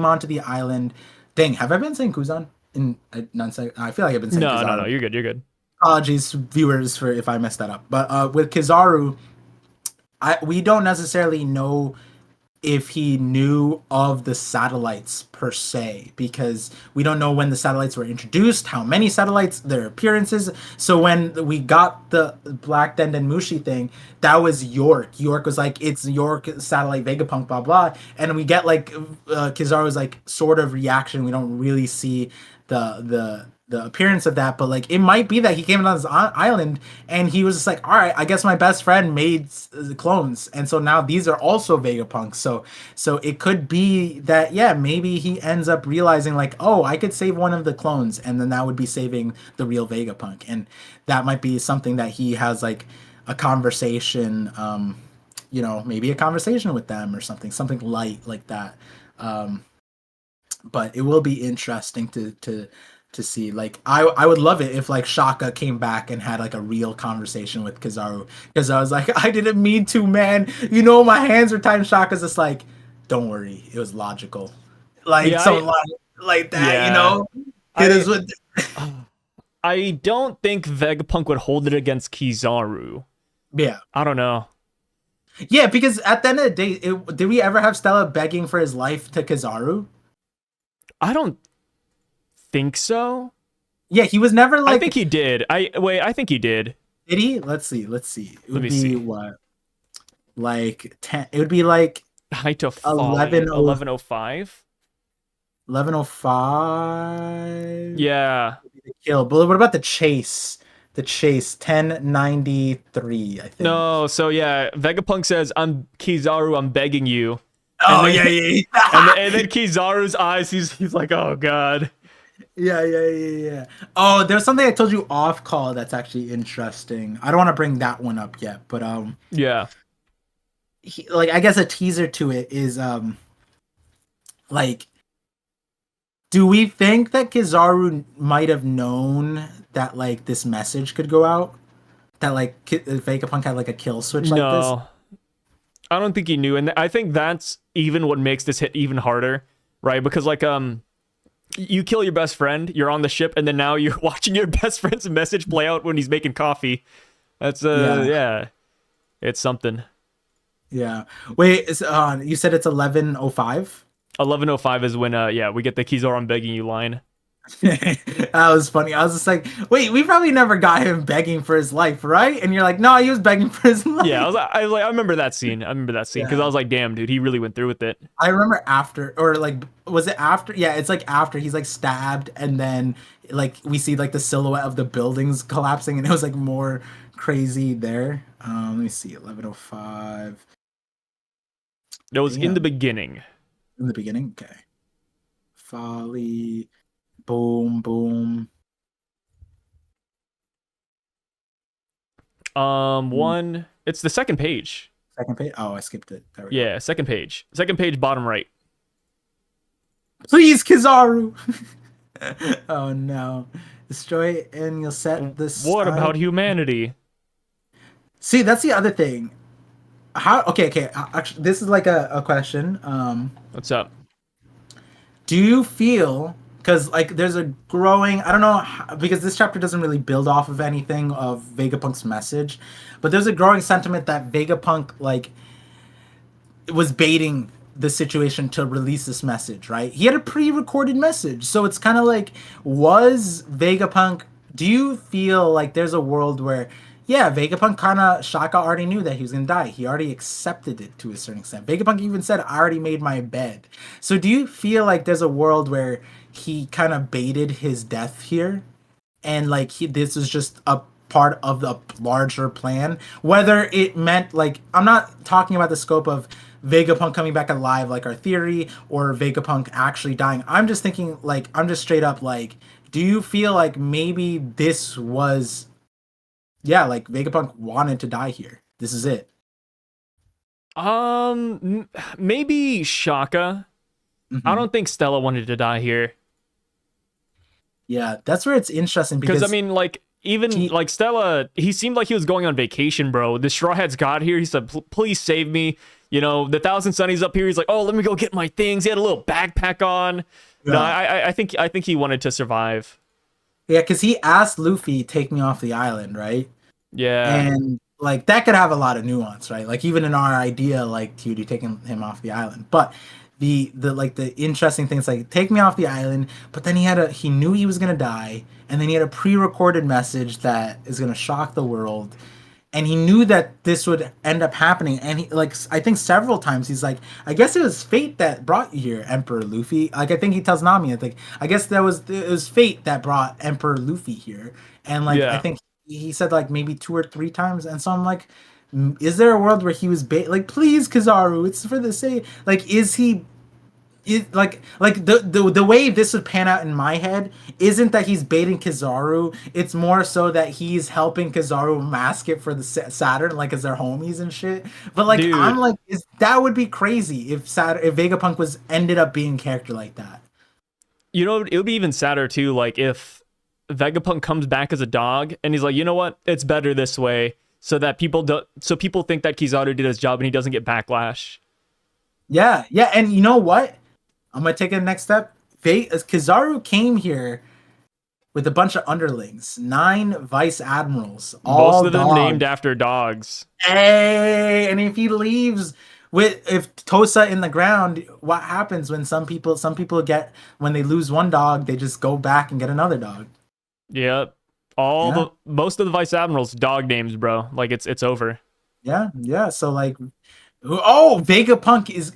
onto the island. Dang, have I been saying Kuzan? I feel like I've been saying Kizaru.
No, you're good.
Apologies, viewers, for if I messed that up. But with Kizaru, we don't necessarily know if he knew of the satellites per se, because we don't know when the satellites were introduced, how many satellites, their appearances. So when we got the Black Denden Mushi thing, that was York. York was like, it's York satellite Vegapunk, blah blah, and we get like Kizaru's like sort of reaction. We don't really see the appearance of that, but like it might be that he came on this island and he was just like, all right, I guess my best friend made clones, and so now these are also Vegapunk. So it could be that, yeah, maybe he ends up realizing like, oh, I could save one of the clones, and then that would be saving the real Vegapunk, and that might be something that he has like a conversation, maybe a conversation with them or something light like that. But it will be interesting to see. Like I would love it if like Shaka came back and had like a real conversation with Kizaru, because I was like, I didn't mean to, man, my hands are tied. And Shaka's just like, don't worry, it was logical, like like that. It is what
I don't think Vegapunk would hold it against Kizaru.
Yeah,
I don't know.
Yeah, because at the end of the day, did we ever have Stella begging for his life to Kizaru?
I don't think so.
Yeah, he was never like.
I think he did. I think he did.
Did he? Let's see. It would be
see.
What? Like 10. It would be like
height of 1105.
1105.
Yeah.
Kill. But what about the chase? The chase 1093. I think.
No. So yeah, Vegapunk says, "I'm Kizaru. I'm begging you."
Oh,
then,
yeah.
and then Kizaru's eyes, he's like, oh, God.
Yeah. Oh, there's something I told you off call that's actually interesting. I don't want to bring that one up yet, but
yeah.
I guess a teaser to it is like, do we think that Kizaru might have known that like this message could go out? That like Vegapunk had like a kill switch like this?
I don't think he knew, and I think that's even what makes this hit even harder, right? Because like you kill your best friend, you're on the ship, and then now you're watching your best friend's message play out when he's making coffee. That's
Yeah.
yeah, it's something.
Yeah. Wait, you said it's 11:05?
11:05 is when yeah, we get the Kizaru I'm begging you line.
That was funny. I was just like, wait, we probably never got him begging for his life, right? And you're like, no, he was begging for his
Yeah,
life.
I was like, I remember that scene. I remember that scene because I
Yeah.
was like, damn, dude, he really went through with it.
I remember after, or like, was it after? Yeah, it's like after he's like stabbed, and then like we see like the silhouette of the buildings collapsing, and it was like more crazy there. Let me see, 11:05.
It was in the
Damn,
beginning.
in the beginning. Okay, Folly, boom, boom.
One, it's the second page.
Second page. Oh, I skipped it. There we go.
Yeah, second page. Second page, bottom right.
Please, Kizaru. Oh no, destroy it and you'll set the
What about
side.
humanity?
See, that's the other thing. How? Okay, okay. Actually, this is like a question.
What's up?
Do you feel because like there's a growing I don't know because this chapter doesn't really build off of anything of Vegapunk's message, but there's a growing sentiment that Vegapunk like was baiting the situation to release this message, right? He had a pre-recorded message, so it's kind of like, was Vegapunk? Do you feel like there's a world where, yeah, Vegapunk kind of Shaka already knew that he was gonna die. He already accepted it to a certain extent. Vegapunk even said, "I already made my bed." So do you feel like there's a world where he kind of baited his death here, and like this is just a part of the larger plan, whether it meant like I'm not talking about the scope of Vegapunk coming back alive like our theory or Vegapunk actually dying. I'm just thinking like I'm just straight up like, do you feel like maybe this was, yeah, like Vegapunk wanted to die here, this is it?
Maybe Shaka. I
Hmm.
don't think Stella wanted to die here.
Yeah, that's where it's interesting
Because I
because
mean, like, even
she,
like Stella, he seemed like he was going on vacation, bro. The Straw Hats got here. He said, "Please save me." You know, the Thousand Sunny's up here. He's like, "Oh, let me go get my things." He had a little backpack on. No,
yeah,
I think he wanted to survive.
yeah, because he asked Luffy take me off the island, right?
Yeah,
And like that could have a lot of nuance, right? Like even in our idea, like Cutie taking him off the island, but the like the interesting thing is like take me off the island, but then he knew he was gonna die, and then he had a pre-recorded message that is gonna shock the world, and he knew that this would end up happening, and he like I think several times he's like, I guess it was fate that brought you here, Emperor Luffy. Like I think he tells Nami, I think I guess it was fate that brought Emperor Luffy here, and like I
yeah.
think he said like maybe two or three times, and so I'm like, is there a world where he was like, please, Kizaru, it's for the sake, like, is he? Like the way this would pan out in my head isn't that he's baiting Kizaru. It's more so that he's helping Kizaru mask it for the Saturn, like as their homies and shit. But like I'm
Dude,
like, that would be crazy if if Vegapunk was ended up being a character like that.
you know, it would be even sadder too. Like if Vegapunk comes back as a dog and he's like, you know what, it's better this way, so that people don't, so people think that Kizaru did his job and he doesn't get backlash.
Yeah, yeah, and you know what? I'm gonna take a next step. Kizaru came here with a bunch of underlings, 9 vice admirals,
Most
all
of them named
dogs.
after dogs.
Hey, and if he leaves with if Tosa in the ground, what happens when some people get when they lose one dog, they just go back and get another dog.
Yep. All
Yeah.
the most of the vice admirals dog names, bro. Like it's over.
Yeah, yeah. So like, oh, Vegapunk is,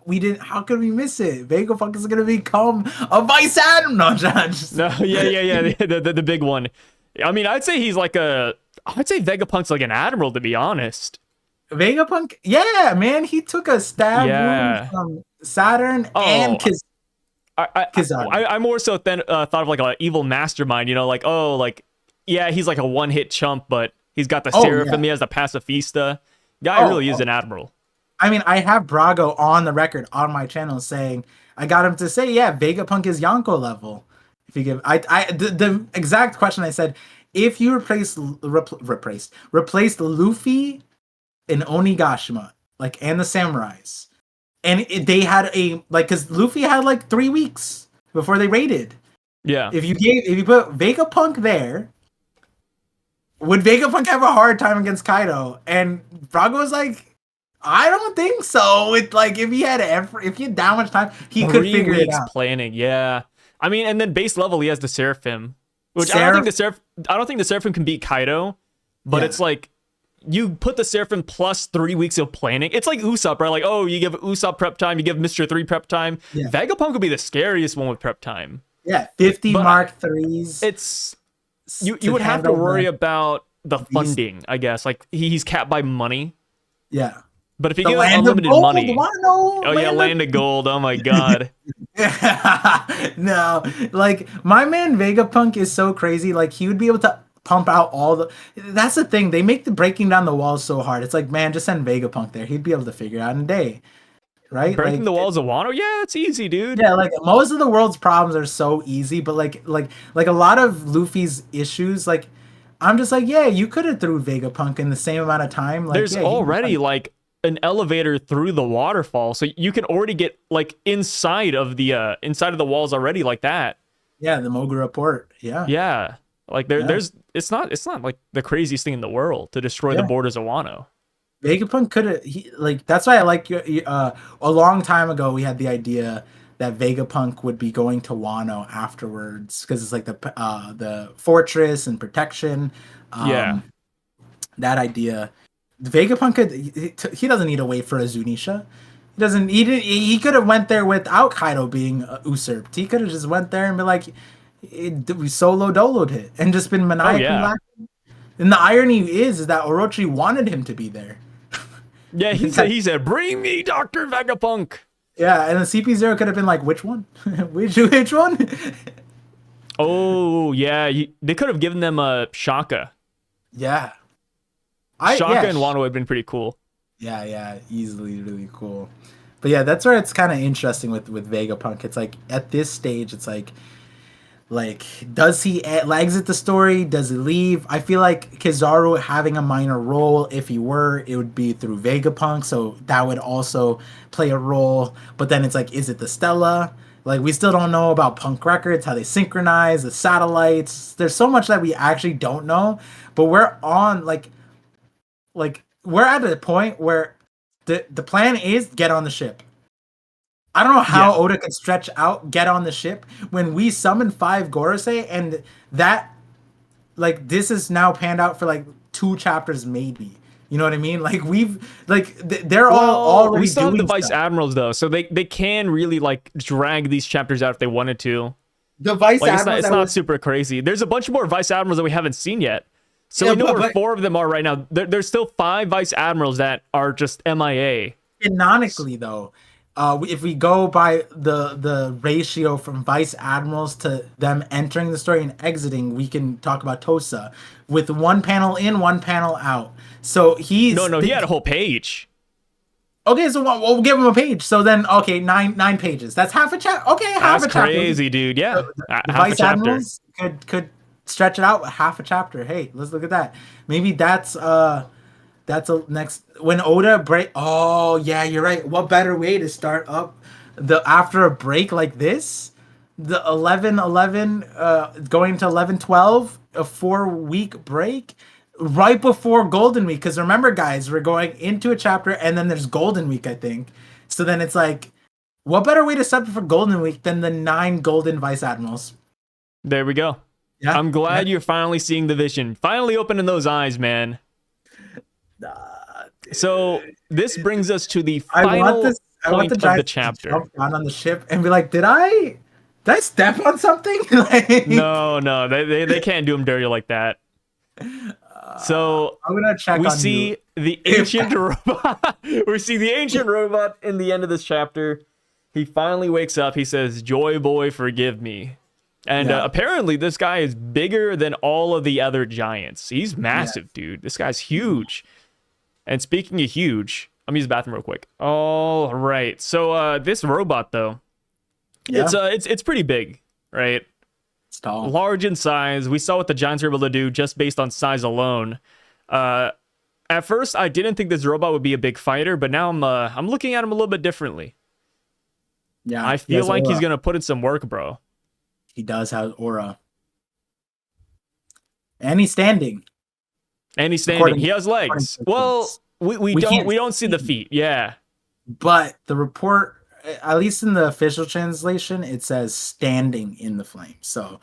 we didn't, how could we miss it? Vegapunk is gonna become a vice admiral. No, just
No, yeah. The big one. I mean, I'd say Vegapunk's like an admiral, to be honest.
Vegapunk, yeah, man, he took a stab wound
Yeah.
from Saturn and
Oh,
Kizaru.
I more so thought of like an evil mastermind. You know, like, oh, like, yeah, he's like a one hit chump, but he's got the
Oh yeah.
seraphim. He has the pacifista. Guy
Oh,
really is
oh,
an admiral.
I mean, I have Brago on the record on my channel saying I got him to say, yeah, Vegapunk is Yonko level. If you give, the exact question I said, if you replaced Luffy and Onigashima, like and the samurais, and they had a like because Luffy had like 3 weeks before they raided.
Yeah.
If you put Vegapunk there, would Vegapunk have a hard time against Kaido? And Braga was like, I don't think so. It's like if he had that much time, he could figure it out.
Planning, yeah. I mean, and then base level he has the Seraphim, which I don't think the Seraphim can beat Kaido, but it's like you put the Seraphim plus 3 weeks of planning. It's like Usopp, right? Like, oh, you give Usopp prep time, you give Mr. 3 prep time. Yeah. Vegapunk would be the scariest one with prep time.
Yeah, 50 Mark 3s.
It's you would have to worry about the funding, I guess. Like he's capped by money.
Yeah.
But if you give him unlimited money, land of gold. Oh my god.
No, like my man Vegapunk is so crazy. Like he would be able to pump out all the. That's the thing. They make the breaking down the walls so hard. It's like, man, just send Vegapunk there. He'd be able to figure it out in a day. Right?
Breaking the walls of Wano? Yeah, it's easy, dude.
Yeah, like most of the world's problems are so easy, but like a lot of Luffy's issues, like I'm just like, yeah, you could have threw Vegapunk in the same amount of time. Like,
there's already like an elevator through the waterfall, so you can already get like inside of the walls already like that.
Yeah, the Mogura port. Yeah.
Yeah. Like there's it's not like the craziest thing in the world to destroy the borders of Wano.
Vegapunk could have that's why I like a long time ago we had the idea that Vegapunk would be going to Wano afterwards because it's like the fortress and protection. That idea. Vegapunk he doesn't need to wait for a Zunisha. He could have went there without Kaido being usurped. He could have just went there and be like we solo doloed it and just been maniacally laughing. And the irony is that Orochi wanted him to be there.
Yeah, he said, "Bring me Dr. Vegapunk."
Yeah, and the CP0 could have been like, "Which one? which one?"
Oh yeah, they could have given them a Shaka.
Yeah,
Shaka and Wano would have been pretty cool.
Yeah, easily really cool. But yeah, that's where it's kind of interesting with Vegapunk. It's like at this stage, it's like does he exit the story? Does he leave? I feel like Kizaru having a minor role, if he were, it would be through Vegapunk, so that would also play a role. But then it's like, is it the Stella? Like, we still don't know about Punk Records, how they synchronize, the satellites. There's so much that we actually don't know. But we're on, like we're at a point where the plan is get on the ship. I don't know how Oda could stretch out, get on the ship when we summon 5 Gorosei, and that, like, this is now panned out for like 2 chapters maybe. You know what I mean? Like they're all already.
We still have the
stuff.
Vice Admirals though, so they can really like drag these chapters out if they wanted to.
The Vice Admirals,
it's not super crazy. There's a bunch more Vice Admirals that we haven't seen yet. So we know where 4 of them are right now. There's still 5 Vice Admirals that are just MIA.
Canonically though. If we go by the ratio from Vice Admirals to them entering the story and exiting, we can talk about Tosa with 1 panel in, 1 panel out. So he
had a whole page.
Okay, so we'll give him a page. So then, okay, nine pages. That's half a chapter. Okay, half a chapter.
That's crazy, dude. Yeah,
the Vice Admirals could stretch it out half a chapter. Hey, let's look at that. Maybe that's a next when Oda break. Oh yeah, you're right. What better way to start up after a break like this? The 11-11 going to 11-12, a 4-week break right before Golden Week. Because remember, guys, we're going into a chapter and then there's Golden Week, I think. So then it's like, what better way to start for Golden Week than the 9 Golden Vice Admirals?
There we go. Yeah, I'm glad you're finally seeing the vision. Finally opening those eyes, man. So this brings us to the final point of the chapter.
Jump down on the ship and be like, did I step on something?
No, they can't do him dirty like that. So
I'm gonna check.
We see the ancient robot. We see the ancient robot in the end of this chapter. He finally wakes up. He says, "Joy Boy, forgive me." And apparently, this guy is bigger than all of the other giants. He's massive, dude. This guy's huge. And speaking of huge, I'm gonna use the bathroom real quick. All right. So this robot, though, it's pretty big, right?
It's tall.
Large in size. We saw what the giants were able to do just based on size alone. At first, I didn't think this robot would be a big fighter, but now I'm looking at him a little bit differently.
Yeah,
I
he
feel
has
like he's
aura.
gonna put in some work, bro.
He does have aura, and he's standing.
And he's standing.
According,
He has
according to
legs. Well,
reports.
we
We
don't
can't
we don't see the feet. Yeah.
but the report, at least in the official translation, it says standing in the flames. So,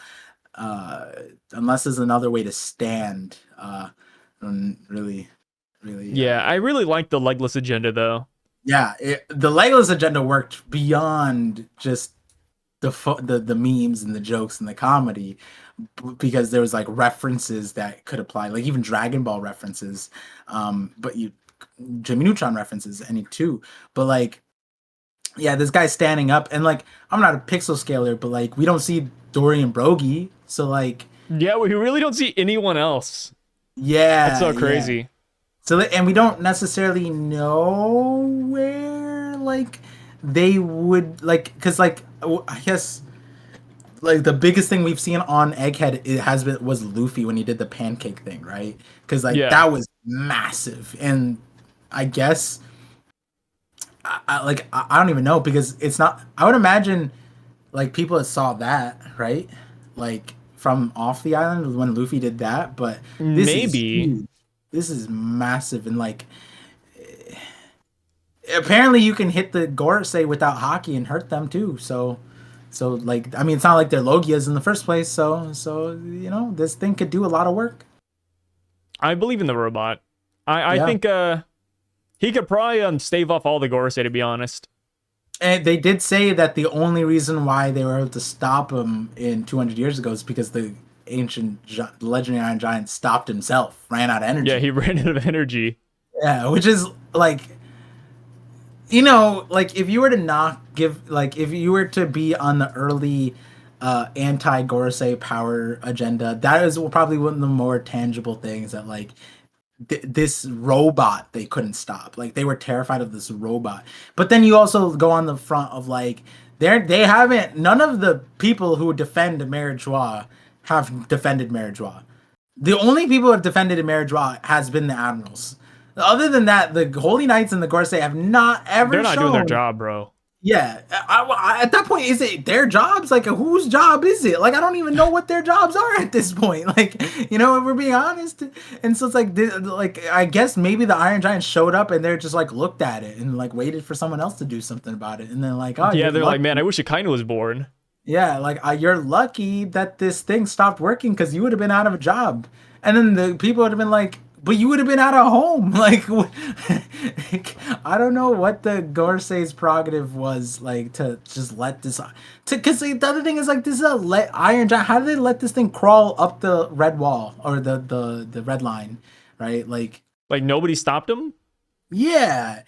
uh, unless there's another way to stand, I don't really,
Yeah, I really like the legless agenda though.
yeah, the Legolas agenda worked beyond just the memes and the jokes and the comedy, because there was like references that could apply, like even Dragon Ball references, but you Jimmy Neutron references any too, but like yeah, this guy's standing up, and like I'm not a pixel scaler, but like we don't see Dorian Brogy, so like
Yeah, we really don't see anyone else. That's
yeah,
so
yeah.
crazy.
So and we don't necessarily know where like they would like, because like I guess like the biggest thing we've seen on Egghead it has been was Luffy when he did the pancake thing, right? Because like
Yeah.
that was massive, and I guess I don't even know, because it's not. I would imagine like people that saw that, right? Like from off the island when Luffy did that, but this is
Maybe.
huge. This is massive, and like apparently you can hit the Gorosei without Haki and hurt them too. So like I mean it's not like they're Logias in the first place. So you know this thing could do a lot of work.
I believe in the robot. I
Yeah.
think he could probably stave off all the Gorosei, to be honest.
And they did say that the only reason why they were able to stop him in 200 years ago is because the legendary Iron Giant stopped himself, ran out of energy.
Yeah, he ran out of energy.
Yeah, which is like, you know, like if you were to not give, like if you were to be on the early anti Gorosei power agenda, that is probably one of the more tangible things that like this robot they couldn't stop. Like they were terrified of this robot. But then you also go on the front of like they haven't, none of the people who defend Marriageois have defended Marriageois. The only people who have defended Marriageois has been the Admirals. Other than that, the Holy Knights and the Gorosei have not ever
They're not doing their
shown.
job, bro.
Yeah, at that point, is it their jobs? Like, whose job is it? Like, I don't even know what their jobs are at this point. Like, you know, if we're being honest, and so it's like, like I guess maybe the Iron Giants showed up and they're just like looked at it and like waited for someone else to do something about it, and then like, oh,
Yeah,
you're
they're
lucky.
like, man, I wish Akainu was born.
Yeah, like you're lucky that this thing stopped working because you would have been out of a job, and then the people would have been like, but you would have been out of home. Like, I don't know what the Gorosei's prerogative was, like to just let this, to because the other thing is like this is a Iron Giant. How did they let this thing crawl up the red wall or the red line, right?
Like nobody stopped him.
Yeah,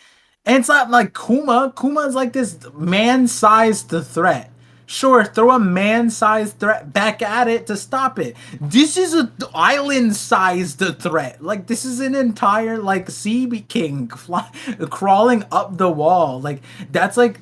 and it's not like Kuma. Kuma is like this man-sized threat. Sure, throw a man-sized threat back at it to stop it. This is an island-sized threat. Like this is an entire like sea king crawling up the wall. Like that's like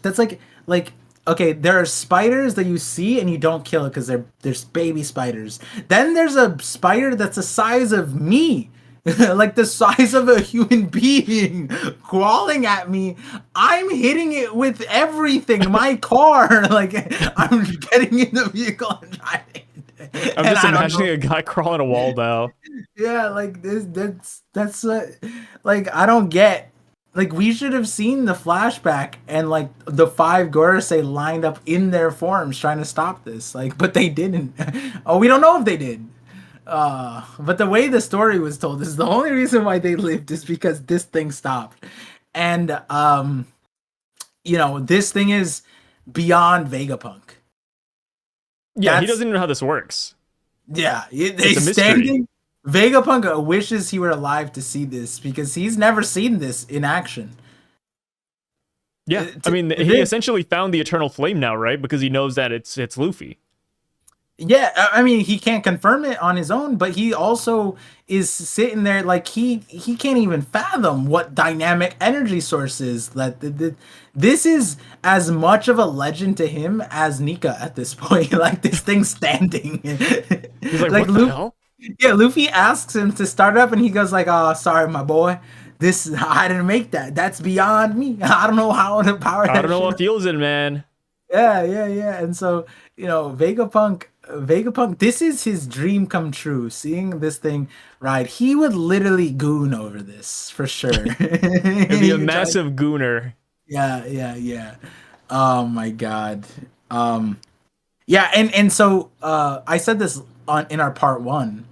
okay, there are spiders that you see and you don't kill it because there's baby spiders. Then there's a spider that's the size of me. Like the size of a human being crawling at me. I'm hitting it with everything. My car, like I'm getting in the vehicle and driving.
I'm just imagining a guy crawling a wall now.
Yeah, like that's like I don't get. Like we should have seen the flashback and like the five Gorosei lined up in their forms trying to stop this. Like, but they didn't. Oh, we don't know if they did. But the way the story was told is the only reason why they lived is because this thing stopped. And you know, this thing is beyond Vegapunk.
Yeah, he doesn't even know how this works.
Yeah, they
It's a mystery.
standing. Vegapunk wishes he were alive to see this because he's never seen this in action.
Yeah, I mean, he essentially found the eternal flame now, right? Because he knows that it's Luffy.
Yeah, I mean he can't confirm it on his own, but he also is sitting there like he can't even fathom what dynamic energy source is. This is as much of a legend to him as Nika at this point. Like this thing standing.
He's like, what the hell?
Yeah, Luffy asks him to start up, and he goes like, "Oh, sorry, my boy. This I didn't make that. That's beyond me. I don't know how to power
I don't
that
know
shit."
what fuels it, man.
Yeah, yeah, yeah. And so, Vegapunk, this is his dream come true. Seeing this thing ride, he would literally goon over this for sure.
It'd be a
He would try-
massive gooner.
Yeah, yeah, yeah. Oh my God. Um, yeah, and so I said this on in our part one,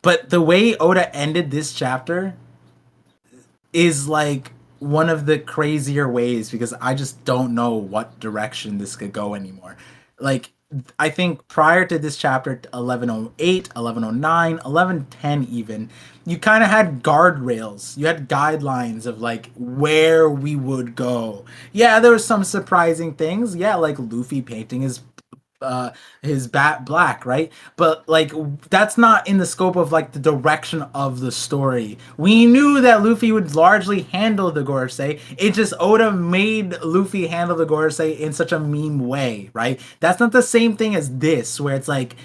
but the way Oda ended this chapter is like one of the crazier ways because I just don't know what direction this could go anymore. Like I think prior to this chapter 1108, 1109, 1110 even, you kind of had guardrails. You had guidelines of like where we would go. Yeah, there was some surprising things. Yeah, like Luffy painting uh his bat black, right? But like that's not in the scope of like the direction of the story. We knew that Luffy would largely handle the Gorosei. It just Oda made Luffy handle the Gorosei in such a meme way, right? That's not the same thing as this where it's like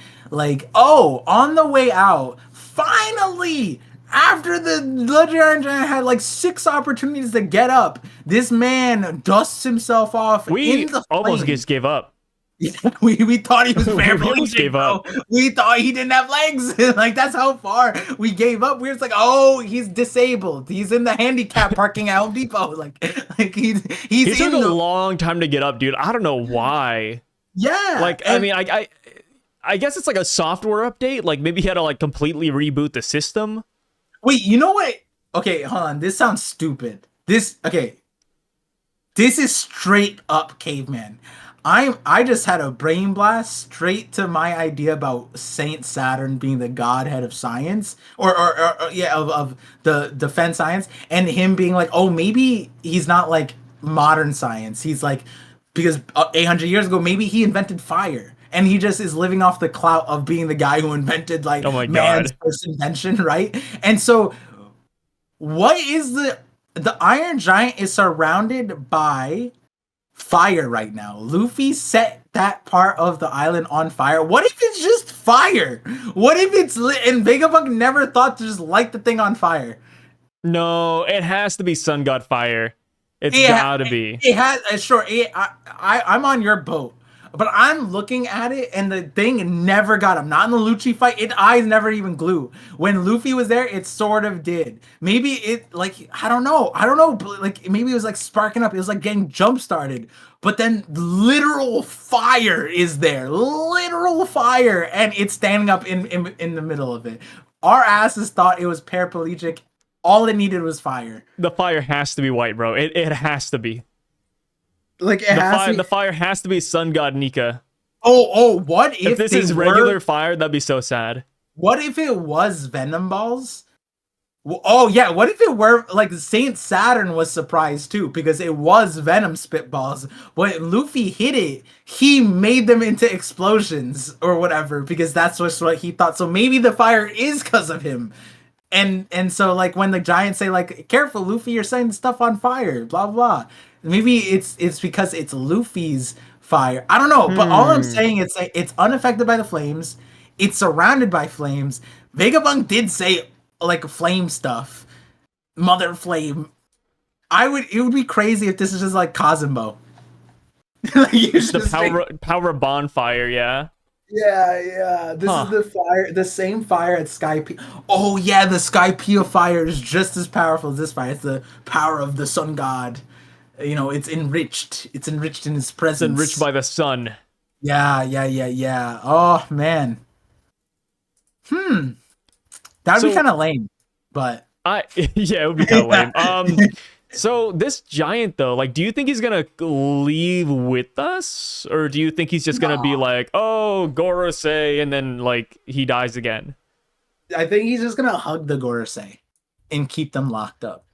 oh, on the way out, finally after the legendary giant had like 6 opportunities to get up, this man dusts himself off in
We
the
almost
flames.
just gave up.
Yeah, we thought he was
We almost
paraplegic,
gave
bro.
up.
We thought he didn't have legs. Like that's how far we gave up. We were just like, oh, he's disabled. He's in the handicap parking at Home Depot. Like
He
he's
took
in
a
the
long time to get up, dude. I don't know why.
yeah.
Like, I
And
mean, I guess it's like a software update. Like maybe he had to like completely reboot the system.
wait, you know what? Okay, hold on. This sounds stupid. This okay. This is straight up caveman. I just had a brain blast straight to my idea about Saint Saturn being the godhead of science or yeah of the defense science and him being like, oh, maybe he's not like modern science. He's like because 800 years ago maybe he invented fire and he just is living off the clout of being the guy who invented like
Oh my
man's
god.
first invention, right? And so what is the Iron Giant is surrounded by fire right now. Luffy set that part of the island on fire. What if it's just fire? What if it's lit and Vegapunk never thought to just light the thing on fire?
No, it has to be Sun God Fire. It's
Yeah,
gotta be.
it has sure. I'm on your boat, but I'm looking at it, and the thing never got him. Not in the Lucci fight. Its eyes never even glue. When Luffy was there, it sort of did. Maybe it like I don't know. But like maybe it was like sparking up. It was like getting jump started. But then literal fire is there, literal fire, and it's standing up in the middle of it. Our asses thought it was paraplegic. All it needed was fire.
The fire has to be white, bro. It has to be.
Like it has to be.
The fire has to be Sun God Nika.
Oh, what
If
if
this
they
is
were?
regular fire, that'd be so sad.
What if it was Venom balls? Oh yeah, what if it were like Saint Saturn was surprised too because it was Venom spitballs. When Luffy hit it, he made them into explosions or whatever because that's just what he thought. So maybe the fire is because of him. And so like when the giants say like careful Luffy you're setting stuff on fire blah blah maybe it's because it's Luffy's fire. I don't know, but all I'm
Hmm.
saying it's like it's unaffected by the flames, it's surrounded by flames. Vegapunk did say like flame stuff, mother flame. It would be crazy if this is just like Kazumbo. Like, you
The
just say,
power bonfire, yeah.
yeah, yeah. This is
Huh.
the fire, the same fire at Skype. Oh yeah, the Skypiea fire is just as powerful as this fire. It's the power of the sun god. You know, it's enriched. It's enriched in his
It's enriched
presence.
by the sun.
Yeah, yeah, yeah, yeah. Oh man. That'd be
So
kind of lame, but
I yeah, it would be kind of lame. So this giant though, like, do you think he's gonna leave with us, or do you think he's just gonna be
no.
like, oh, Gorosei, and then like he dies again?
I think he's just gonna hug the Gorosei and keep them locked up.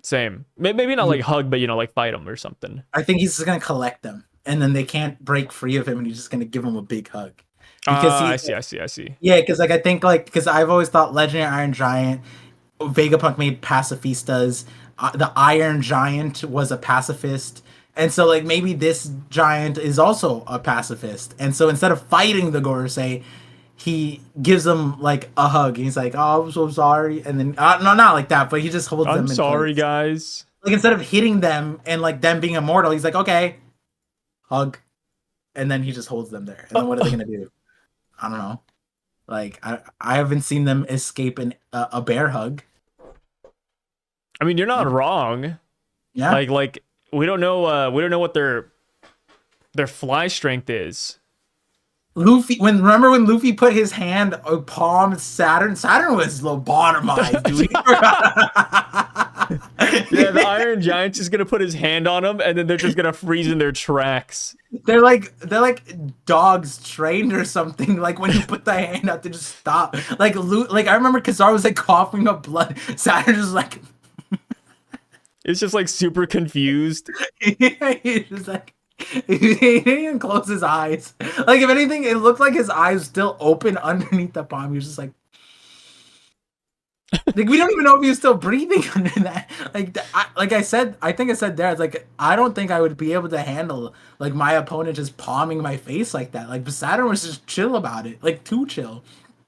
Same. Maybe not like hug, but like fight him or something.
I think he's just gonna collect them, and then they can't break free of him, and he's just gonna give them a big hug because
Ah,
he,
I see.
yeah, because like I think like because I've always thought Legendary Iron Giant, Vegapunk made pacifistas. The Iron Giant was a pacifist, and so like maybe this giant is also a pacifist, and so instead of fighting the Gorosei, he gives them like a hug. And he's like, "Oh, I'm so sorry," and then no, not like that, but he just holds them.
I'm
in
sorry,
place.
guys.
Like instead of hitting them and like them being immortal, he's like, "Okay, hug," and then he just holds them there. And then what are they gonna do? I don't know. Like I haven't seen them escape a bear hug.
I mean, you're not wrong.
Yeah.
Like we don't know what their fly strength is.
Luffy, remember when Luffy put his hand palm Saturn? Saturn was lobotomized, dude.
Yeah, the Iron Giant's just gonna put his hand on him, and then they're just gonna freeze in their tracks.
They're like dogs trained or something. Like when you put the hand out, to just stop. Like I remember Kizaru was like coughing up blood. Saturn just like
It's just like super confused.
he's just like he didn't even close his eyes. Like if anything, it looked like his eyes still open underneath the palm. He was just like we don't even know if he was still breathing under that. Like I said, I think I said there, it's like I don't think I would be able to handle like my opponent just palming my face like that. Like Saturn was just chill about it, like too chill.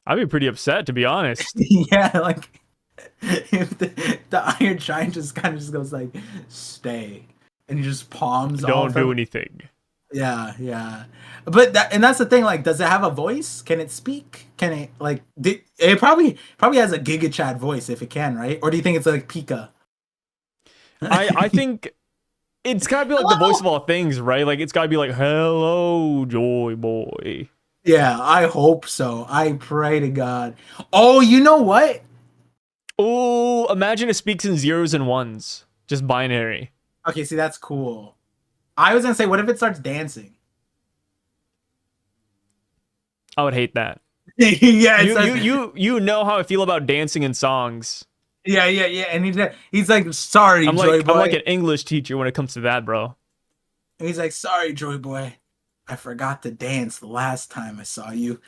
I'd be pretty upset, to be honest.
Yeah, like if the Iron Giant just kind of just goes like, "Stay," and he just palms.
Don't do anything.
Yeah. But that's the thing. Like, does it have a voice? Can it speak? Can it like? It probably has a Giga Chat voice if it can, right? Or do you think it's like Pika?
I think it's gotta be like the voice of all things, right? Like it's gotta be like, "Hello, Joy Boy."
Yeah, I hope so. I pray to God. Oh, you know what?
Oh, imagine it speaks in zeros and ones, just binary.
Okay, see that's cool. I was gonna say, what if it starts dancing?
I would hate that.
Yeah,
you know how I feel about dancing in songs.
Yeah. And he's like, "Sorry,
I'm
Joy Boy."
I'm like an English teacher when it comes to that, bro.
And he's like, "Sorry, Joy Boy. I forgot to dance the last time I saw you."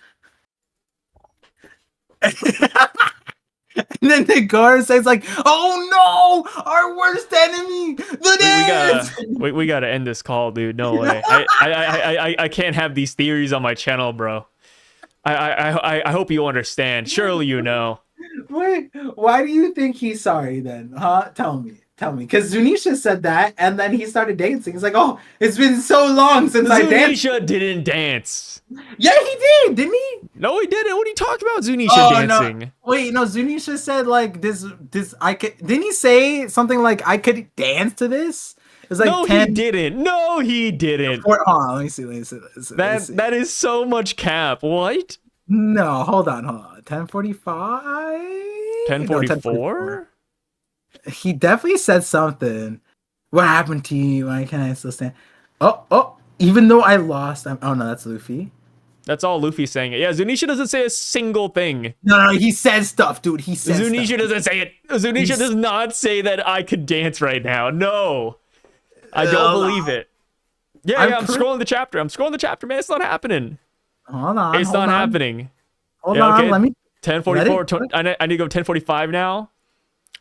And then the guard says like, "Oh no, our worst enemy, the dance."
We gotta end this call, dude. No way. I can't have these theories on my channel, bro. I hope you understand. Surely you know.
Wait, why do you think he's sorry then? Huh? Tell me. Because Zunisha said that, and then he started dancing. He's like, "Oh, it's been so long since I danced."
Zunisha didn't dance.
Yeah, he did, didn't he?
No, he didn't. What are you talking about, Zunisha dancing?
No. Wait, no, Zunisha said like this I could, didn't he say something like I could dance to this? It's like
no,
10,
he didn't. No, he didn't.
hold on, let me see.
That is so much cap. What?
No, hold on. 10:45?
10:44?
He definitely said something. What happened to you? Why can't I still stand? Oh, even though I lost, oh no, that's Luffy.
That's all Luffy saying it. Yeah, Zunisha doesn't say a single thing.
No, he says stuff, dude. He says
Zunisha
stuff.
doesn't say it. Zunisha does not say that I could dance right now. No. I don't believe it. Yeah, I'm scrolling the chapter. Man. It's not happening.
Hold on.
It's not happening.
Hold on. Let me.
10:44. I need to go 10:45 now.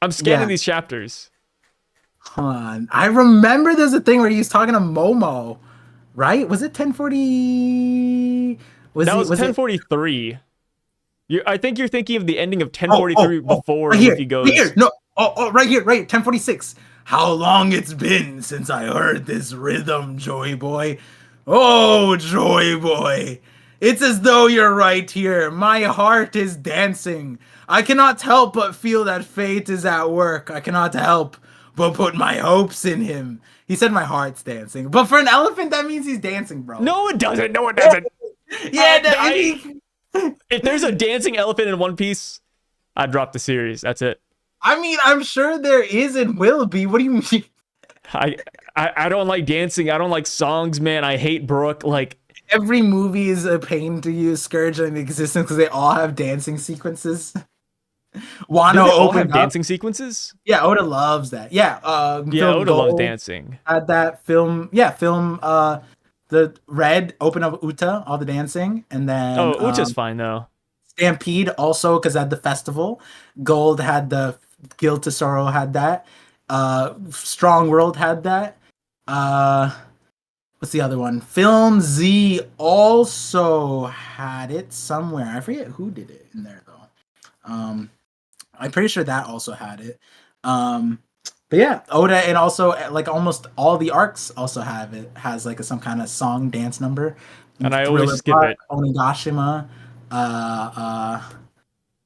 I'm scanning these chapters.
Hold on. I remember there's a thing where he's talking to Momo, right? Was it 10:40?
Was 10:43. I think you're thinking of the ending of 10:43 before
right
Luffy goes.
Right here. No. Right here. 10:46. How long it's been since I heard this rhythm, Joy Boy. Oh, Joy Boy. It's as though you're right here. My heart is dancing. I cannot help but feel that fate is at work. I cannot help but put my hopes in him. He said my heart's dancing. But for an elephant, that means he's dancing, bro.
No, it doesn't.
Yeah,
if there's a dancing elephant in One Piece, I'd drop the series. That's it.
I mean, I'm sure there is and will be. What do you mean?
I don't like dancing. I don't like songs, man. I hate Brook. Like,
every movie is a pain to use Scourge in existence because they all have dancing sequences.
Wano open dancing sequences?
Yeah, Oda loves that. Yeah,
Oda loves dancing.
Had that film. Yeah, the Red open up Uta, all the dancing, and then
Uta's fine though.
Stampede also because at the festival, Gold had the Guild to Sorrow had that. Strong World had that. what's the other one? Film Z also had it somewhere. I forget who did it in there though. I'm pretty sure that also had it. Um, but yeah, Oda and also like almost all the arcs also have it. Has like some kind of song dance number.
And I always
Thriller
skip
Bark,
it.
Onigashima. Uh, uh,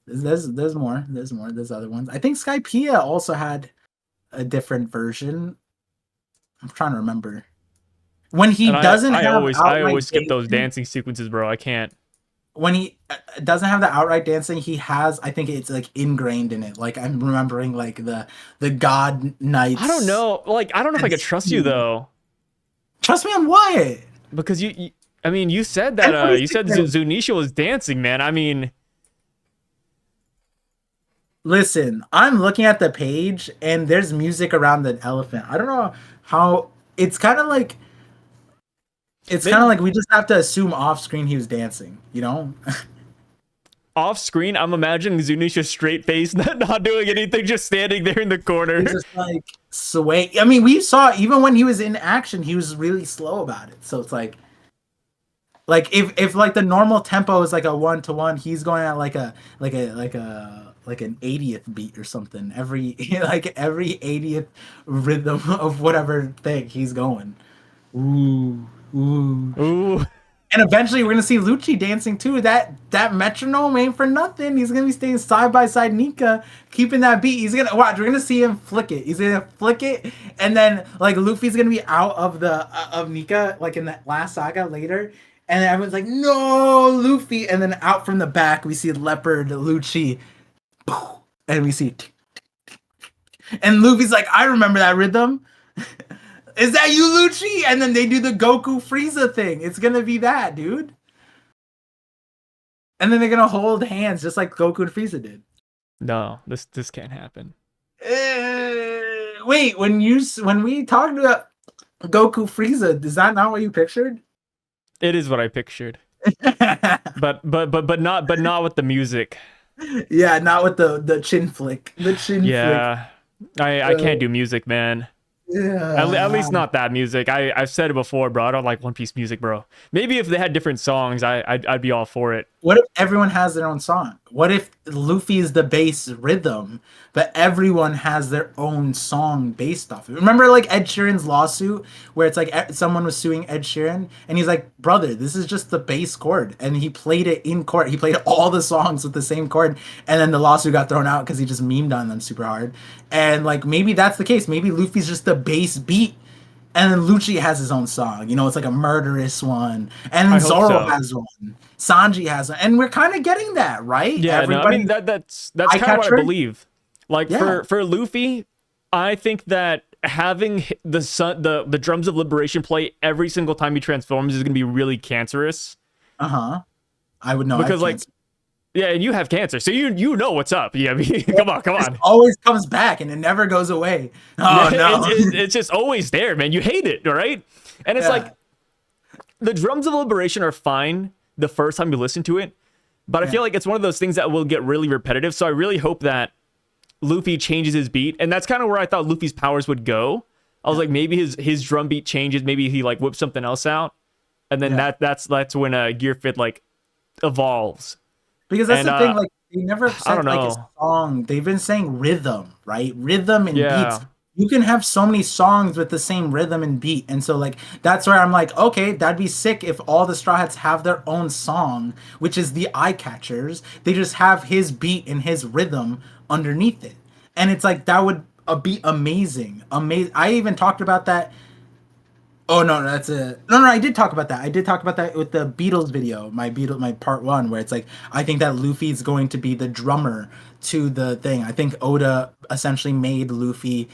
there's more. There's more. There's other ones. I think Skypiea also had a different version. I'm trying to remember. When he
And
doesn't have
I
outright
always skip those
dancing,
dancing sequences, bro. I can't.
when he doesn't have the outright dancing, he has, I think it's like ingrained in it. Like I'm remembering like the God
I don't
Knights.
know. Like, I don't know if I
And
could trust you though,
trust me on what?
because I mean, you said that.
Everybody
You said
thinks
Zunisha was dancing, man. I mean,
listen, I'm looking at the page and there's music around the elephant. I don't know how it's kind of like we just have to assume off screen he was dancing, you know?
off screen, I'm imagining Zunisha straight face, not doing anything, just standing there in the corner.
He's just like sway. I mean, we saw even when he was in action, he was really slow about it. So it's like if like the normal tempo is like a 1-to-1, he's going at like an 80th beat or something. Every like every 80th rhythm of whatever thing he's going. Ooh, ooh.
Ooh.
And eventually we're gonna see Lucci dancing too. That metronome ain't for nothing. He's gonna be staying side by side Nika, keeping that beat. He's gonna watch. We're gonna see him flick it. He's gonna flick it, and then like Luffy's gonna be out of the of Nika like in that last saga later, and then everyone's like, "No, Luffy!" And then out from the back we see Leopard Lucci, and we see, and Luffy's like, "I remember that rhythm." Is that you, Lucci? And then they do the Goku Frieza thing. It's gonna be that, dude. And then they're gonna hold hands just like Goku and Frieza did.
No, this can't happen.
Wait, when we talked about Goku Frieza, is that not what you pictured?
It is what I pictured. but not with the music.
Yeah, not with the chin flick. The chin flick.
Yeah. I can't do music, man.
Yeah.
At least not that music. I've said it before, bro. I don't like One Piece music, bro. Maybe if they had different songs, I'd be all for it.
What if everyone has their own song? What if Luffy is the bass rhythm, but everyone has their own song based off of it? Remember like Ed Sheeran's lawsuit where it's like someone was suing Ed Sheeran and he's like, brother, this is just the bass chord. And he played it in court. He played all the songs with the same chord. And then the lawsuit got thrown out because he just memed on them super hard. And like maybe that's the case. Maybe Luffy's just the bass beat. And then Lucci has his own song. You know, it's like a murderous one. And then Zoro has one. Sanji has one. And we're kind of getting that, right?
Yeah, no, I mean that's kind of what I believe. Like for Luffy, I think that having the drums of liberation play every single time he transforms is going to be really cancerous.
Uh-huh. I would know.
Because like yeah, and you have cancer, so you know what's up. Yeah, I mean, come on.
It always comes back, and it never goes away. Oh
yeah,
no,
it's just always there, man. You hate it, all right? And it's like the drums of liberation are fine the first time you listen to it, but I feel like it's one of those things that will get really repetitive. So I really hope that Luffy changes his beat, and that's kind of where I thought Luffy's powers would go. I was like, maybe his drum beat changes, maybe he like whips something else out, and then that's when Gear Fit like evolves.
Because that's the thing, like they never said like a song. They've been saying rhythm, right? Rhythm and beats. You can have so many songs with the same rhythm and beat. And so like that's where I'm like, okay, that'd be sick if all the Straw Hats have their own song, which is the eye catchers. They just have his beat and his rhythm underneath it. And it's like that would be amazing. I even talked about that. Oh no, that's a no. I did talk about that. I did talk about that with the Beatles video, my part 1, where it's like I think that Luffy is going to be the drummer to the thing. I think Oda essentially made Luffy.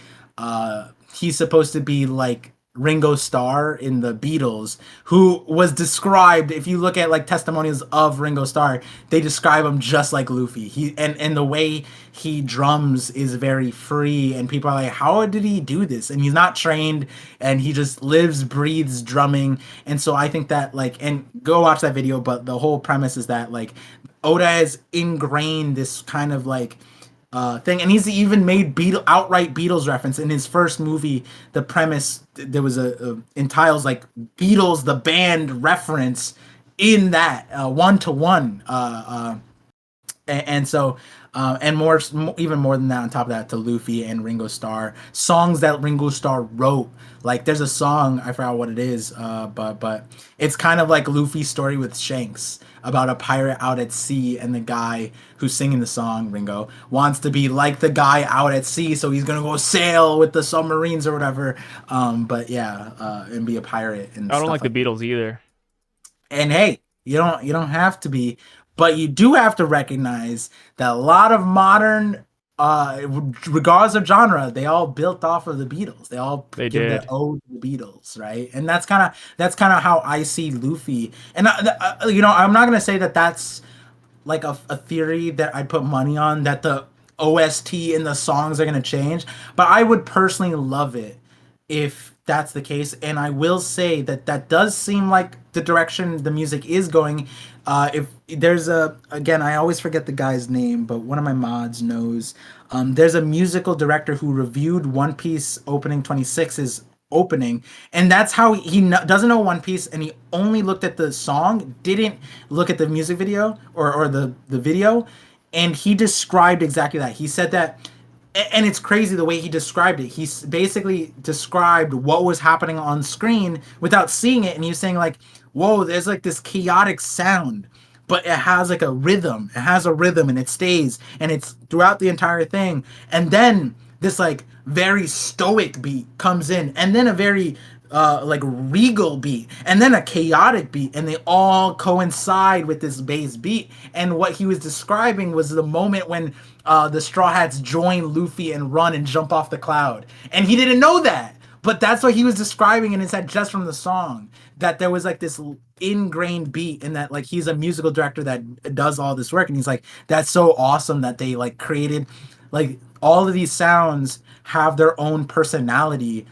He's supposed to be like Ringo Starr in the Beatles, who was described. If you look at like testimonials of Ringo Starr, they describe him just like Luffy. He and the way he drums is very free, and people are like, how did he do this? And he's not trained, and he just lives, breathes drumming. And so I think that like, and go watch that video. But the whole premise is that like Oda has ingrained this kind of like thing, and he's even made outright Beatles reference in his first movie. The premise, there was a in tiles like Beatles the band reference in that 1-to-1, and so and more, even more than that, on top of that, to Luffy and Ringo Starr, songs that Ringo Starr wrote. Like there's a song, I forgot what it is, but it's kind of like Luffy's story with Shanks, about a pirate out at sea, and the guy who's singing the song, Ringo, wants to be like the guy out at sea, so he's gonna go sail with the submarines or whatever. But yeah, and be a pirate and
I don't
stuff
like the Beatles either.
and hey, you don't have to be, but you do have to recognize that a lot of modern, regardless of genre, they all built off of the Beatles. They all
They
give their
did.
ode to the Beatles, right? And that's kind of how I see Luffy. And I'm not gonna say that that's like a theory that I'd put money on, that the OST and the songs are gonna change, but I would personally love it if that's the case. And I will say that that does seem like the direction the music is going. If there's again, I always forget the guy's name, but one of my mods knows. There's a musical director who reviewed One Piece opening 26's opening, and that's how he doesn't know One Piece, and he only looked at the song, didn't look at the music video, or the video, and he described exactly that. He said that, and it's crazy the way he described it. He basically described what was happening on screen without seeing it, and he was saying like, "Whoa, there's like this chaotic sound, but it has like a rhythm. It has a rhythm, and it stays, and it's throughout the entire thing. And then this like very stoic beat comes in, and then a very like regal beat, and then a chaotic beat, and they all coincide with this bass beat." And what he was describing was the moment when the Straw Hats join Luffy and run and jump off the cloud, and he didn't know that, but that's what he was describing in his head just from the song. That there was like this ingrained beat, and that like he's a musical director that does all this work, and he's like, that's so awesome that they like created like all of these sounds have their own personality,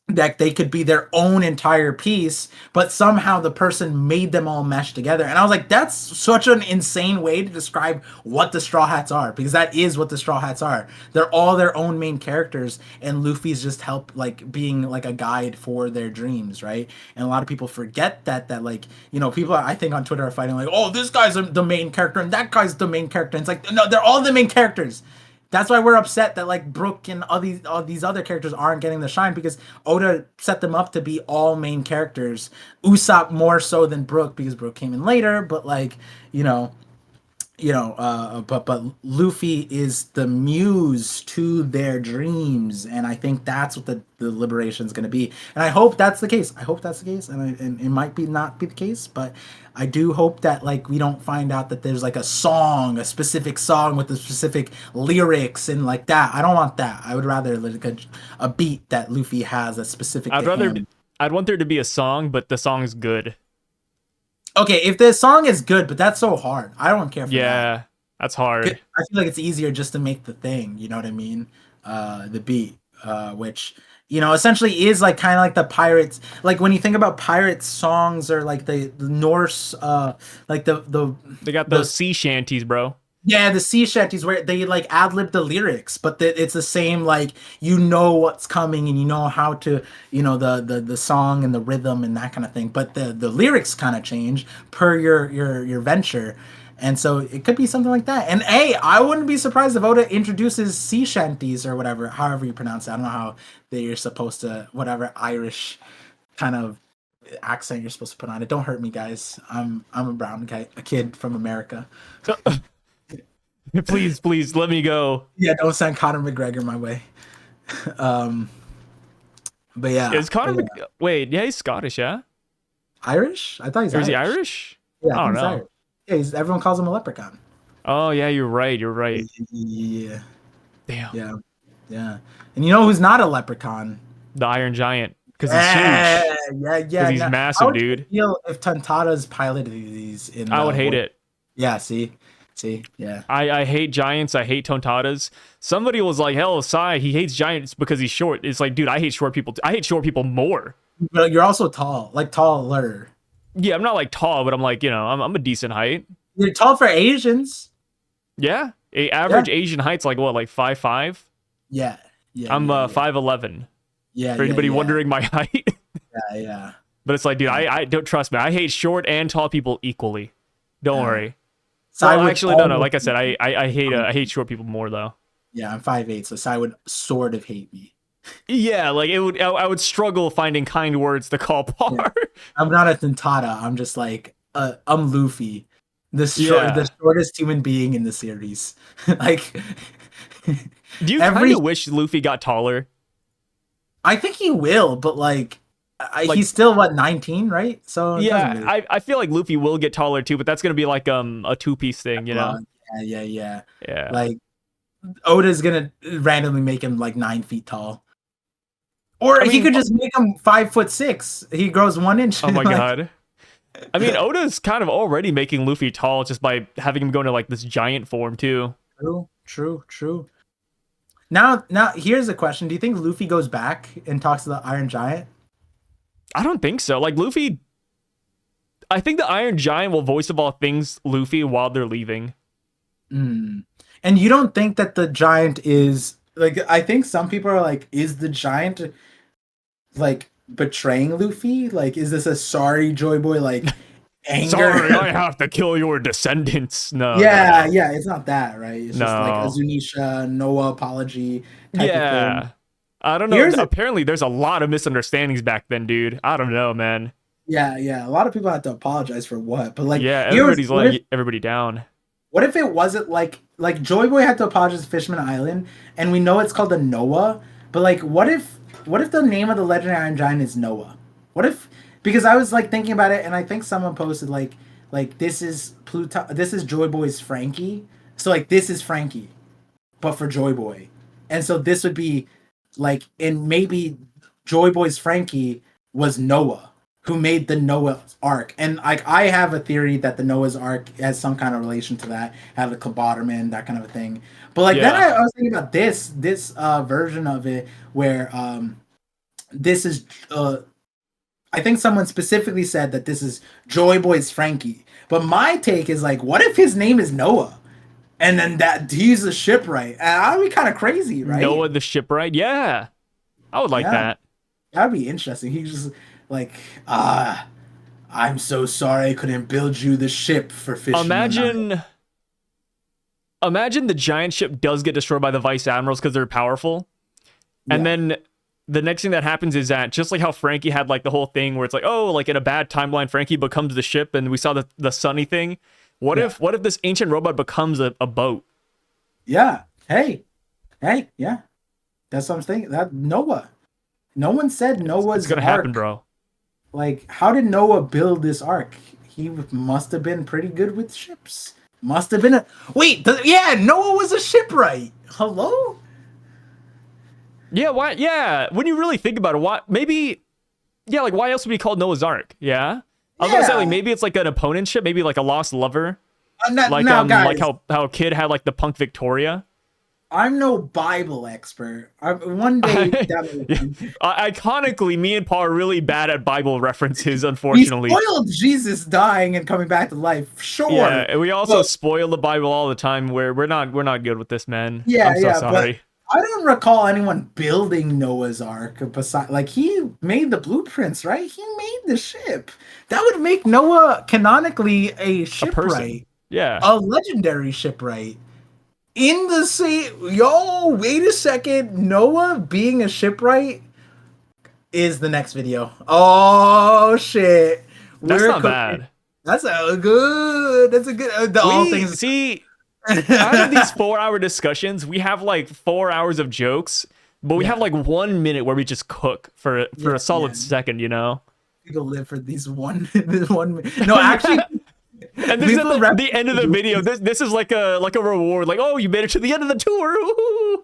that they could be their own entire piece, but somehow the person made them all mesh together. And I was like, that's such an insane way to describe what the Straw Hats are, because that is what the Straw Hats are. They're all their own main characters, and Luffy's just help, like being like a guide for their dreams, right? And a lot of people forget that like, people I think on Twitter are fighting like, oh, this guy's the main character and that guy's the main character. And it's like, no, they're all the main characters. That's why we're upset that like Brook and all these other characters aren't getting the shine, because Oda set them up to be all main characters. Usopp more so than Brook, because Brook came in later, but like, but Luffy is the muse to their dreams, and I think that's what the liberation is going to be. And I hope that's the case. And it might be not be the case, but I do hope that like we don't find out that there's like a specific song with the specific lyrics and like that. I don't want that. I would rather like a beat that Luffy has that's specific.
I'd want there to be a song, but the song's good.
Okay, if the song is good, but that's so hard. I don't care for that.
Yeah, that's hard.
I feel like it's easier just to make the thing, you know what I mean? The beat, which, essentially is like kind of like the pirates. Like when you think about pirates songs, or like the Norse, like
they got those sea shanties, bro.
Yeah, the sea shanties where they like ad lib the lyrics, but it's the same, like what's coming, and how to the song and the rhythm and that kind of thing. But the lyrics kind of change per your venture, and so it could be something like that. And hey, I wouldn't be surprised if Oda introduces sea shanties or whatever, however you pronounce it. I don't know how they're supposed to, whatever Irish kind of accent you're supposed to put on it. Don't hurt me, guys. I'm a brown guy, a kid from America.
Please let me go.
Yeah, don't send Conor McGregor my way. But yeah.
Is Conor wait, yeah, he's Scottish, yeah?
Irish? I thought he's
Irish. Is he
Irish.
Irish?
Yeah,
I don't know.
Irish. Yeah, everyone calls him a leprechaun.
Oh yeah, you're right.
Yeah.
Damn.
Yeah. And you know who's not a leprechaun?
The Iron Giant. Because he's huge.
Yeah.
Because he's massive, dude.
Feel if Tontatta's piloted these in
I would hate it.
Yeah, see, yeah.
I hate giants. I hate Tontattas. Somebody was like, hell, Sai, he hates giants because he's short. It's like, dude, I hate short people. I hate short people more.
But you're also tall, like taller.
Yeah, I'm not like tall, but I'm like, I'm a decent height.
You're tall for Asians.
Yeah. Average Asian height's like what, like 5'5"?
Yeah. Yeah.
I'm
yeah,
5'11".
yeah.
For anybody wondering my height.
Yeah.
But it's like, dude, I don't trust me. I hate short and tall people equally. Don't worry.
So
Well, actually, no. Like I said, I hate short people more though.
Yeah, I'm 5'8", so Sai would sort of hate me.
Yeah, like I would struggle finding kind words to call Par.
Yeah. I'm not a Tentata. I'm just like I'm Luffy, the shortest human being in the series. Like,
do you kind of wish Luffy got taller?
I think he will, but like he's still 19, right? So
yeah,
really...
I feel like Luffy will get taller too, but that's gonna be like a two-piece thing, you know?
Yeah.
Yeah.
Like Oda's gonna randomly make him like 9 feet tall. Or he could just make him 5'6". He grows 1 inch.
Oh my god. I mean, Oda's kind of already making Luffy tall just by having him go into like this giant form too.
True. Now here's a question. Do you think Luffy goes back and talks to the Iron Giant?
I don't think so. Like Luffy, I think the Iron Giant will voice of all things Luffy while they're leaving.
And you don't think that the giant is like, I think some people are like, is the giant like betraying Luffy? Like, is this a sorry Joy Boy like anger?
Sorry, I have to kill your descendants. No.
Yeah, it's not that, right? It's just like a Zunisha Noah apology type of thing.
I don't know. Apparently there's a lot of misunderstandings back then, dude. I don't know, man.
Yeah. A lot of people have to apologize for what, but like,
everybody's letting everybody down.
What if it wasn't like Joy Boy had to apologize to Fishman Island, and we know it's called the Noah, but like, what if the name of the legendary Iron Giant is Noah? What if, because I was like thinking about it, and I think someone posted like this is this is Joy Boy's Frankie, so like this is Frankie, but for Joy Boy, and so this would be like, and maybe Joy Boy's Frankie was Noah, who made the Noah's Ark. And like, I have a theory that the Noah's Ark has some kind of relation to that, have the Kaboterman, that kind of a thing. But like, then I was thinking about this version of it where this is I think someone specifically said that this is Joy Boy's Frankie. But my take is like, what if his name is Noah? And then that he's a shipwright? And that'd be kind of crazy, right?
Noah the shipwright? Yeah. I would like that. That'd
be interesting. He's just like, I'm so sorry I couldn't build you the ship for fishing.
Imagine the giant ship does get destroyed by the Vice Admirals because they're powerful. And then the next thing that happens is that, just like how Frankie had like the whole thing where it's like, oh, like in a bad timeline, Frankie becomes the ship, and we saw the Sunny thing. What if this ancient robot becomes a boat?
Yeah. Hey, yeah. That's what I'm thinking. That Noah. No one said Noah's.
It's gonna happen, bro.
Like, how did Noah build this ark? He must have been pretty good with ships. Must have been Noah was a shipwright. Hello?
Yeah, why? Yeah, when you really think about it, why? Maybe, like, why else would it be called Noah's Ark? Yeah? I was gonna say, like, maybe it's like an opponent ship, maybe like a lost lover. Like how Kid had like the Punk Victoria.
I'm no Bible expert. One day,
iconically, me and Paul are really bad at Bible references. Unfortunately,
we spoiled Jesus dying and coming back to life. Sure.
Yeah, and we also spoil the Bible all the time. Where we're not good with this, man. I'm so sorry.
I don't recall anyone building Noah's Ark. Besides, like, he made the blueprints, right? He made the ship. That would make Noah canonically a shipwright.
Yeah,
a legendary shipwright. In the same, wait a second. Noah being a shipwright is the next video. Oh shit,
that's not bad.
That's a good.
See, out of these 4-hour discussions, we have like 4 hours of jokes, but we have like 1 minute where we just cook for a solid second. You know,
people live for these one. No, actually.
And this is the end of the video. This is like a reward. Like, oh, you made it to the end of the tour.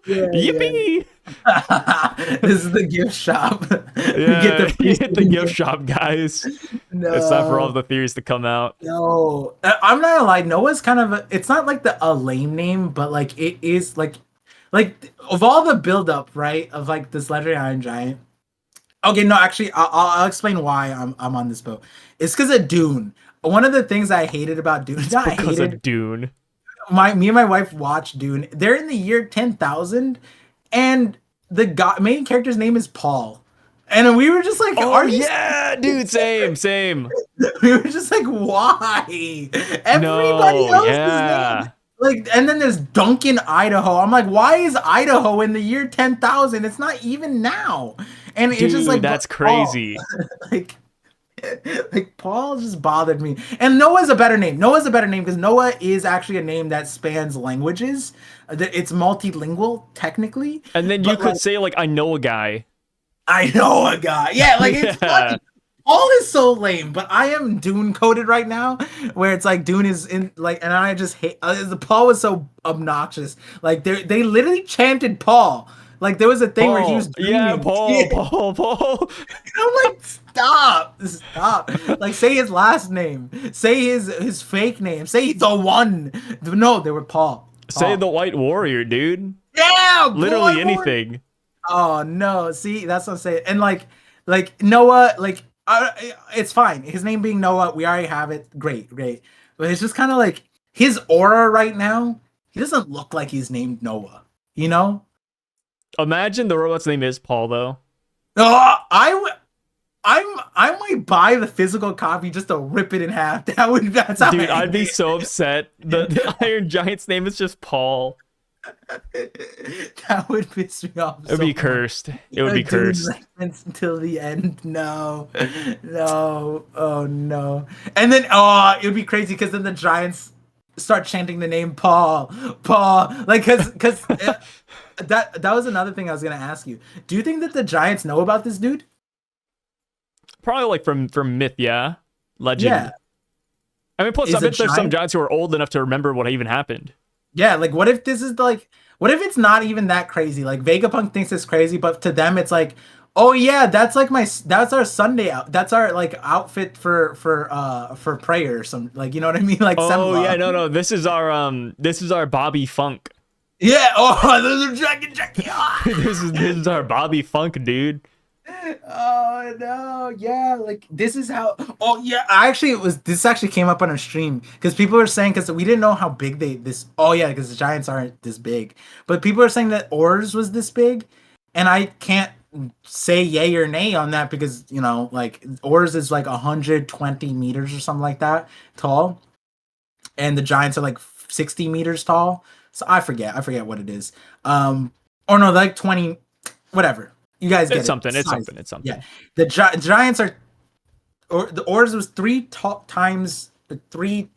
Yippee!
Yeah. This is the gift shop.
Yeah, you hit the gift shop, guys. No. It's time for all the theories to come out.
No, I'm not gonna lie. Noah's kind of it's not like a lame name, but like it is like of all the buildup, right? Of like this legendary Iron Giant. Okay, no, actually, I'll explain why I'm on this boat. It's because of Dune. One of the things I hated about Dune,
Because of Dune.
Me and my wife watched Dune. They're in the year 10,000, and the main character's name is Paul. And we were just like,
Oh
are you?
yeah, dude, same.
We were just like, why? Everybody
No,
else's name.
yeah.
Like, and then there's Duncan, Idaho. I'm like, why is Idaho in the year 10,000? It's not even now. And it's just
Dude,
like,
that's
Paul.
crazy.
like, like Paul just bothered me. And Noah's a better name. Noah's a better name because Noah is actually a name that spans languages. It's multilingual technically.
And then you
But
could
like,
say like I know a guy.
I know a guy. Yeah, like it's
Yeah.
funny. Paul is so lame, but I am Dune coded right now, where it's like Dune is in like, and I just hate. The Paul was so obnoxious. Like they literally chanted Paul. Like there was a thing where he was
Paul.
dreaming.
Yeah, Paul,
Yeah.
Paul.
I'm like, stop. Like say his last name, say his fake name, say the one. No, they were Paul.
Say the White Warrior, dude.
Yeah,
Literally
boy.
anything.
Oh no! See, that's what I'm saying. And like Noah, like it's fine. His name being Noah, we already have it. Great. But it's just kind of like his aura right now. He doesn't look like he's named Noah. You know?
Imagine the robot's name is Paul though.
Oh, I might buy the physical copy just to rip it in half. That's how
Dude, I'd be
angry.
so upset. The Iron Giant's name is just Paul.
That would piss me off.
It would be cursed. It would be cursed.
Until the end. No. Oh no. And then it would be crazy because then the Giants start chanting the name Paul. Like because that was another thing I was gonna ask you. Do you think that the Giants know about this dude?
Probably like from myth, yeah. Legend.
Yeah.
I mean, plus
Is
I bet
a
there's some
giant-
Giants who are old enough to remember what even happened.
Yeah, like what if this is like what if it's not even that crazy? Like Vegapunk thinks it's crazy, but to them it's like, oh yeah, that's our Sunday out. That's our like outfit for prayer or some like you know what I mean? Like
Oh
Semla.
yeah, no. This is our Bobby Funk.
Yeah, oh those are Jackie.
this is our Bobby Funk, dude.
Oh no, yeah, like this is how. Oh yeah, this actually came up on a stream because people were saying because we didn't know how big this. Oh yeah, because the Giants aren't this big, but people are saying that Oars was this big, and I can't say yay or nay on that because you know like Oars is like 120 meters or something like that tall, and the Giants are like 60 meters tall. So I forget what it is. Or no, like 20, whatever. You guys get
It's something. It's something.
Yeah, the Giants are, or the Oars was three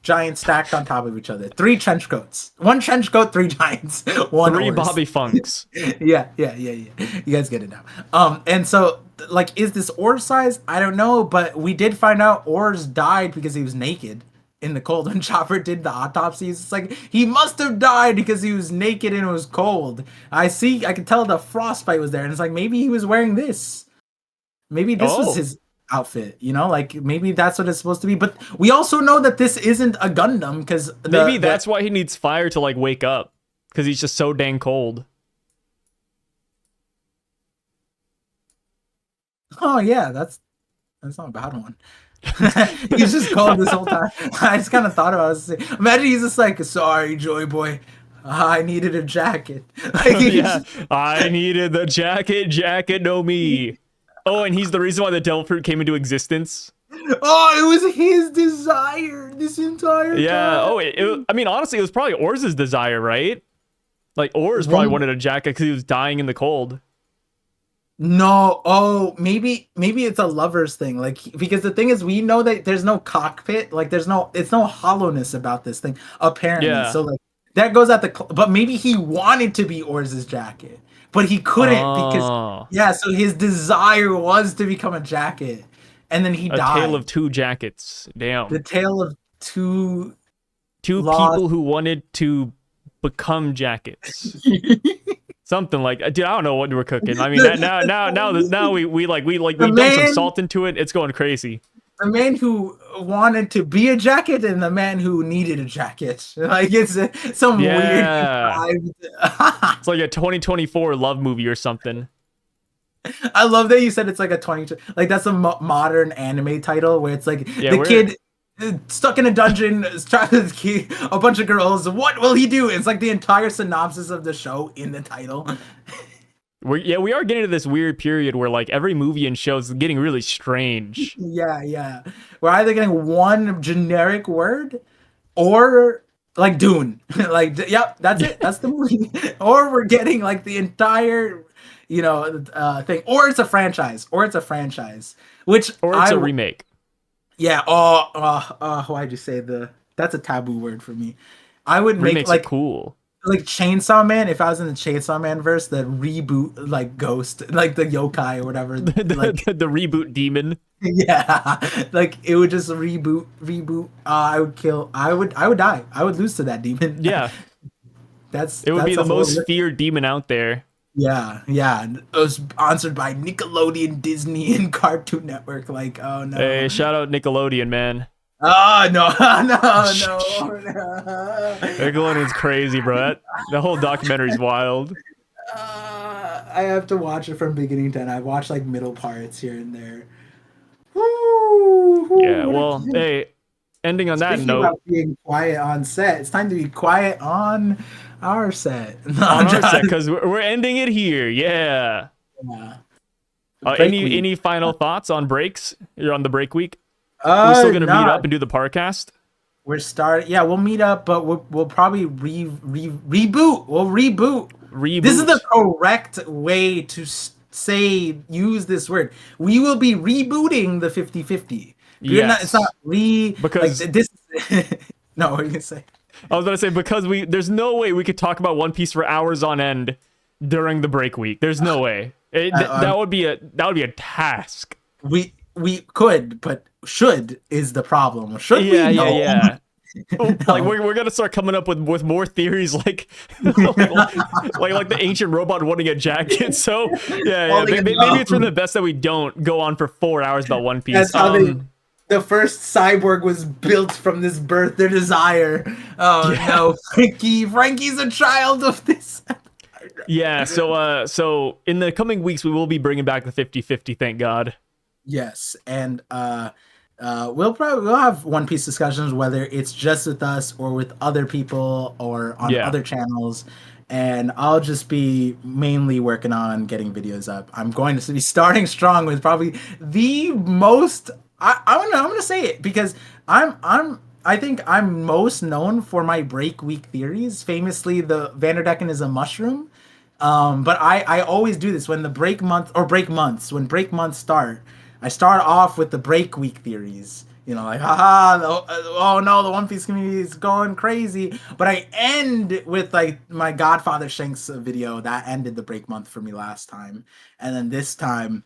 Giants stacked on top of each other. 3 trench coats. 1 trench coat, 3 Giants. 1
3
Oars.
Bobby Funks.
Yeah. You guys get it now. And so like, is this Oars size? I don't know, but we did find out Oars died because he was naked in the cold when Chopper did the autopsies. It's like he must have died because he was naked and it was cold. I could tell the frostbite was there, and it's like maybe he was wearing this. Maybe this was his outfit, you know, like maybe that's what it's supposed to be. But we also know that this isn't a Gundam because
maybe that's why he needs fire to like wake up because he's just so dang cold.
Oh yeah, that's not a bad one. He's just cold this whole time. I just kind of thought about it. Imagine he's just like, sorry, Joy Boy, I needed a jacket. Like,
Yeah, I needed the jacket, no me. Oh, and he's the reason why the devil fruit came into existence.
Oh, it was his desire this entire time.
Yeah. Oh, I mean, honestly, it was probably Oars' desire, right? Like Oars probably wanted a jacket because he was dying in the cold.
No, maybe it's a lover's thing. Like because the thing is, we know that there's no cockpit. Like it's no hollowness about this thing apparently.
Yeah.
So like that goes at but maybe he wanted to be Oars' jacket, but he couldn't because so his desire was to become a jacket, and then he died.
A tale of 2 jackets. Damn.
The tale of two
people who wanted to become jackets. Something like, dude, I don't know what we're cooking. I mean, now we dump some salt into it. It's going crazy.
The man who wanted to be a jacket and the man who needed a jacket. Like it's some weird vibe.
It's like a 2024 love movie or something.
I love that you said it's like a 20, like that's a modern anime title where it's like stuck in a dungeon, trapped with a bunch of girls. What will he do? It's like the entire synopsis of the show in the title.
We are getting to this weird period where like every movie and show is getting really strange.
Yeah. We're either getting one generic word or like Dune. Like, yep, that's it. That's the movie. Or we're getting like the entire, thing. Or it's a franchise. Which
Or it's a remake.
Yeah. Why'd you say that's a taboo word for me. I would make
Remakes are cool.
like Chainsaw Man. If I was in the Chainsaw Man verse, the reboot like Ghost, like the yokai or whatever,
the reboot demon.
Yeah, like it would just reboot. I would kill. I would die. I would lose to that demon.
Yeah, it would be the most feared demon out there.
Yeah. It was sponsored by Nickelodeon, Disney, and Cartoon Network. Like, oh no.
Hey, shout out Nickelodeon, man.
Oh no.
Nickelodeon's crazy, bro. The whole documentary's wild.
I have to watch it from beginning to end. I watched like middle parts here and there. Woo,
yeah, well, hey, ending on that note.
About being quiet on set. It's time to be quiet on our set.
On our set, because we're ending it here. Yeah. Any final thoughts on breaks? You're on the break week. We're still gonna meet up and do the Parcast.
We're starting. Yeah, we'll meet up, but we'll probably reboot. We'll reboot. This is the correct way to use this word. We will be rebooting the 50/50.
Yes.
It's not
because
like, this. No, what are you gonna say?
I was gonna say because there's no way we could talk about One Piece for hours on end during the break week. There's no way. That would be a task.
We could, but should is the problem. Should we?
Yeah. Like we're gonna start coming up with more theories like like the ancient robot wanting a jacket. So maybe it's for the best that we don't go on for 4 hours about One Piece.
That's how the first cyborg was built from this birth, their desire. Oh no, Frankie's a child of this.
Yeah, so in the coming weeks we will be bringing back the 50/50, thank God.
Yes, and we'll have One Piece discussions, whether it's just with us or with other people or on other channels. And I'll just be mainly working on getting videos up. I'm going to be starting strong with probably the most. I'm gonna say it because I think I'm most known for my break week theories. Famously, the Vanderdecken is a mushroom. But I always do this when the break months start. I start off with the break week theories. Like, oh no, the One Piece community is going crazy. But I end with like my Godfather Shanks video that ended the break month for me last time. And then this time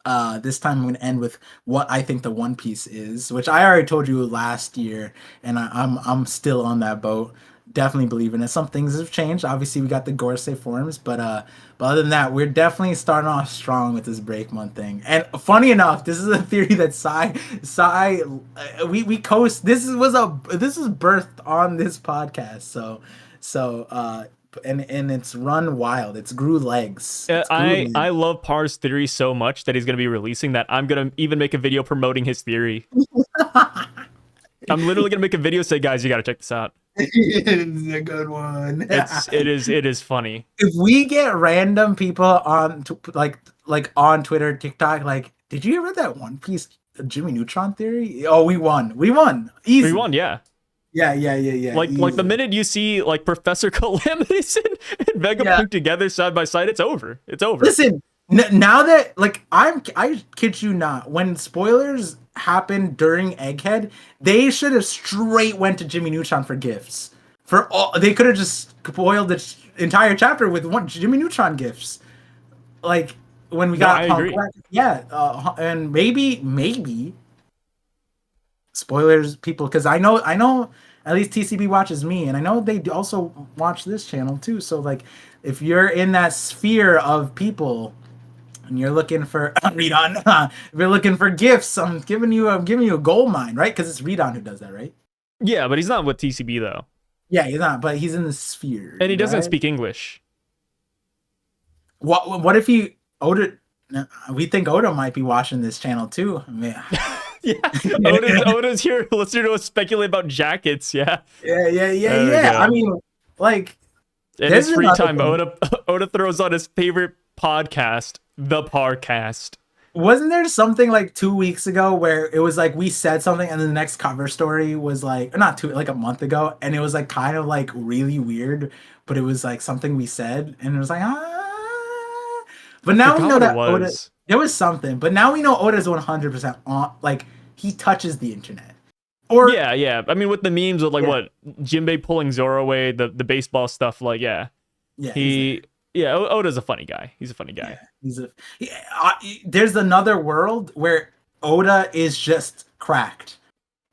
I'm going to end with what I think the One Piece is, which I already told you last year, and I'm still on that boat. Definitely believe in it. Some things have changed. Obviously, we got the Gorosei forms, but other than that, we're definitely starting off strong with this break month thing. And funny enough, this is a theory that we coast. This is birthed on this podcast. And it's run wild. It's grew legs.
I love Par's theory so much that he's going to be releasing that I'm going to even make a video promoting his theory. I'm literally going to make a video say, guys, you got to check this out.
It's a good one.
It is funny.
If we get random people on like on Twitter, TikTok, like, did you ever read that One Piece Jimmy Neutron theory? Oh, we won. Easy.
We won, yeah.
Yeah.
Like the minute you see like Professor Calamities and Vegapunk together side by side, it's over.
Listen, now that like I kid you not, when spoilers happened during Egghead, they should have straight went to Jimmy Neutron for gifts. They could have just spoiled the entire chapter with one Jimmy Neutron gifs. Like when we got Punk, and maybe spoilers, people, because I know at least TCB watches me, and I know they also watch this channel too. So like, if you're in that sphere of people and you're looking for Redon, if you're looking for gifts, I'm giving you a gold mine, right? Because it's Redon who does that, right?
Yeah, but he's not with TCB though.
Yeah, he's not, but he's in the sphere,
and he doesn't speak English.
What if Oda? We think Oda might be watching this channel too. Man,
Yeah, Oda's here listening to us speculate about jackets. Yeah.
Yeah. I mean, like,
In
there's
his free
another
time,
thing.
Oda throws on his favorite podcast, the Parcast.
Wasn't there something like 2 weeks ago where it was like we said something and the next cover story was like, or not two, like a month ago, and it was like kind of like really weird, but it was like something we said, and it was like, ah. But
I
now we
forgot
know
what it
that Oda,
was.
there was something, but now we know Oda's 100% on, like, he touches the internet. Or,
Yeah. I mean, with the memes with like
Yeah.
what Jimbe pulling Zoro away, the baseball stuff. Like, yeah,
yeah, he's there.
Oda's a funny guy. He's a funny guy.
Yeah, there's another world where Oda is just cracked.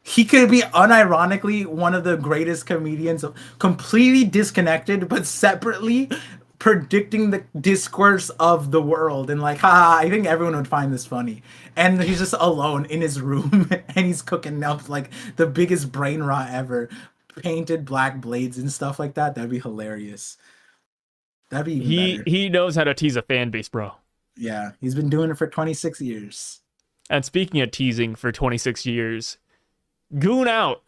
He could be unironically one of the greatest comedians, completely disconnected, but separately predicting the discourse of the world. And like, haha, I think everyone would find this funny. And he's just alone in his room and he's cooking up like the biggest brain rot ever. Painted black blades and stuff like that. That'd be hilarious. That'd be even better.
He knows how to tease a fan base, bro.
Yeah, he's been doing it for 26 years.
And speaking of teasing for 26 years, Goon out.